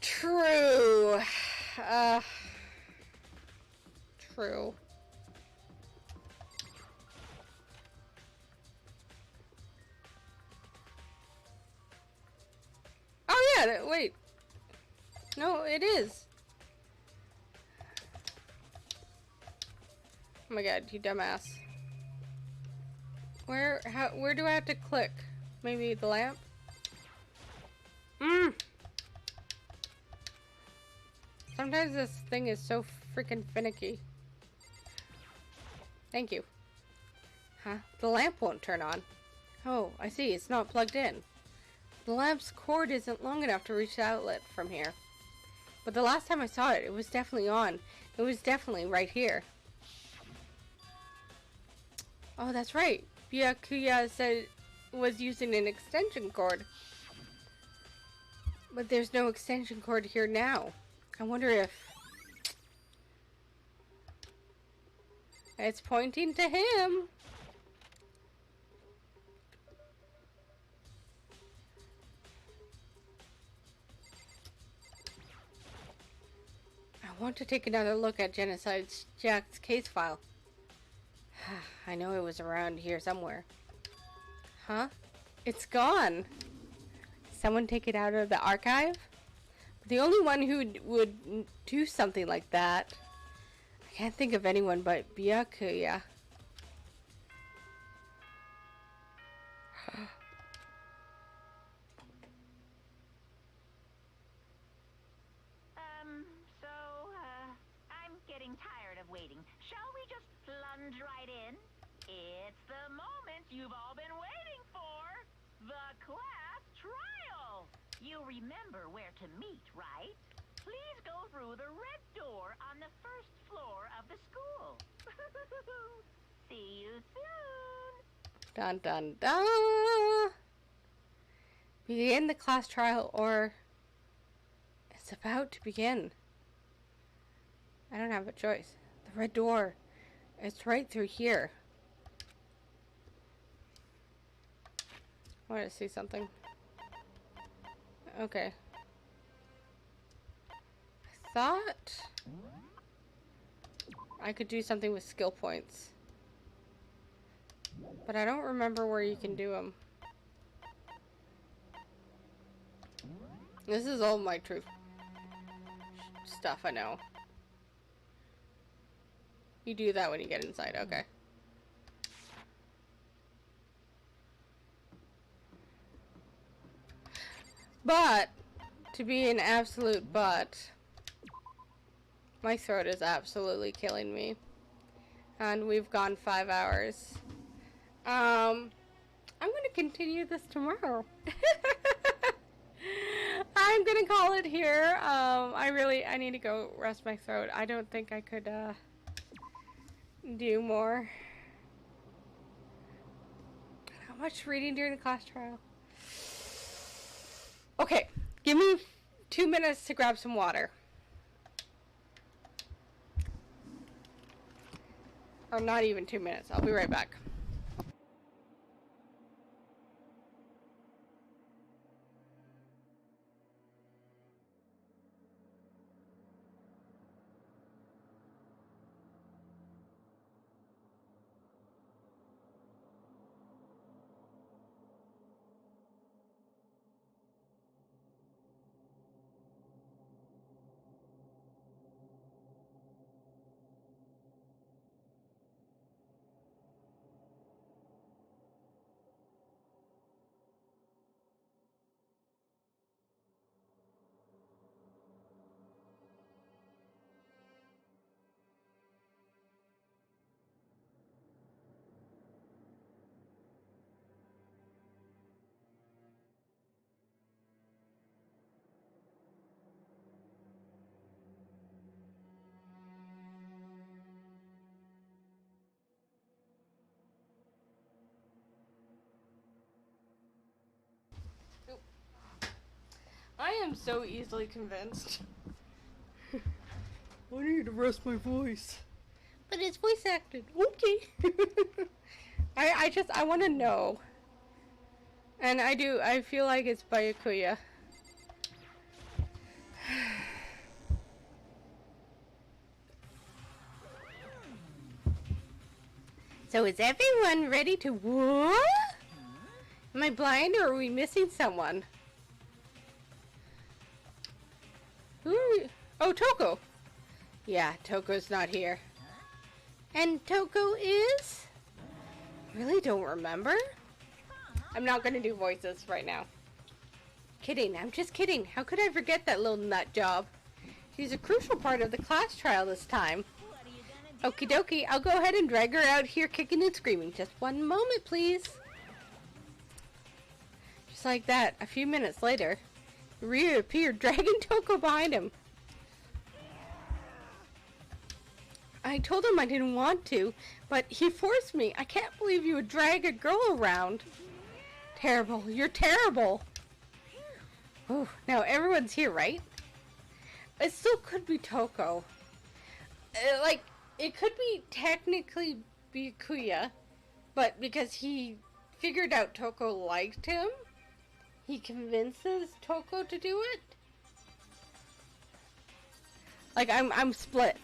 True. True. Yeah, wait. No, it is. Oh my god, you dumbass. Where do I have to click? Maybe the lamp? Sometimes this thing is so freaking finicky. Thank you. Huh? The lamp won't turn on. Oh, I see. It's not plugged in. The lamp's cord isn't long enough to reach the outlet from here. But the last time I saw it, it was definitely on. It was definitely right here. Oh, that's right. Byakuya said it was using an extension cord. But there's no extension cord here now. I wonder if... It's pointing to him. I want to take another look at Genocide Jack's case file. I know it was around here somewhere. Huh? It's gone. Someone take it out of the archive? The only one who would do something like that. I can't think of anyone but Byakuya. I'm getting tired of waiting. Shall we just plunge right in? It's the moment you've all been waiting for. The class trial. You remember where to meet, right? Please go through the red door on the first floor of the school. See you soon. Dun dun dun. Begin the class trial, or it's about to begin. I don't have a choice. The red door. It's right through here. I want to see something. Okay. I thought I could do something with skill points. But I don't remember where you can do them. This is all my truth stuff, I know. You do that when you get inside, okay. But, to be an absolute butt, my throat is absolutely killing me. And we've gone 5 hours. I'm gonna continue this tomorrow. I'm gonna call it here. I need to go rest my throat. I don't think I could, do more. How much reading during the class trial? Okay, give me 2 minutes to grab some water. Or not even 2 minutes. I'll be right back. I am so easily convinced. I need to rest my voice. But it's voice acted. Okay. I want to know. And I feel like it's Byakuya. So is everyone ready to what? Am I blind or are we missing someone? Who? Oh, Toko. Yeah, Toko's not here. And Toko is? Really don't remember? I'm not gonna do voices right now. Kidding, I'm just kidding. How could I forget that little nut job? She's a crucial part of the class trial this time. Okie dokie, I'll go ahead and drag her out here kicking and screaming. Just one moment, please. Just like that, a few minutes later, he reappeared, dragging Toko behind him. I told him I didn't want to, but he forced me. I can't believe you would drag a girl around. Terrible. You're terrible. Oh, now everyone's here, right? It still could be Toko. It could be technically Byakuya, but because he figured out Toko liked him, he convinces Toko to do it. Like, I'm split.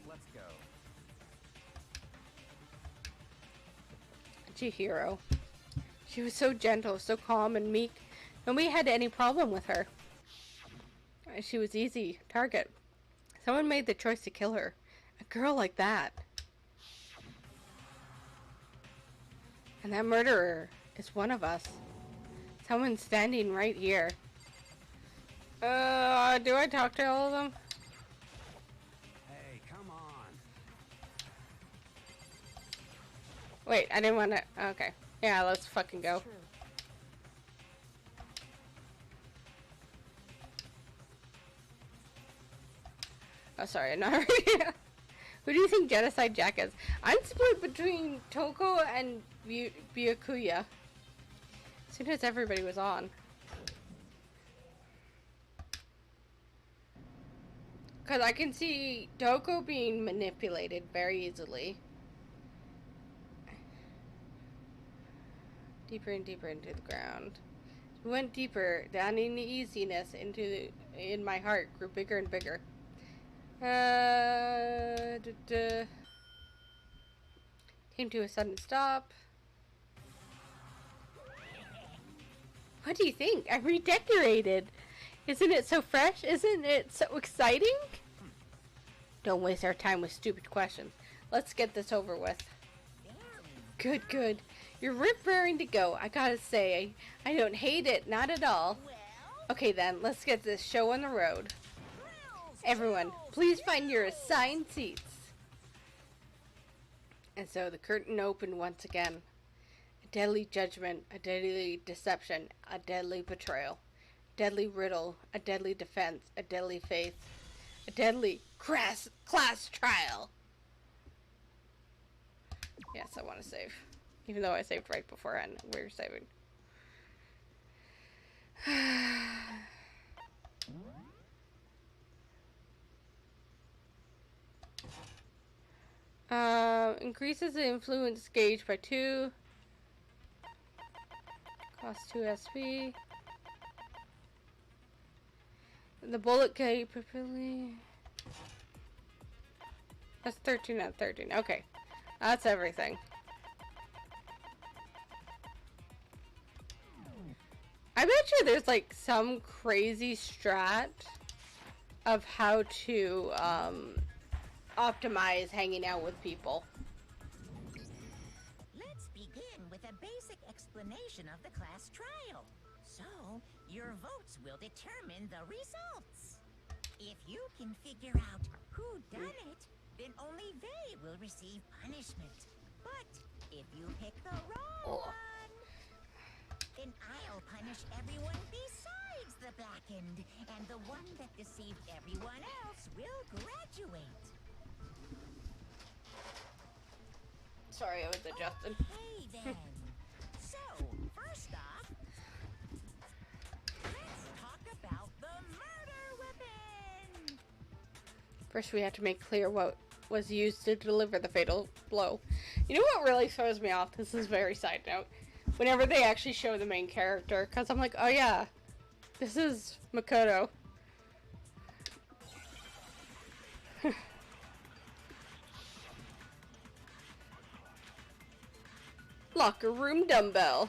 Let's go. Chihiro. She was so gentle, so calm and meek. Nobody had any problem with her. She was easy target. Someone made the choice to kill her. A girl like that. And that murderer is one of us. Someone standing right here. Do I talk to all of them? Hey, come on. Wait, I didn't want to... Okay. Yeah, let's fucking go. Oh, sorry, I'm not ready. Who do you think Genocide Jack is? I'm split between Toko and Byakuya. As soon as everybody was on. Because I can see Toko being manipulated very easily. Deeper and deeper into the ground. We went deeper, down in the easiness in my heart, grew bigger and bigger. Came to a sudden stop. What do you think? I redecorated. Isn't it so fresh? Isn't it so exciting? Don't waste our time with stupid questions. Let's get this over with. Good, good. You're rip-raring to go. I gotta say, I don't hate it. Not at all. Okay then, let's get this show on the road. Everyone, please find your assigned seats. And so the curtain opened once again. A deadly judgment, a deadly deception, a deadly betrayal. Deadly riddle, a deadly defense, a deadly faith, a deadly class trial. Yes, I want to save. Even though I saved right beforehand, we're saving. Increases the influence gauge by 2. Cost 2 SP. The bullet capability. That's 13 out of 13. Okay. That's everything. I bet you there's like some crazy strat of how to optimize hanging out with people. Let's begin with a basic explanation of the class trial. So, your votes will determine the results. If you can figure out who done it, then only they will receive punishment. But if you pick the wrong one, then I'll punish everyone besides the blackened, and the one that deceived everyone else will graduate. Sorry, I was adjusting. Okay then. So, first off, let's talk about the murder weapon. First, we have to make clear what was used to deliver the fatal blow. You know what really throws me off? This is very side note. Whenever they actually show the main character, because I'm like, oh yeah, this is Makoto. Locker room dumbbell.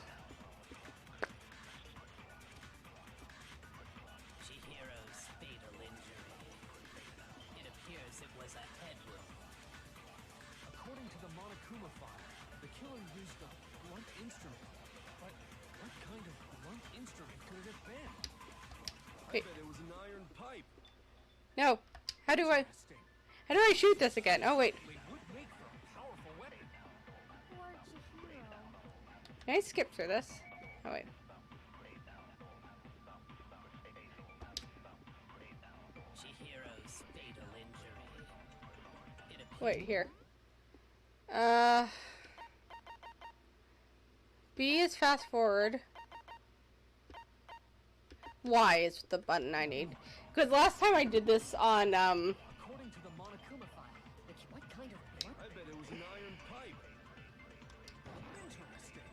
Wait. bet it was an iron pipe. No. How do I shoot this again? Oh wait. It would make for a powerful weapon. Poor Chihiro. Can I skip through this? Oh wait. Chihiro's fatal injury. Wait, here. B is fast forward. Y is the button I need. Because last time I did this on, According to the Monokuma file, what kind of blunt? I bet it was an iron pipe. Interesting.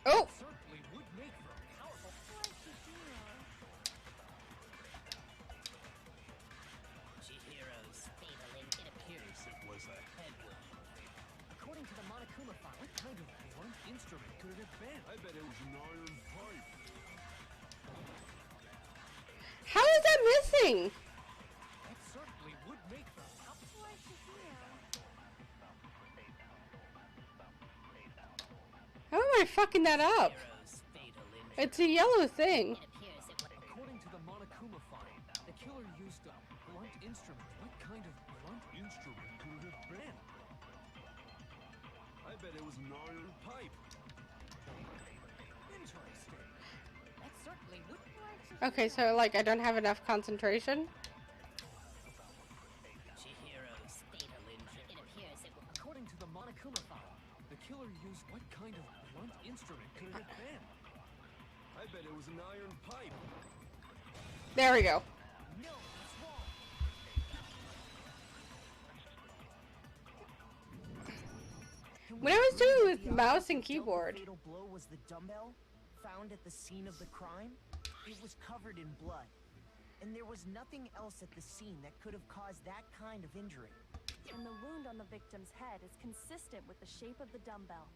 oh! Certainly would make for a powerful. Poor Chihiro. Chihiro's fatal injury. It appears it was a head wound. According to the Monokuma file, What kind of blunt instrument could it have been? I bet it was an iron pipe. How is that missing? That certainly would make for a Poor Chihiro. How am I fucking that up? Chihiro's fatal injury. It's a yellow thing. It appears it was According to the Monokuma file, the killer used a blunt instrument. What kind of blunt instrument could it have been? I bet it was an iron pipe. Interesting. That certainly would. Okay, so like I don't have enough concentration. Chihiro's fatal injury. It appears it was According to the Monokuma file, the killer used what kind of blunt instrument could it have been? I bet it was an iron pipe. There we go. No, that's wrong. When I was doing it with mouse and keyboard. The fatal blow was the dumbbell found at the scene of the crime. It was covered in blood, and there was nothing else at the scene that could have caused that kind of injury. And the wound on the victim's head is consistent with the shape of the dumbbell.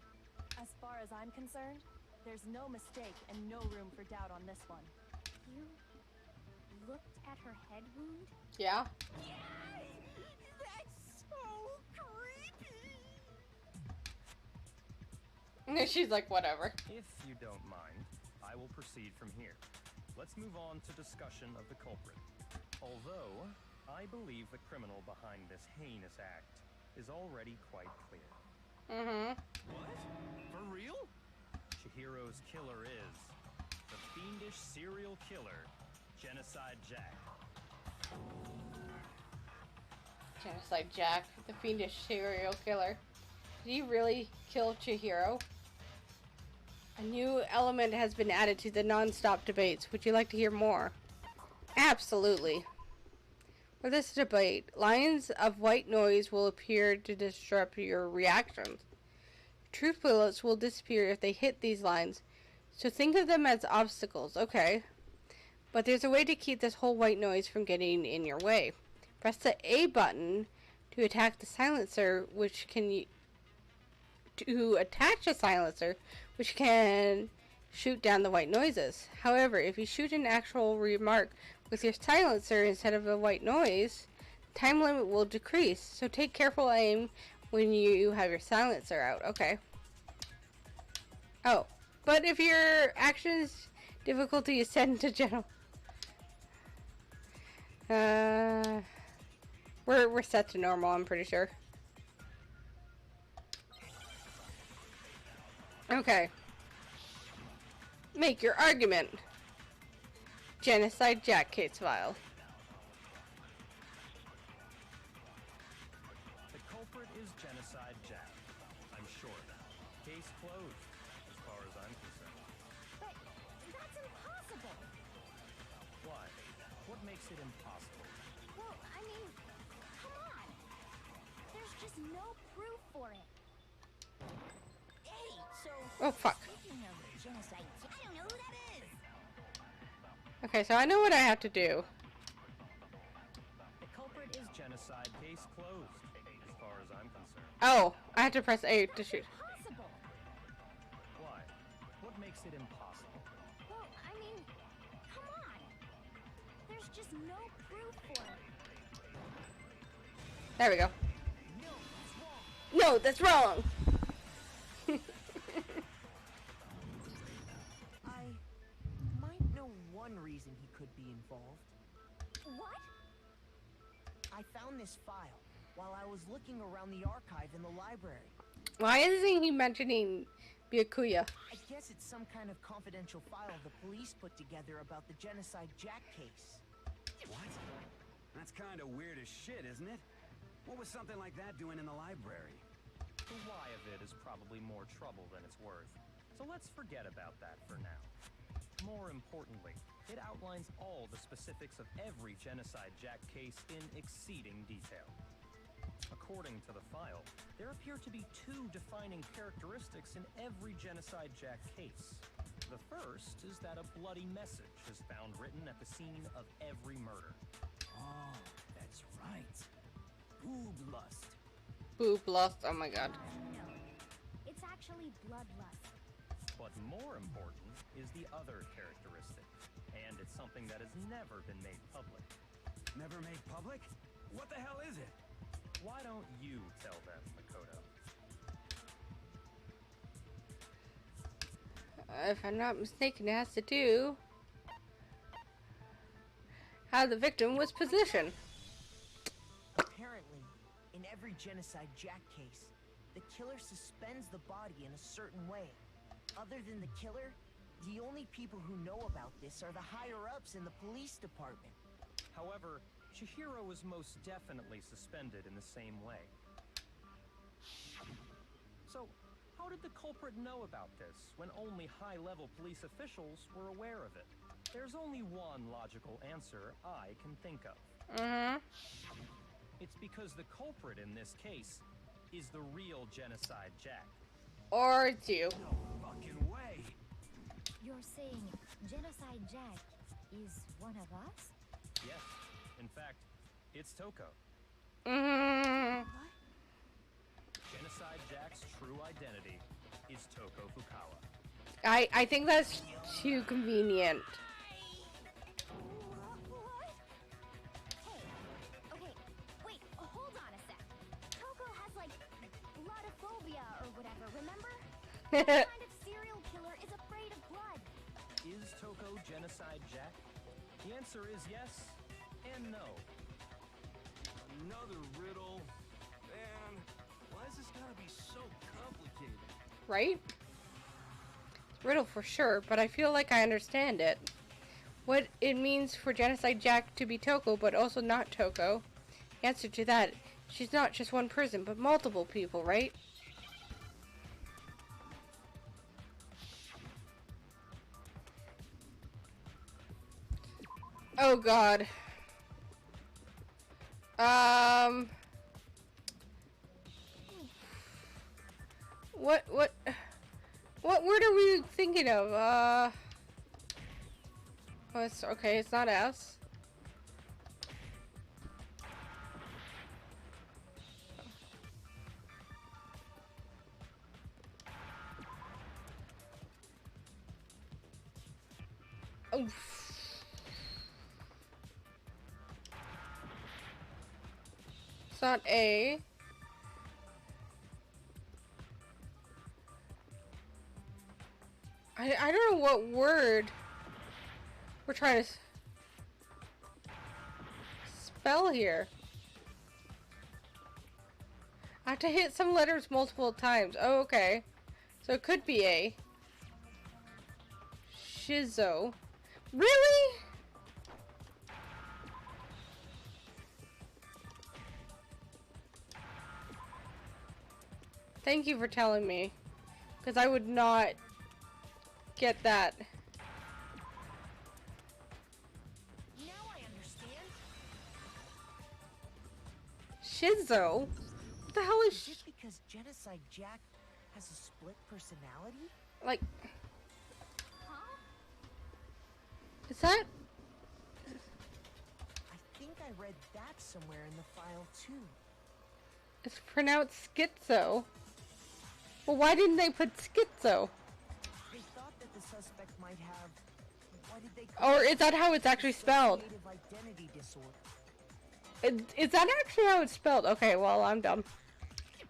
As far as I'm concerned, there's no mistake and no room for doubt on this one. You looked at her head wound? Yeah. That's so creepy! And she's like, whatever. If you don't mind, I will proceed from here. Let's move on to discussion of the culprit. Although, I believe the criminal behind this heinous act is already quite clear. Mm-hmm. What? For real? Chihiro's killer is the fiendish serial killer, Genocide Jack. Genocide Jack, the fiendish serial killer. Did he really kill Chihiro? A new element has been added to the non-stop debates. Would you like to hear more? Absolutely. For this debate, lines of white noise will appear to disrupt your reactions. Truth bullets will disappear if they hit these lines, so think of them as obstacles, okay? But there's a way to keep this whole white noise from getting in your way. Press the A button to attack the silencer, which can attach a silencer, which can shoot down the white noises. However, if you shoot an actual remark with your silencer instead of a white noise, the time limit will decrease. So take careful aim when you have your silencer out. Okay. Oh, but if your action's difficulty is set to general, we're set to normal. I'm pretty sure. Okay. Make your argument. Genocide Jack case file. The culprit is Genocide Jack. I'm sure of that. Case closed, as far as I'm concerned. But that's impossible. Why? What makes it impossible? Well, I mean, come on. There's just no proof for it. Hey, so Oh, fuck. speaking of genocide, I don't know who that is. Okay, so I know what I have to do. The culprit is Genocide. Case closed, as far as I'm concerned. Oh, I have to press A to shoot. Impossible. Why? What makes it impossible? Well, I mean, come on. There's just no proof for it. There we go. No, that's wrong. I might know one reason reason he could be involved. What? I found this file while I was looking around the archive in the library. Why isn't he mentioning Byakuya? I guess it's some kind of confidential file the police put together about the Genocide Jack case. What? That's kind of weird as shit, isn't it? What was something like that doing in the library? The why of it is probably more trouble than it's worth. So let's forget about that for now. More importantly, it outlines all the specifics of every Genocide Jack case in exceeding detail. According to the file, there appear to be two defining characteristics in every Genocide Jack case. The first is that a bloody message is found written at the scene of every murder. Oh, that's right. Boob lust. Boob lust, oh my god. No. It's actually bloodlust. But more important is the other characteristic, and it's something that has never been made public. Never made public? What the hell is it? Why don't you tell them, Makoto? If I'm not mistaken, it has to do how the victim was positioned. Apparently, in every Genocide Jack case, the killer suspends the body in a certain way. Other than the killer, the only people who know about this are the higher-ups in the police department. However, Chihiro was most definitely suspended in the same way. So, how did the culprit know about this when only high-level police officials were aware of it? There's only one logical answer I can think of. It's because the culprit in this case is the real Genocide Jack. Or it's you. No fucking way. You're saying Genocide Jack is one of us? Yes, in fact, it's Toko. What? Genocide Jack's true identity is Toko Fukawa. I think that's too convenient. What? Hey, okay, wait, hold on a sec. Toko has like bloodophobia or whatever, remember? What kind of serial killer is afraid of blood? Is Toko Genocide Jack? The answer is yes and no. Another riddle. Man, why is this gotta be so complicated? Right? Riddle for sure, but I feel like I understand it. What it means for Genocide Jack to be Toko, but also not Toko. Answer to that, she's not just one person, but multiple people, right? Oh god. What word are we thinking of? Oh, it's, okay, it's not S. Oh. It's not A. I don't know what word we're trying to spell here. I have to hit some letters multiple times. Oh, okay. So it could be A. Shizo. Really? Thank you for telling me. Because I would not get that. Now I understand. Shizo? What the hell Is it because Genocide Jack has a split personality? like, Huh? is that? I think I read that somewhere in the file too. It's pronounced schizo. Well, why didn't they put schizo? They thought that the suspect might have. Why did they call Or it is that how it's actually spelled? dissociative identity disorder? Is that actually how it's spelled? Okay, well, I'm dumb.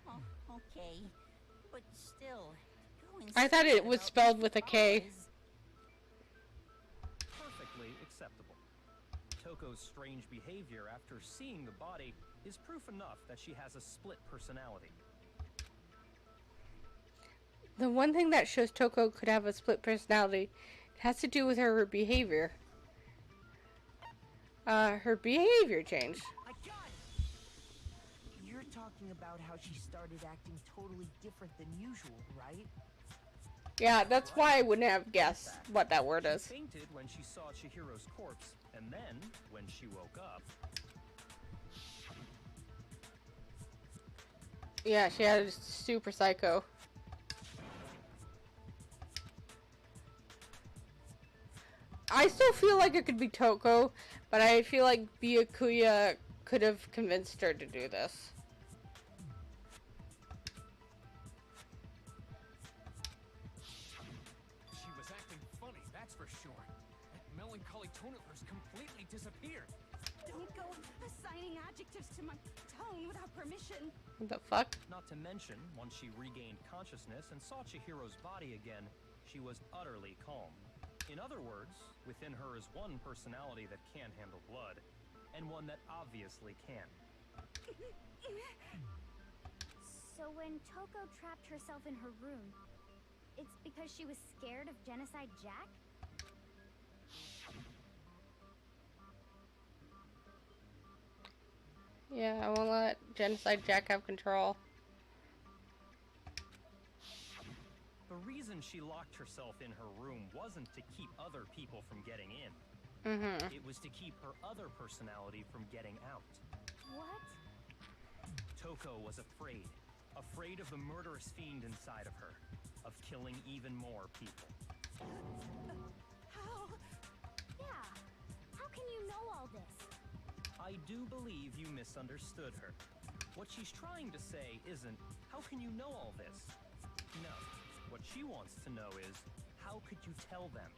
Oh, okay. But still, going I thought it straight was about spelled these with a K. bars. Perfectly acceptable. Toko's strange behavior after seeing the body is proof enough that she has a split personality. The one thing that shows Toko could have a split personality has to do with her behavior. Her behavior changed. I got it! You're talking about how she started acting totally different than usual, right? Yeah, that's why I wouldn't have guessed what that word is. She fainted when she saw Chihiro's corpse, and then, when she woke up... Yeah, she had a super psycho. I still feel like it could be Toko, but I feel like Byakuya could have convinced her to do this. She was acting funny, that's for sure. That melancholy tone of hers completely disappeared. Don't go assigning adjectives to my tone without permission. What the fuck? Not to mention, once she regained consciousness and saw Chihiro's body again, she was utterly calm. In other words, within her is one personality that can handle blood, and one that obviously can. So when Toko trapped herself in her room, it's because she was scared of Genocide Jack? Yeah, I won't let Genocide Jack have control. The reason she locked herself in her room wasn't to keep other people from getting in. It was to keep her other personality from getting out. What? Toko was afraid. Afraid of the murderous fiend inside of her. Of killing even more people. How? Yeah. How can you know all this? I do believe you misunderstood her. What she's trying to say isn't, how can you know all this? No. What she wants to know is, how could you tell them?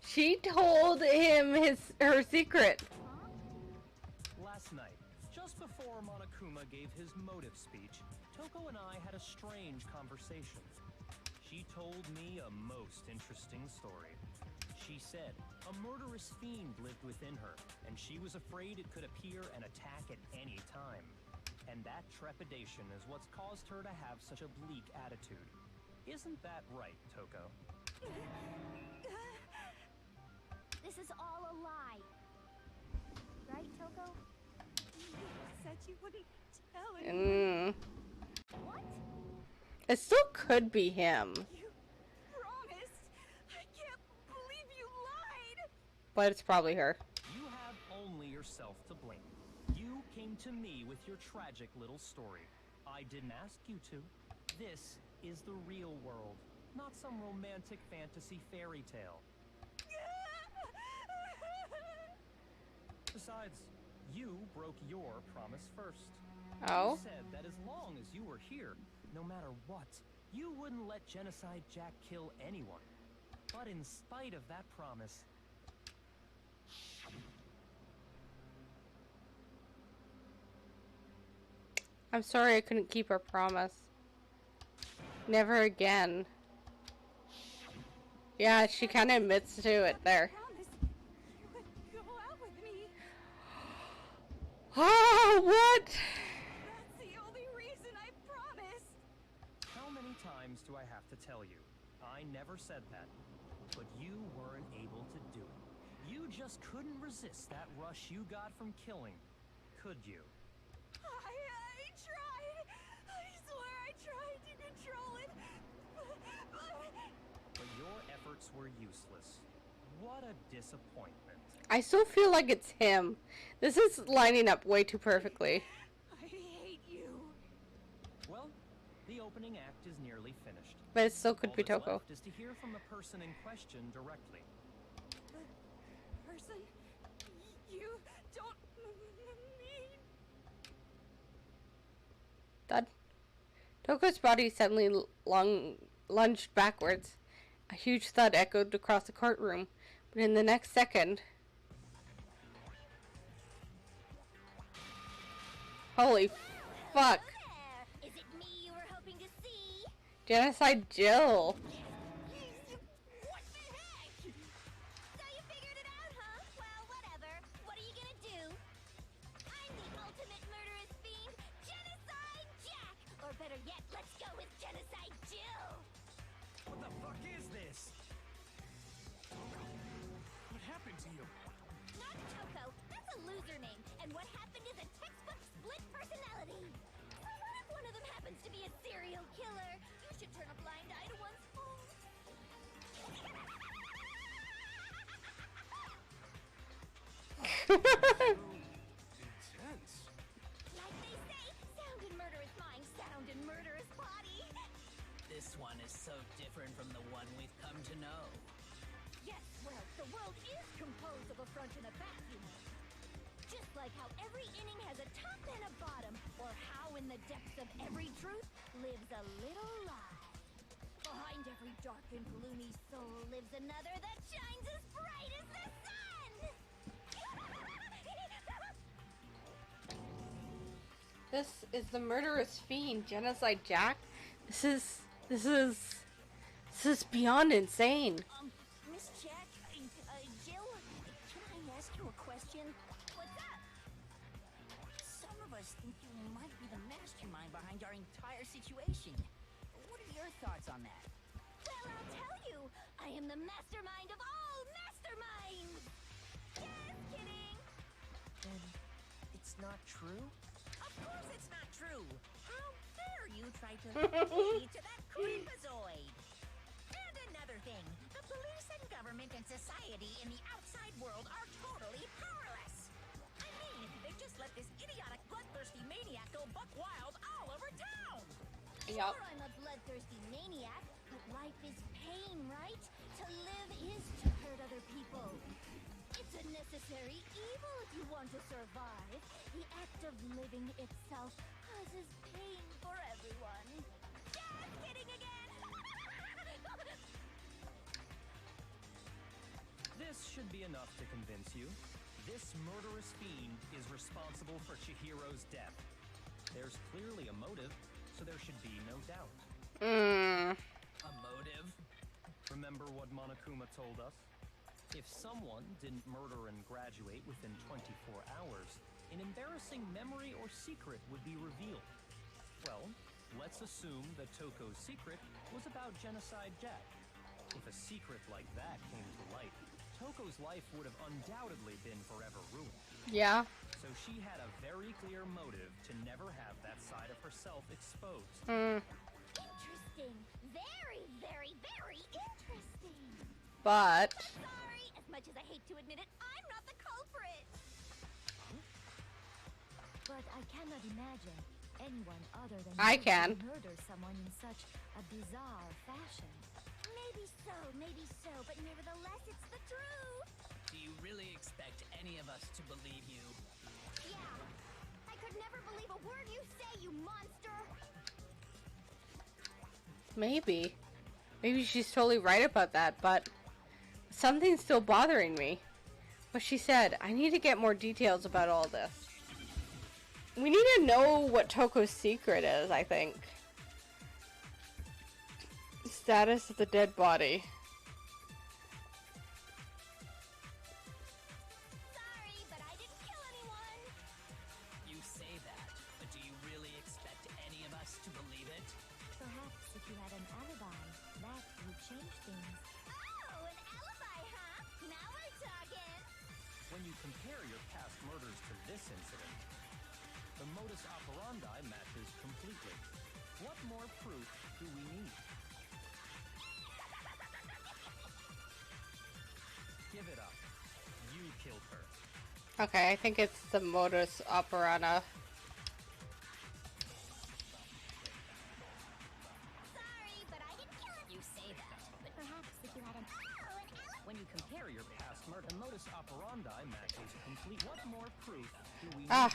She told him her secret. Last night, just before Monokuma gave his motive speech, Toko and I had a strange conversation. She told me a most interesting story. She said a murderous fiend lived within her, and she was afraid it could appear and attack at any time. And that trepidation is what's caused her to have such a bleak attitude. Isn't that right, Toko? This is all a lie. Right, Toko? You said you wouldn't tell anyone. What? It still could be him. You promised. I can't believe you lied. But it's probably her. You have only yourself to blame. You came to me with your tragic little story. I didn't ask you to. This is the real world, not some romantic fantasy fairy tale. Besides, you broke your promise first. Oh? You said that as long as you were here, no matter what, you wouldn't let Genocide Jack kill anyone. But in spite of that promise... I'm sorry I couldn't keep her promise. Never again. Yeah, she kind of admits to it there. Oh, what? That's the only reason I promised. How many times do I have to tell you? I never said that. But you weren't able to do it. You just couldn't resist that rush you got from killing. Could you? I tried. I swear I tried to control it. But your efforts were useless. What a disappointment. I still feel like it's him. This is lining up way too perfectly. I hate you. Well, the opening act is nearly finished. But it still could All be that's Toko. left is to hear from the person in question directly. The person you don't mean. Thud. Toko's body suddenly lunged backwards. A huge thud echoed across the courtroom, but in the next second... Holy fuck. There. Is it me you were hoping to see? Genocide Jill. What the heck? So you figured it out, huh? Well, whatever. username, and what happened is a textbook split personality. So what if one of them happens to be a serial killer? You should turn a blind eye to one's fault. Intense. Like they say, sound in murderous mind, sound in murderous body. This one is so different from the one we've come to know. Yes, well, the world is composed of a front and a back, you know. Just like how every inning has a top and a bottom, or how in the depths of every truth lives a little lie. Behind every dark and gloomy soul lives another that shines as bright as the sun! This is the murderous fiend, Genocide Jack. This is beyond insane. Miss Jack, Jill, can I ask you a question? What's up? Some of us think you might be the mastermind behind our entire situation. What are your thoughts on that? Well, I'll tell you, I am the mastermind of all masterminds! Just kidding! Then it's not true? Of course it's not true. How dare you try to link me to that creepazoid? And another thing, the police and government and society in the outside world are totally powerless. I mean, they just let this idiotic, bloodthirsty maniac go buck wild all over town. Yup. Sure, I'm a bloodthirsty maniac, but life is pain, right? To live is to hurt other people. It's a necessary evil if you want to survive. The act of living itself causes pain for everyone. Just kidding again! This should be enough to convince you. This murderous fiend is responsible for Chihiro's death. There's clearly a motive, so there should be no doubt. A motive? Remember what Monokuma told us? If someone didn't murder and graduate within 24 hours, an embarrassing memory or secret would be revealed. Well, let's assume that Toko's secret was about Genocide Jack. If a secret like that came to light, Toko's life would have undoubtedly been forever ruined. Yeah. So she had a very clear motive to never have that side of herself exposed. Interesting. Very, very, very interesting. But Sorry, as much as I hate to admit it, I'm not the culprit. But I cannot imagine anyone other than I you can. to murder someone in such a bizarre fashion. Maybe so, but nevertheless, it's the truth. Do you really expect any of us to believe you? Yeah. I could never believe a word you say, you monster. maybe she's totally right about that, but something's still bothering me. What she said, I need to get more details about all this. We need to know what Toko's secret is, I think. Status of the dead body. Sorry, but I didn't kill anyone. You say that, but do you really expect any of us to believe it? Perhaps if you had an alibi, that would change things. Oh, an alibi, huh? Now we're talking. When you compare your past murders to this incident, the modus operandi matches completely. What more proof do we need? Give it up. You killed her. Okay, I think it's the modus operandi. Sorry, but I didn't kill anyone. You say that, but Perhaps if you had an Oh, an alibi. When you compare your past murder, the modus operandi matches complete. What more proof do we need? Ah,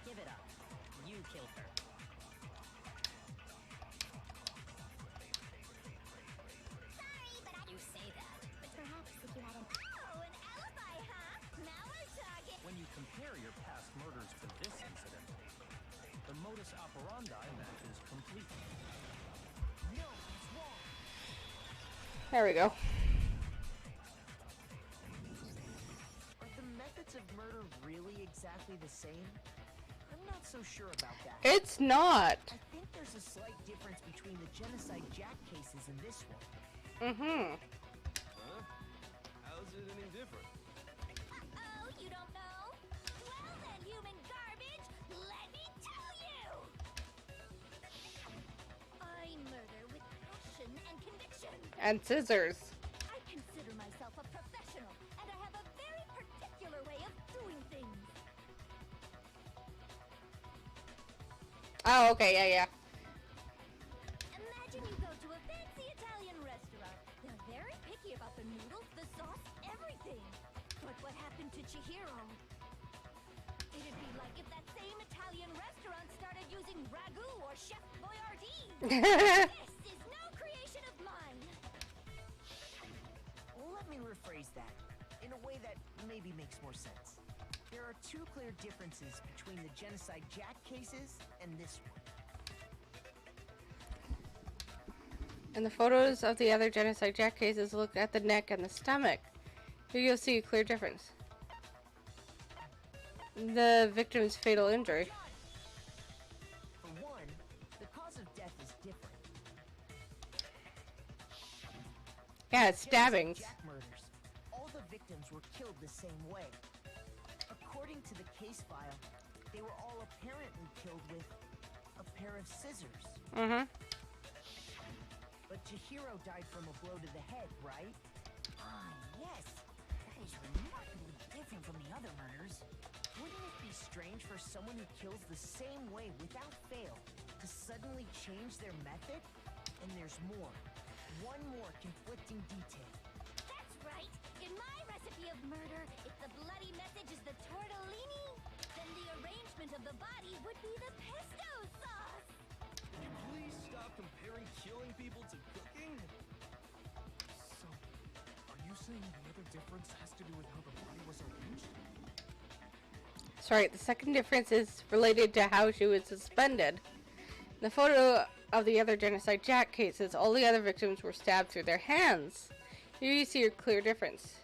give it up. You killed her. Sorry, but I You say that, but perhaps if you had an Oh, an alibi, huh? Now we're talking. When you compare your past murders to this incident, the modus operandi matches completely. No, it's wrong. there we go. Are the methods of murder really exactly the same? I'm not so sure about that. It's not. I think there's a slight difference between the Genocide Jack cases and this one. Mm-hmm. Huh? How's it any different? you don't know? Well then, human garbage, let me tell you! I murder with passion and conviction. And scissors. I consider myself a professional, and I have a very particular way of doing things. Oh, okay, yeah. Imagine you go to a fancy Italian restaurant. They're very picky about the noodles, the sauce, everything. But what happened to Chihiro? It'd be like if that same Italian restaurant started using ragu or Chef Boyardee. This is no creation of mine. Let me rephrase that in a way that maybe makes more sense. There are two clear differences between the Genocide Jack cases and this one. In the photos of the other Genocide Jack cases, look at the neck and the stomach. Here you'll see a clear difference. The victim's fatal injury. For one, the cause of death is different. Yeah, it's stabbings. Jack murders. All the victims were killed the same way. According to the case file, they were all apparently killed with a pair of scissors. Mm-hmm. But Chihiro died from a blow to the head, right? Ah, yes. That is remarkably different from the other murders. Wouldn't it be strange for someone who kills the same way without fail to suddenly change their method? And there's more. One more conflicting detail. That's right. In my recipe of murder, if the bloody message is the tortellini, then the arrangement of the body would be the pesto sauce. Can you please stop comparing killing people to cooking? So, are you saying the other difference has to do with how the body was arranged? Sorry, the second difference is related to how she was suspended. In the photo of the other Genocide Jack cases, all the other victims were stabbed through their hands. Here you see a clear difference.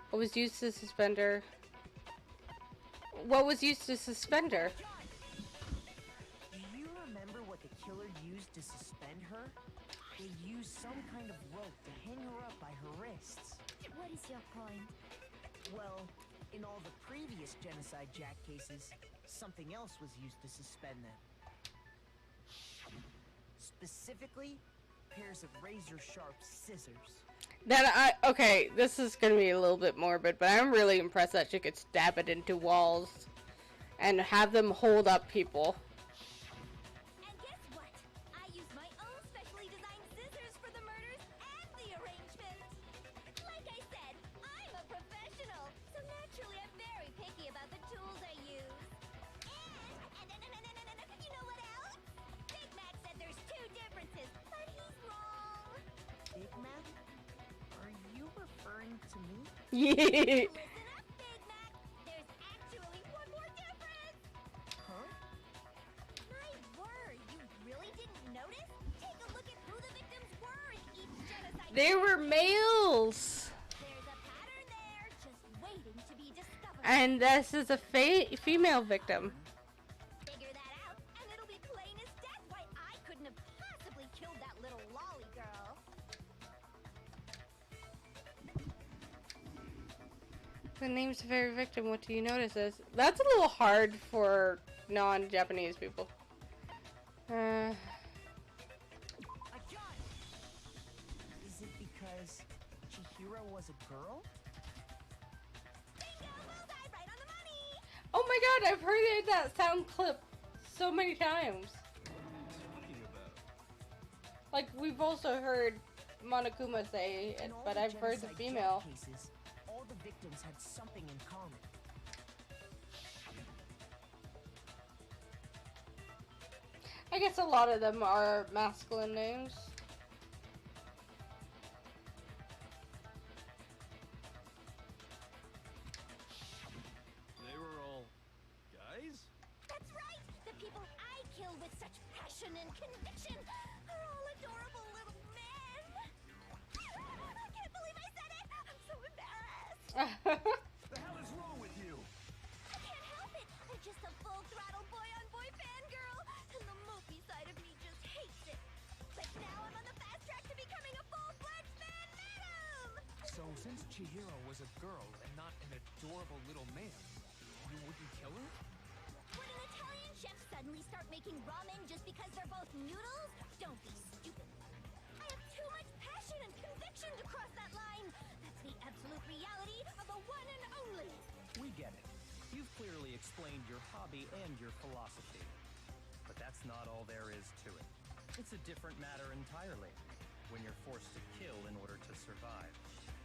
What was used to suspend her? What was used to suspend her? Do you remember what the killer used to suspend her? They used some kind of rope to hang her up by her wrists. What is your point? Well, in all the previous Genocide Jack cases, something else was used to suspend them. Specifically, pairs of razor-sharp scissors. Okay, this is gonna be a little bit morbid, but I'm really impressed that she could stab it into walls and have them hold up people. And guess what? I use my own specially designed scissors for the murders and the arrangement. Like I said, I'm a professional, so naturally I'm very picky about the tools I use. And you know what else? Big Mac said there's two differences, but he's wrong. Big Mac? Are you referring to me? Yeah. Listen up, Big Mac. There's actually one more difference. Huh? My word, you really didn't notice? Take a look at who the victims were in each genocide. They were males. There's a pattern there, just waiting to be discovered. And this is a female victim. Figure that out, and it'll be plain as death why I couldn't have possibly killed that little lolly girl. The name's the very victim. What do you notice? That's a little hard for non-Japanese people. I got it! Is it because Chihiro was a girl? Bingo, bullseye, right on the money. Oh my god, I've heard that sound clip so many times. Talking about. Like, we've also heard Monokuma say it, In all but I've heard the Genocide female. Jack cases, all the victims had something in common. I guess a lot of them are masculine names. They were all guys? That's right. The people I kill with such passion and conviction are all adorable little men. I can't believe I said it. I'm so embarrassed. The hell is wrong with you? I can't help it. I'm just a full-throttle boy-on-boy fangirl, and the mopey side of me just hates it. But now I'm on the fast track to becoming a full-fledged fan madam. So, since Chihiro was a girl and not an adorable little man, you wouldn't kill her? Would an Italian chef suddenly start making ramen just because they're both noodles? Don't be stupid. I have too much passion and conviction to cross that line. That's the absolute reality of the one and only. We get it. You've clearly explained your hobby and your philosophy. But that's not all there is to it. It's a different matter entirely, when you're forced to kill in order to survive.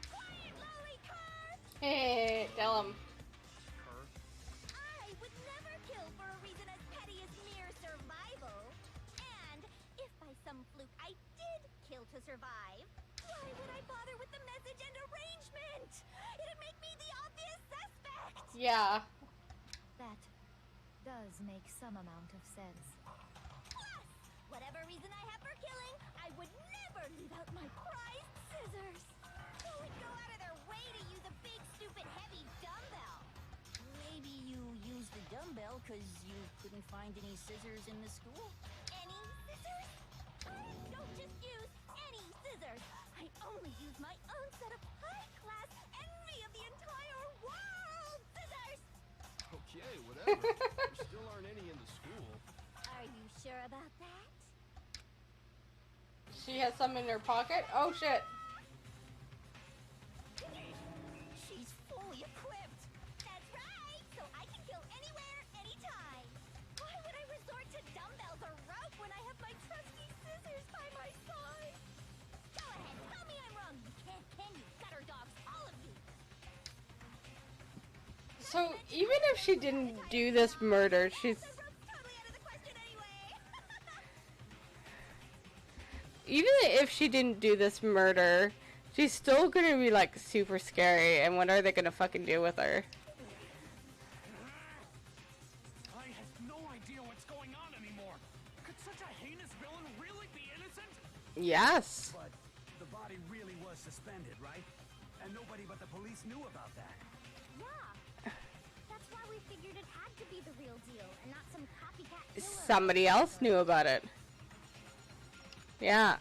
Quiet, lollipop! Hey, tell him. Her? I would never kill for a reason as petty as mere survival. And if by some fluke I did kill to survive, why would I bother with the message and arrangement? It'd make me the obvious suspect. Yeah. That does make some amount of sense. Plus, whatever reason I have for killing, I would never leave out my prized scissors. Who would go out of their way to use a big, stupid, heavy dumbbell? Maybe you used the dumbbell because you couldn't find any scissors in the school? Any scissors? I don't just use any scissors. I only use my own set of high-class envy of the entire world scissors. Okay, whatever. There still aren't any in the school. Are you sure about that? She has some in her pocket? Oh shit. She's fully equipped. That's right. So I can kill anywhere, anytime. Why would I resort to dumbbells or rope when I have my trusty scissors by my side? Go ahead, tell me I'm wrong. You can't, can you? Gutter dogs, all of you. So even if she didn't do this murder, she's... The rope's totally out of the question anyway. Even if she didn't do this murder, she's still gonna be like super scary, and what are they gonna fucking do with her? I have no idea what's going on anymore. Could such a heinous villain really be innocent? Yes. But the body really was suspended, right? And nobody but the police knew about that. Yeah. That's why we figured it had to be the real deal and not some copycat killer. Somebody else knew about it. Yeah.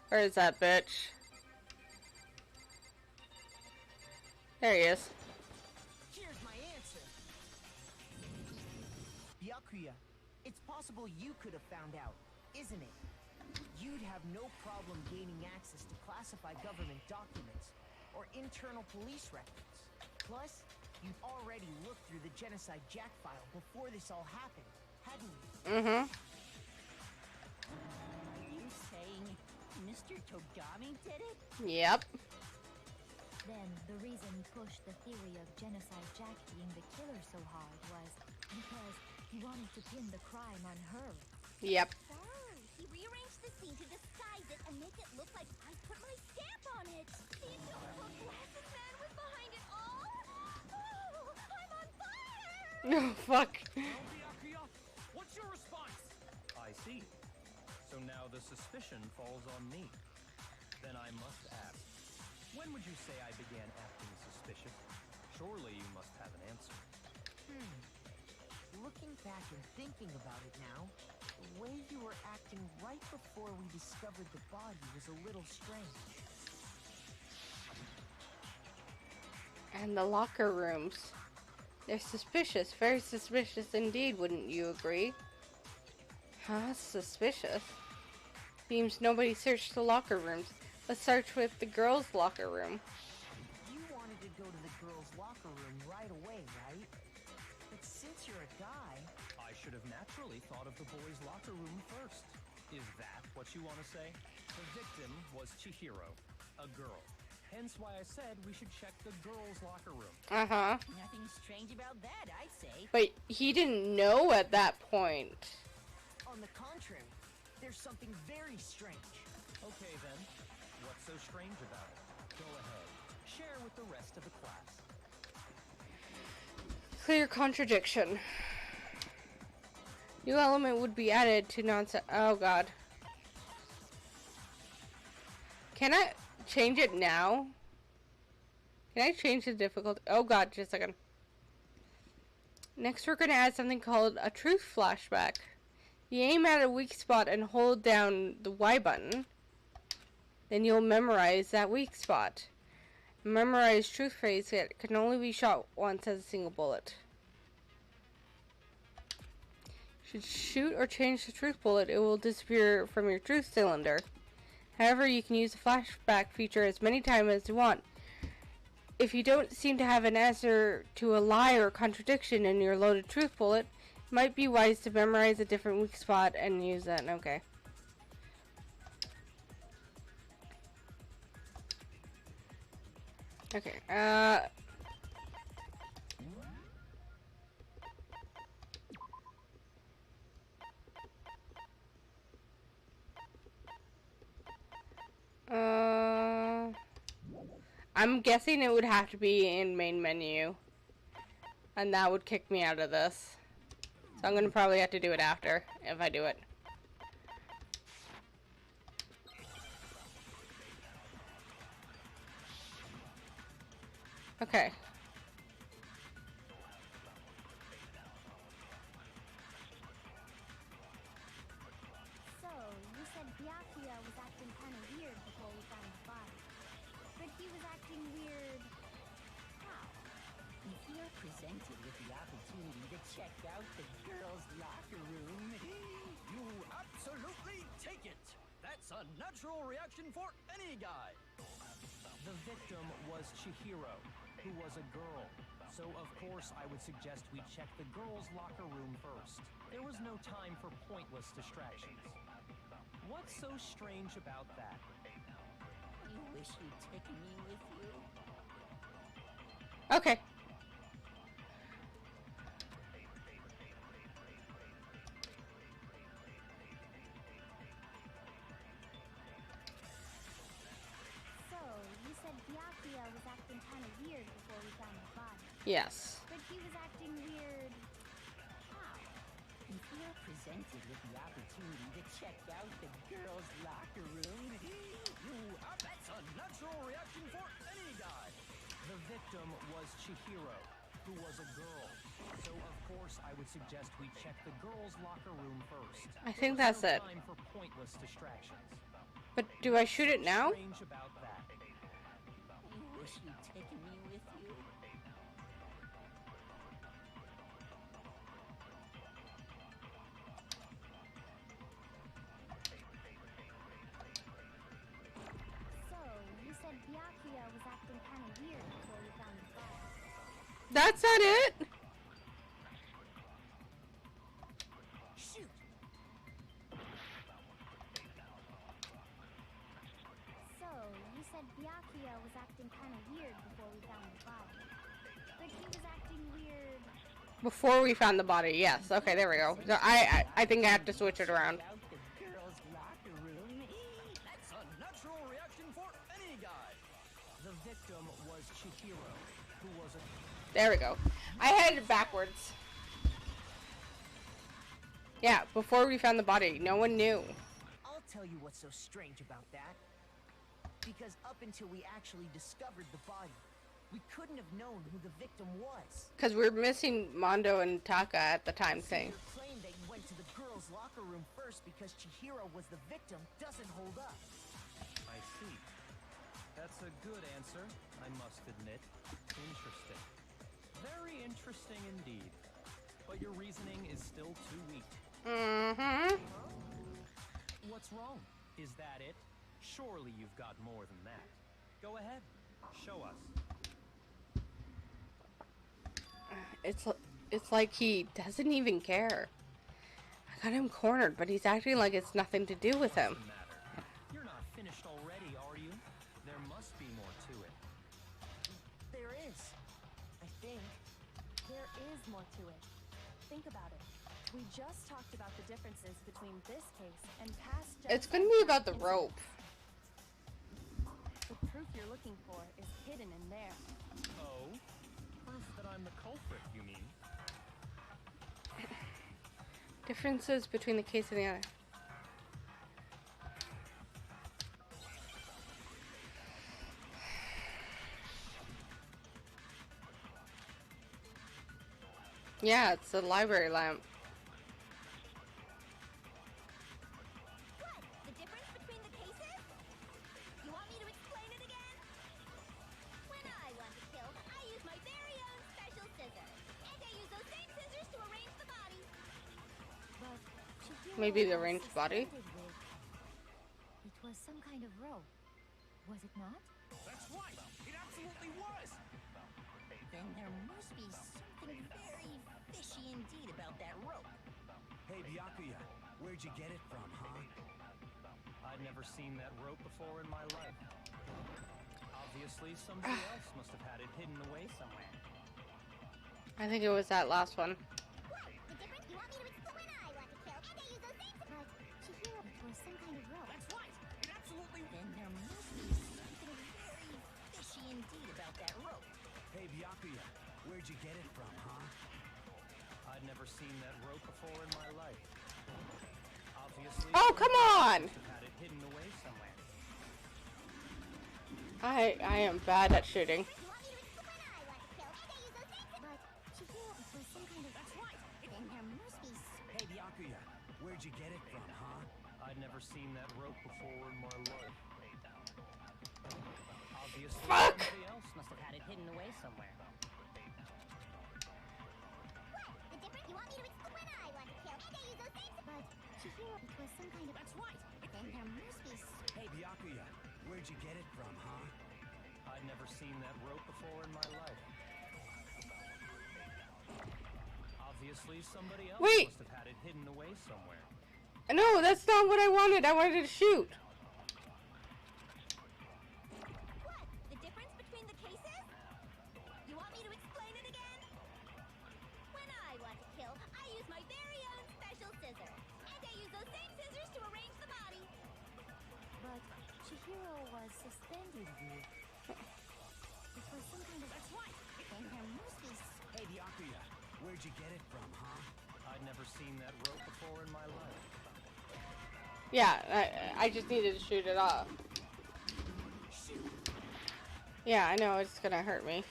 Where is that bitch? There he is. Here's my answer. Byakuya, it's possible you could have found out, isn't it? You'd have no problem gaining access to classified government documents or internal police records. Plus, you've already looked through the Genocide Jack file before this all happened, hadn't you? Mm-hmm. Are you saying Mr. Togami did it? Yep. Then the reason he pushed the theory of Genocide Jack being the killer so hard was because he wanted to pin the crime on her. Yep. So, he rearranged the scene to disguise it and make it look like I put my stamp on it. The adorable glasses man was behind it all. Oh, I'm on fire! Oh, fuck. Well, Byakuya, what's your response? I see. So now the suspicion falls on me. Then I must ask, when would you say I began acting suspicious? Surely you must have an answer. Looking back and thinking about it now, the way you were acting right before we discovered the body was a little strange. And the locker rooms. They're suspicious. Very suspicious indeed, wouldn't you agree? Huh? Suspicious? Seems nobody searched the locker rooms. Let's search with the girls' locker room. You wanted to go to the girls' locker room right away, right? But since you're a guy... I should have naturally thought of the boys' locker room first. Is that what you want to say? The victim was Chihiro, a girl. Hence why I said we should check the girls' locker room. Uh-huh. Nothing strange about that, I'd say. But he didn't know at that point. On the contrary, there's something very strange. Okay then, what's so strange about it? Go ahead, share with the rest of the class. Clear contradiction. New element would be added to nonsense. Oh god. Can I change it now? Can I change the difficulty? Oh god, just a second. Next we're going to add something called a truth flashback. You aim at a weak spot and hold down the Y button. Then you'll memorize that weak spot. Memorize truth phrase that can only be shot once as a single bullet. Should shoot or change the truth bullet, it will disappear from your truth cylinder. However, you can use the flashback feature as many times as you want. If you don't seem to have an answer to a lie or contradiction in your loaded truth bullet, it might be wise to memorize a different weak spot and use that. Okay. Okay, I'm guessing it would have to be in main menu. And that would kick me out of this. So I'm gonna probably have to do it after, if I do it. Okay. So, you said Byakuya was acting kind of weird before we found the body. But he was acting weird... how? If you're presented with the opportunity to check out the girls' locker room, You absolutely take it! That's a natural reaction for any guy! The victim was Chihiro, who was a girl. So of course I would suggest we check the girls' locker room first. There was no time for pointless distractions. What's so strange about that? you wish you'd taken me with you. Okay. So, you said Byakuya was acting kind of weird before we found the body. Yes. But he was acting weird... how? If you're presented with the opportunity to check out the girls' locker room, That's a natural reaction for any guy! The victim was Chihiro, who was a girl. So of course I would suggest we check the girls' locker room first. I think that's There it. was no time for pointless distractions. But do I shoot it now? Strange about that. you wish you'd taken me with you. So, you said Byakuya was acting kind of weird before we found the body. That's not it? Shoot! So, you said Byakuya was acting kind of weird before we found the body. But he was acting weird... Before we found the body, yes. Okay, there we go. So I think I have to switch it around. Out the girls' locker room. That's a natural reaction for any guy! The victim was Chihiro, who was a... There we go. I had it backwards. Yeah, before we found the body, no one knew. I'll tell you what's so strange about that. Because up until we actually discovered the body, we couldn't have known who the victim was. Because we were missing Mondo and Taka at the time thing. Your claim that you went to the girls' locker room first because Chihiro was the victim doesn't hold up. I see. That's a good answer, I must admit. Interesting. Very interesting indeed. But your reasoning is still too weak. Mm-hmm. What's wrong? Is that it? Surely you've got more than that. Go ahead. Show us. It's like he doesn't even care. I got him cornered, but he's acting like it's nothing to do with him. What's the matter? You're not finished already, are you? There must be more to it. There is, I think. There is more to it. Think about it. We just talked about the differences between this case and past It's gonna be about the rope. The proof you're looking for is hidden in there. Oh? Proof that I'm the culprit, you mean? Differences between the case and the other. Yeah, it's the library lamp. Maybe the arranged body. It was some kind of rope, was it not? That's right! It absolutely was! Then there must be something very fishy indeed about that rope. Hey, Byakuya, where'd you get it from, huh? I'd never seen that rope before in my life. Obviously, somebody else must have had it hidden away somewhere. I think it was that last one. What? The difference? You want me to explain? When I want to kill, and they use those things. But Chihiro, it was some kind of rope. That's right! It absolutely... Then there must be something very fishy indeed about that rope. Hey, Byakuya, where'd you get it from, huh? I'd never seen that rope before in my life. Obviously, Oh, come on! must have had it hidden away somewhere. I am bad at shooting. You want me to explain? When I want to kill, and they use those things. But Chihiro, it was some kind of. That's right! Then there must be. Hey, Byakuya, where'd you get it from, huh? I'd never seen that rope before in my life. Obviously, Fuck! somebody else must have had it hidden away somewhere. What? The difference? You want me to explain? When I want to kill, and they use those things. But Chihiro, it was some kind of. That's right! Then there must be. Hey, Byakuya, where'd you get it from, huh? I'd never seen that rope before in my life. Obviously, somebody else Wait! must have had it hidden away somewhere. No, that's not what I wanted. I wanted to shoot. What? The difference between the cases? You want me to explain it again? When I want to kill, I use my very own special scissors. And I use those same scissors to arrange the body. But Chihiro was suspended with. It was some kind of. That's right! Then there must be. Hey, Byakuya, where'd you get it from, huh? I'd never seen that rope before in my life. Yeah, I just needed to shoot it off. Yeah, I know, it's gonna hurt me.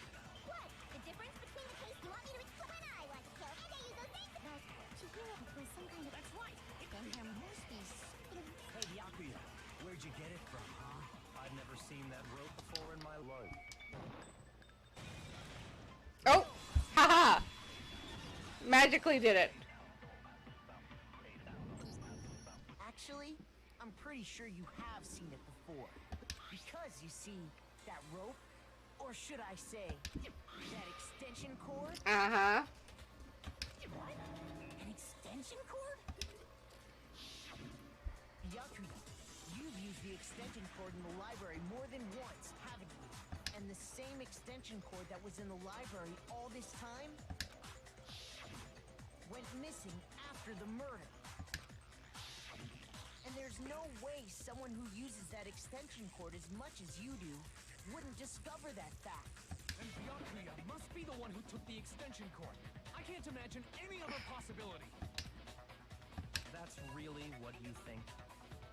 What? The difference between the case? You want me to explain? When I want to kill, and they use those things. But Chihiro, it was some kind of. That's right! Then there must be something. Hey, Byakuya, where'd you get it from, huh? I'd never seen that rope before in my life. Oh! Haha! Magically did it. Actually, I'm pretty sure you have seen it before. Because, you see, that rope, or should I say, that extension cord? Uh-huh. What? An extension cord? Byakuya, you've used the extension cord in the library more than once, haven't you? And the same extension cord that was in the library all this time went missing after the murder. And there's no way someone who uses that extension cord as much as you do wouldn't discover that fact. And Byakuya must be the one who took the extension cord. I can't imagine any other possibility. That's really what you think?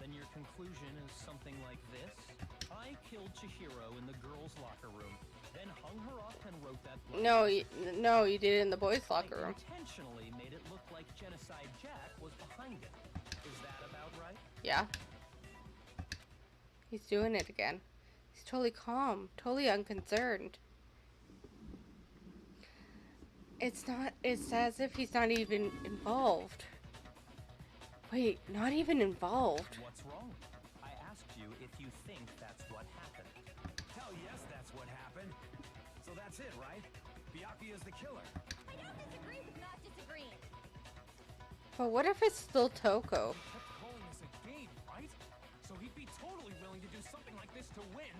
Then your conclusion is something like this? I killed Chihiro in the girls' locker room, then hung her up and wrote that bloody No, you did it in the boys' locker room. I intentionally made it look like Genocide Jack was behind it. Is that about right? Yeah. He's doing it again. He's totally calm, totally unconcerned. It's as if he's not even involved. Wait, not even involved. What's wrong? I asked you if you think that's what happened. Hell yes, that's what happened. So that's it, right? Byakuya's the killer. I don't disagree with not disagreeing. But what if it's still Toko? He kept calling this a game, right? So he'd be totally willing to do something like this to win.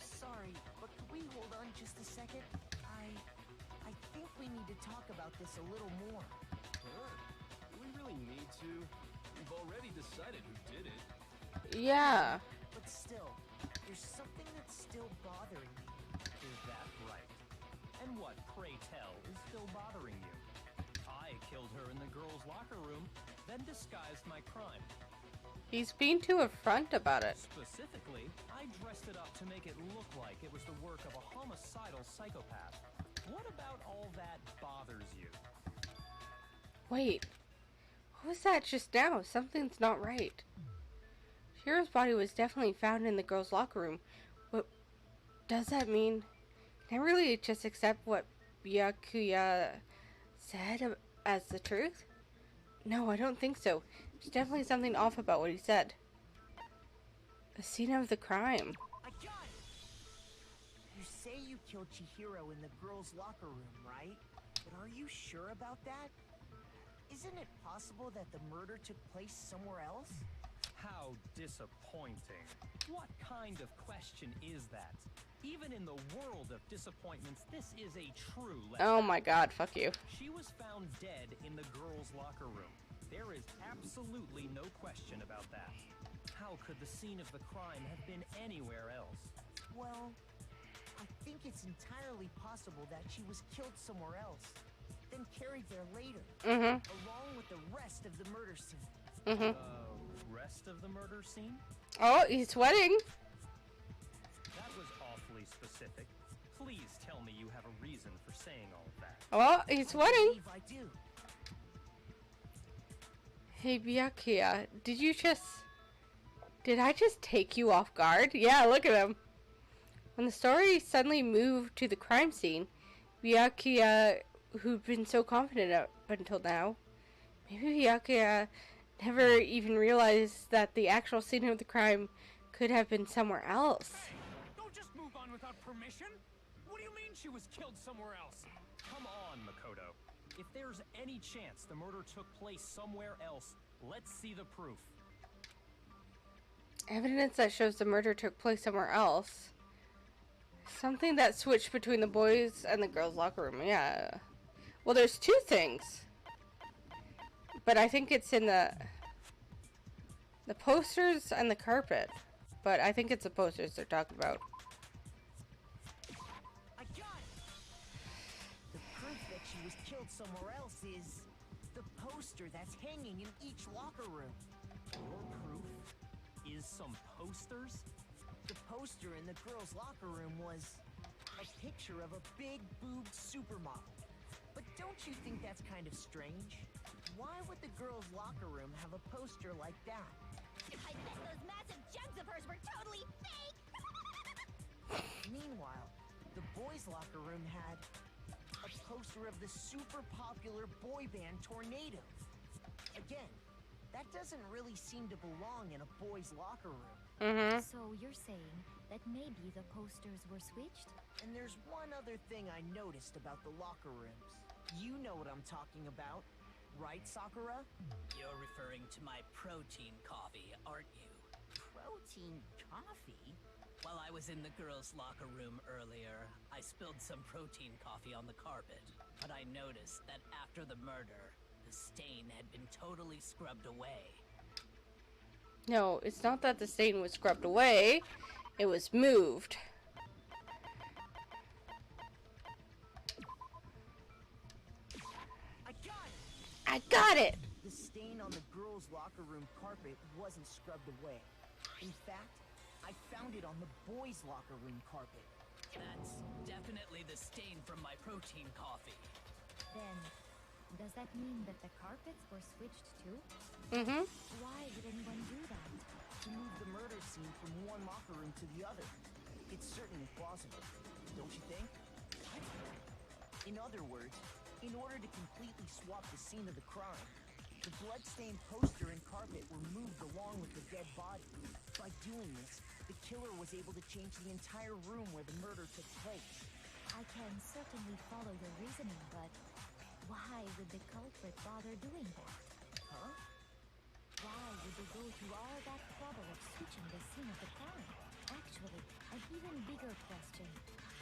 Sorry, but could we hold on just a second? I think we need to talk about this a little more. Sure. Do we really need to? We've already decided who did it. Yeah. But still, there's something that's still bothering me. Is that right? And what, pray tell, is still bothering you? I killed her in the girls' locker room, then disguised my crime. He's being too upfront about it. Specifically, I dressed it up to make it look like it was the work of a homicidal psychopath. What about all that bothers you? Wait. What was that just now? Something's not right. Shiro's body was definitely found in the girls' locker room. What does that mean? Can I really just accept what Byakuya said as the truth? No, I don't think so. There's definitely something off about what he said. The scene of the crime. I got it! You say you killed Chihiro in the girls' locker room, right? But are you sure about that? Isn't it possible that the murder took place somewhere else? How disappointing. What kind of question is that? Even in the world of disappointments, this is a true lesson. Oh my god, fuck you. She was found dead in the girls' locker room. There is absolutely no question about that. How could the scene of the crime have been anywhere else? Well, I think it's entirely possible that she was killed somewhere else, then carried there later, along with the rest of the murder scene. Rest of the murder scene? Oh, he's sweating. That was awfully specific. Please tell me you have a reason for saying all of that. Oh, he's sweating. I do. Hey, Byakuya, did I just take you off guard? Yeah, look at him. When the story suddenly moved to the crime scene, Byakuya, who'd been so confident up until now, maybe Byakuya never even realized that the actual scene of the crime could have been somewhere else. Hey, don't just move on without permission. What do you mean she was killed somewhere else? Come on, Makoto. If there's any chance the murder took place somewhere else, let's see the proof. Evidence that shows the murder took place somewhere else. Something that switched between the boys and the girls' locker room. Yeah. Well, there's two things. But I think it's in the posters and the carpet. But I think it's the posters they're talking about. I got it! The proof that she was killed somewhere else is the poster that's hanging in each locker room. Your proof is some posters? The poster in the girls' locker room was a picture of a big-boobed supermodel. But don't you think that's kind of strange? Why would the girls' locker room have a poster like that? I bet those massive jugs of hers were totally fake! Meanwhile, the boys' locker room had a poster of the super popular boy band Tornado. Again, that doesn't really seem to belong in a boys' locker room. So you're saying that maybe the posters were switched? And there's one other thing I noticed about the locker rooms. You know what I'm talking about, right, Sakura? You're referring to my protein coffee, aren't you? Protein coffee? While I was in the girls' locker room earlier, I spilled some protein coffee on the carpet. But I noticed that after the murder, the stain had been totally scrubbed away. No, it's not that the stain was scrubbed away. It was moved. I got it! The stain on the girls' locker room carpet wasn't scrubbed away. In fact, I found it on the boys' locker room carpet. That's definitely the stain from my protein coffee. Then, does that mean that the carpets were switched too? Why would anyone do that? To move the murder scene from one locker room to the other. It's certainly plausible, don't you think? What? In other words, in order to completely swap the scene of the crime, the bloodstained poster and carpet were moved along with the dead body. By doing this, the killer was able to change the entire room where the murder took place. I can certainly follow your reasoning, but why would the culprit bother doing that? Huh? Why would they go to all that trouble of switching the scene of the crime? Actually, an even bigger question.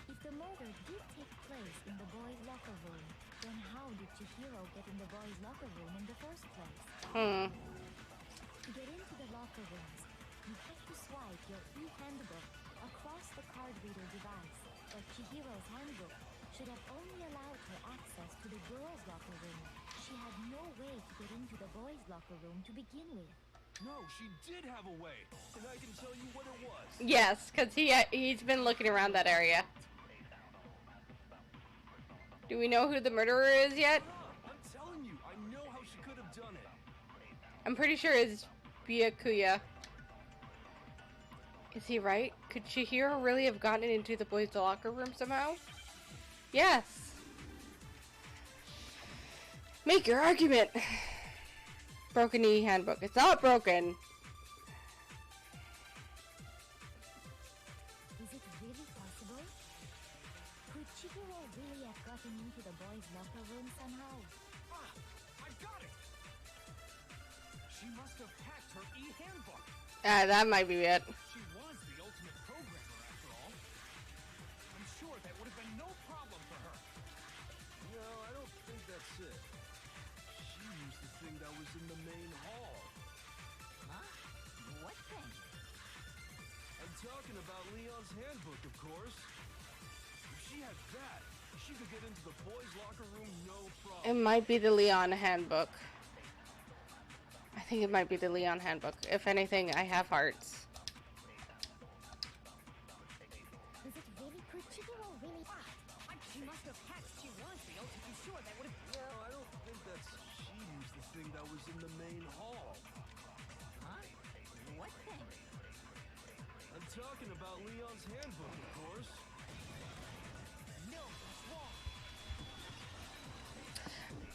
If the murder did take place in the boys' locker room, then how did Chihiro get in the boys' locker room in the first place? To get into the locker rooms, you have to swipe your e-handbook across the card reader device, but Chihiro's handbook should have only allowed her access to the girls' locker room. She had no way to get into the boys' locker room to begin with. No, she did have a way, and I can tell you what it was. Yes, because he's been looking around that area. Do we know who the murderer is yet? I'm telling you, I know how she could have done it. I'm pretty sure it's Byakuya. Is he right? Could Chihiro really have gotten into the boys' locker room somehow? Yes. Make your argument. Broken e-handbook. It's not broken. Is it really possible? Could Chihiro really have gotten into the boys' locker room somehow? Ah, I got it! She must have hacked her e-handbook. That might be it. She was the ultimate programmer, after all. I'm sure that would have been no problem for her. No, I don't think that's it. She used the thing that was in the main hall. Huh? What thing? I'm talking about Leon's handbook, of course. If she had that, she could get into the boys' locker room no problem. It might be the Leon handbook. I think it might be the Leon handbook. If anything, I have hearts. Is it really? Could Chihiro really? She must have hacked. She was the ultimate. I'm sure that would have. No, I don't think that's... She used the thing that was in the main hall. Huh? What thing? I'm talking about Leon's handbook, of course. No, that's wrong.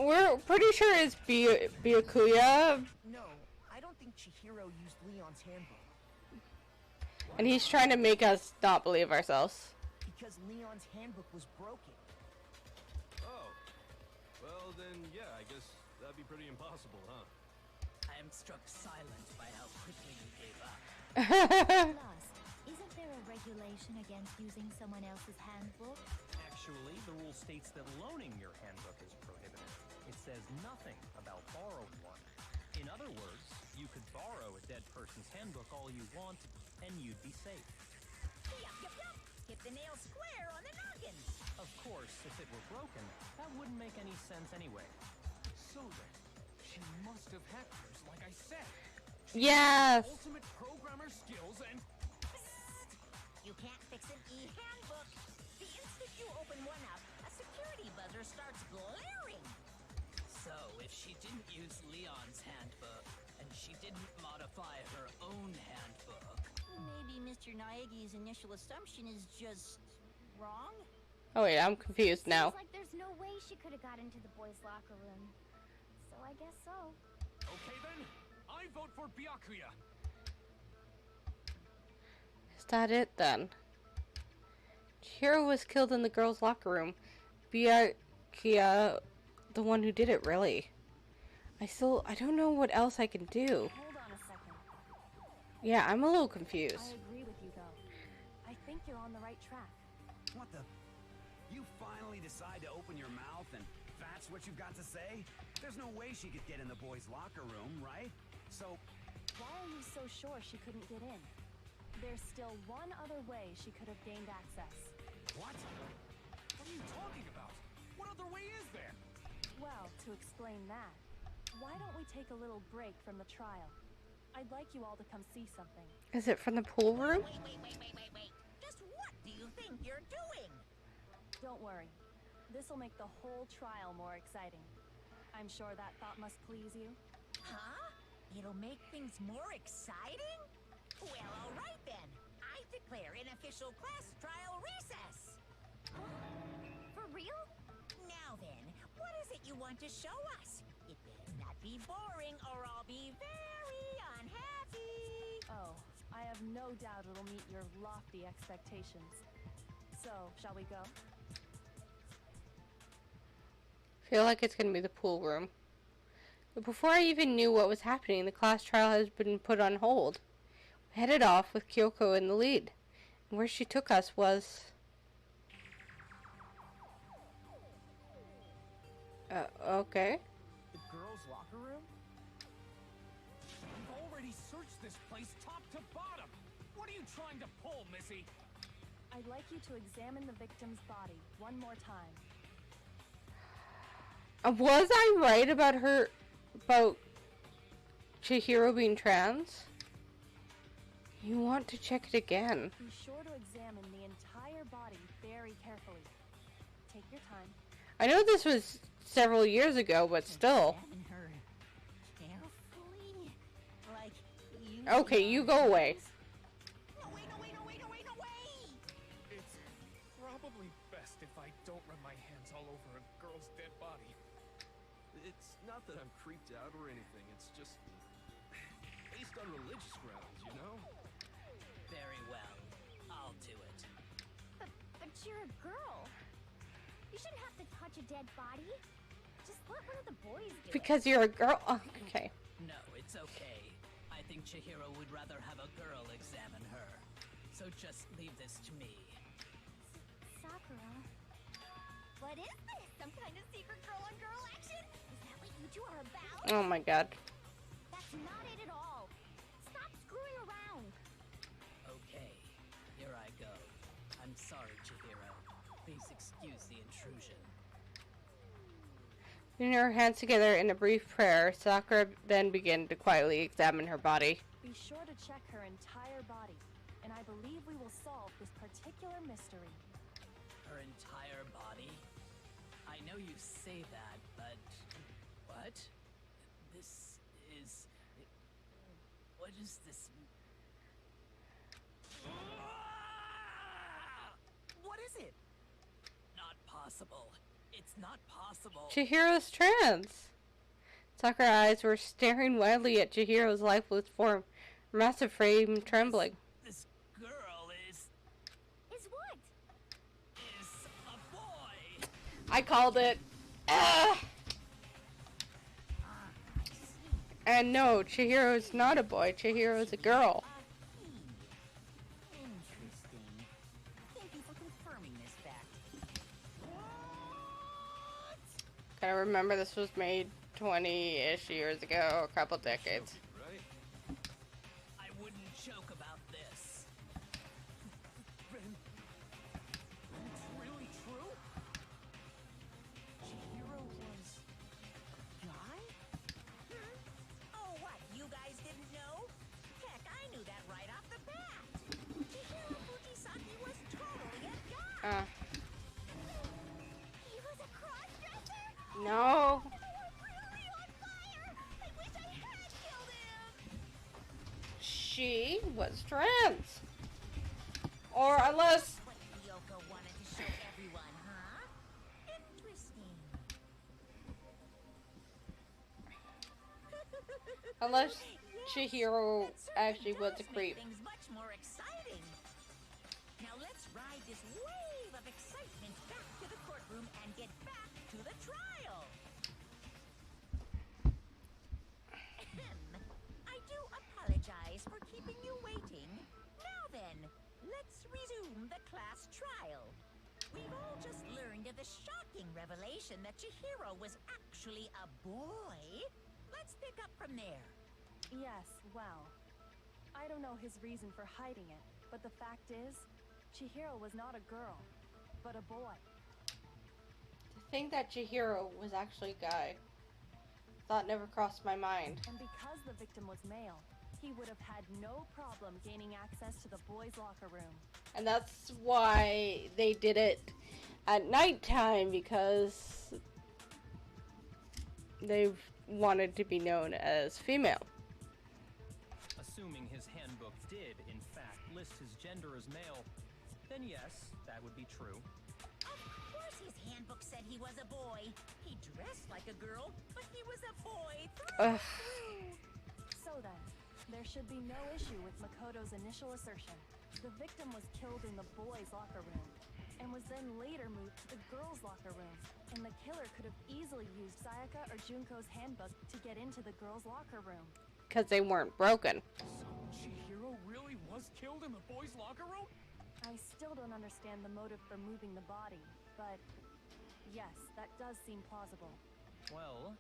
We're pretty sure it's Byakuya, No, I don't think Chihiro used Leon's handbook. and he's trying to make us not believe ourselves. Because Leon's handbook was broken. Oh. Well, then, yeah, I guess that'd be pretty impossible, huh? I am struck silent by how quickly you gave up. Lost. Isn't there a regulation against using someone else's handbook? Actually, the rule states that loaning your handbook is prohibited. It says nothing about borrowing one. In other words, you could borrow a dead person's handbook all you want, and you'd be safe. Yup, yup, yup. Hit the nail square on the noggin. Of course, if it were broken, that wouldn't make any sense anyway. So then, she must have hacked hers, like I said. Yes. Ultimate programmer skills and... You can't fix an e-handbook. The instant you open one up, a security buzzer starts blaring. So, if she didn't use Leon's handbook, and she didn't modify her own handbook... Maybe Mr. Naegi's initial assumption is just wrong? Oh wait, I'm confused now. Seems like there's no way she could have got into the boys' locker room. So I guess so. Okay then, I vote for Byakuya. Is that it then? Chihiro was killed in the girls' locker room. Byakuya, the one who did it, really. I don't know what else I can do. Hold on a second. Yeah, I'm a little confused. I agree with you, though. I think you're on the right track. What the? You finally decide to open your mouth and that's what you've got to say? There's no way she could get in the boys' locker room, right? So... Why are you so sure she couldn't get in? There's still one other way she could have gained access. What? What are you talking about? What other way is there? Well, to explain that, why don't we take a little break from the trial? I'd like you all to come see something. Is it from the pool room? Wait. Just what do you think you're doing? Don't worry. This'll make the whole trial more exciting. I'm sure that thought must please you. Huh? It'll make things more exciting? Well, all right then. I declare an official class trial recess. For real? Now then, what is it you want to show us? It better not be boring or I'll be very unhappy. Oh, I have no doubt it'll meet your lofty expectations. So, shall we go? Feel like it's gonna be the pool room. But before I even knew what was happening, the class trial has been put on hold. We headed off with Kyoko in the lead. And where she took us was... okay. The girls' locker room? We've already searched this place top to bottom. What are you trying to pull, Missy? I'd like you to examine the victim's body one more time. Was I right about Chihiro being trans? You want to check it again. Be sure to examine the entire body very carefully. Take your time. I know this was several years ago, but still. Examine her carefully. Like you. Okay, you go away. No, wait. It's probably best if I don't run my hands all over a girl's dead body. It's not that I'm creeped out or anything. It's just based on religious grounds, you know? Very well. I'll do it. But you're a girl. You shouldn't have to touch a dead body. Just let one of the boys do it. Because you're a girl? Oh, okay. No, it's okay. I think Chihiro would rather have a girl examine her. So just leave this to me. Sakura. What is this? Some kind of secret girl-on-girl action? Is that what you two are about? Oh my god. That's not it at all. Stop screwing around. Okay, here I go. I'm sorry, Chihiro. Please excuse the intrusion. Putting her hands together in a brief prayer, Sakura then began to quietly examine her body. Be sure to check her entire body, and I believe we will solve this particular mystery. Her entire body? I know you say that, but... What? This is... What is this? What is it? Not possible. It's not possible. Chihiro's trans! Sakura's eyes were staring wildly at Chihiro's lifeless form, her massive frame trembling. This girl is what? Is a boy. I called it. And no, Chihiro's not a boy. Chihiro's a girl. Interesting. Thank you for confirming this fact. Gotta remember this was made 20-ish years ago, a couple decades. Right? I wouldn't joke about this. Ben, it's really true? Chihiro was a guy? Oh, what? You guys didn't know? Heck, I knew that right off the bat. Chihiro Fujisaki was totally a guy. He was a cross-dresser? No. Really on fire! I wish I had killed him! She was trans. Or unless... What Ryoko wanted to show everyone, huh? Interesting. Unless Chihiro That certainly actually was a does make creep. Things much more exciting. Now let's ride this wave of excitement back to the courtroom and get back to the trial. I do apologize for keeping you waiting. Now then, let's resume the class trial. We've all just learned of the shocking revelation that Chihiro was actually a boy. Let's pick up from there. Yes, well, I don't know his reason for hiding it, but the fact is, Chihiro was not a girl, but a boy. To think that Chihiro was actually a guy. Thought never crossed my mind. And because the victim was male, he would have had no problem gaining access to the boys' locker room. And that's why they did it at nighttime, because they wanted to be known as female. Assuming his handbook did, in fact, list his gender as male, then yes, that would be true. Of course his handbook said he was a boy. He dressed like a girl, but he was a boy through. So then, there should be no issue with Makoto's initial assertion. The victim was killed in the boys' locker room, and was then later moved to the girls' locker room. And the killer could have easily used Sayaka or Junko's handbook to get into the girls' locker room. Because they weren't broken. So Chihiro really was killed in the boys' locker room? I still don't understand the motive for moving the body, but yes, that does seem plausible. Well,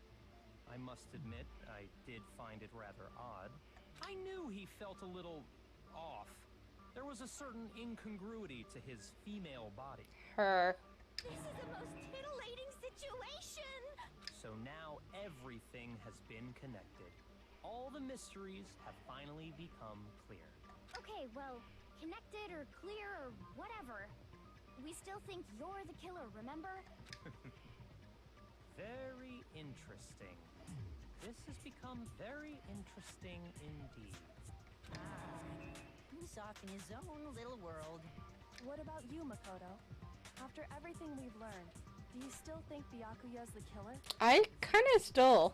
I must admit, I did find it rather odd. I knew he felt a little off. There was a certain incongruity to his female body. Her. This is the most titillating situation! So now everything has been connected. All the mysteries have finally become clear. Okay, well, connected or clear or whatever. We still think you're the killer, remember? Very interesting. This has become very interesting indeed. He's off in his own little world. What about you, Makoto? After everything we've learned, Do you still think Byakuya's the killer? I kind of still.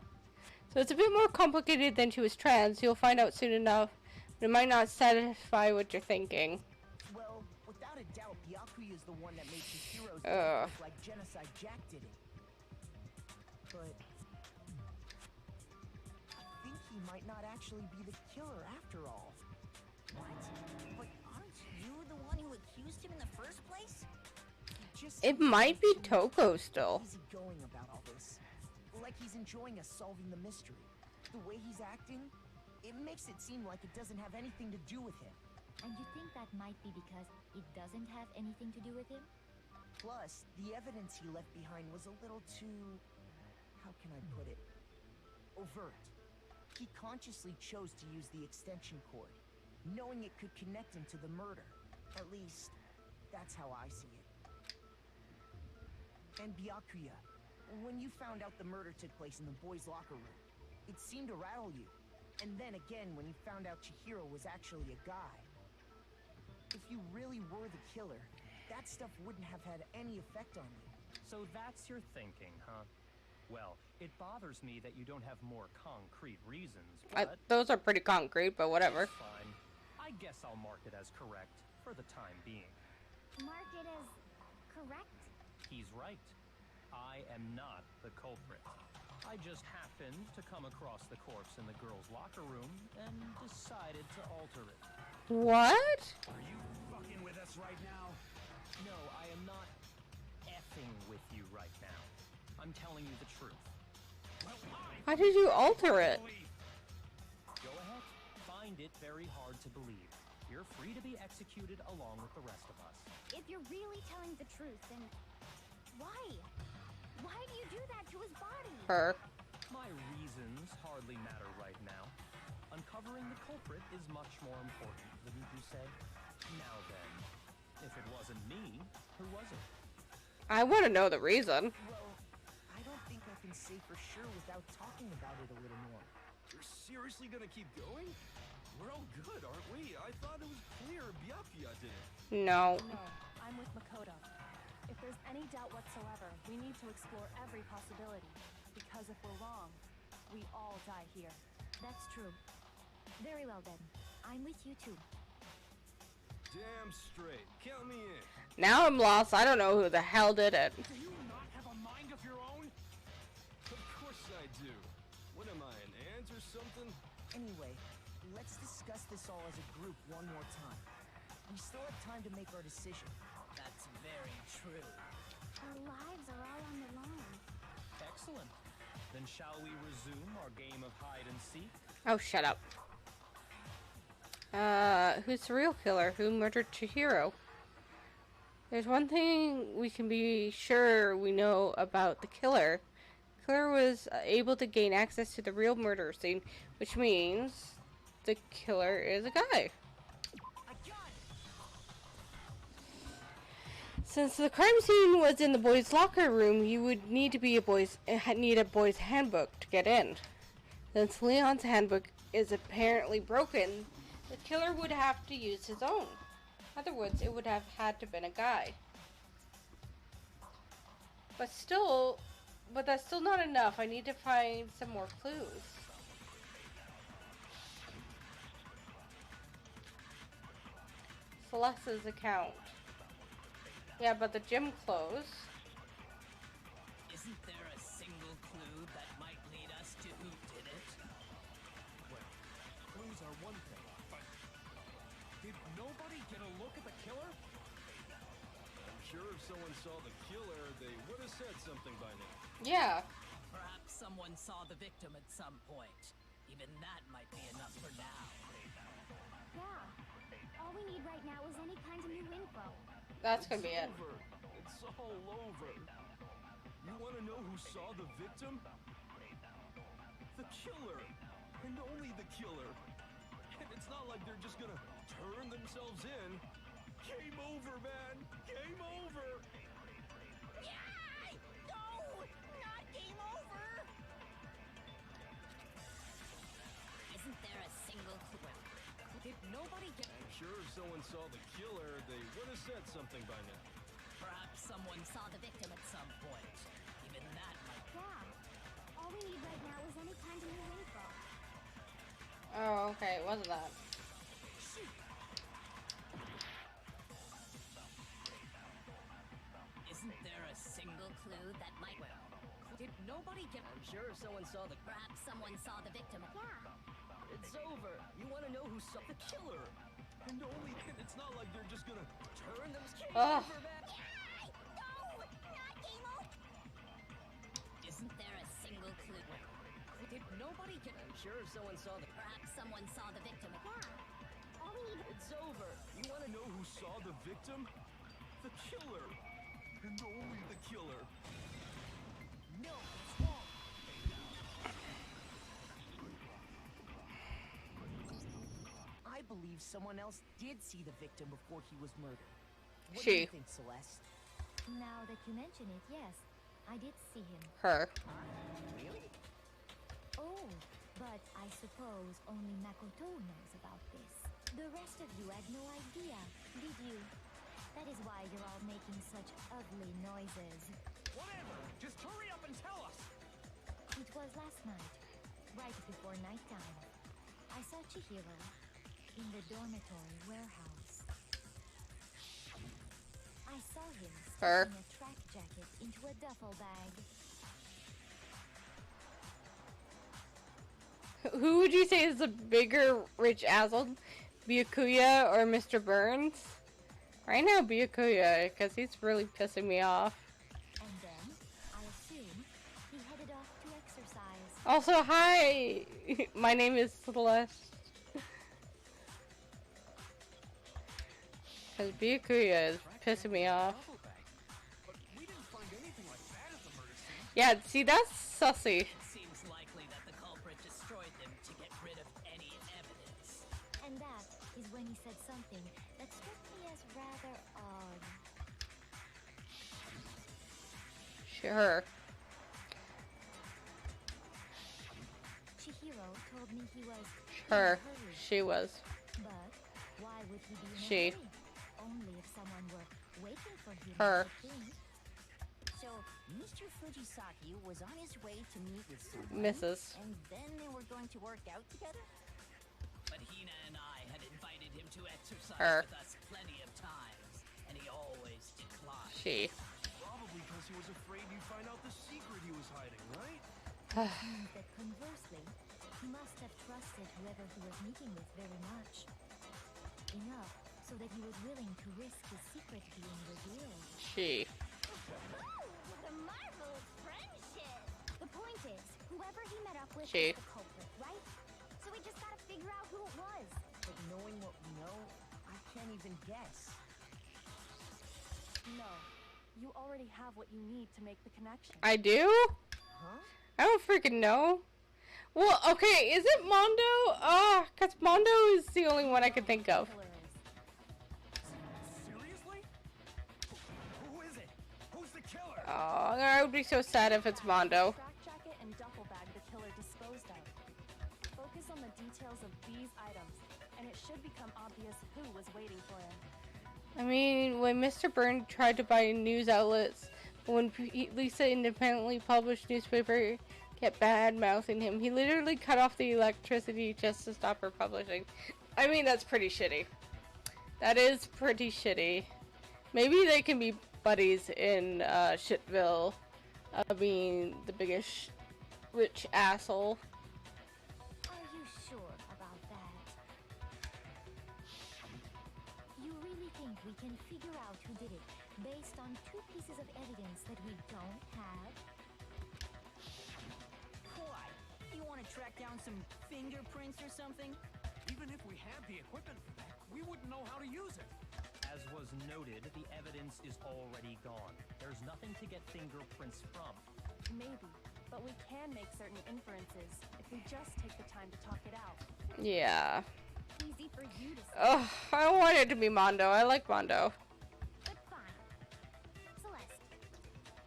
So it's a bit more complicated than she was trans. You'll find out soon enough. But it might not satisfy what you're thinking. Well, without a doubt, Byakuya is the one that made Chihiro's death look like Genocide Jack did it. But I think he might not actually be the killer after all. What? But aren't you the one who accused him in the first place? It might be Toko still. Easy going about all this. Like he's enjoying us solving the mystery. The way he's acting, it makes it seem like it doesn't have anything to do with him. And you think that might be because it doesn't have anything to do with him? Plus, the evidence he left behind was a little too... how can I put it? Overt. He consciously chose to use the extension cord, knowing it could connect him to the murder. At least, that's how I see it. And Byakuya, when you found out the murder took place in the boys' locker room, it seemed to rattle you. And then again when you found out Chihiro was actually a guy. If you really were the killer, that stuff wouldn't have had any effect on you. So that's your thinking, huh? Well, it bothers me that you don't have more concrete reasons, but... those are pretty concrete, but whatever. Fine. I guess I'll mark it as correct, for the time being. Mark it as correct? He's right. I am not the culprit. I just happened to come across the corpse in the girls' locker room and decided to alter it. What? Are you fucking with us right now? No, I am not effing with you right now. I'm telling you the truth. Well, How did you alter it? Go ahead. Find it very hard to believe. You're free to be executed along with the rest of us. If you're really telling the truth, then why? Why do you do that to his body? Her. My reasons hardly matter right now. Uncovering the culprit is much more important, wouldn't you say? Now then, if it wasn't me, who was it? I want to know the reason. Well, I don't think I can say for sure without talking about it a little more. You're seriously gonna keep going? We're all good, aren't we? I thought it was clear Byakuya did it. No. No, I'm with Makoto. If there's any doubt whatsoever, we need to explore every possibility. Because if we're wrong, we all die here. That's true. Very well then. I'm with you too. Damn straight. Count me in. Now I'm lost. I don't know who the hell did it. Do you not have a mind of your own? Of course I do. What am I, an ant or something? Anyway, let's discuss this all as a group one more time. We still have time to make our decision. That's very true. Our lives are all on the line. Excellent. Then shall we resume our game of hide and seek? Oh, shut up. Who's the real killer? Who murdered Chihiro? There's one thing we can be sure we know about the killer. The killer was able to gain access to the real murder scene, which means the killer is a guy. Since the crime scene was in the boys' locker room, you would need to be a boys' handbook to get in. Since Leon's handbook is apparently broken, the killer would have to use his own. Otherwise, it would have had to been a guy. But that's still not enough. I need to find some more clues. Celeste's account. Yeah, but the gym closed. Isn't there a single clue that might lead us to who did it? Well, clues are one thing, but did nobody get a look at the killer? I'm sure if someone saw the killer, they would have said something by now. Yeah. Perhaps someone saw the victim at some point. Even that might be enough for now. Yeah. All we need right now is any kind of new info. That's gonna be it. It's all over. You want to know who saw the victim? The killer. And only the killer. And it's not like they're just gonna turn themselves in. Game over, man. Game over. Yay! No! Not game over! Isn't there a single clue? Did nobody get... I'm sure if someone saw the killer, they would have said something by now. Perhaps Perhaps someone saw the victim at some point. Even that might... Yeah. All we need right now is any kind of new info. Oh, okay, it wasn't that. Isn't there a single clue that might... Well, did nobody get... I'm sure someone saw the... Perhaps someone saw the victim. Yeah. It's over. You want to know who saw the killer? And only then it's not like they're just gonna Turn those kids Ugh. over back. Isn't there a single clue? Did nobody get... I'm sure someone saw the... Perhaps someone saw the victim. Yeah. All we need... It's over. You want to know who saw the victim? The killer. And only the killer. No, it's wrong. I believe someone else did see the victim before he was murdered. What do you think, Celeste? Now that you mention it, yes, I did see him. Her. Really? Oh, but I suppose only Makoto knows about this. The rest of you had no idea, did you? That is why you're all making such ugly noises. Whatever! Just hurry up and tell us! It was last night, right before nighttime. I saw Chihiro in the dormitory warehouse. I saw him stuffing a track jacket into a duffel bag. Who would you say is the bigger rich asshole? Byakuya or Mr. Burns? Right now, Byakuya, because he's really pissing me off. And then, I assume, he headed off to exercise. Also, hi! My name is Celeste. Because Byakuya is pissing me off. But we didn't find anything like that at the murder scene. Yeah, see, that's sussy. It seems likely that the culprit destroyed them to get rid of any evidence. And that is when he said something that struck me as rather odd. Sure. Chihiro told me he was Her. in a hurry. She was. But why would he be in a She. hurry? Only if someone were waiting for him. Her. I think. So, Mr. Fujisaki was on his way to meet with someone. Mrs. And then they were going to work out together? But Hina and I had invited him to exercise Her. with us plenty of times, and he always declined. She. Probably because he was afraid you'd find out the secret he was hiding, right? Means that conversely, he must have trusted whoever he was meeting with very much. Enough so that he was willing to risk his secret being revealed. She. What a marvelous friendship! The point is, whoever he met up with She. was the culprit, right? So we just gotta figure out who it was. But knowing what we know, I can't even guess. No. You already have what you need to make the connection. I do? Huh? I don't freaking know. Well, okay, is it Mondo? Because Mondo is the only one I can think of. Seriously? Who is it? Who's the killer? Oh, I would be so sad if it's Mondo. Track jacket and duffel bag the killer disposed of. Focus on the details of these items, and it should become obvious who was waiting for him. I mean, when Mr. Byrne tried to buy news outlets, when Lisa independently published newspaper kept bad-mouthing him, he literally cut off the electricity just to stop her publishing. I mean, that's pretty shitty. That is pretty shitty. Maybe they can be buddies in Shitville, being the biggest rich asshole. Are you sure about that? You really think we can figure out who did it based on two pieces of evidence that we don't have? Why? You want to track down some fingerprints or something? Even if we had the equipment for that, we wouldn't know how to use it. As was noted, the evidence is already gone. There's nothing to get fingerprints from. Maybe, but we can make certain inferences if we just take the time to talk it out. Yeah. Easy for you to say. Ugh, I want it to be Mondo. I like Mondo. But fine. Celeste,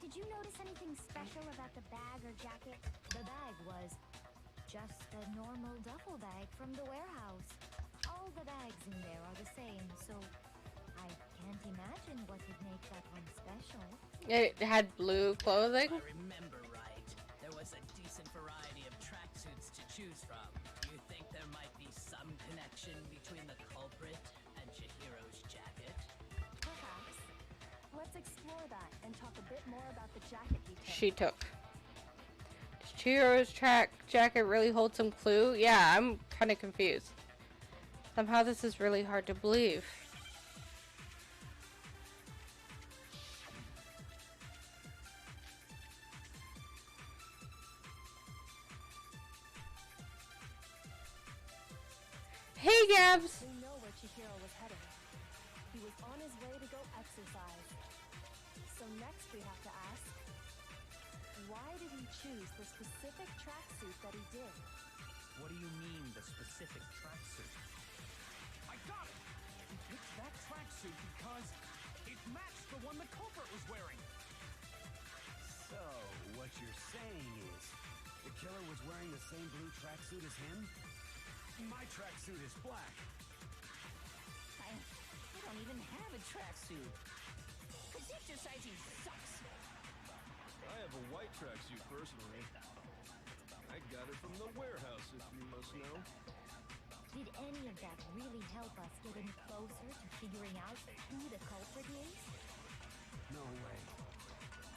did you notice anything special about the bag or jacket? The bag was just a normal duffel bag from the warehouse. All the bags in there are the same, so I can't imagine what would make that one special. It had blue clothing? If I remember right, there was a decent variety of tracksuits to choose from. You think there might be some connection between the culprit and Chihiro's jacket? Perhaps. Let's explore that and talk a bit more about the jacket detail. She took. Does Chihiro's jacket really hold some clue? Yeah, I'm kind of confused. Somehow this is really hard to believe. Hey, Gabs! We know where Chihiro was headed. He was on his way to go exercise. So next we have to ask, why did he choose the specific tracksuit that he did? What do you mean, the specific tracksuit? I got it! He picked that tracksuit because it matched the one the culprit was wearing. So, what you're saying is, the killer was wearing the same blue tracksuit as him? My tracksuit is black. I don't even have a tracksuit. Cause exercising sucks. I have a white tracksuit personally. I got it from the warehouse, if you must know. Did any of that really help us get any closer to figuring out who the culprit is? No way.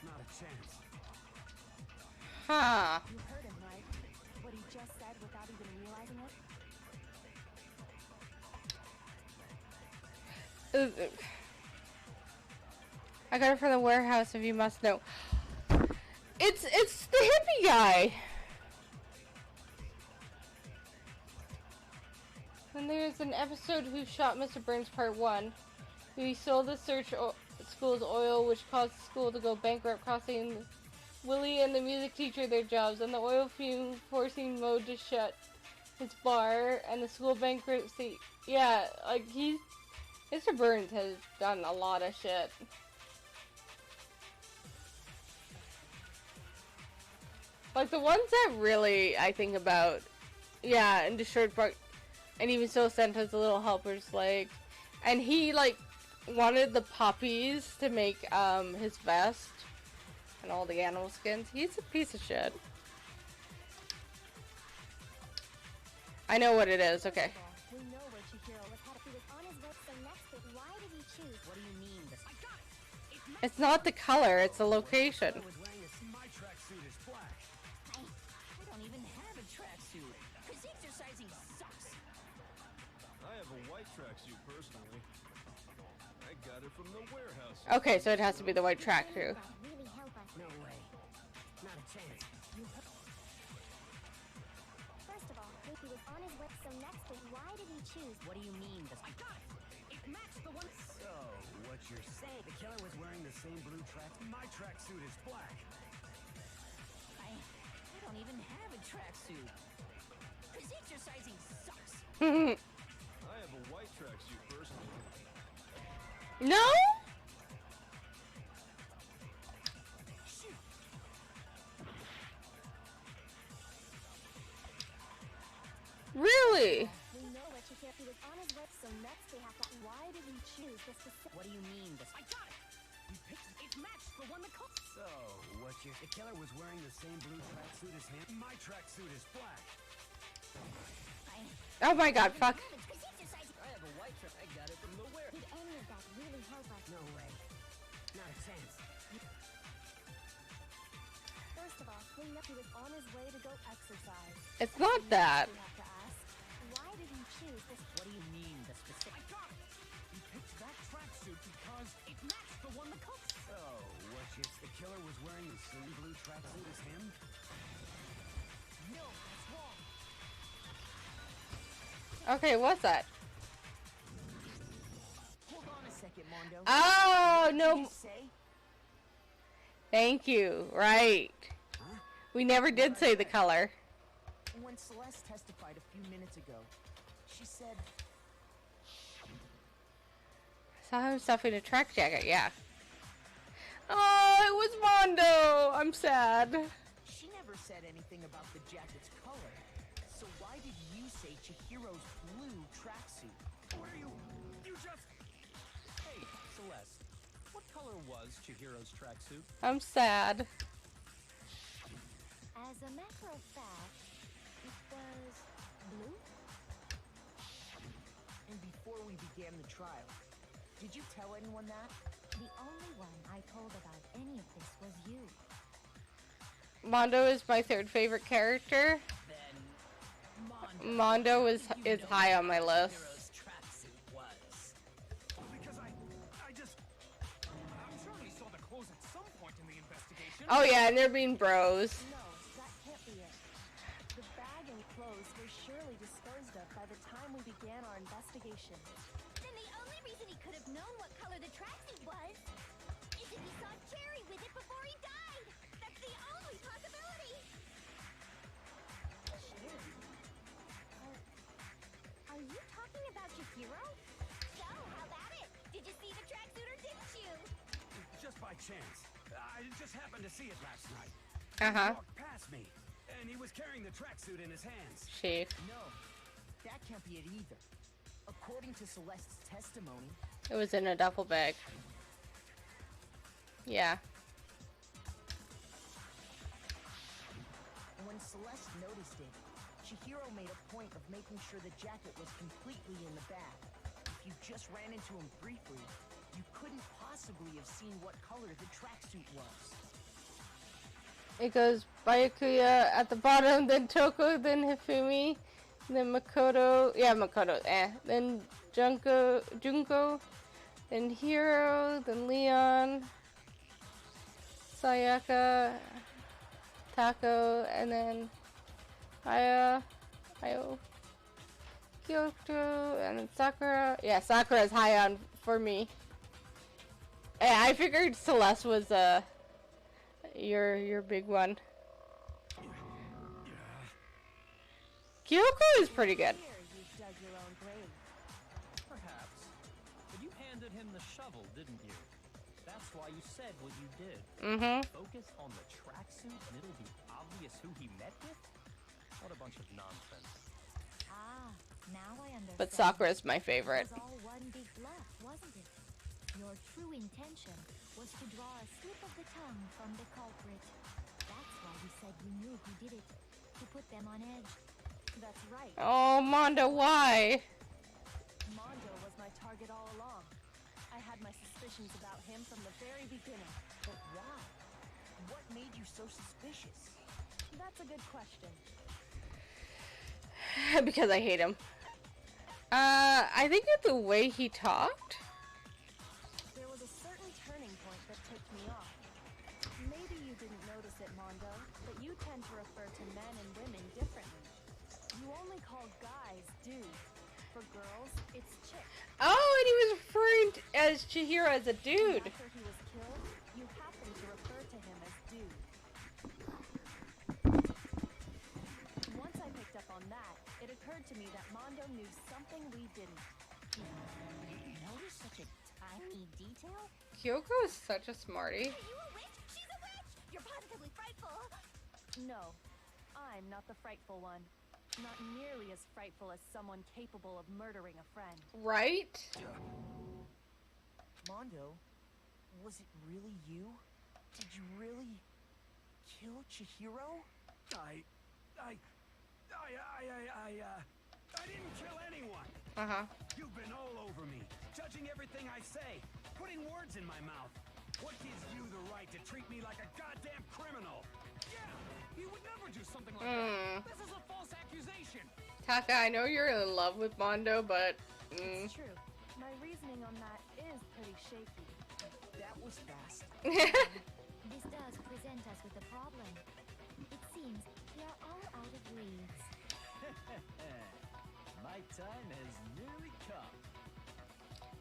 Not a chance. Huh. You heard him, right? What he just said without even realizing it? I got it from the warehouse, if you must know. It's the hippie guy. And there's an episode Who Shot Mr. Burns Part 1. He sold the school's oil, which caused the school to go bankrupt, costing Willie and the music teacher their jobs, and the oil fume forcing Mo to shut his bar, and the school bankruptcy. Yeah, like Mr. Burns has done a lot of shit. Like, the ones that really I think about, yeah, and Destroyed Park, and even so sent us a little helper's leg. And he, like, wanted the puppies to make, his vest, and all the animal skins. He's a piece of shit. I know what it is, okay. We know where Chihiro was headed. He was on his way, so next bit, why did he choose? What do you mean? I got it! It's not the color, it's the location. My tracksuit is black. I don't even have a tracksuit. Cause exercising sucks. I have a white tracksuit personally. I got it from the warehouse. Okay, so it has to be the white tracksuit. Really help us. No way. Not a chance. First of all, he was on his way, so next bit, why did he choose? What do you mean? I got it! It matched the one. So, what you're saying, the killer was wearing the same blue track? My tracksuit is black. I don't even have a tracksuit. Cause exercising sucks. I have a white tracksuit personally. No? Really? We know where Chihiro, he was on his way, so next we have to, why did he choose the specific? What do you mean? I got it! It matched the one the culprit. So, what you're... The killer was wearing the same blue tracksuit as him? My tracksuit is black. Oh my god, fuck. I have a white track. I got it from the warehouse. Did any of that really help us? No way. Not a chance. First of all, we know he was on his way to go exercise. It's not that. We have to ask, Why did he choose this? What do you mean? The specific. I got it! He picked that tracksuit because it matched the one the culprit. So, what you're... The killer was wearing the same blue tracksuit as him? No, that's wrong. Okay, what's that? Hold on a second, Mondo. Oh, What did no. you say? Thank you. Right. We never did say the color. When Celeste testified a few minutes ago, she said, Saw him stuffing a track jacket, yeah. Oh, it was Mondo. I'm sad. she never said anything about the jacket's color. So why did you say Chihiro's blue tracksuit? What are you? You just. Hey, so Celeste, what color was Chihiro's tracksuit? I'm sad. As a matter of fact, it was blue. And before we began the trial, did you tell anyone that? The only one I told about any of this was you. Mondo is my third favorite character. Then, Mondo is you know high on my what list. Chihiro's tracksuit was. Because I'm sure he saw the clothes at some point in the investigation. Oh yeah, and they're being bros. No, that can't be it. The bag and clothes were surely disposed of by the time we began our investigation. Then the only reason he could have known what color the tracksuit was is if he saw Cherry with it before he died. That's the only possibility. Are you talking about Chihiro? So, how about it? Did you see the tracksuit or didn't you? Just by chance. I just happened to see it last night. Uh-huh. He walked past me, and he was carrying the tracksuit in his hands. She. No, that can't be it either. According to Celeste's testimony, It was in a duffel bag. Yeah. when Celeste noticed it, Chihiro made a point of making sure the jacket was completely in the bag. If you just ran into him briefly, you couldn't possibly have seen what color the tracksuit was. It goes Byakuya at the bottom, then Toko, then Hifumi, then Makoto. Yeah, Makoto. Then Junko, then Hiro, then Leon, Sayaka, Tako, and then Ayo, Kyoto, and then Sakura. Yeah, Sakura's high on for me. Yeah, I figured Celeste was your big one. Kyoko is pretty good. Here, you've dug your own grave. Perhaps. But you handed him the shovel, didn't you? That's why you said what you did. Mm-hmm. Focus on the tracksuit and it'll be obvious who he met with? What a bunch of nonsense. Ah, now I understand. But Sakura's my favorite. It was all one big bluff, wasn't it? Your true intention was to draw a slip of the tongue from the culprit. That's why you said you knew who did it, to put them on edge. That's right. Oh, Mondo, why? Mondo was my target all along. I had my suspicions about him from the very beginning. But why? What made you so suspicious? That's a good question. Because I hate him. I think it's the way he talked. There was a certain turning point that tipped me off. Maybe you didn't notice it, Mondo, but you tend to refer to men and women differently. You only call guys dudes. For girls, it's chick. Oh, and he was referring to, as Chihiro as a dude. After he was killed, you happened to refer to him as dude. Once I picked up on that, it occurred to me that Mondo knew something we didn't. Notice such a tiny detail? Kyoko is such a smarty. Are you a witch? She's a witch! You're positively frightful. No, I'm not the frightful one. Not nearly as frightful as someone capable of murdering a friend. Right? Mondo, was it really you? Did you really kill Chihiro? I didn't kill anyone. Uh-huh. You've been all over me, judging everything I say, putting words in my mouth. What gives you the right to treat me like a goddamn criminal? Yeah, he would never do something like that. This is a false accusation. Taka, I know you're in love with Mondo, but... It's true. My reasoning on that is pretty shaky. That was fast. This does present us with a problem. It seems we are all out of leads. My time has nearly come.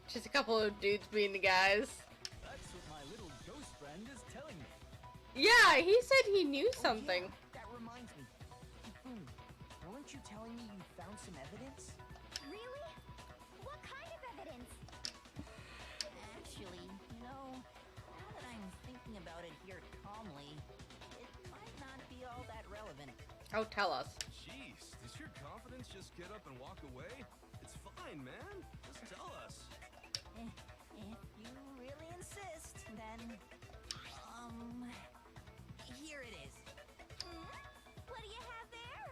Just a couple of dudes being the guys. That's what my little ghost friend is telling me. Yeah, he said he knew something. Yeah, that reminds me. Hifumi, weren't you telling me you found some evidence? Really? What kind of evidence? Actually, now that I'm thinking about it here calmly, it might not be all that relevant. Oh, tell us. Jeez, does your confidence just get up and walk away? It's fine, man. Just tell us. If you insist, then, here it is. What do you have there?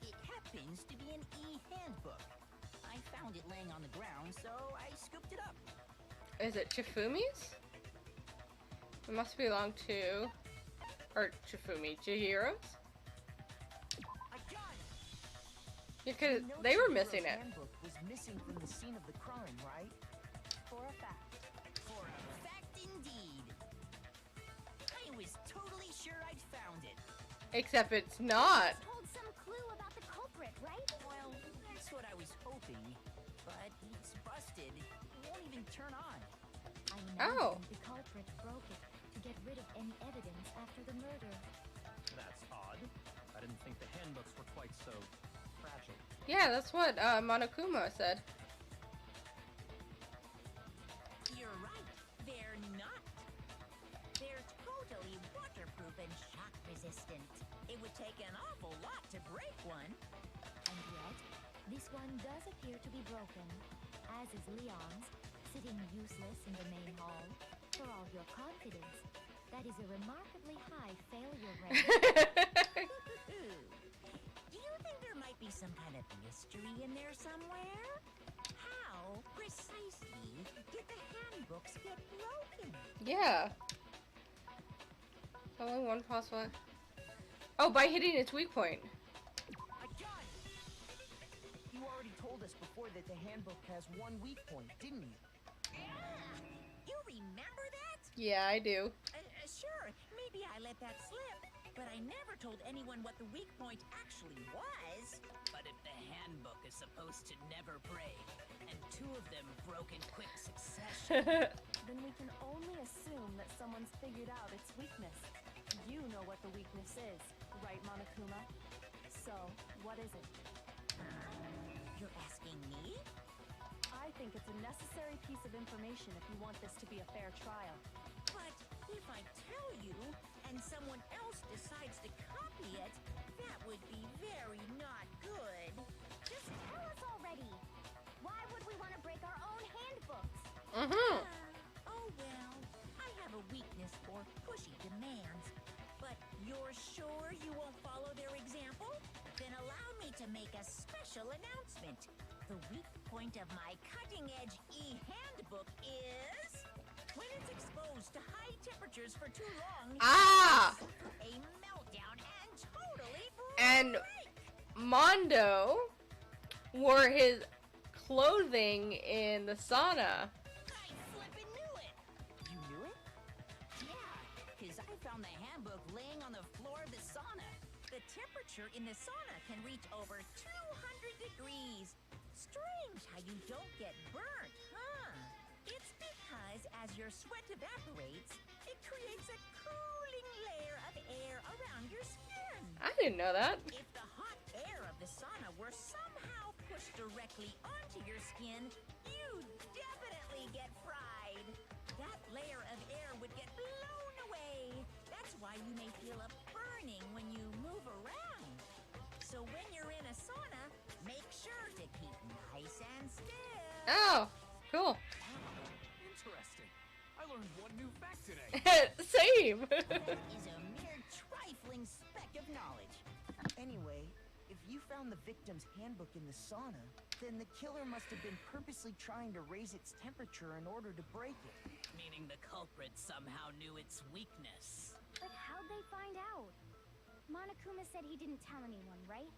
It happens to be an e-handbook. I found it laying on the ground, so I scooped it up. Is it Chifumi's? It must belong to... Or Chifumi, Chihiro's? I got it! Yeah, because You know they were Chihiro's missing it. handbook was missing from the scene of the crime, right? For a fact. For a fact indeed. I was totally sure I'd found it. Except it's not. Hold some clue about the culprit, right? Well, that's what I was hoping. But it's busted. It won't even turn on. I Oh. imagine the culprit broke it to get rid of any evidence after the murder. That's odd. I didn't think the handbooks were quite so fragile. Yeah, that's what Monokuma said. You're right. They're not. They're totally waterproof and shock resistant. It would take an awful lot to break one. And yet, this one does appear to be broken, as is Leon's, sitting useless in the main hall. For all your confidence, that is a remarkably high failure rate. Do you think there might be some kind of mystery in there somewhere? How precisely did the handbooks get broken? Yeah. Only one possible... Oh, by hitting its weak point. I got it! You already told us before that the handbook has one weak point, didn't you? You remember that? Yeah, I do. Sure, maybe I let that slip, but I never told anyone what the weak point actually was. But if the handbook is supposed to never break, and two of them broke in quick succession, Then we can only assume that someone's figured out its weakness. You know what the weakness is, right, Monokuma? So, what is it? You're asking me? I think it's a necessary piece of information if you want this to be a fair trial. But if I tell you, and someone else decides to copy it, that would be very not good. Just tell us already. Why would we want to break our own handbooks? Mm-hmm. Oh well, I have a weakness for pushy demands. But you're sure you won't follow their example? Then allow me to make a special announcement. The weak point of my cutting-edge e-handbook is... when it's exposed to high temperatures for too long... Ah! a meltdown and totally break! And Mondo wore his clothing in the sauna. I flippin' knew it! You knew it? Yeah, because I found the handbook laying on the floor of the sauna. The temperature in the sauna can reach over 200 degrees. Strange how you don't get burnt, huh? It's because as your sweat evaporates, it creates a cooling layer of air around your skin. I didn't know that. If the hot air of the sauna were somehow pushed directly onto your skin, you'd definitely get fried. That layer of air would get blown away. That's why you may feel a burning when you move around. So when you're in a sauna, make sure to keep nice and still. Oh, cool. Interesting. I learned one new fact today. Same. That is a mere trifling speck of knowledge. Anyway, if you found the victim's handbook in the sauna, then the killer must have been purposely trying to raise its temperature in order to break it. meaning the culprit somehow knew its weakness. But how'd they find out? Monokuma said he didn't tell anyone, right?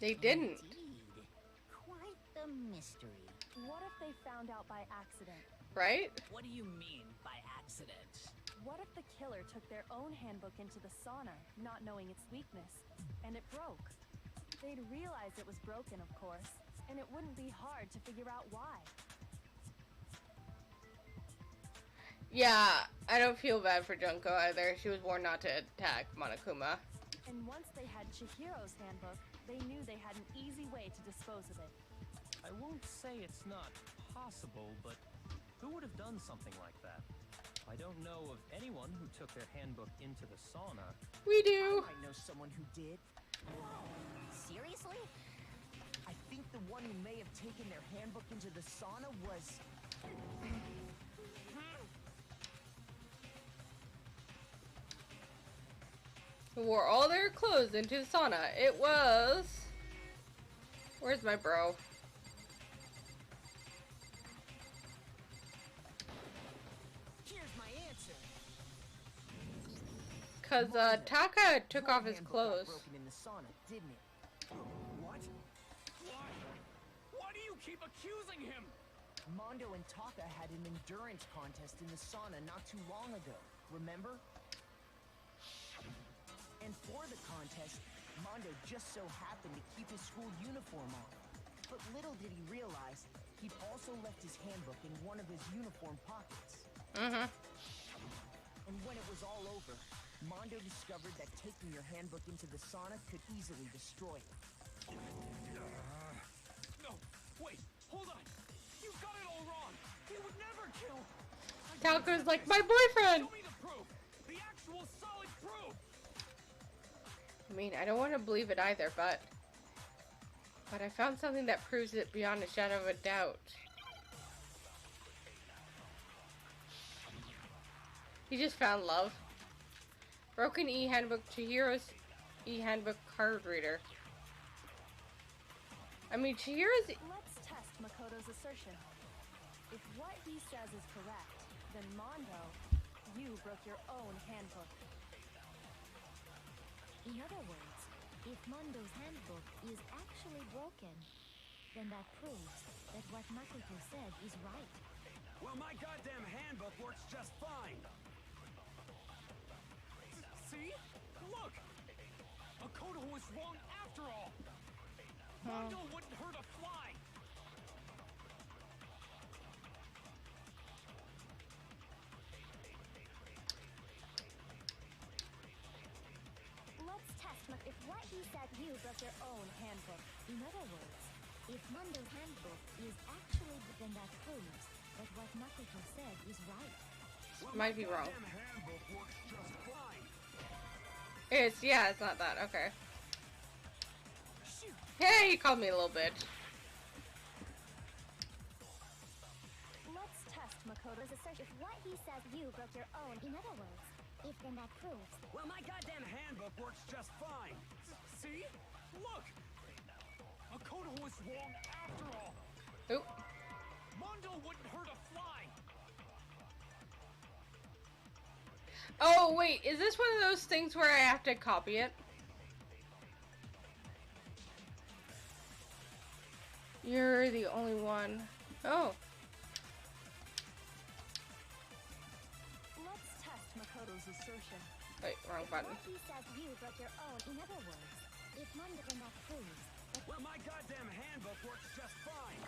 They didn't. Indeed. Quite the mystery. What if they found out by accident? Right? What do you mean by accident? What if the killer took their own handbook into the sauna, not knowing its weakness, and it broke? They'd realize it was broken, of course, and it wouldn't be hard to figure out why. Yeah, I don't feel bad for Junko either. She was warned not to attack Monokuma. And once they had Chihiro's handbook, they knew they had an easy way to dispose of it. I won't say it's not possible, but who would have done something like that? I don't know of anyone who took their handbook into the sauna. We do. I know someone who did. Seriously? I think the one who may have taken their handbook into the sauna was... who wore all their clothes into the sauna. It was... Where's my bro? Here's my answer. Cause Taka took Your off his handbook got clothes. broken in the sauna, didn't it? What? Why? Why do you keep accusing him? Mondo and Taka had an endurance contest in the sauna not too long ago, remember? And for the contest, Mondo just so happened to keep his school uniform on. But little did he realize, he'd also left his handbook in one of his uniform pockets. And when it was all over, Mondo discovered that taking your handbook into the sauna could easily destroy it. No, wait, hold on. You got it all wrong. He would never kill. Taka's like, my boyfriend! Show me the proof. The actual solid proof. I mean, I don't want to believe it either, but I found something that proves it beyond a shadow of a doubt. He just found love. Broken e-handbook to Chihiro's e-handbook card reader. I mean, Chihiro's... Let's test Makoto's assertion. If what he says is correct, then Mondo, you broke your own handbook. In other words, if Mondo's handbook is actually broken, then that proves that what Makoto said is right. Well, my goddamn handbook works just fine. See? Look! Makoto was wrong after all. Mondo wouldn't hurt a fly. Let's test if what he said you broke your own handbook. In other words, if Mondo's handbook is actually, then that proves that what Makoto said is right. Well, Might be wrong. my goddamn handbook works just fine. It's not that. Okay. Hey, he called me a little bitch. Let's test Makoto's assertion. If what he says you broke your own, in other words, if then that proves. Well, my goddamn handbook works just fine. See? Look! Makoto was wrong after all. Oop. Mondo wouldn't hurt a fly. Oh, wait, is this one of those things where I have to copy it? You're the only one. Oh. Let's test Makoto's assertion. Wait, wrong button. What he says you broke your own, in other words, if Mondo then that proves. Well, my goddamn handbook works just fine.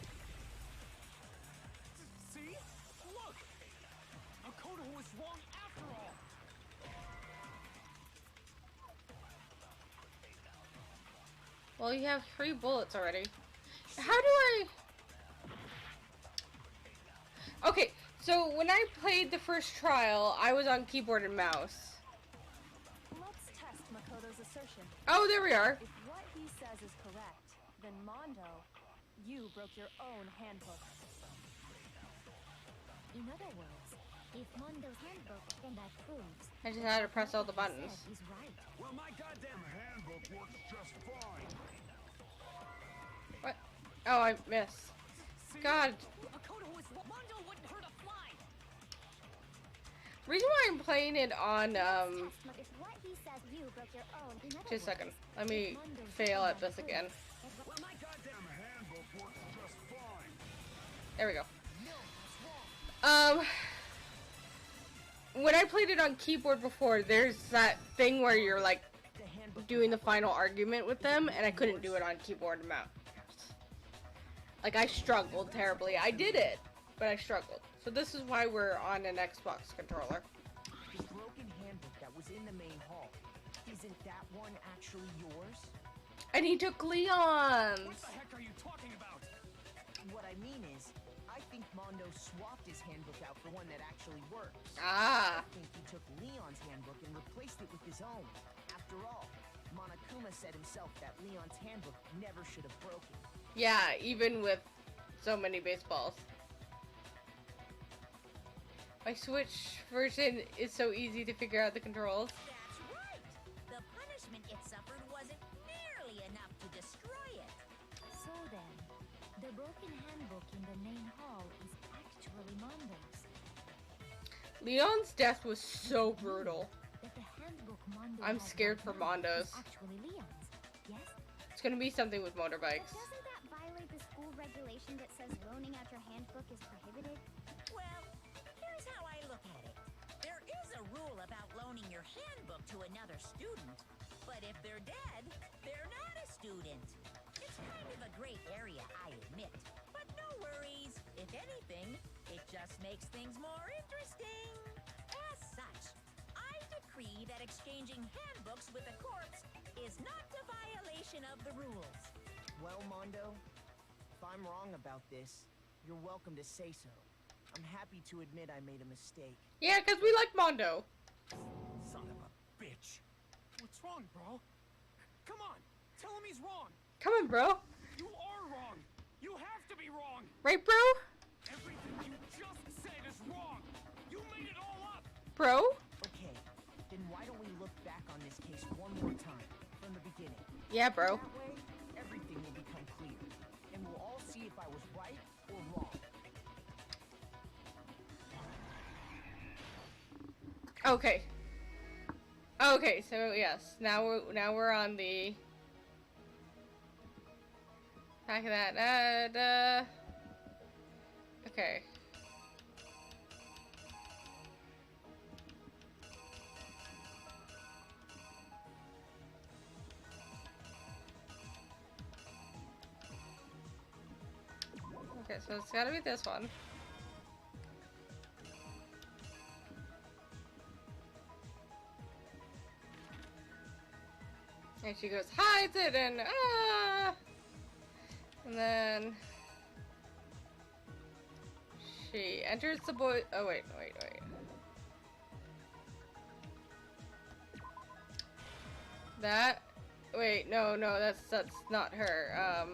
See? Look! Makoto was wrong after all. Well, you have 3 bullets already. How do I... Okay, so when I played the first trial, I was on keyboard and mouse. Let's test Makoto's assertion. Oh, there we are. If what he says is correct, then Mondo, you broke your own handbook. In other words, if Mondo's handbook, then that proves. I just had to press all the buttons. Said is right. Well, my goddamn handbook works just fine. What? Oh, I missed. God. Makoto was Mondo wouldn't hurt a fly. Reason why I'm playing it on, If what he says you broke your own, in other just a second. words, Let me if Mondo's fail at handbook this again. proves Well, my goddamn handbook works just fine. There we go. When I played it on keyboard before, there's that thing where you're like doing the final argument with them, and I couldn't do it on keyboard and mouse. Like, I struggled terribly. I did it, but I struggled. So this is why we're on an Xbox controller. The broken handbook that was in the main hall, isn't that one actually yours? And he took Leon's. What the heck are you talking about? What I mean is, I think Mondo swapped his handbook out for one that actually works. Ah. I think he took Leon's handbook and replaced it with his own. After all, Monokuma said himself that Leon's handbook never should have broken. Yeah, even with so many baseballs. My Switch version is so easy to figure out the controls. That's right. The enough to destroy it. So then, the broken handbook in the main hall is actually Mondo's. Leon's death was so brutal. That the handbook Mondo I'm has scared right for now Mondo's. is actually Leon's, yes? It's gonna be something with motorbikes. But doesn't that violate the school regulation that says loaning out your handbook is prohibited? Well, here's how I look at it. There is a rule about loaning your handbook to another student, but if they're dead, they're not a student. It's kind of a gray area, I admit. But no worries. If anything, it just makes things more interesting. As such, I decree that exchanging handbooks with a corpse is not a violation of the rules. Well, Mondo, if I'm wrong about this, you're welcome to say so. I'm happy to admit I made a mistake. Yeah, because we like Mondo. Son of a bitch. What's wrong, bro? Come on, tell him he's wrong. Come on, bro. You are wrong. You have to be wrong. Right, bro? Everything you just said is wrong. You made it all up. Bro? Okay, then why don't we look back on this case one more time, from the beginning? Yeah, bro. That way, everything will become clear, and we'll all see if I was right or wrong. Okay. Okay, so yes, now we're on the back of that. Okay. Okay, so it's gotta be this one. And she goes, hides it, and and then she enters the boy. Oh wait. That. Wait, no, that's not her.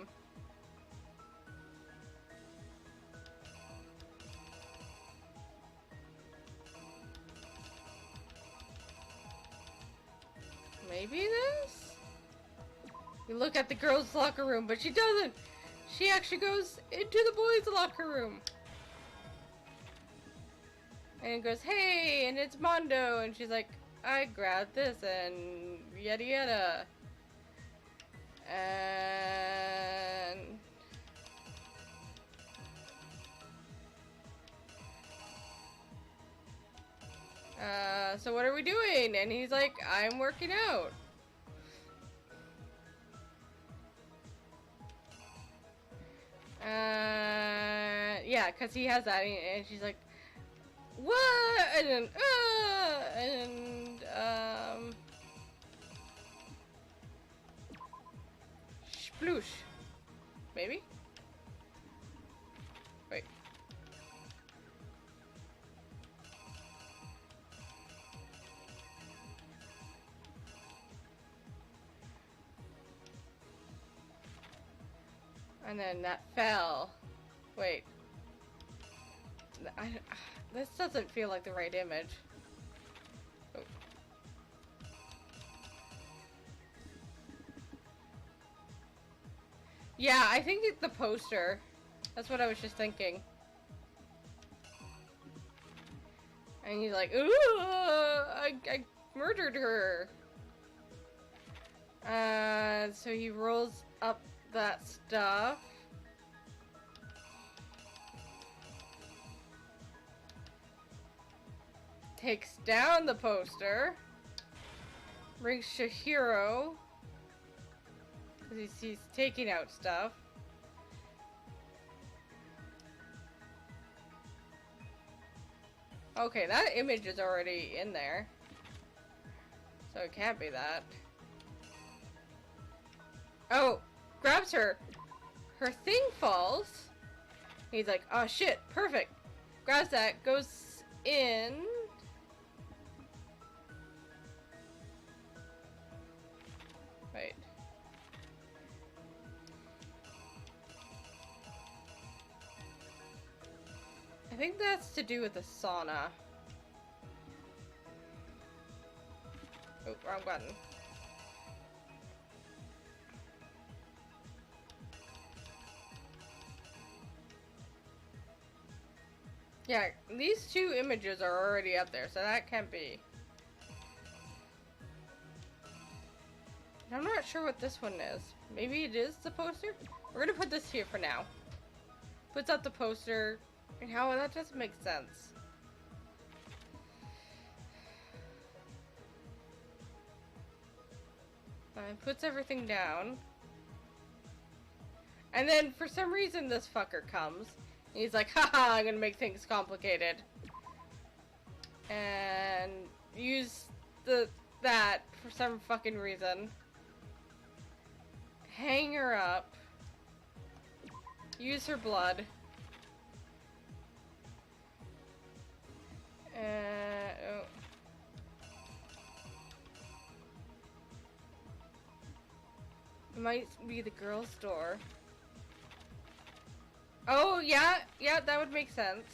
Maybe this? You look at the girls' locker room, but she doesn't. She actually goes into the boys' locker room. And goes, hey, and it's Mondo. And she's like, I grabbed this, and yada yada. And... so what are we doing? And he's like, I'm working out. Yeah, because he has that, and she's like, what? And then, sploosh. Maybe? Wait. And then that fell. Wait. This doesn't feel like the right image. Oh. Yeah, I think it's the poster. That's what I was just thinking. And he's like, ooh, I murdered her. So he rolls up that stuff. Takes down the poster. Brings Shihiro. Because he's taking out stuff. Okay, that image is already in there. So it can't be that. Oh, grabs her. Her thing falls. He's like, oh shit, perfect. Grabs that, goes in. Wait. I think that's to do with the sauna. Oh, wrong button. Yeah, these two images are already up there, so that can't be. I'm not sure what this one is. Maybe it is the poster? We're gonna put this here for now. Puts out the poster. And how that doesn't make sense. Puts everything down. And then for some reason this fucker comes. And he's like, haha, I'm gonna make things complicated. And use that for some fucking reason. Hang her up. Use her blood. Oh. It might be the girl's door. Oh, yeah, that would make sense.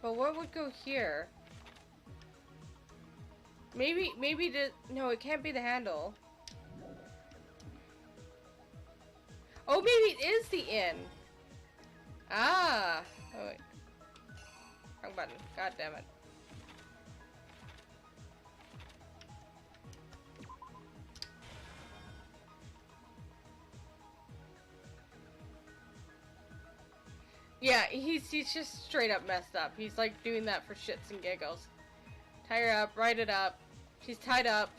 But what would go here? Maybe no, it can't be the handle. Oh, maybe it is the inn. Ah. Oh, wait. Wrong button. God damn it. Yeah, he's just straight up messed up. He's like doing that for shits and giggles. Tie her up, write it up. She's tied up.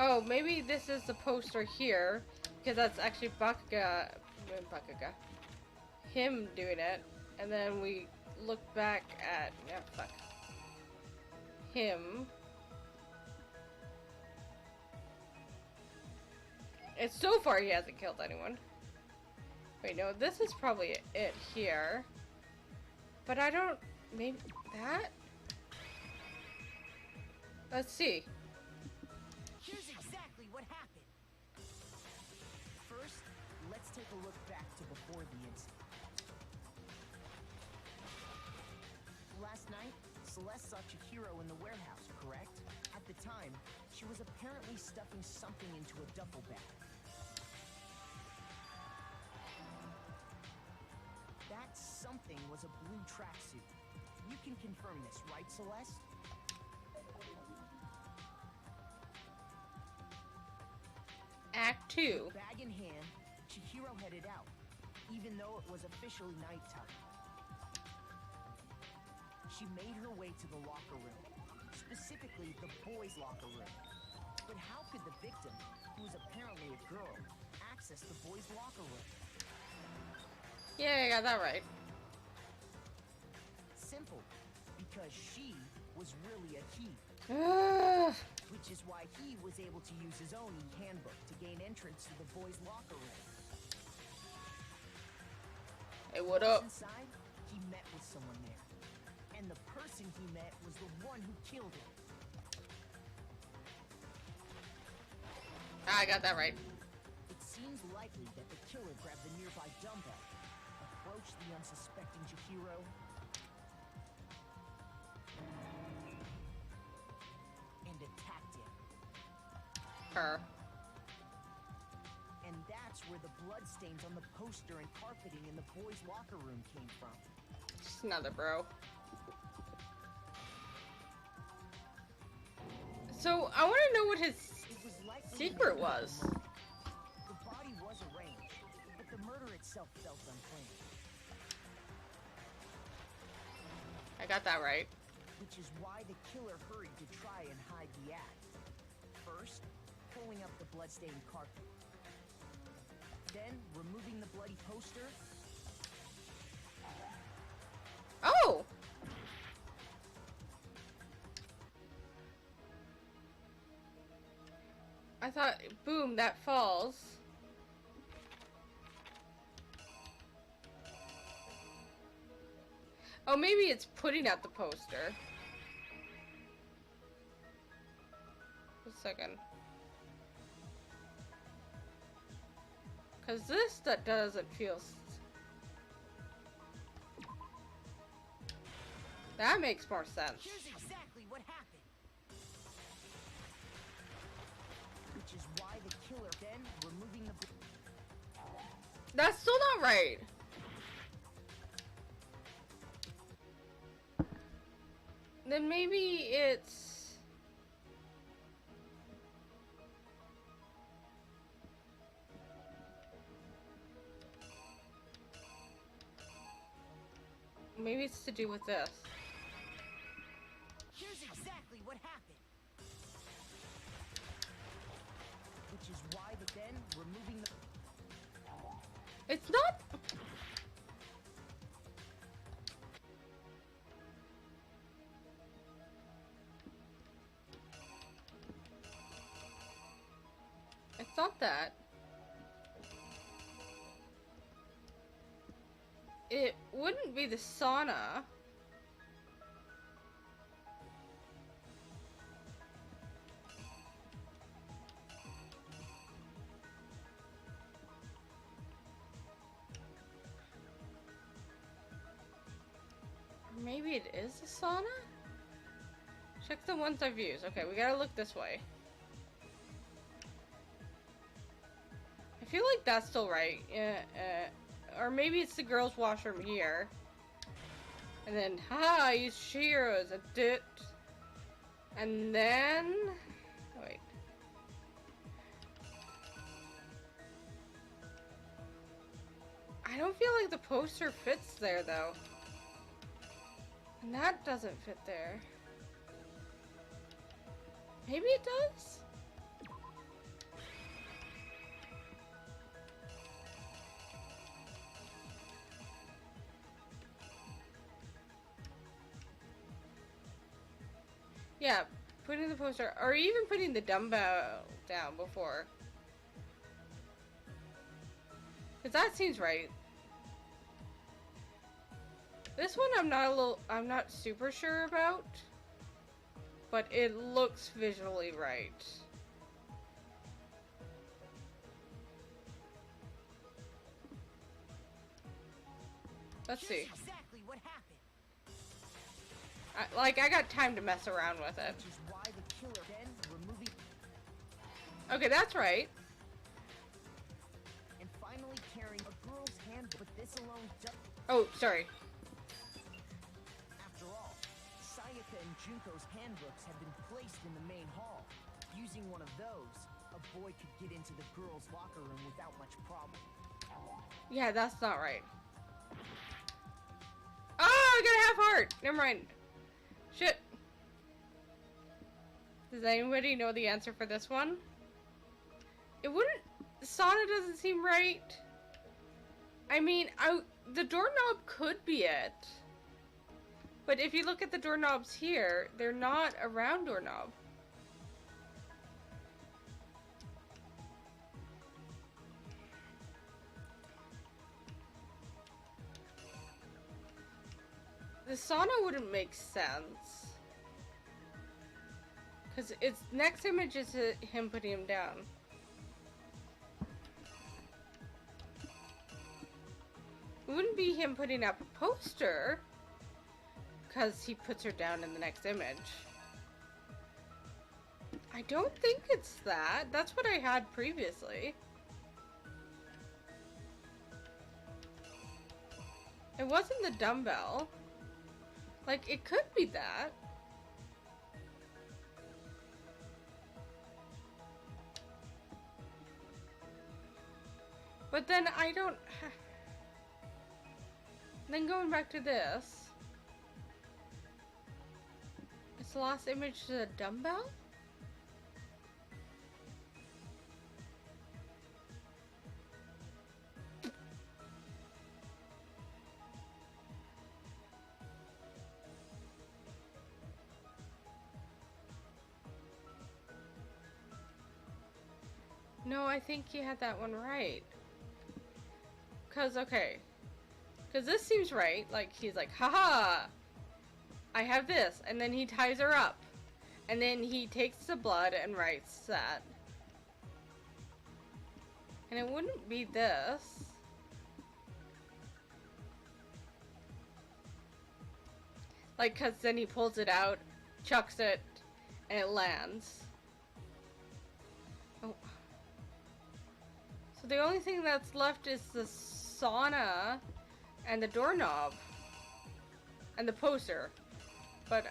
Oh, maybe this is the poster here, because that's actually Bakuga, him doing it, and then we look back at, him. And so far he hasn't killed anyone. Wait, no, this is probably it here. But I don't, maybe that? Let's see. Here's exactly what happened. First, let's take a look back to before the incident. Last night, Celeste saw Chihiro in the warehouse, correct? At the time, she was apparently stuffing something into a duffel bag. That something was a blue tracksuit. You can confirm this, right, Celeste? Act 2. Bag in hand, Chihiro headed out, even though it was officially nighttime. She made her way to the locker room, specifically the boys' locker room. But how could the victim, who was apparently a girl, access the boys' locker room? Yeah, I got that right. Simple, because she was really a he. Which is why he was able to use his own e-handbook to gain entrance to the boys' locker room. Hey, what up? Inside, he met with someone there. And the person he met was the one who killed him. I got that right. It seems likely that the killer grabbed the nearby dumbbell, approached the unsuspecting Chihiro, and attacked him. Her. And that's where the bloodstains on the poster and carpeting in the boys' locker room came from. Just another bro. So, I want to know what his secret was. The body was arranged, but the murder itself felt unplanned. I got that right. Which is why the killer hurried to try and hide the act. First, pulling up the bloodstained carpet. Then, removing the bloody poster. Oh! I thought, boom, that falls. Oh, maybe it's putting out the poster. Just a second. Cause this that doesn't feel. That makes more sense. Here's exactly what happened. Which is why the killer then removing the. That's still not right. Then maybe it's. Maybe it's to do with this. Here's exactly what happened. Which is why the then removing the. It's not. It's not that. It wouldn't be the sauna. Maybe it is the sauna? Check the ones I've used. Okay, we gotta look this way. I feel like that's still right. Or maybe it's the girls' washroom here. And then, haha, I used Shiro's. I did. And then. Oh, wait. I don't feel like the poster fits there, though. And that doesn't fit there. Maybe it does? Yeah, putting the poster, or even putting the dumbbell down before. Because that seems right. This one I'm not super sure about, but it looks visually right. Let's see. Exactly what happened. I got time to mess around with it. Which is why the killer then removing. Okay, that's right. And finally carrying a girl's hand, but this alone does. Oh, sorry. After all, Sayaka and Junko's handbooks have been placed in the main hall. Using one of those, a boy could get into the girls' locker room without much problem. Yeah, that's not right. Oh, I got a half heart. Never mind. Shit. Does anybody know the answer for this one? It wouldn't. Sauna doesn't seem right. I mean, the doorknob could be it. But if you look at the doorknobs here, they're not a round doorknob. The sauna wouldn't make sense. Because its next image is him putting him down. It wouldn't be him putting up a poster. Because he puts her down in the next image. I don't think it's that. That's what I had previously. It wasn't the dumbbell. Like, it could be that. But then I don't... Then going back to this. Is the last image the dumbbell? No, I think he had that one right. Cause, okay. Cause this seems right. Like, he's like, haha! I have this. And then he ties her up. And then he takes the blood and writes that. And it wouldn't be this. Like, cause then he pulls it out, chucks it, and it lands. Oh. So the only thing that's left is the sauna and the doorknob and the poster. But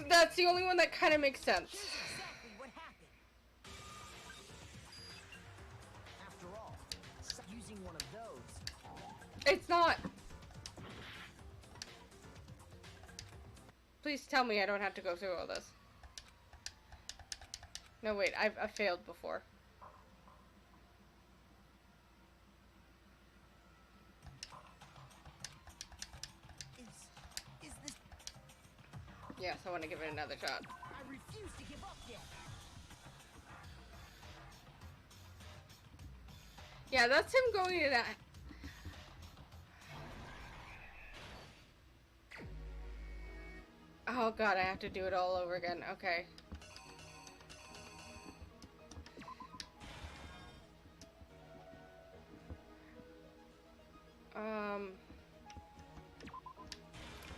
that's the only one that kind of makes sense. Exactly what happened. After all, using one of those. It's not. Please tell me I don't have to go through all this. No, wait, I've failed before. Is this? Yes, I want to give it another shot. I refuse to give up yet. Yeah, that's him going to that. Oh god, I have to do it all over again. Okay.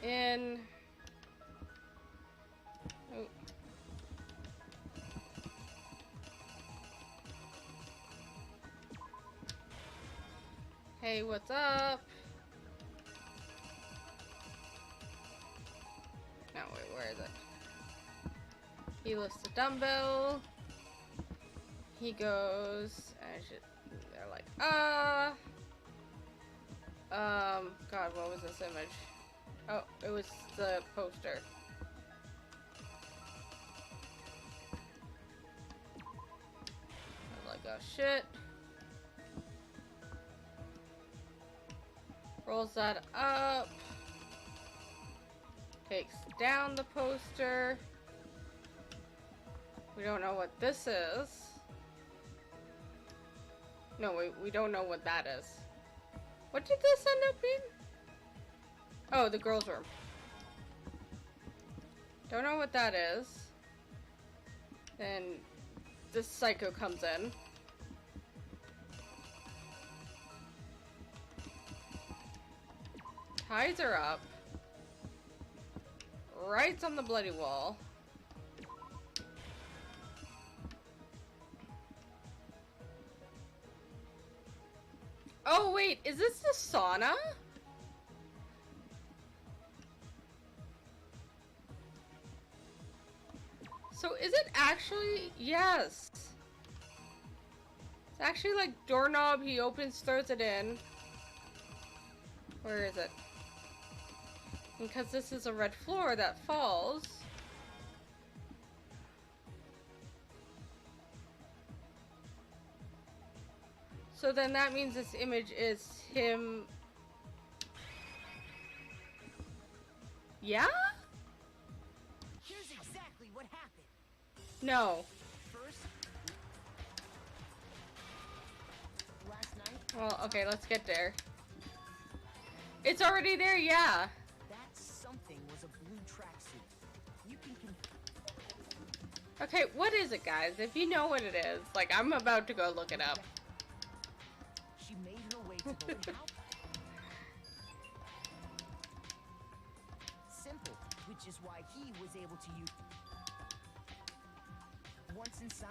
In... Oh. Hey, what's up? No, wait, where is it? He lifts the dumbbell. He goes, they're like, God, what was this image? Oh, it was the poster. I'm like, oh shit. Rolls that up. Takes down the poster. We don't know what this is. No, we don't know what that is. What did this end up being? Oh, the girl's room. Don't know what that is. Then this psycho comes in. Ties her up. Writes on the bloody wall. Oh wait, is this the sauna? So is it actually? Yes. It's actually like doorknob, he opens, throws it in. Where is it? Because this is a red floor that falls. So then that means this image is him. Yeah? Here's exactly what happened. No. First, last night. Well, okay, let's get there. It's already there, yeah. That something was a blue tracksuit. You can Okay, what is it, guys? If you know what it is, like, I'm about to go look it up. She made her way to the house. Simple, which is why he was able to use. Once inside,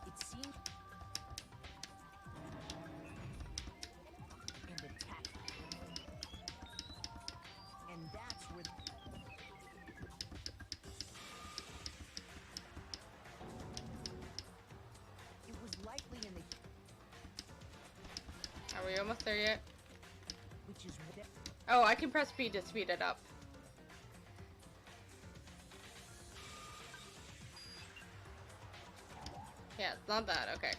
it seemed and attacked, and that's where. It was likely in the. Are we almost there yet? Which is what. Oh, I can press B to speed it up. Yeah, it's not that, okay.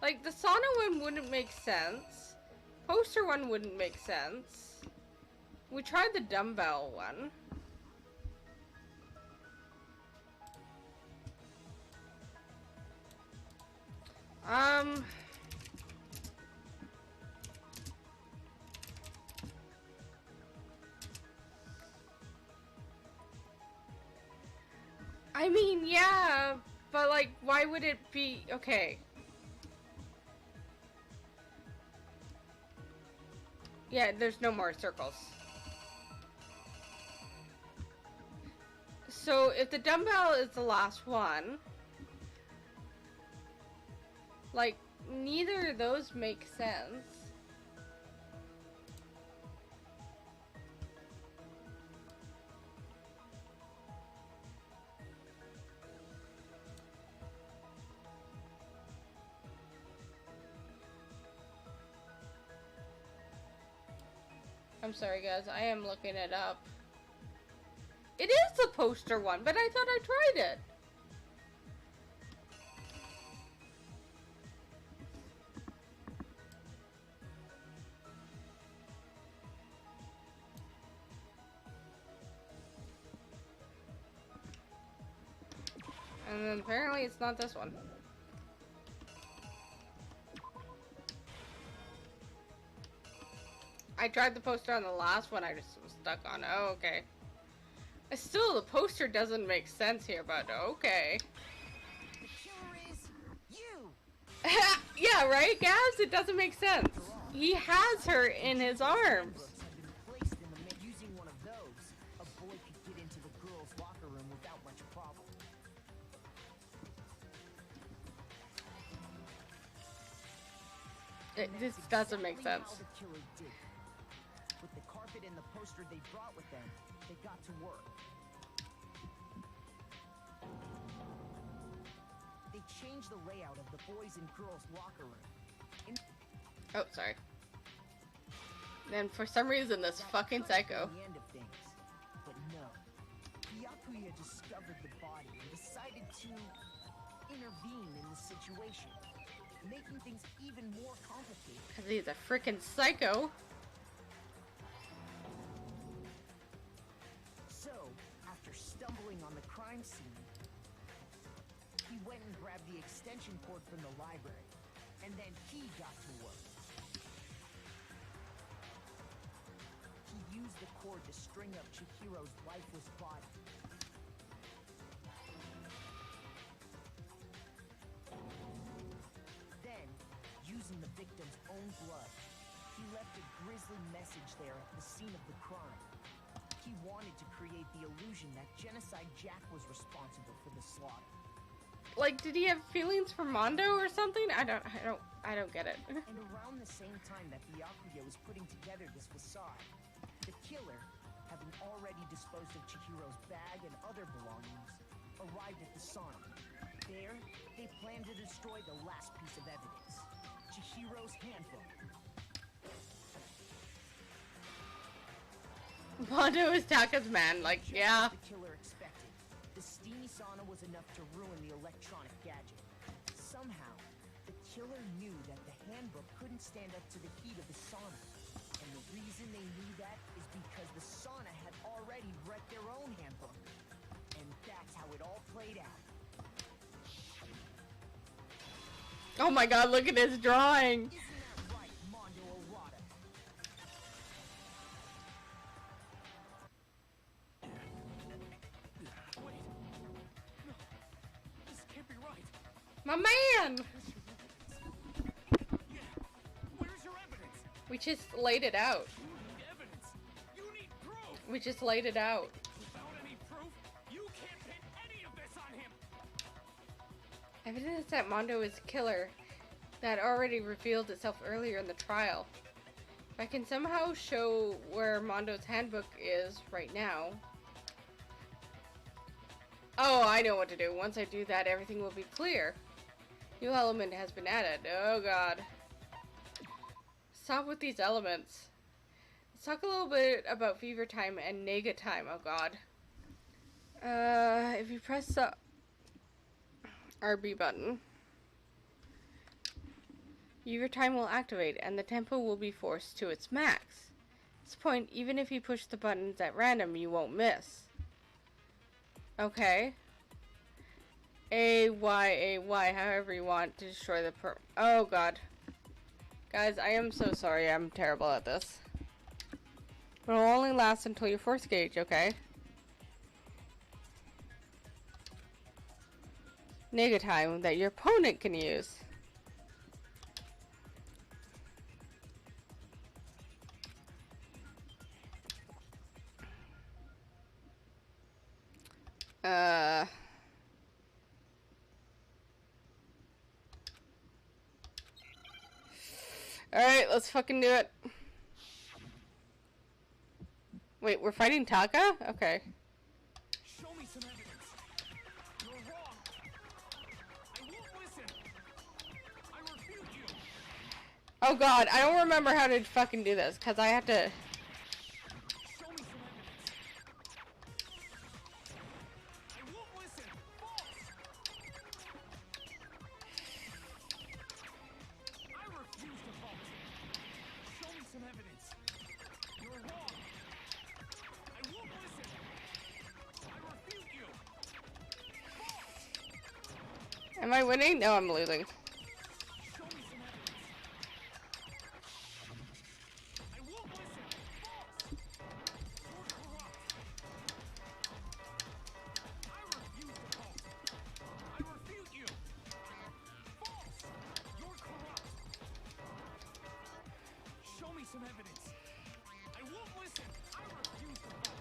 Like, the sauna one wouldn't make sense. Poster one wouldn't make sense. We tried the dumbbell one. I mean, yeah, but like, why would it be okay? Yeah, there's no more circles. So if the dumbbell is the last one, like, neither of those make sense. I'm sorry guys, I am looking it up. It is the poster one, but I thought I tried it. And then apparently it's not this one. I tried the poster on the last one, I just was stuck on, oh, okay. Still, the poster doesn't make sense here, but okay. The killer is you. Yeah, right, Gabs? It doesn't make sense. He has her in his arms. Using one of those, a boy could get into the girls' locker room without much problem. This doesn't make sense. How the killer did. With the carpet and the poster they brought with them, they got to work. They changed the layout of the boys and girls locker room. Oh, sorry. Then for some reason this fucking psycho. The end of things. But no. Byakuya discovered the body and decided to intervene in the situation, making things even more complicated. Because he's a freaking psycho. So, after stumbling on the crime scene, he went and grabbed the extension cord from the library, and then he got to work. He used the cord to string up Chihiro's lifeless body. Then, using the victim's own blood, he left a grisly message there at the scene of the crime. He wanted to create the illusion that Genocide Jack was responsible for the slaughter. Like, did he have feelings for Mondo or something? I don't get it. And around the same time that Byakuya was putting together this facade, the killer, having already disposed of Chihiro's bag and other belongings, arrived at the sauna. There, they planned to destroy the last piece of evidence, Chihiro's handbook. Mondo is Taka's man, like, yeah. The killer expected. The steamy sauna was enough to ruin the electronic gadget. Somehow, the killer knew that the handbook couldn't stand up to the heat of the sauna. And the reason they knew that is because the sauna had already wrecked their own handbook. And that's how it all played out. Oh my god, look at his drawing! Isn't that right, Mondo Arata? Wait. No. This can't be right. My man! Yeah. Where's your evidence? We just laid it out. You need evidence. You need proof. We just laid it out. Without any proof, you can't pin any of this on him. Evidence that Mondo is a killer that already revealed itself earlier in the trial. If I can somehow show where Mondo's handbook is right now. Oh, I know what to do. Once I do that, everything will be clear. New element has been added. Oh god. Stop with these elements. Let's talk a little bit about fever time and nega time. Oh god. If you press the RB button, fever time will activate and the tempo will be forced to its max. At this point, even if you push the buttons at random, you won't miss. Okay. A-Y, however you want to destroy the oh god. Guys, I am so sorry, I'm terrible at this. But it'll only last until your force gauge, okay? Time that your opponent can use. Alright, let's fucking do it. Wait, we're fighting Taka? Okay. Show me some evidence. You're wrong. I won't listen. I refute you. Oh god, I don't remember how to fucking do this, because I have to... Show me some evidence. I won't listen. False. I refuse to false. Show me some evidence. You're wrong. I won't listen. I refute you. False. Am I winning? No, I'm losing. Show me some evidence. I won't listen. False. You're corrupt. I refuse to false. I refute you. False. You're corrupt. Show me some evidence. I won't listen. I refuse to false.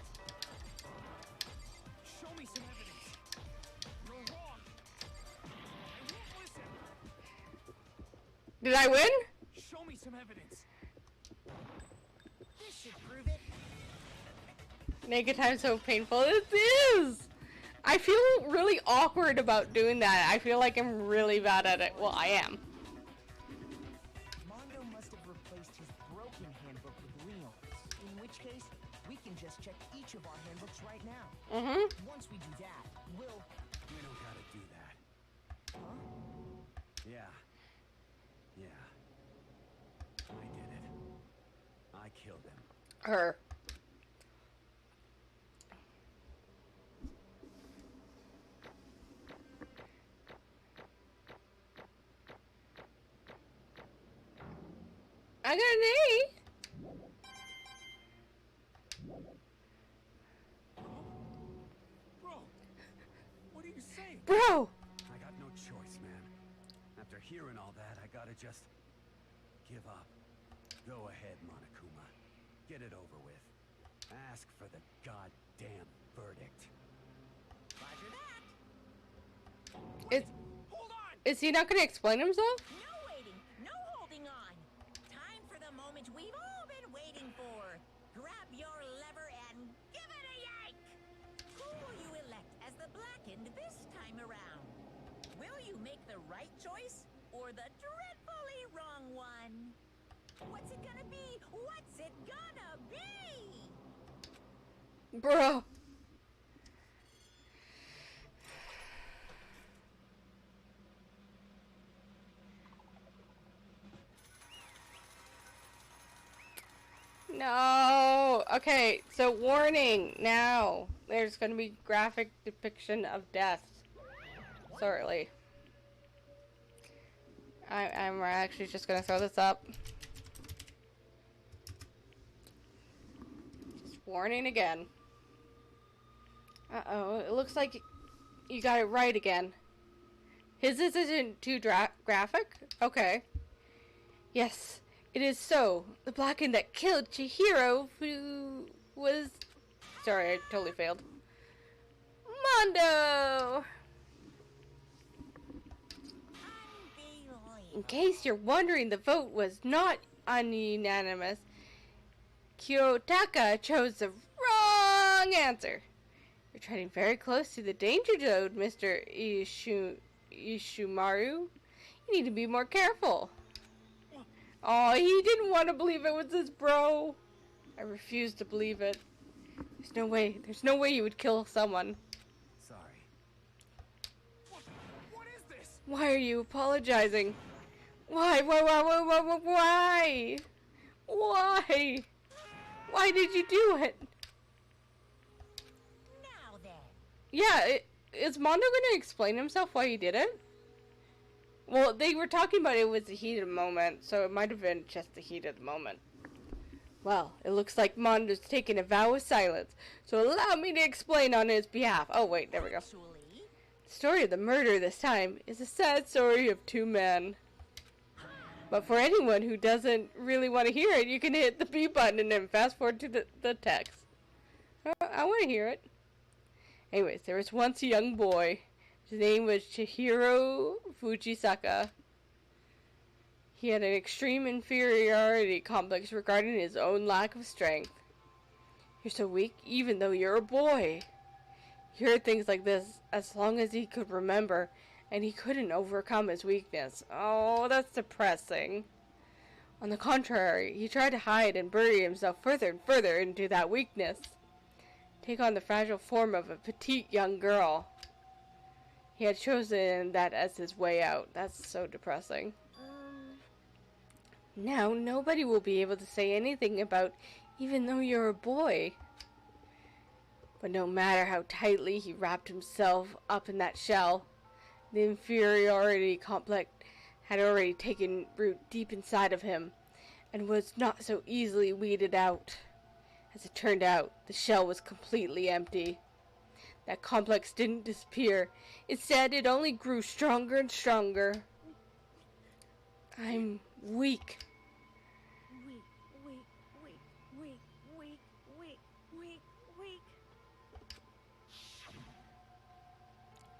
Show me some evidence. You're wrong. I won't listen. Did I win? Show me some evidence. This should prove it. Time's so painful. It is! I feel really awkward about doing that. I feel like I'm really bad at it. Well, I am. Mondo must have replaced his broken handbook with Leon's. In which case, we can just check each of our handbooks right now. Mm-hmm. Once we do that, we'll... We don't gotta do that. Huh? Yeah. Yeah. I did it. I killed him. Her. I got an Bro, what are you saying? A! Bro! I got no choice, man. After hearing all that, I gotta just give up. Go ahead, Monokuma. Get it over with. Ask for the goddamn verdict. Roger that. Hold on! Is he not gonna explain himself? No waiting, no holding on. Time for the moment we've all been waiting for. Grab your lever and give it a yank. Who will you elect as the Blackened this time around? Will you make the right choice or the dreadfully wrong one? What's it gonna be? What's it gonna be? Bro. No. Okay, so warning now. There's going to be graphic depiction of death. Sorry. I'm actually just going to throw this up. Just warning again. Uh-oh, it looks like you got it right again. His isn't too graphic? Okay. Yes, it is so. The Blackened that killed Chihiro, who was... Sorry, I totally failed. Mondo! In case you're wondering, the vote was not ununanimous. Kiyotaka chose the wrong answer. You're treading very close to the danger zone, Mr. Ishimaru. You need to be more careful. Oh, he didn't want to believe it was his bro. I refuse to believe it. There's no way you would kill someone. Sorry. What is this? Why are you apologizing? Why? Why did you do it? Now then. Yeah, is Mondo gonna explain himself why he did it? Well, they were talking about it was a heated moment, so it might have been just a heated moment. Well, it looks like Mondo's taken a vow of silence, so allow me to explain on his behalf. Oh, wait, there we go. The story of the murder this time is a sad story of two men. But for anyone who doesn't really want to hear it, you can hit the B button and then fast forward to the text. I want to hear it. Anyways, there was once a young boy. His name was Chihiro Fujisaka. He had an extreme inferiority complex regarding his own lack of strength. You're so weak even though you're a boy. He heard things like this as long as he could remember, and he couldn't overcome his weakness. Oh, that's depressing. On the contrary, he tried to hide and bury himself further and further into that weakness. Take on the fragile form of a petite young girl. He had chosen that as his way out. That's so depressing. Now, nobody will be able to say anything about even though you're a boy. But no matter how tightly he wrapped himself up in that shell, the inferiority complex had already taken root deep inside of him and was not so easily weeded out. As it turned out, the shell was completely empty. That complex didn't disappear. Instead, it only grew stronger and stronger. I'm weak.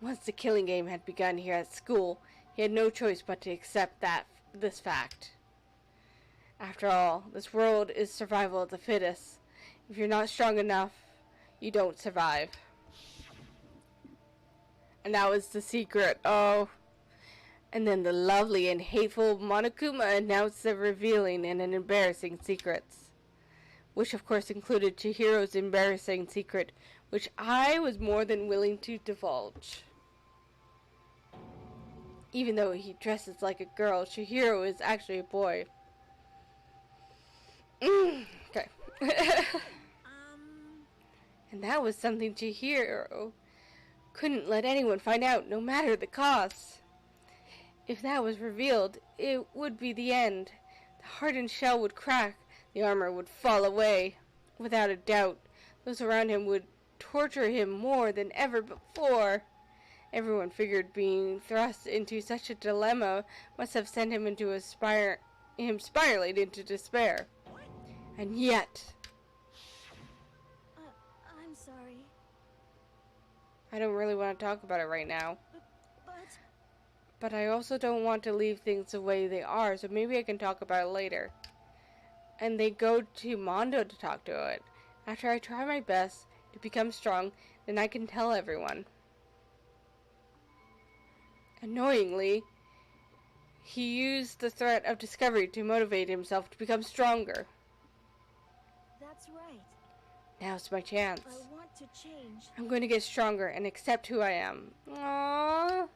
Once the killing game had begun here at school, he had no choice but to accept this fact. After all, this world is survival of the fittest. If you're not strong enough, you don't survive. And that was the secret. Oh. And then the lovely and hateful Monokuma announced the revealing and embarrassing secrets. Which of course included Chihiro's embarrassing secret, which I was more than willing to divulge. Even though he dresses like a girl, Chihiro is actually a boy. Okay. And that was something Chihiro couldn't let anyone find out, no matter the cost. If that was revealed, it would be the end. The hardened shell would crack, the armor would fall away. Without a doubt, those around him would torture him more than ever before. Everyone figured being thrust into such a dilemma must have sent him into spiraling into despair. And yet... I'm sorry. I don't really want to talk about it right now. But I also don't want to leave things the way they are, so maybe I can talk about it later. And they go to Mondo to talk to it. After I try my best to become strong, then I can tell everyone. Annoyingly, he used the threat of discovery to motivate himself to become stronger. That's right. Now's my chance. I want to change. I'm going to get stronger and accept who I am. Aww.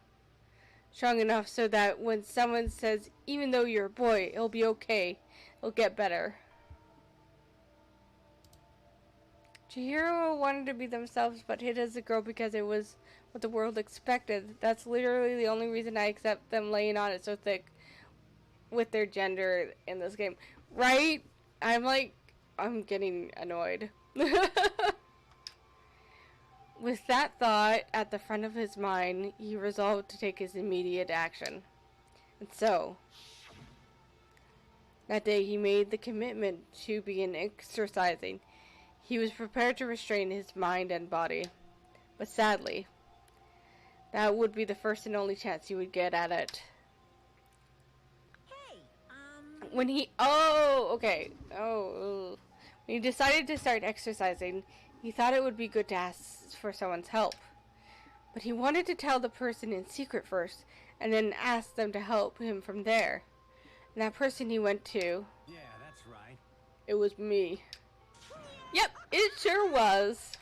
Strong enough so that when someone says, even though you're a boy, it'll be okay. It'll get better. Chihiro wanted to be themselves, but hid as a girl because it was what the world expected. That's literally the only reason I accept them laying on it so thick with their gender in this game. Right? I'm getting annoyed. With that thought at the front of his mind, he resolved to take his immediate action. And so, that day he made the commitment to begin exercising. He was prepared to restrain his mind and body. But sadly, that would be the first and only chance he would get at it. When he decided to start exercising, he thought it would be good to ask for someone's help. But he wanted to tell the person in secret first, and then ask them to help him from there. And that person he went to... Yeah, that's right. It was me. Yep, it sure was.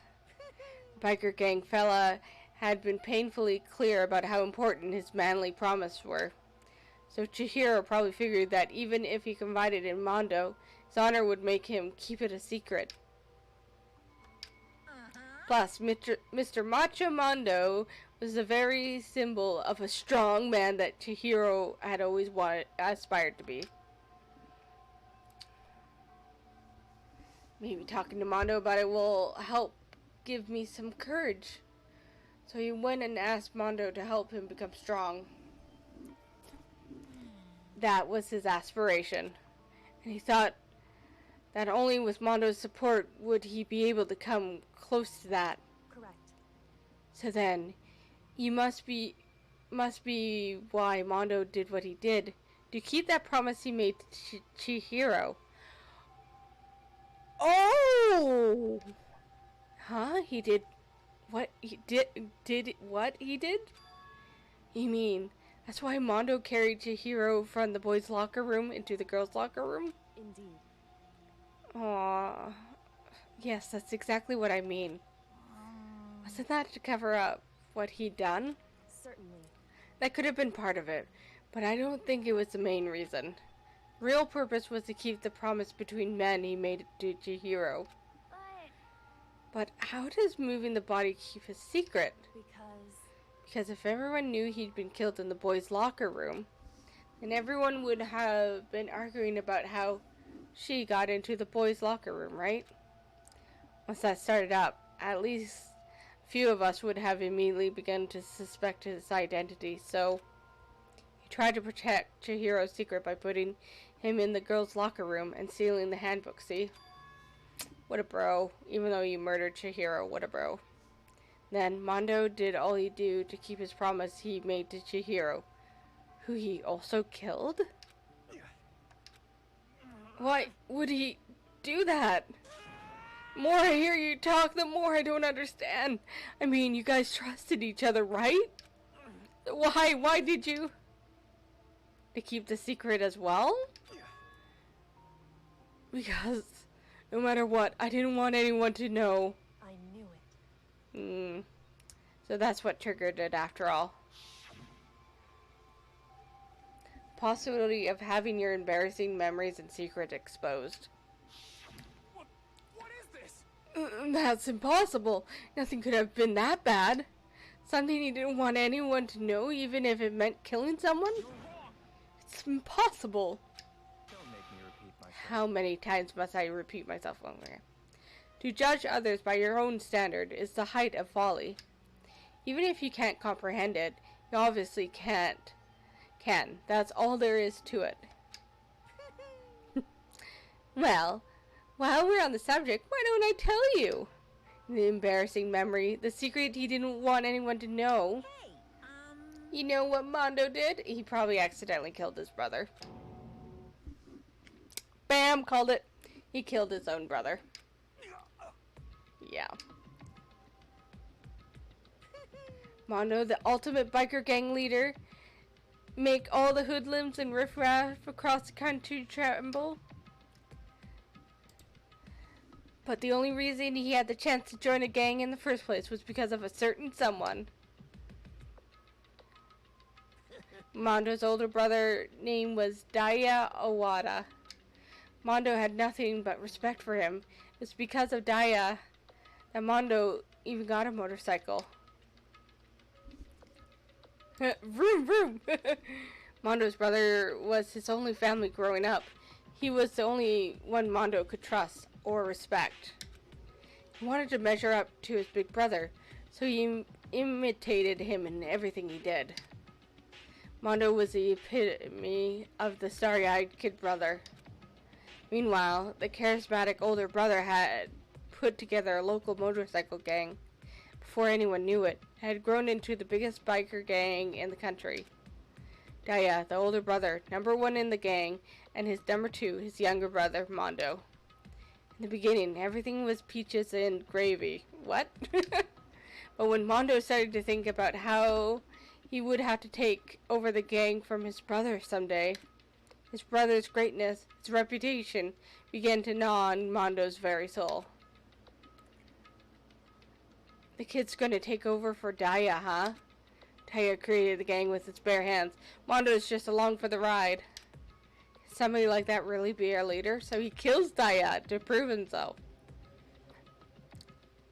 The biker gang fella had been painfully clear about how important his manly promise were. So Chihiro probably figured that even if he confided in Mondo, his honor would make him keep it a secret. Plus, Mr. Macho Mondo was the very symbol of a strong man that Chihiro had always aspired to be. Maybe talking to Mondo about it will help give me some courage. So he went and asked Mondo to help him become strong. That was his aspiration. And he thought that only with Mondo's support would he be able to come close to that. Correct. So then, you must be why Mondo did what he did, to keep that promise he made to Chihiro. Oh! Huh? He did what he did what he did? You mean that's why Mondo carried Chihiro from the boys' locker room into the girls' locker room? Indeed. Aww. Yes, that's exactly what I mean. Wasn't that to cover up what he'd done? Certainly. That could have been part of it, but I don't think it was the main reason. Real purpose was to keep the promise between men he made to Chihiro. But how does moving the body keep a secret? Because if everyone knew he'd been killed in the boys' locker room, then everyone would have been arguing about how she got into the boys' locker room, right? Once that started up, at least a few of us would have immediately begun to suspect his identity, so he tried to protect Chihiro's secret by putting him in the girls' locker room and stealing the handbook, see? What a bro. Even though you murdered Chihiro, what a bro. Then Mondo did all he do to keep his promise he made to Chihiro, who he also killed? Why would he do that? The more I hear you talk, the more I don't understand. I mean, you guys trusted each other, right? Why did you? To keep the secret as well? Because no matter what, I didn't want anyone to know. I knew it. So that's what triggered it after all. Possibility of having your embarrassing memories and secrets exposed. What is this? That's impossible. Nothing could have been that bad. Something he didn't want anyone to know, even if it meant killing someone? It's impossible. Don't make me repeat myself. How many times must I repeat myself? To judge others by your own standard is the height of folly. Even if you can't comprehend it, you obviously can. That's all there is to it. Well, while we're on the subject, why don't I tell you? The embarrassing memory, the secret he didn't want anyone to know. You know what Mondo did? He probably accidentally killed his brother. Bam! Called it. He killed his own brother. Yeah. Mondo, the ultimate biker gang leader, make all the hoodlums and riffraff across the country tremble. But the only reason he had the chance to join a gang in the first place was because of a certain someone. Mondo's older brother name was Daya Owada. Mondo had nothing but respect for him. It's because of Daya that Mondo even got a motorcycle. Vroom vroom! Mondo's brother was his only family growing up. He was the only one Mondo could trust or respect. He wanted to measure up to his big brother, so he imitated him in everything he did. Mondo was the epitome of the starry-eyed kid brother. Meanwhile, the charismatic older brother had put together a local motorcycle gang. Before anyone knew it, had grown into the biggest biker gang in the country. Daya, the older brother, number one in the gang, and his number two, his younger brother, Mondo. In the beginning, everything was peaches and gravy. What? But when Mondo started to think about how he would have to take over the gang from his brother someday, his brother's greatness, his reputation, began to gnaw on Mondo's very soul. The kid's gonna take over for Daya, huh? Daya created the gang with its bare hands. Mondo's just along for the ride. Can somebody like that really be our leader? So he kills Daya to prove himself.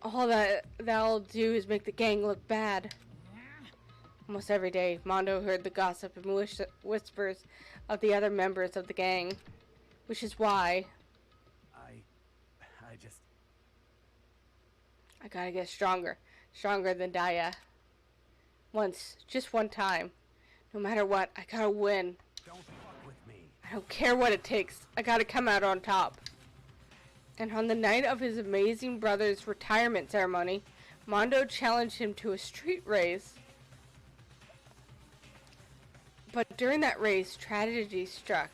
All that'll do is make the gang look bad. Almost every day, Mondo heard the gossip and whispers of the other members of the gang, which is why I gotta get stronger than Daya. Once, just one time. No matter what, I gotta win. Don't fuck with me. I don't care what it takes. I gotta come out on top. And on the night of his amazing brother's retirement ceremony, Mondo challenged him to a street race. But during that race, tragedy struck.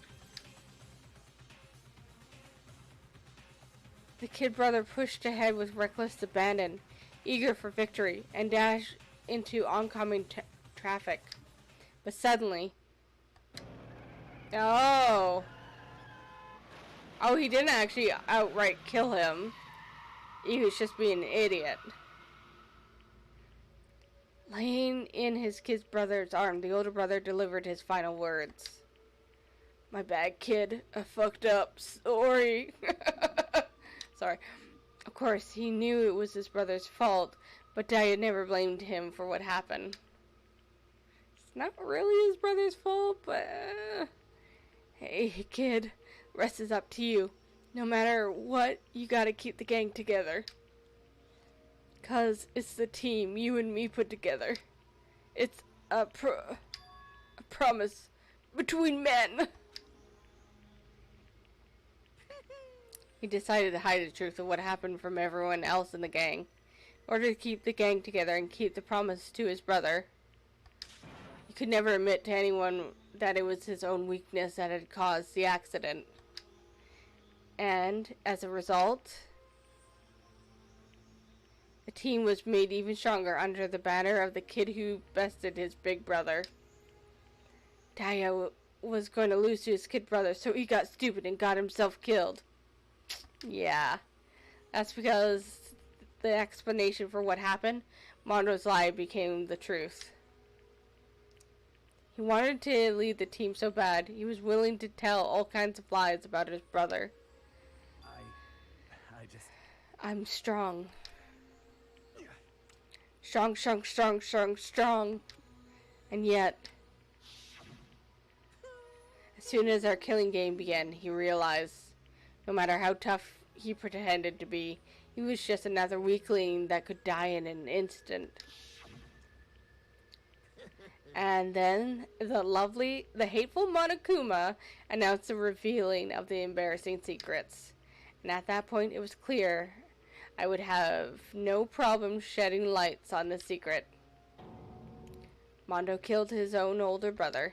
The kid brother pushed ahead with reckless abandon, eager for victory, and dashed into oncoming traffic. But suddenly... Oh, he didn't actually outright kill him. He was just being an idiot. Laying in his kid brother's arm, the older brother delivered his final words. My bad, kid. I fucked up. Sorry. Sorry. Of course, he knew it was his brother's fault, but Daya never blamed him for what happened. It's not really his brother's fault, but... Hey, kid. Rest is up to you. No matter what, you gotta keep the gang together. 'Cause it's the team you and me put together. It's a promise between men. He decided to hide the truth of what happened from everyone else in the gang, in order to keep the gang together and keep the promise to his brother. He could never admit to anyone that it was his own weakness that had caused the accident. And, as a result, the team was made even stronger under the banner of the kid who bested his big brother. Daya was going to lose to his kid brother, so he got stupid and got himself killed. Yeah, that's because the explanation for what happened, Mondo's lie, became the truth. He wanted to lead the team so bad, he was willing to tell all kinds of lies about his brother. I'm strong. Strong. And yet, as soon as our killing game began, he realized no matter how tough he pretended to be, he was just another weakling that could die in an instant. And then the hateful Monokuma announced the revealing of the embarrassing secrets. And at that point, it was clear I would have no problem shedding lights on the secret. Mondo killed his own older brother.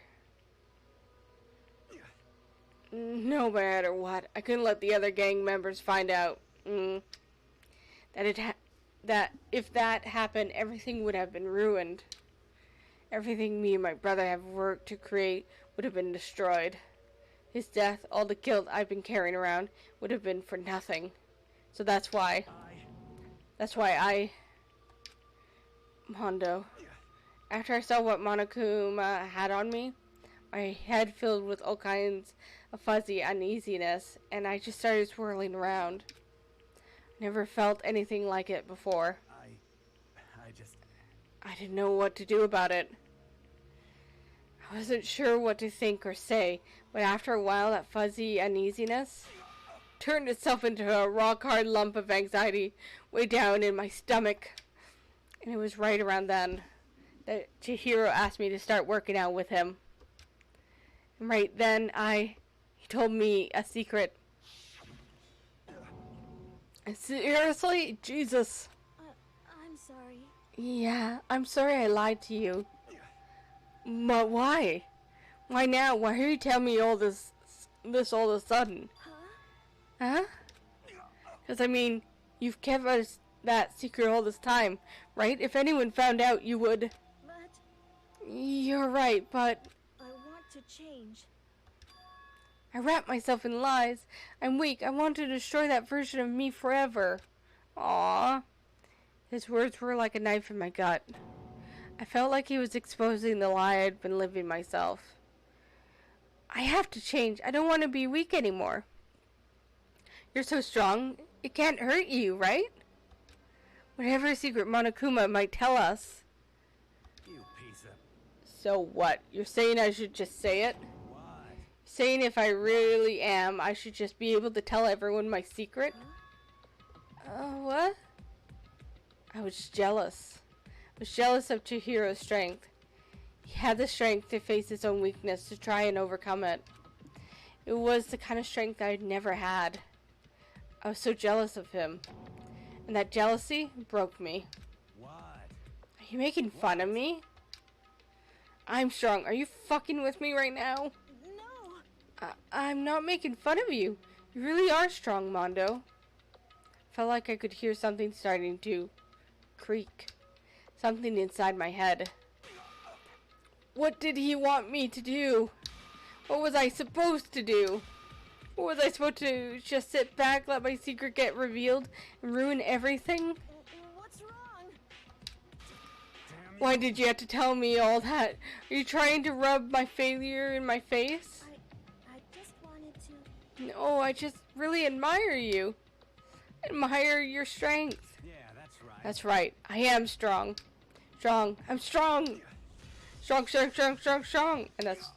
No matter what, I couldn't let the other gang members find out that if that happened, everything would have been ruined. Everything me and my brother have worked to create would have been destroyed. His death, all the guilt I've been carrying around, would have been for nothing. So that's why Mondo, after I saw what Monokuma had on me, my head filled with all kinds of fuzzy uneasiness, and I just started swirling around. Never felt anything like it before. I didn't know what to do about it. I wasn't sure what to think or say, but after a while that fuzzy uneasiness turned itself into a rock-hard lump of anxiety way down in my stomach. And it was right around then that Chihiro asked me to start working out with him. And right then he told me a secret. Seriously? Jesus. I'm sorry. Yeah, I'm sorry I lied to you. But why? Why now? Why are you telling me all this all of a sudden? Huh? Because, I mean, you've kept us that secret all this time, right? If anyone found out, you would... But... You're right, but... I want to change. I wrap myself in lies. I'm weak. I want to destroy that version of me forever. Aww. His words were like a knife in my gut. I felt like he was exposing the lie I'd been living myself. I have to change. I don't want to be weak anymore. You're so strong, it can't hurt you, right? Whatever secret Monokuma might tell us. You piece of So what? You're saying I should just say it? What? Saying if I really am, I should just be able to tell everyone my secret? What? I was jealous. I was jealous of Chihiro's strength. He had the strength to face his own weakness, to try and overcome it. It was the kind of strength I'd never had. I was so jealous of him. And that jealousy broke me. What? Are you making fun of me? I'm strong. Are you fucking with me right now? No. I'm not making fun of you. You really are strong, Mondo. Felt like I could hear something starting to creak. Something inside my head. What did he want me to do? What was I supposed to do? What was I supposed to just sit back, let my secret get revealed, and ruin everything? What's wrong? Why did you have to tell me all that? Are you trying to rub my failure in my face? I just wanted to... No, I just really admire you. I admire your strength. Yeah, that's right. That's right. I am strong. Strong. I'm strong. Strong, strong, strong, strong, strong. And that's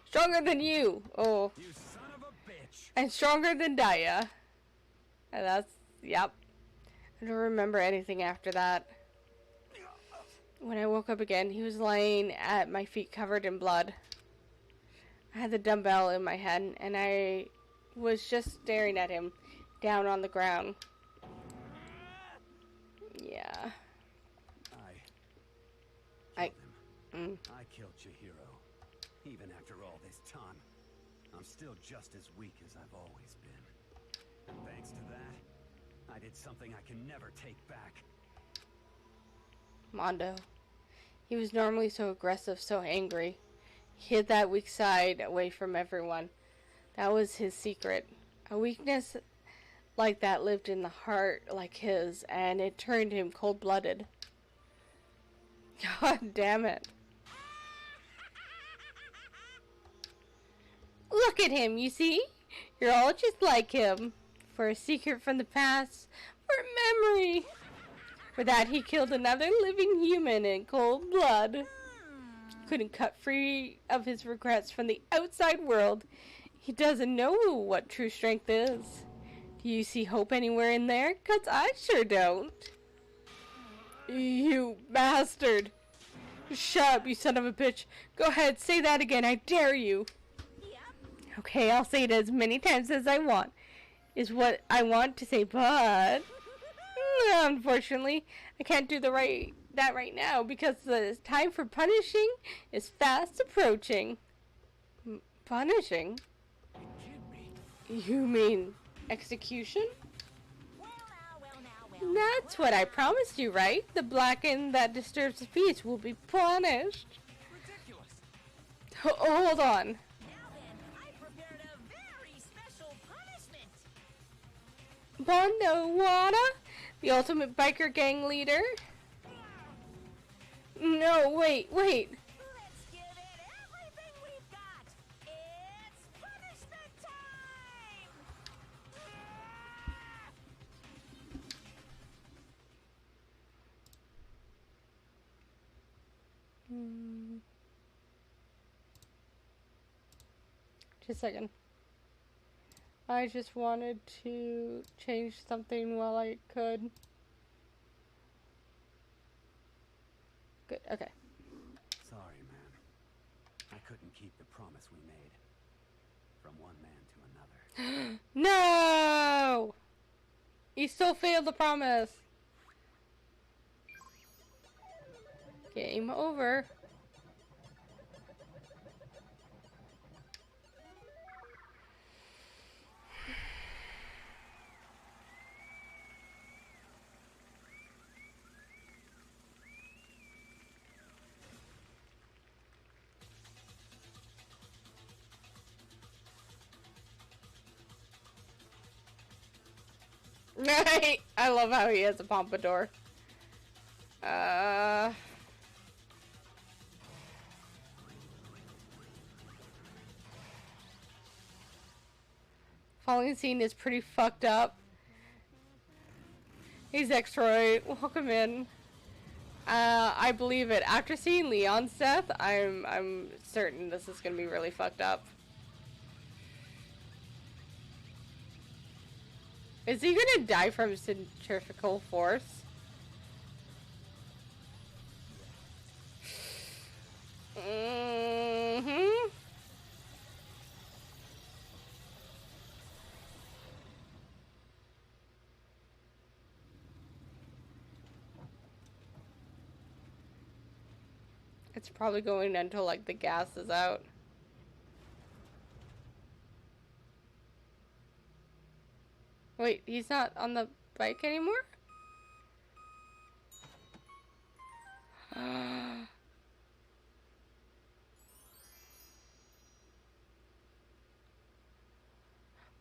stronger than you. Oh. You son of a bitch. And stronger than Daya. And that's, yep. I don't remember anything after that. When I woke up again, he was laying at my feet covered in blood. I had the dumbbell in my hand, and I was just staring at him down on the ground. Yeah. I killed Chihiro. Even after all this time, I'm still just as weak as I've always been. And thanks to that, I did something I can never take back. Mondo. He was normally so aggressive, so angry. He hid that weak side away from everyone. That was his secret. A weakness like that lived in the heart like his, and it turned him cold-blooded. God damn it. Look at him, you see? You're all just like him. For a secret from the past, for a memory. For that, he killed another living human in cold blood. Couldn't cut free of his regrets from the outside world. He doesn't know what true strength is. Do you see hope anywhere in there? 'Cause I sure don't. You bastard. Shut up, you son of a bitch. Go ahead, say that again. I dare you. Okay, I'll say it as many times as I want. Is what I want to say, but unfortunately, I can't do that right now because the time for punishing is fast approaching. Punishing? You mean execution? That's what I promised you, right? The blackened that disturbs the peace will be punished. Ridiculous. Hold on. Now then, I prepared a very special punishment. Mondo Wada, the ultimate biker gang leader. No, wait. Let's give it everything we've got. It's punishment time. Just a second. I just wanted to change something while I could. Good, okay. Sorry, man. I couldn't keep the promise we made. From one man to another. No! He still failed the promise. Game over. I love how he has a pompadour. Following scene is pretty fucked up. He's X-Roy. Welcome in. I believe it. After seeing Leon's death, I'm certain this is gonna be really fucked up. Is he gonna die from centrifugal force? Mm-hmm. It's probably going until like the gas is out. Wait, he's not on the bike anymore?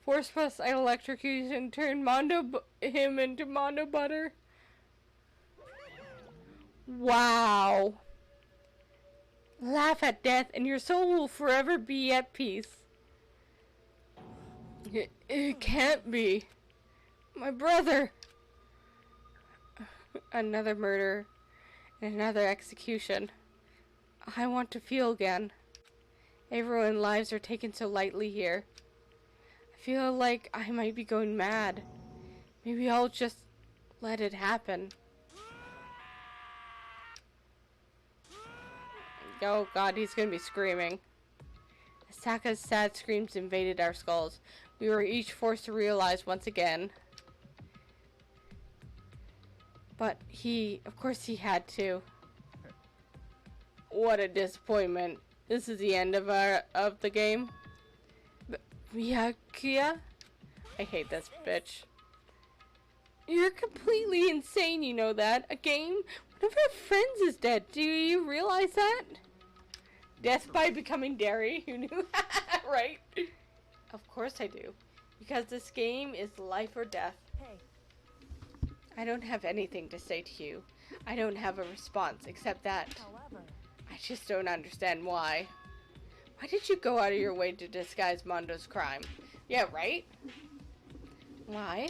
Force plus electrocution turned him into Mondo Butter. Wow. Laugh at death and your soul will forever be at peace. It can't be. My brother. Another murder and another execution. I want to feel again. Everyone's lives are taken so lightly here. I feel like I might be going mad. Maybe I'll just let it happen. Oh god, he's gonna be screaming. Asaka's sad screams invaded our skulls. We were each forced to realize once again. But of course he had to. What a disappointment. This is the end of the game. Myakuya? I hate this bitch. You're completely insane, you know that. A game? One of our friends is dead. Do you realize that? Death by becoming dairy. Who knew that? Right? Of course I do. Because this game is life or death. Hey. I don't have anything to say to you. I don't have a response except that. However, I just don't understand why. Why did you go out of your way to disguise Mondo's crime? Yeah, right? Why?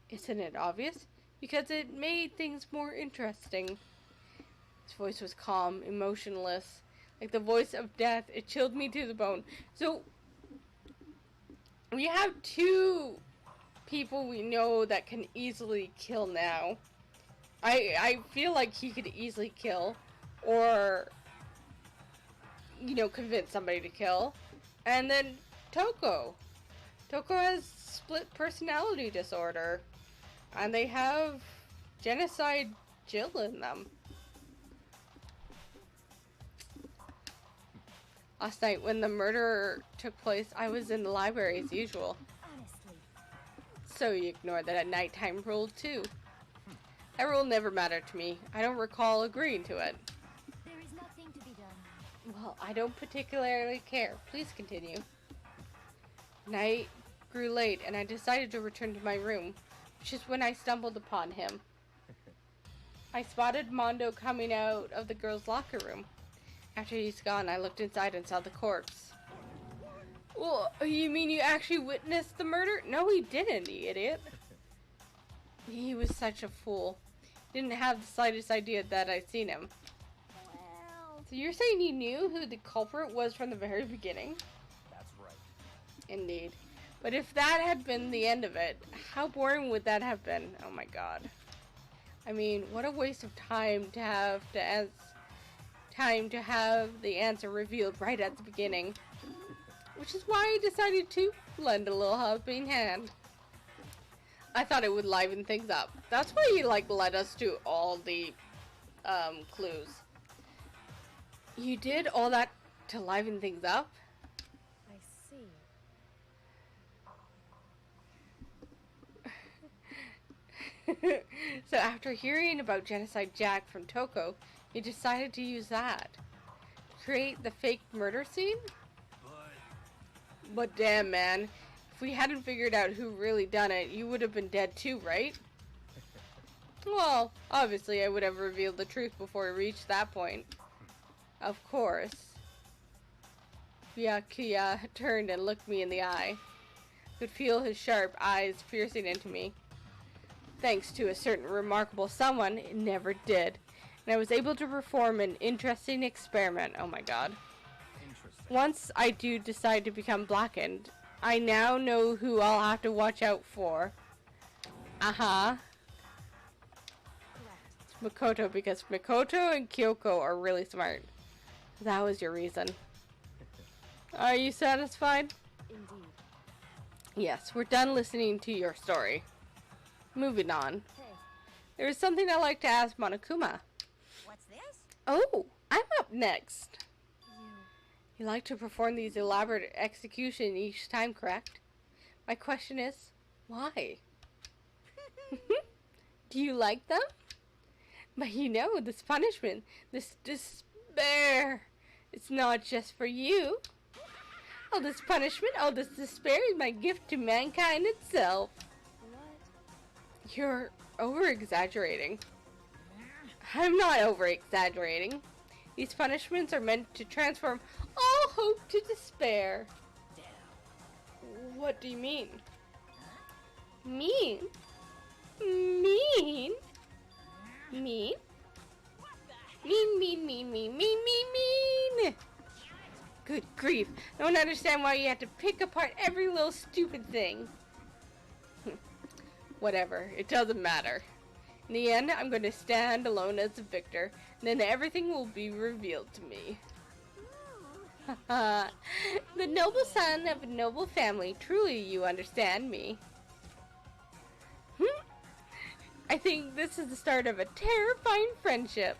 Isn't it obvious? Because it made things more interesting. His voice was calm, emotionless, like the voice of death. It chilled me to the bone. So, we have two people we know that can easily kill now. I feel like he could easily kill, or, you know, convince somebody to kill. And then Toko. Toko has split personality disorder. And they have genocide Jill in them. Last night when the murder took place, I was in the library as usual. honestly, So you ignored that nighttime rule too. That rule never mattered to me. I don't recall agreeing to it. There is nothing to be done. Well, I don't particularly care. Please continue. Night grew late and I decided to return to my room, which is when I stumbled upon him. I spotted Mondo coming out of the girls' locker room. After he's gone, I looked inside and saw the corpse. Well, you mean you actually witnessed the murder? No, he didn't, you idiot. He was such a fool. Didn't have the slightest idea that I'd seen him. well, So you're saying you knew who the culprit was from the very beginning? That's right. Indeed. But if that had been the end of it, how boring would that have been? Oh my god. I mean, what a waste of time to have the answer revealed right at the beginning. Which is why I decided to lend a little helping hand. I thought it would liven things up. That's why he led us to all the clues. You did all that to liven things up? I see. So after hearing about Genocide Jack from Toko, you decided to use that. Create the fake murder scene? But damn, man. If we hadn't figured out who really done it, you would have been dead too, right? Well, obviously I would have revealed the truth before we reached that point. Of course. Byakuya turned and looked me in the eye. I could feel his sharp eyes piercing into me. thanks to a certain remarkable someone, it never did. And I was able to perform an interesting experiment. Oh my god. Once I do decide to become blackened, I now know who I'll have to watch out for. Uh-huh. It's Makoto, because Makoto and Kyoko are really smart. That was your reason. Are you satisfied? Indeed. Yes, we're done listening to your story. Moving on. Hey. There is something I'd like to ask Monokuma. What's this? Oh, I'm up next. You like to perform these elaborate executions each time, correct? My question is, why? Do you like them? But you know, this punishment, this despair, it's not just for you. All this punishment, all this despair is my gift to mankind itself. What? You're over-exaggerating. I'm not over-exaggerating. These punishments are meant to transform all hope to despair. What do you mean? Mean? Mean? Mean? Mean. Good grief. I don't understand why you have to pick apart every little stupid thing. Whatever. It doesn't matter. In the end, I'm going to stand alone as a victor, and then everything will be revealed to me. The noble son of a noble family. Truly, you understand me. I think this is the start of a terrifying friendship.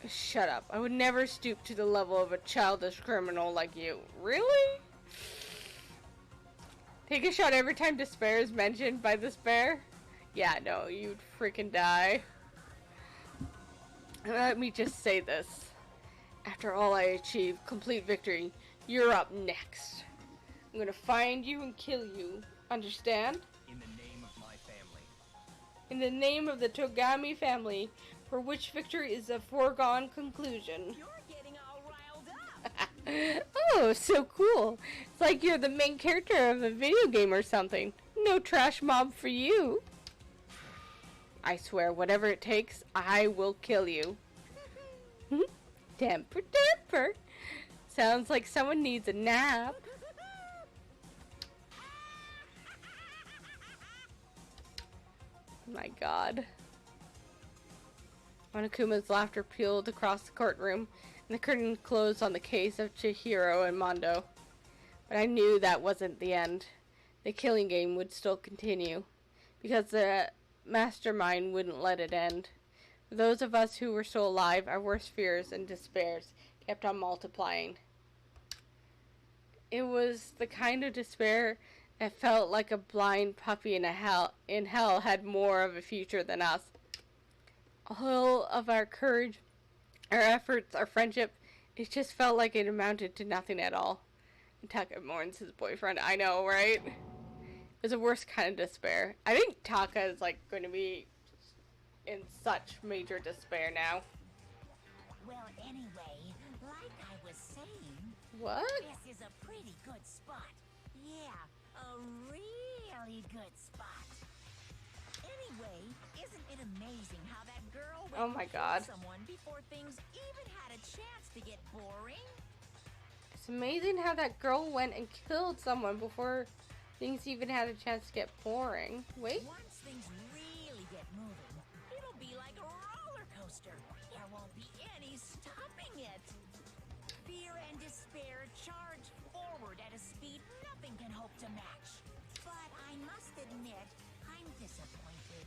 Shut up. I would never stoop to the level of a childish criminal like you. Really? Take a shot every time despair is mentioned by despair? Yeah, no, you'd freaking die. Let me just say this. After all I achieve complete victory, you're up next. I'm gonna find you and kill you. Understand? In the name of my family. In the name of the Togami family, for which victory is a foregone conclusion. You're getting all riled up. Oh, so cool. It's like you're the main character of a video game or something. No trash mob for you. I swear, whatever it takes, I will kill you. Temper. Sounds like someone needs a nap. My god. Monokuma's laughter pealed across the courtroom, and the curtain closed on the case of Chihiro and Mondo. But I knew that wasn't the end. The killing game would still continue, because the mastermind wouldn't let it end. For those of us who were still alive, our worst fears and despairs kept on multiplying. It was the kind of despair that felt like a blind puppy in hell had more of a future than us. All of our courage, our efforts, our friendship, it just felt like it amounted to nothing at all. And Taka mourns his boyfriend. I know, right? It was the worst kind of despair. I think Taka is like going to be in such major despair now. Well, anyway, like I was saying, What? this is a pretty good spot. Yeah, a really good spot. Anyway, isn't it amazing how that girl went Oh my and God. killed someone before things even had a chance to get boring? It's amazing how that girl went and killed someone before things even had a chance to get boring. Wait. Once things really get moving, it'll be like a roller coaster. There won't be any stopping it. Fear and despair charge forward at a speed nothing can hope to match. But I must admit, I'm disappointed.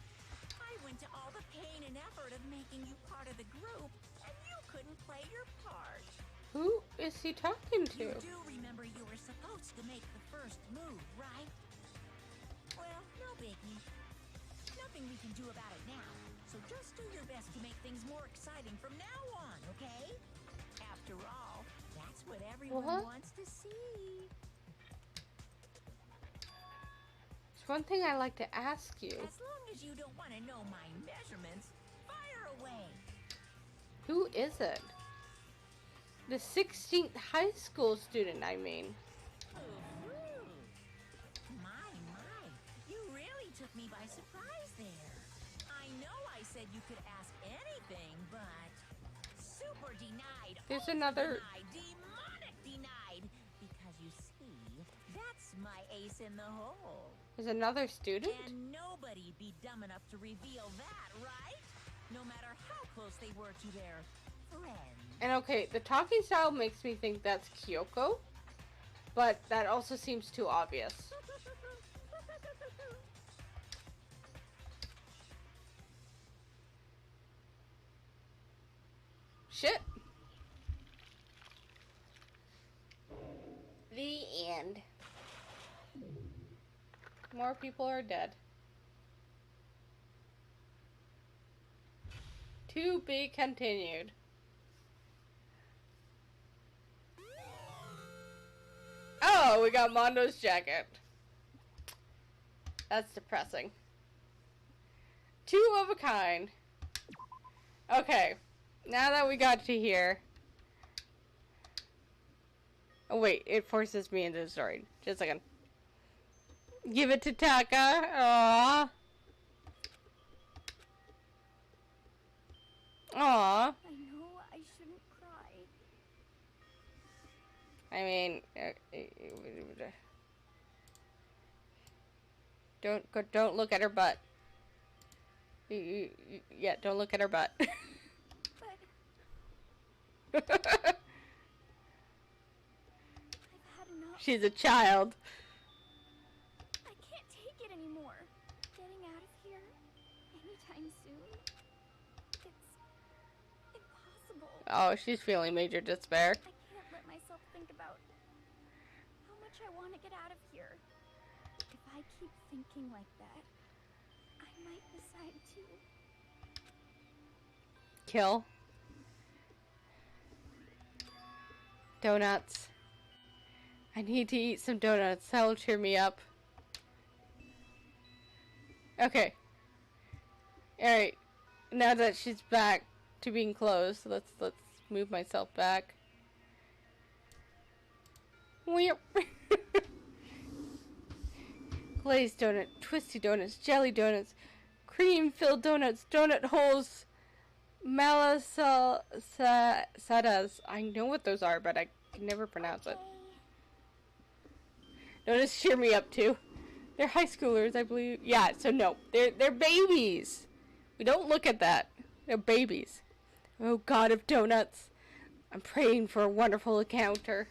I went to all the pain and effort of making you part of the group, and you couldn't play your part. Who is he talking to? You do remember you were supposed to make the first move, right? Well, no biggie. Nothing we can do about it now, so just do your best to make things more exciting from now on, okay? After all, that's what everyone wants to see. There's one thing I'd like to ask you. As long as you don't want to know my measurements, fire away. Who is it? The 16th high school student, I mean. My, you really took me by surprise there. I know I said you could ask anything, but super denied. There's ultra another- denied, demonic denied. Because you see, that's my ace in the hole. There's another student? And nobody be dumb enough to reveal that, right? No matter how close they were to their friend. And okay, the talking style makes me think that's Kyoko, but that also seems too obvious. Shit. The end. More people are dead. To be continued. Oh, we got Mondo's jacket. That's depressing. Two of a kind. Okay. Now that we got to here. Oh wait, it forces me into the story. Just a second. Give it to Taka. Aww. Aww. I know I shouldn't cry. I mean, don't look at her butt. Yeah, don't look at her butt. But I've had enough. She's a child. I can't take it anymore. Getting out of here anytime soon. It's impossible. Oh, she's feeling major despair. I can't let myself think about how much I want to get out of here. If I keep thinking like that, I might decide to Kill. Donuts. I need to eat some donuts. That'll cheer me up. Okay. Alright. Now that she's back to being closed, let's move myself back. Weep. Glazed donut, twisty donuts, jelly donuts, cream-filled donuts, donut holes, malasadas. I know what those are, but I can never pronounce it. Donuts cheer me up too. They're high schoolers, I believe. Yeah, so no, they're babies. We don't look at that. They're babies. Oh God of donuts, I'm praying for a wonderful encounter.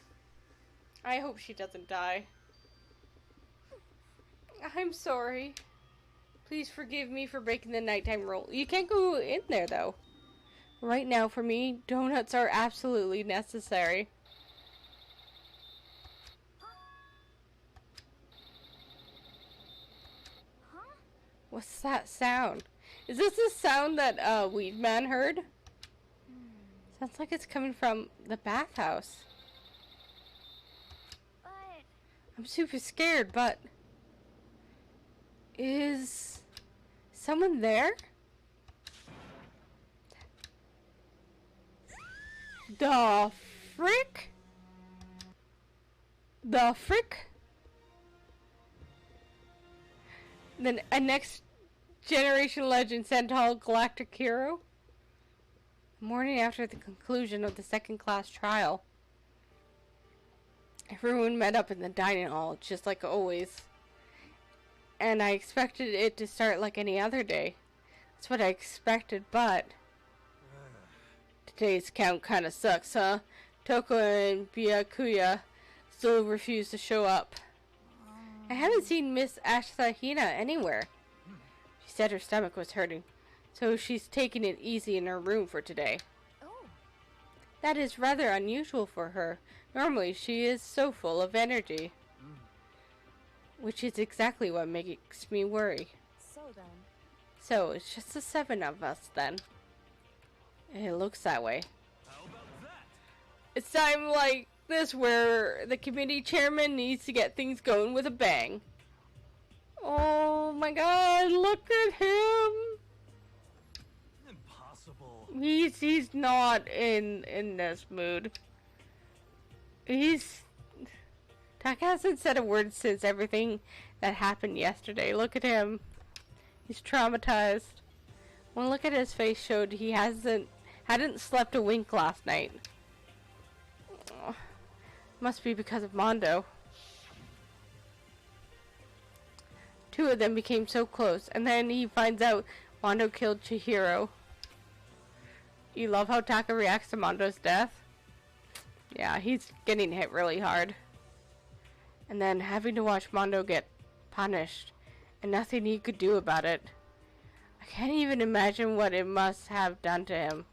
I hope she doesn't die. I'm sorry. Please forgive me for breaking the nighttime rule. You can't go in there though. Right now, for me, donuts are absolutely necessary. Huh? What's that sound? Is this the sound that Weed Man heard? Sounds like it's coming from the bathhouse. But I'm super scared, but is someone there? The frick? The frick? Then a next generation legend, Sentinel Galactic Hero. The morning after the conclusion of the second class trial, everyone met up in the dining hall, just like always. And I expected it to start like any other day. That's what I expected, but today's count kinda sucks, huh? Toko and Byakuya still refuse to show up. I haven't seen Miss Asahina anywhere. She said her stomach was hurting, so she's taking it easy in her room for today. oh, That is rather unusual for her. Normally she is so full of energy. Which is exactly what makes me worry. So then, So, it's just the 7 of us then. It looks that way. How about that? It's time like this where the committee chairman needs to get things going with a bang. Oh my God, look at him! Impossible. He's not in this mood. Taka hasn't said a word since everything that happened yesterday. Look at him. He's traumatized. One look at his face showed he hadn't slept a wink last night. Oh, must be because of Mondo. Two of them became so close, and then he finds out Mondo killed Chihiro. You love how Taka reacts to Mondo's death? Yeah, he's getting hit really hard. And then having to watch Mondo get punished, and nothing he could do about it. I can't even imagine what it must have done to him.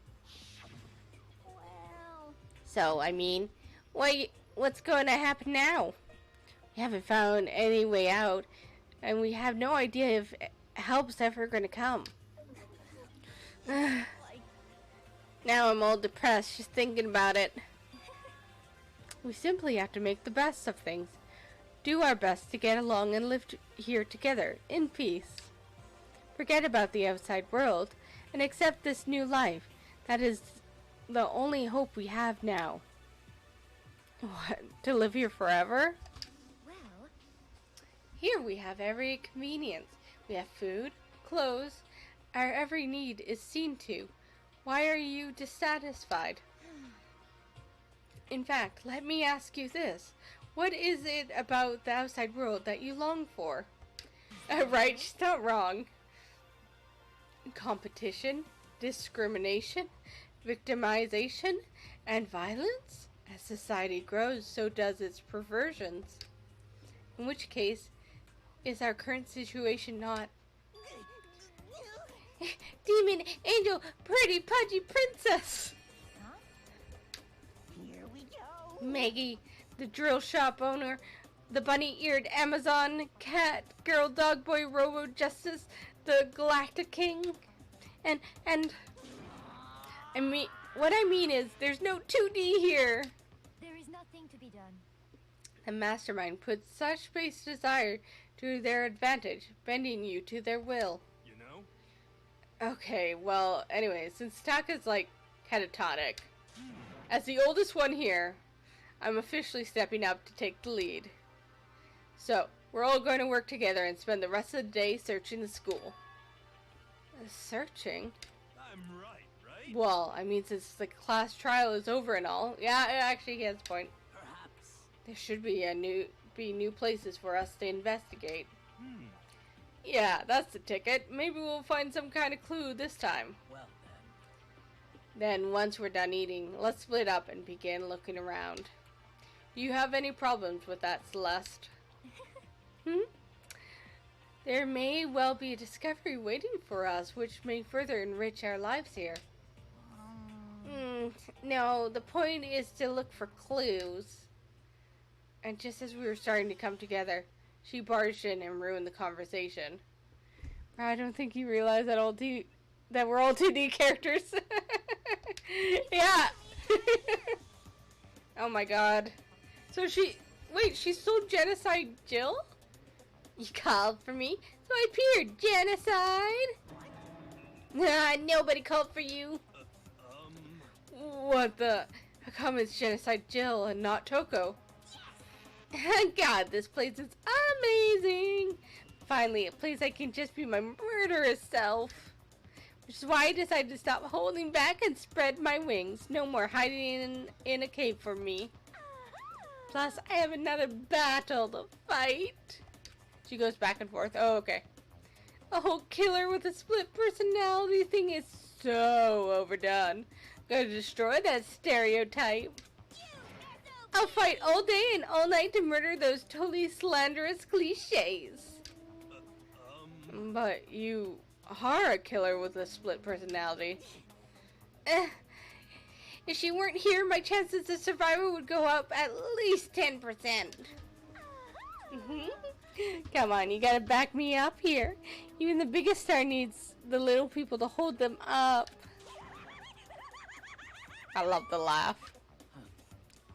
Well... So, I mean, what's going to happen now? We haven't found any way out, and we have no idea if help's ever going to come. Now I'm all depressed just thinking about it. We simply have to make the best of things. Do our best to get along and live here together, in peace. Forget about the outside world, and accept this new life. That is the only hope we have now. What? To live here forever? Well... Here we have every convenience. We have food, clothes, our every need is seen to. Why are you dissatisfied? In fact, let me ask you this. What is it about the outside world that you long for? Right, she's not wrong. Competition, discrimination, victimization, and violence? As society grows, so does its perversions. In which case, is our current situation not... Demon, angel, pretty, pudgy princess! Huh? Here we go. Maggie, the drill shop owner, the bunny-eared Amazon, cat, girl, dog, boy, robo, justice, the galactic king, and, I mean, what I mean is, there's no 2D here. There is nothing to be done. The mastermind puts such base desire to their advantage, bending you to their will. You know? Okay, well, anyway, since Taka's, like, catatonic, as the oldest one here, I'm officially stepping up to take the lead. So, we're all going to work together and spend the rest of the day searching the school. Searching? I'm right? Well, I mean, since the class trial is over and all, yeah, actually he has a point. Perhaps. There should be new places for us to investigate. Yeah, that's the ticket. Maybe we'll find some kind of clue this time. Well Then, once we're done eating, let's split up and begin looking around. Do you have any problems with that, Celeste? There may well be a discovery waiting for us, which may further enrich our lives here. No, the point is to look for clues. And just as we were starting to come together, she barged in and ruined the conversation. I don't think you realize that we're all 2D characters. Yeah. Oh my god. So she stole Genocide Jill? You called for me, so I appeared. Genocide? Nobody called for you. What the? How come it's Genocide Jill and not Toko? God, this place is amazing. Finally, a place I can just be my murderous self. Which is why I decided to stop holding back and spread my wings. No more hiding in a cave for me. Plus, I have another battle to fight. She goes back and forth. Oh, okay. The whole killer with a split personality thing is so overdone. Gonna destroy that stereotype. I'll fight all day and all night to murder those totally slanderous cliches. But you are a killer with a split personality. If she weren't here, my chances of survival would go up at least 10%. Come on, you gotta back me up here. Even the biggest star needs the little people to hold them up. I love the laugh.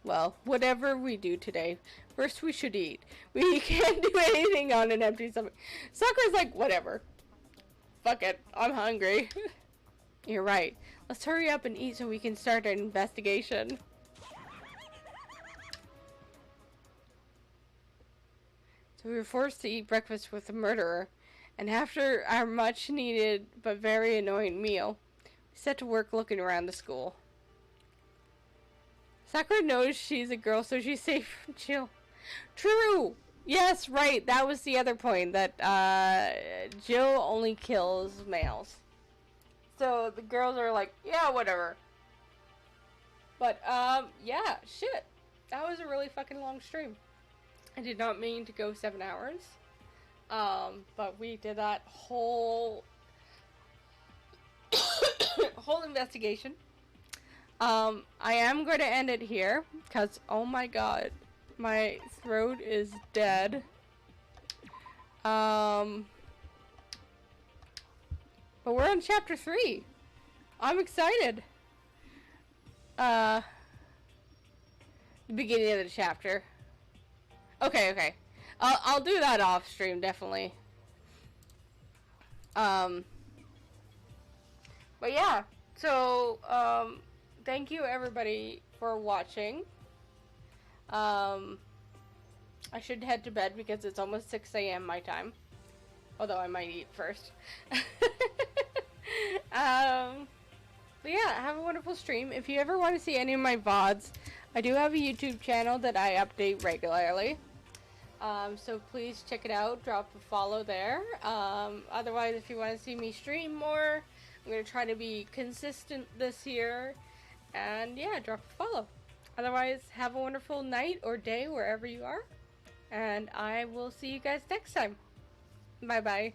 Well, whatever we do today, first we should eat. We can't do anything on an empty stomach. Sakura's like, whatever. Fuck it, I'm hungry. You're right. Let's hurry up and eat so we can start an investigation. So we were forced to eat breakfast with the murderer, And after our much needed but very annoying meal, we set to work looking around the school. Sakura knows she's a girl, so she's safe and chill. True! Yes, right, that was the other point, that Jill only kills males. So the girls are like, yeah, whatever. But, yeah, shit. That was a really fucking long stream. I did not mean to go 7 hours. But we did that whole whole investigation. I am going to end it here, because, oh my god, my throat is dead. But we're on chapter 3. I'm excited. The beginning of the chapter. Okay. I'll do that off stream, definitely. But yeah, so, thank you everybody for watching. I should head to bed because it's almost 6 a.m. my time. Although I might eat first. But yeah, have a wonderful stream. If you ever want to see any of my VODs, I do have a YouTube channel that I update regularly. So please check it out. Drop a follow there. Otherwise, if you want to see me stream more, I'm going to try to be consistent this year. And yeah, drop a follow. Otherwise, have a wonderful night or day wherever you are. And I will see you guys next time. Bye-bye.